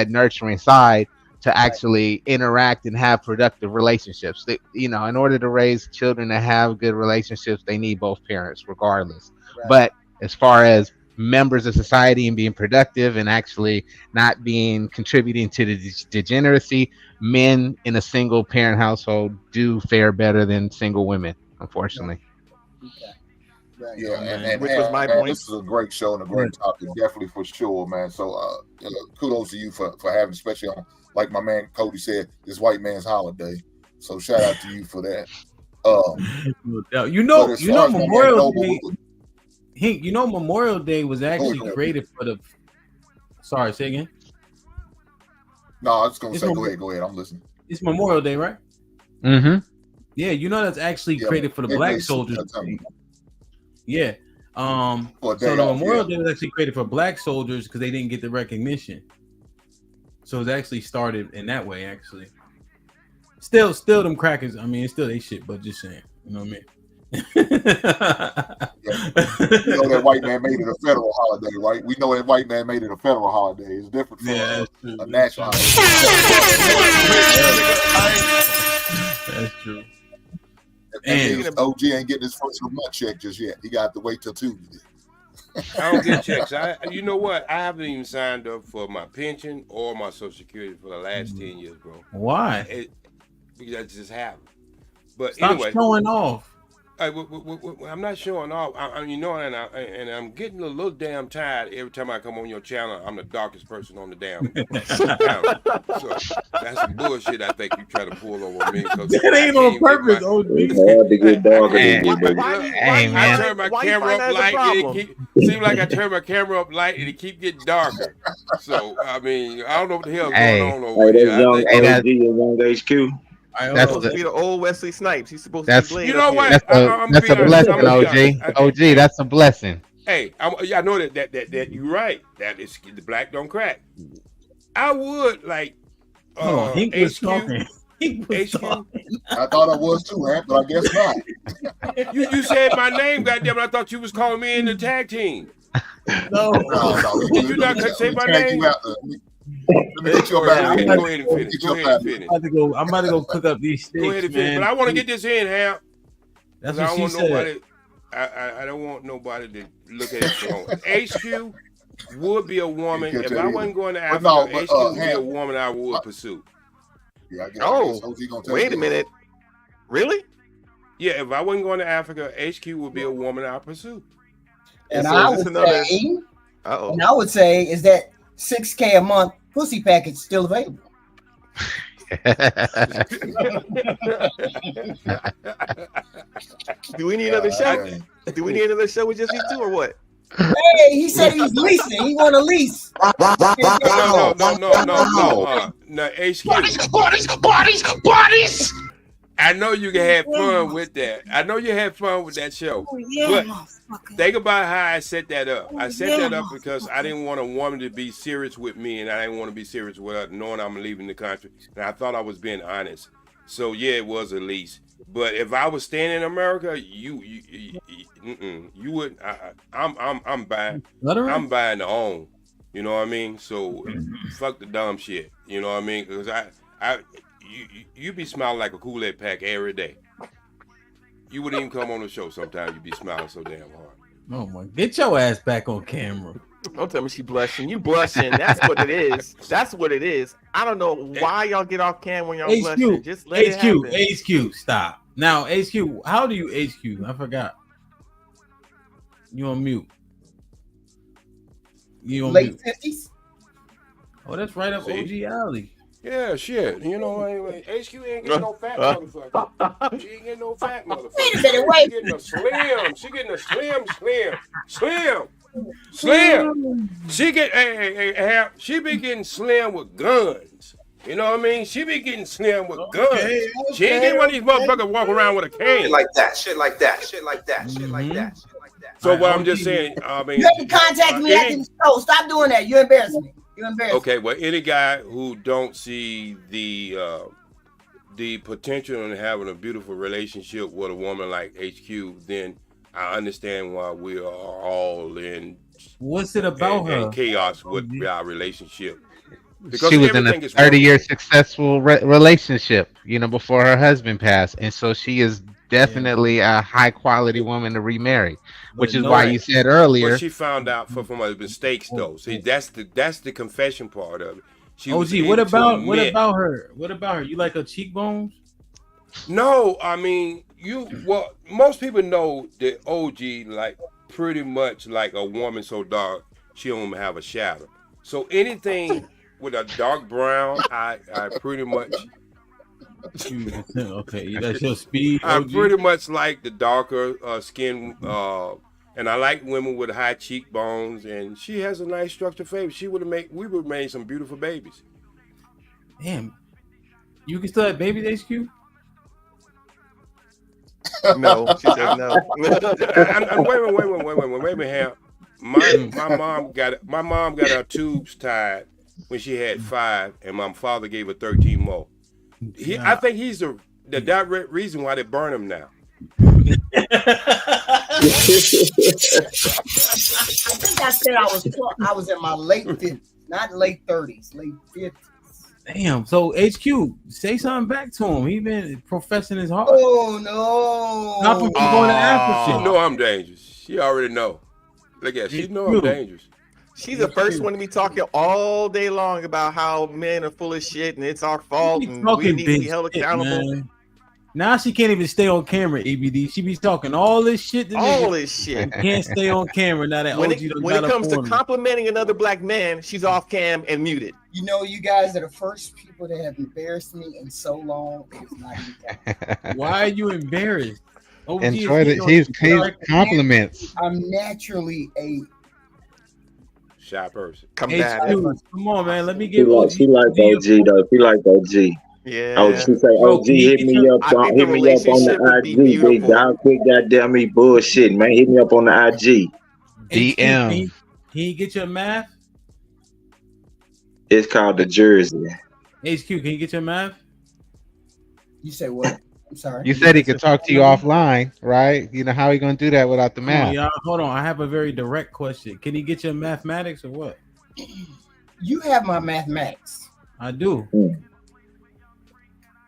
nurturing side. to actually interact and have productive relationships. They, you know, in order to raise children to have good relationships, they need both parents, regardless. Right. But as far as members of society and being productive and actually not being contributing to the degeneracy, men in a single parent household do fare better than single women, unfortunately. Yeah, and Which was my man, point. this is a great show and a great topic, definitely for sure, man. So kudos to you for having, especially on, like my man Cody said, this white man's holiday. So shout out to you for that. You know Memorial Day. You know Memorial Day was actually created for the. Sorry, say again. No, I was gonna say, go ahead. I'm listening. It's Memorial Day, right? Mm-hmm. Yeah, you know that's actually created for the black soldiers. Yeah. So the Memorial Day was actually created for black soldiers because they didn't get the recognition. So it's actually started in that way, actually. Still them crackers. I mean, it's still they shit, but just saying. You know what I mean? You know that white man made it a federal holiday, right? We know that white man made it a federal holiday. It's different from a national holiday. That's true. And OG ain't getting his first month check just yet. He got to wait till Tuesday. I don't get checks. You know what? I haven't even signed up for my pension or my Social Security for the last 10 years, bro. Why? Because I just haven't. But Stop anyway, showing off. I'm not showing off. You know, and I'm getting a little damn tired every time I come on your channel. I'm the darkest person on the damn channel. So that's some bullshit I think you try to pull over me. That ain't on purpose, OG. I turn my camera up light and it seems like I turn my camera up light and it keep getting darker. So I mean, I don't know what the hell's going on over here. That's young HQ. That's supposed to be the old Wesley Snipes. He's supposed to be Blade. You know what? That's a blessing, OG. OG, that's a blessing. Hey, I know that you're right. That is the black don't crack. I would like. Hank was talking. I thought I was too, man, but I guess not. You said my name, goddamn! I thought you was calling me in the tag team. No. Did you not say my name? Let me get your back. Go ahead and finish. I'm about to go cook up these steaks. Go ahead and finish. But I want to get this in, Hal. That's what she said. I don't want nobody to look at it wrong. HQ would be a woman. If I wasn't going to Africa, HQ would be a woman I would pursue. Yeah, wait a minute. Really? Yeah, if I wasn't going to Africa, HQ would be a woman I pursue. And I would say is that $6,000 a month pussy package still available? Do we need another show? Do we need another show with just these two or what? Hey, he said he's leasing. He want a lease. No, HQ. Bodies. I know you can have fun with that. I know you had fun with that show. But think about how I set that up. I set that up because I didn't want a woman to be serious with me, and I didn't want to be serious with her, knowing I'm leaving the country. And I thought I was being honest. So yeah, it was a lease. But if I was staying in America, you wouldn't. I'm buying. I'm buying the own. You know what I mean? So fuck the dumb shit. You know what I mean? Because you be smiling like a Kool-Aid pack every day. You wouldn't even come on the show sometimes. You be smiling so damn hard. Oh my! Get your ass back on camera. Don't tell me she blushing. You blushing. That's what it is. That's what it is. I don't know why y'all get off cam when y'all blushing. Just let it happen. HQ, stop. Now, HQ, how do you HQ? I forgot. You on mute. You on late mute. 50s? Oh, that's right up OG alley. Yeah, shit. You know, HQ ain't getting no fat motherfucker. She ain't getting no fat motherfucker. Wait a minute, wait. She getting a slim. She getting a slim. She get she be getting slim with guns. You know what I mean? She be getting slim with guns. She ain't getting one of these motherfuckers walk around with a cane. Shit like that. So what I'm just saying, I mean, You have to contact me after the show. Stop doing that. You embarrass me. You embarrass me. Okay, well, any guy who don't see the potential in having a beautiful relationship with a woman like HQ, then I understand why we are all in. What's it about her? Chaos with our relationship. Because she was in a everything is 30-year successful relationship, you know, before her husband passed, and so she is definitely a high quality woman to remarry, which is why you said But earlier. she found out from her mistakes, though. See, that's the confession part of it. She OG, was what able to about admit- her? What about her? You like her cheekbones? No, I mean most people know that OG like pretty much like a woman so dark she don't even have a shadow. So anything with a dark brown, I pretty much. Okay, that's your speed. I OG? pretty much like the darker skin, and I like women with high cheekbones. And she has a nice structured face. We would have made some beautiful babies. Damn, you can still have babies, HQ? No, she says no. and wait a minute, Ham. My mom got her tubes tied when she had 5, and my father gave her 13 more. I think he's the direct reason why they burn him now. I think I said I was in my late 50s, not late 30s, late 50s. Damn. So HQ, say something back to him. He been professing his heart. Oh no! Stop him from going to Africa. She know I'm dangerous. She already know. Look at she know I'm dangerous. She's the first one to be talking all day long about how men are full of shit and it's our fault and we need to be held accountable. Man. Now she can't even stay on camera, ABD. She be talking all this shit. You can't stay on camera now that when OG it comes to complimenting another black man, she's off cam and muted. You know, you guys are the first people that have embarrassed me in so long. It's not even Why are you embarrassed? OG Enjoy it. He's compliments. I'm naturally a shy person. Come on, man. Let me get OG. She like OG though. She like OG. Yeah. Oh, she say, OG, hit me up on the IG, big dog. Quick, goddamn me bullshit, man. Hit me up on the IG. DM. Can you get your math? It's called the Jersey. HQ, can you get your math? You say what? I'm sorry. You said he could talk to you offline, right? You know how he gonna do that without the math? Hold on. I have a very direct question. Can he get your mathematics or what? You have my mathematics. I do.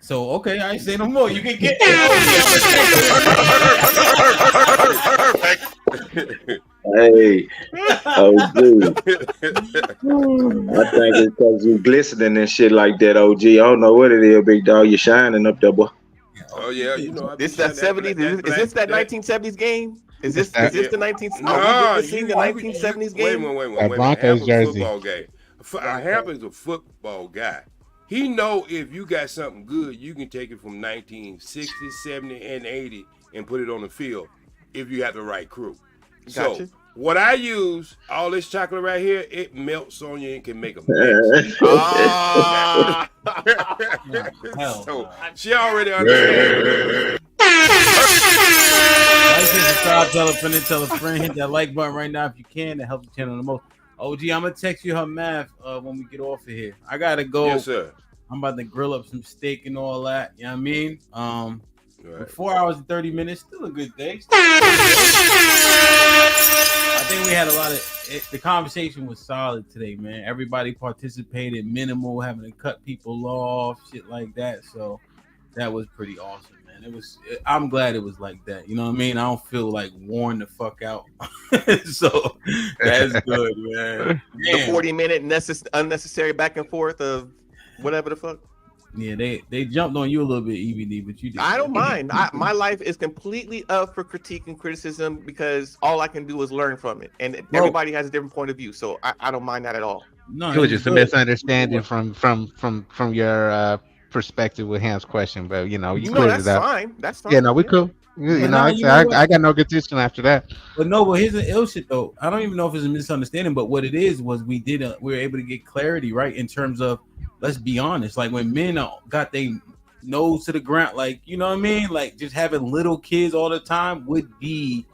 So okay, I ain't say no more. You can get. Hey, OG. I think it's because you glistening and shit like that, OG. I don't know what it is, big dog. You shining up there, boy. Oh yeah, you know. This that 70s. Is this that 1970s game? Is this the 1970s? Nah, the 1970s game? Wait. Broncos jersey. Football game. Hamp is a football guy. He know if you got something good, you can take it from 1960, 70, and 80 and put it on the field if you have the right crew. Gotcha. So what I use, all this chocolate right here, it melts on you and can make a mess. So she already understands. Like, subscribe, tell a friend, hit that like button right now if you can. That helps the channel the most. OG, I'm gonna text you her math when we get off of here. I gotta go. Yes, sir. I'm about to grill up some steak and all that. You know what I mean? Right. 4 hours and 30 minutes, still a good day. I think we had a lot of the conversation was solid today, man. Everybody participated, minimal, having to cut people off, shit like that. So that was pretty awesome. I'm glad it was like that. You know what I mean? I don't feel like worn the fuck out. So that's good, man. The 40-minute unnecessary back and forth of whatever the fuck. Yeah, they jumped on you a little bit, EBD, but you did. I don't mind. My life is completely up for critique and criticism because all I can do is learn from it, and everybody has a different point of view. So I don't mind that at all. No, it was just a misunderstanding from your perspective with Ham's question, but you know, you cleared it up. That's fine. Yeah, no, we cool. You know, I got no contention after that. But here's the ill shit though. I don't even know if it's a misunderstanding, but what it is was we were able to get clarity, right? In terms of, let's be honest, like when men got their nose to the ground, like, you know what I mean? Like just having little kids all the time would be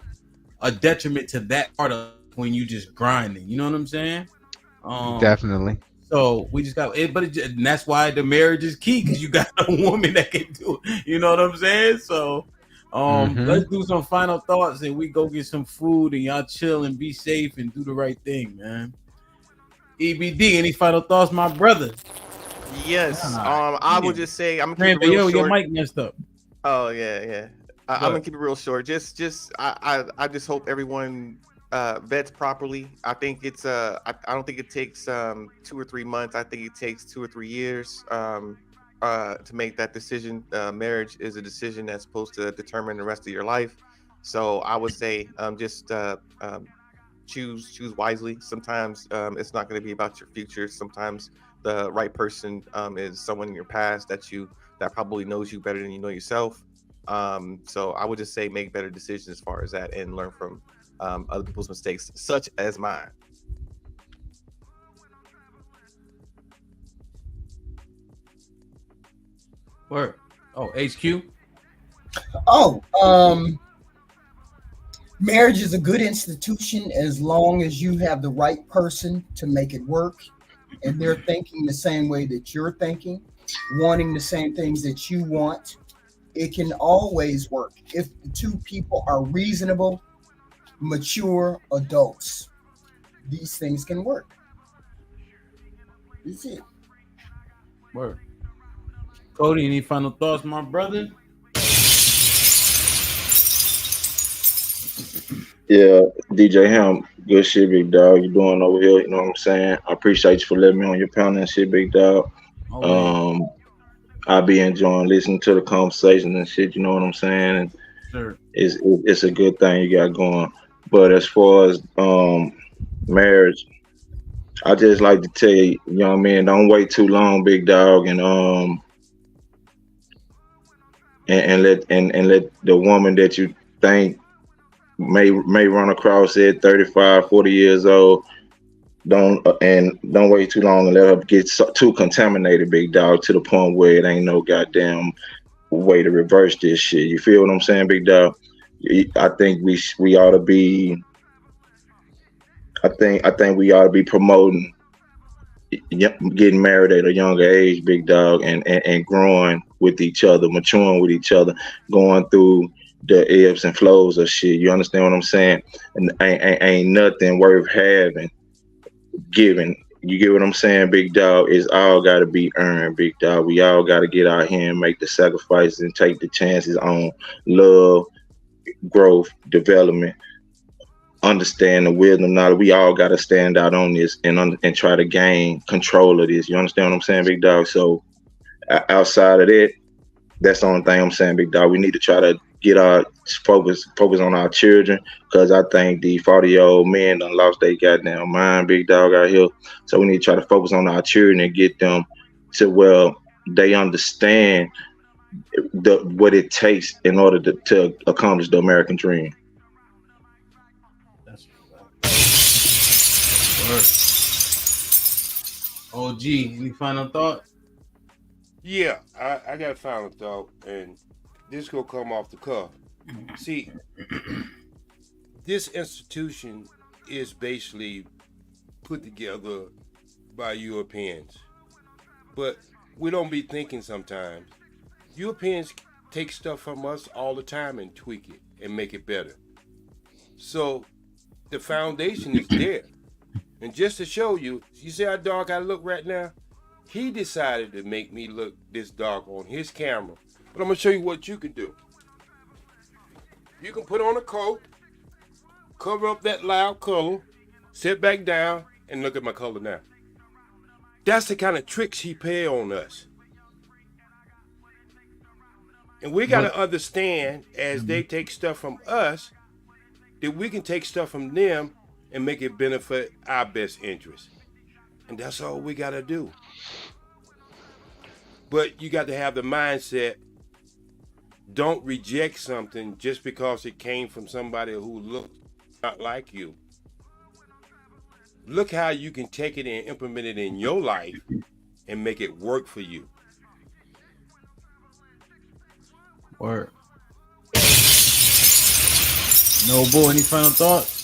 a detriment to that part of when you just grinding. You know what I'm saying? Definitely. So we just got it, and that's why the marriage is key, because you got a woman that can do it. You know what I'm saying? So let's do some final thoughts and we go get some food and y'all chill and be safe and do the right thing, man. EBD, any final thoughts, my brother? Yes. Ah, I yeah. would just say I'm gonna keep Rambo, it real yo, your short. mic messed up. Oh yeah. I'm gonna keep it real short. I just hope everyone vets properly. I think it's I don't think it takes 2 or 3 months. I think it takes 2 or 3 years to make that decision. Marriage is a decision that's supposed to determine the rest of your life. So I would say choose wisely. Sometimes it's not going to be about your future. Sometimes the right person is someone in your past that probably knows you better than you know yourself. So I would just say make better decisions as far as that and learn from other people's mistakes, such as mine. Word. Oh, HQ. Oh, marriage is a good institution as long as you have the right person to make it work and they're thinking the same way that you're thinking, wanting the same things that you want. It can always work if the two people are reasonable, mature adults. These things can work. That's it. Word. Cody, any final thoughts, my brother? Yeah, DJ Ham, good shit, big dog. You doing over here? You know what I'm saying? I appreciate you for letting me on your panel and shit, big dog. I be enjoying listening to the conversation and shit. You know what I'm saying? And Sure. it's a good thing you got going. But as far as marriage, I just like to tell you, young men, don't wait too long, big dog, and let the woman that you think may run across it 35, 40 years old. Don't wait too long and let her get too contaminated, big dog, to the point where it ain't no goddamn way to reverse this shit. You feel what I'm saying, big dog? I think we ought to be. I think we ought to be promoting getting married at a younger age, big dog, and growing with each other, maturing with each other, going through the ebbs and flows of shit. You understand what I'm saying? And ain't nothing worth having given. You get what I'm saying, big dog? It's all got to be earned, big dog. We all got to get out here and make the sacrifices and take the chances on love, growth, development, understand the wisdom, knowledge. We all got to stand out on this and try to gain control of this. You understand what I'm saying, big dog? So outside of that, that's the only thing I'm saying, big dog. We need to try to get our focus on our children, because I think the 40-year-old men done lost their goddamn mind, big dog, out here. So we need to try to focus on our children and get them to where they understand what it takes in order to accomplish the American dream. OG, any final thought? Yeah, I got a final thought, and this gonna come off the cuff. See, this institution is basically put together by Europeans, but we don't be thinking sometimes. Europeans take stuff from us all the time and tweak it and make it better. So the foundation is there. And just to show you, you see how dark I look right now? He decided to make me look this dark on his camera. But I'm gonna show you what you can do. You can put on a coat, cover up that loud color, sit back down, and look at my color now. That's the kind of tricks he play on us. And we gotta understand, as they take stuff from us, that we can take stuff from them and make it benefit our best interest. And that's all we gotta do. But you got to have the mindset, don't reject something just because it came from somebody who looks not like you. Look how you can take it and implement it in your life and make it work for you. Word. No boy, any final thoughts?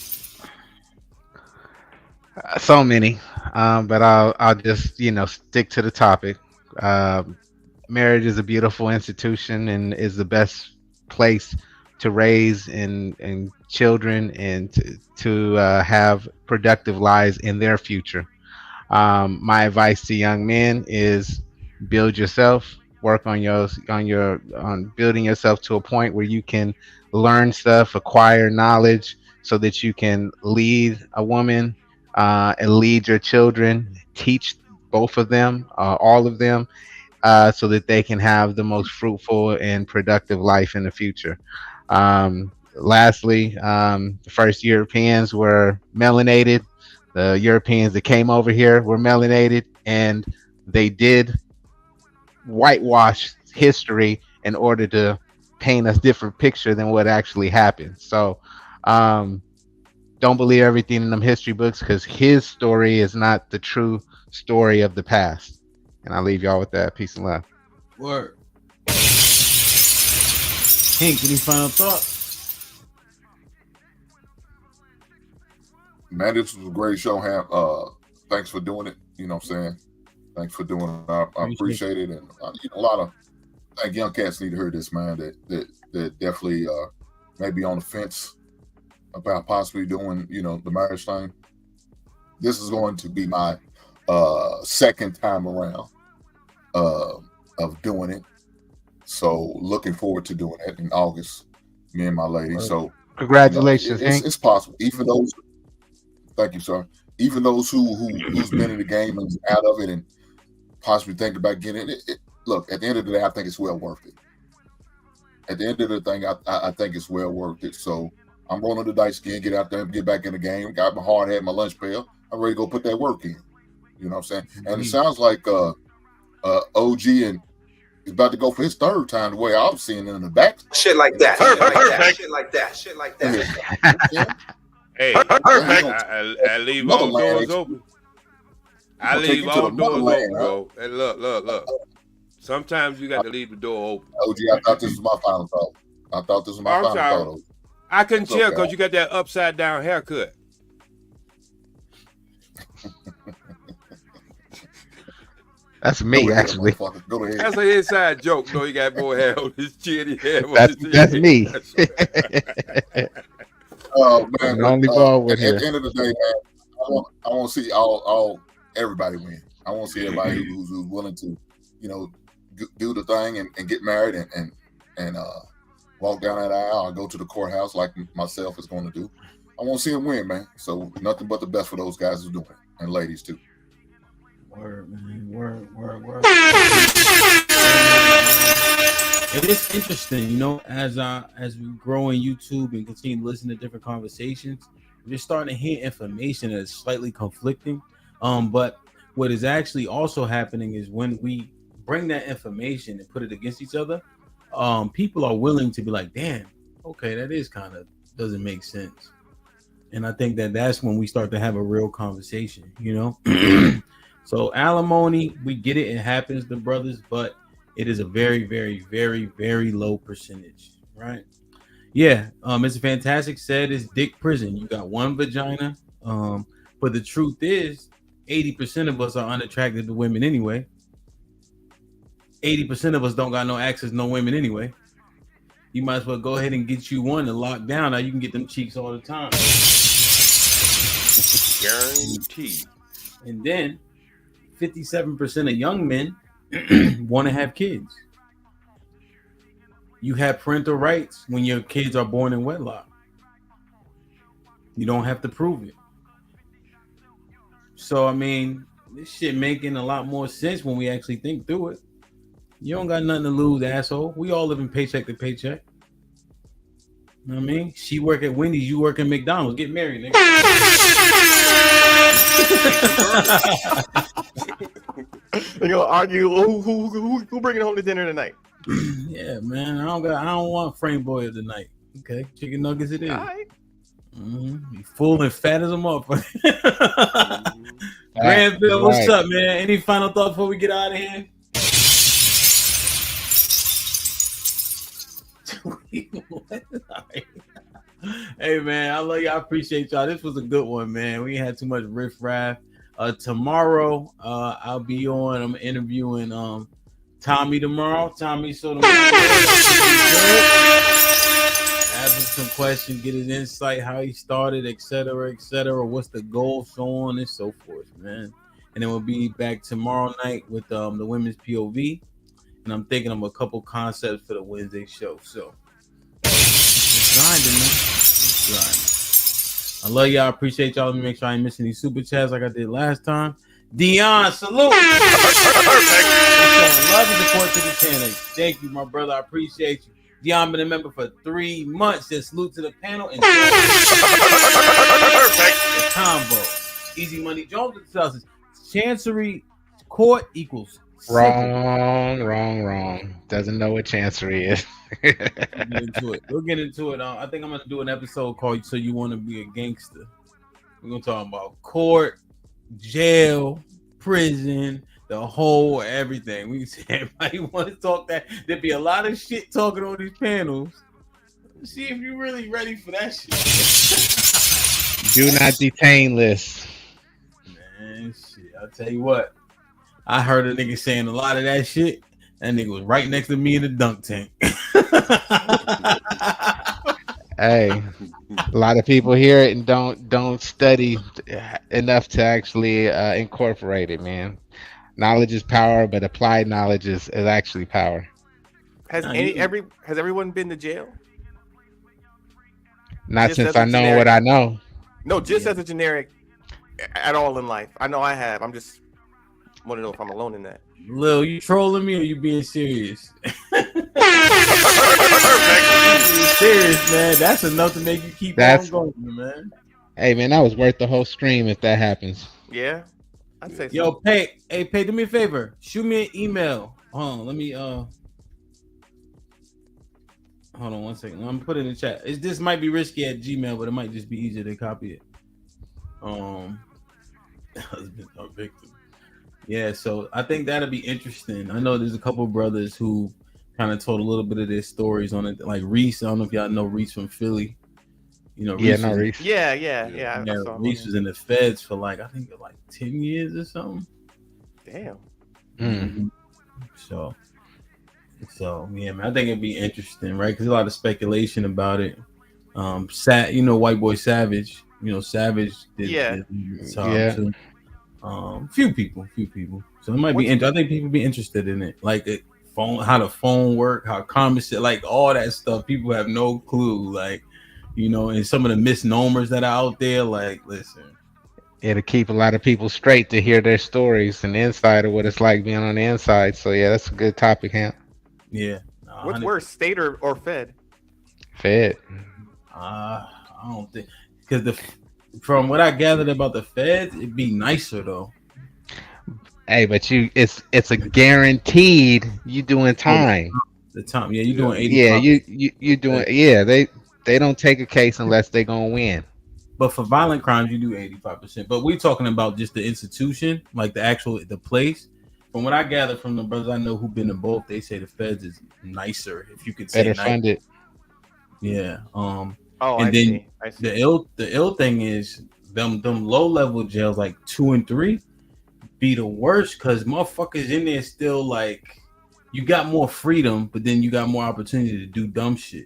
So many, but I'll just stick to the topic. Marriage is a beautiful institution and is the best place to raise and children and to have productive lives in their future. My advice to young men is build yourself, work on on building yourself to a point where you can learn stuff, acquire knowledge, so that you can lead a woman and lead your children, teach both of them, all of them, so that they can have the most fruitful and productive life in the future. Lastly, the first Europeans were melanated. The Europeans that came over here were melanated, and they did whitewash history in order to paint a different picture than what actually happened. So, don't believe everything in them history books, because his story is not the true story of the past. And I'll leave y'all with that. Peace and love. Word. Hank, any final thoughts? Man, this was a great show, Ham. Thanks for doing it. You know what I'm saying? Thanks for doing it. I appreciate it. And a lot of young cats need to hear this, man, that definitely may be on the fence about possibly doing, the marriage thing. This is going to be my second time around of doing it. So looking forward to doing it in August, me and my lady. So congratulations, Hank. It's possible. Even those, thank you, sir. Even those who's been in the game and out of it and possibly thinking about getting it. Look, at the end of the day, I think it's well worth it. At the end of the thing, I think it's well worth it. So I'm rolling the dice again, get out there and get back in the game. Got my hard hat, my lunch pail. I'm ready to go put that work in. You know what I'm saying? And it sounds like OG and is about to go for his third time the way I'm seeing it in the back. Shit like that. Perfect. Shit like that. Shit like that. Hey, I leave all doors open. I leave all doors open, bro. Hey, look. Sometimes you got to leave the door open. OG, I thought this was my final thought. thought. I couldn't tell because you got that upside down haircut. That's me, actually. Go ahead. That's an inside joke. No, he got more hair on his chin. That's me. Oh man! Only ball with at the end of the day, man, I want to see everybody win. I want to see everybody who's willing to, do the thing and get married and walk down that aisle or go to the courthouse like myself is going to do. I want to see them win, man. So nothing but the best for those guys who doing it, and ladies too. Word, man. Word. It is interesting, as we grow in YouTube and continue to listen to different conversations, we're starting to hear information that is slightly conflicting. But what is actually also happening is when we bring that information and put it against each other, people are willing to be like, damn, okay, that is kind of doesn't make sense. And I think that's when we start to have a real conversation, So alimony, we get it happens to brothers, but it is a very, very, very, very low percentage, right? Yeah, Mr. Fantastic said it's dick prison. You got one vagina, but the truth is 80% of us are unattracted to women anyway. 80% of us don't got no access, no women anyway. You might as well go ahead and get you one and lock down. Now you can get them cheeks all the time. Guaranteed. And then 57% of young men want to have kids. You have parental rights when your kids are born in wedlock. You don't have to prove it. So, I mean, this shit making a lot more sense when we actually think through it. You don't got nothing to lose, asshole. We all living paycheck to paycheck. You know what I mean? She work at Wendy's, you work at McDonald's. Get married, nigga. They're gonna argue who bringing home the dinner tonight. Yeah, man. I don't want frame boy tonight. Okay, chicken nuggets it is. All right. Be full and fat as a motherfucker. Granville, what's up, man? Any final thoughts before we get out of here? Hey man, I love you. I appreciate y'all. This was a good one, man. We had too much riffraff. Tomorrow, I'll be on. I'm interviewing Tommy tomorrow. Tommy, so tomorrow, ask him some questions, get his insight, how he started, etc., etc. What's the goal, so on and so forth, man. and then we'll be back tomorrow night with the women's POV. And I'm thinking of a couple concepts for the Wednesday show. So it's grinding, man. It's grinding. I love y'all. Appreciate y'all. Let me make sure I ain't missing these super chats like I did last time. Dion, salute. Love and support to the channel. Thank you, my brother. I appreciate you. Dion been a member for 3 months. Just salute to the panel and the combo. Easy Money Jones tells us Chancery Court equals Wrong. Doesn't know what chancery is. We'll get into it. I think I'm gonna do an episode called "So You Want to Be a Gangster." We're gonna talk about court, jail, prison, the whole everything. We say everybody want to talk that. There'd be a lot of shit talking on these panels. Let's see if you're really ready for that shit. Do not detain list. Man, shit. I'll tell you what. I heard a nigga saying a lot of that shit. That nigga was right next to me in the dunk tank. Hey, a lot of people hear it and don't study enough to actually incorporate it, man. Knowledge is power, but applied knowledge is actually power. Has everyone been to jail? Not Just since as a I know generic- what I know. No, just as a generic at all in life. I know I have. I'm just want to know if I'm alone in that. Lil, you trolling me or you being serious? Serious, man. That's enough to make you keep on going, man. Hey, man, that was worth the whole stream if that happens. Yeah, I'd say so. Yo, Pay, do me a favor. Shoot me an email. Hold on, let me hold on 1 second. I'm put it in the chat. This might be risky at Gmail, but it might just be easier to copy it. Husband or victim. Yeah, so I think that'll be interesting. I know there's a couple brothers who kind of told a little bit of their stories on it, like Reese. I don't know if y'all know Reese from Philly. You know, Yeah, no, Reese. Yeah. Reese was in the feds for like 10 years or something. Damn. Mm-hmm. So yeah, man, I think it'd be interesting, right? Because a lot of speculation about it. White Boy Savage. Savage did too. Few people. So it might be. I think people be interested in it, like how the phone work, how comments, like all that stuff. People have no clue, and some of the misnomers that are out there. Like, listen, It'll keep a lot of people straight to hear their stories and the inside of what it's like being on the inside. So yeah, that's a good topic, Hamp. Yeah. What's worse, state or Fed? Fed. I don't think, because from what I gathered about the feds, it'd be nicer though. Hey, but it's a guaranteed you doing time. The time, yeah, you doing 80. Yeah, you doing. Yeah, they don't take a case unless they gonna win. But for violent crimes, you do 85%. But we're talking about just the institution, like the place. From what I gather from the brothers I know who've been to both, they say the feds is nicer, if you could say. Better funded. Yeah. I see. The ill thing is them low level jails like 2 and 3 be the worst, because motherfuckers in there still like, you got more freedom, but then you got more opportunity to do dumb shit.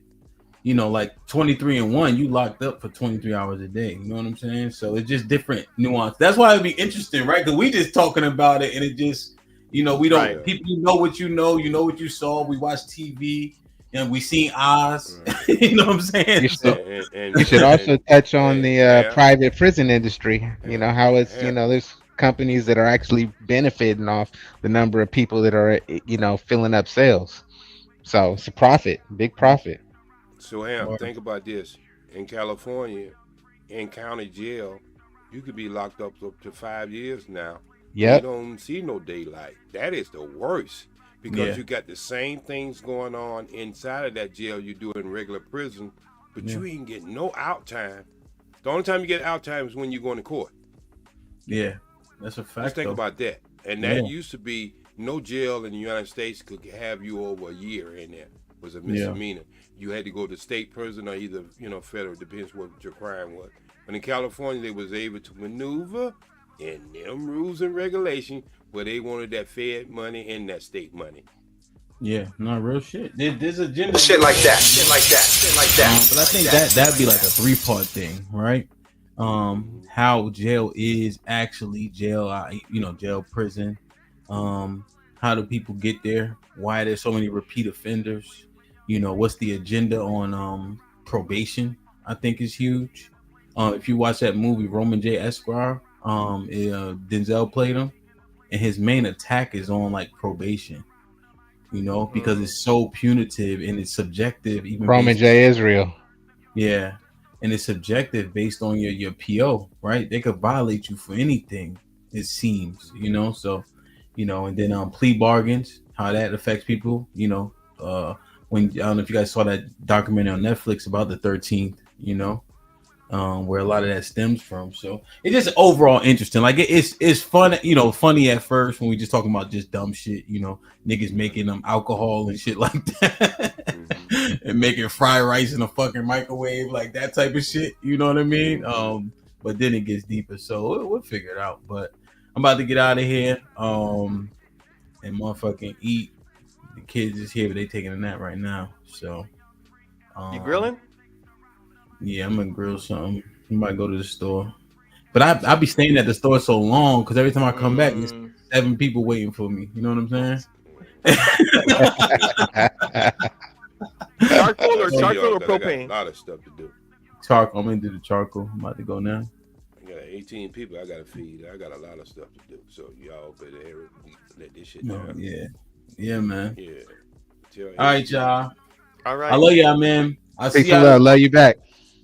Like 23 and 1, you locked up for 23 hours a day. You know what I'm saying? So it's just different nuance. That's why it'd be interesting, right? Because we just talking about it, and it just, we don't. Right. People know what you know what you saw. We watch TV, and we seen Oz. You know what I'm saying? You should also touch on the private prison industry. How it's there's companies that are actually benefiting off the number of people that are filling up cells. So it's a profit, big profit. So think about this. In California, in county jail, you could be locked up to 5 years now. Yeah. You don't see no daylight. That is the worst, because you got the same things going on inside of that jail you do in regular prison, but you ain't getting no out time. The only time you get out time is when you're going to court. Yeah, that's a fact. Just think about that. And that used to be, no jail in the United States could have you over a year in there. It was a misdemeanor. You had to go to state prison or either, federal, depends what your crime was. But in California, they was able to maneuver in them rules and regulations where they wanted that Fed money and that state money. Yeah, no, real shit. There's a agenda. Shit like that. But I think that'd be like a 3-part thing, right? how jail is actually jail, jail, prison. How do people get there? Why there's so many repeat offenders? What's the agenda on probation? I think is huge. If you watch that movie Roman J. Esquire, Denzel played him, and his main attack is on like probation. Because it's so punitive and it's subjective. Even Roman J. Israel. Yeah, and it's subjective based on your PO, right? They could violate you for anything, it seems, So, and then plea bargains, how that affects people, when I don't know if you guys saw that documentary on Netflix about the 13th, where a lot of that stems from. So it's just overall interesting. Like it's fun, funny at first when we just talking about just dumb shit, niggas making alcohol and shit like that, and making fried rice in a fucking microwave, like that type of shit. You know what I mean? But then it gets deeper. So we'll figure it out. But I'm about to get out of here, and motherfucking eat. The kids is here, but they taking a nap right now. So you grilling? Yeah, I'm gonna grill something. I might go to the store, but I be staying at the store so long because every time I come back, there's 7 people waiting for me. You know what I'm saying? Charcoal or propane? A lot of stuff to do. Charcoal. I'm gonna do the charcoal. I'm about to go now. I got 18 people I gotta feed. I got a lot of stuff to do. So y'all better let this shit down. Yeah, man. Yeah. All right, y'all. All right. I love y'all, man. I'll see y'all. Love. Love you back.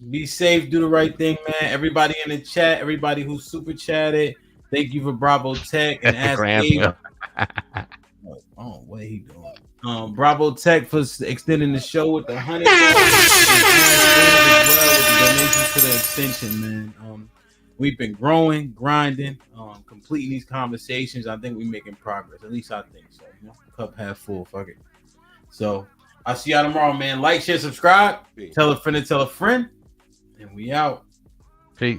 Be safe. Do the right thing, man. Everybody in the chat, everybody who super chatted, thank you for Bravo Tech and Ask Abe. Oh, what he doing? Bravo Tech for extending the show with the $100 as well with the donations to the extension, man. We've been growing, grinding, completing these conversations. I think we're making progress. At least I think so. Cup half full. Fuck it. So I'll see y'all tomorrow, man. Like, share, subscribe. Tell a friend to tell a friend. And we out. Peace.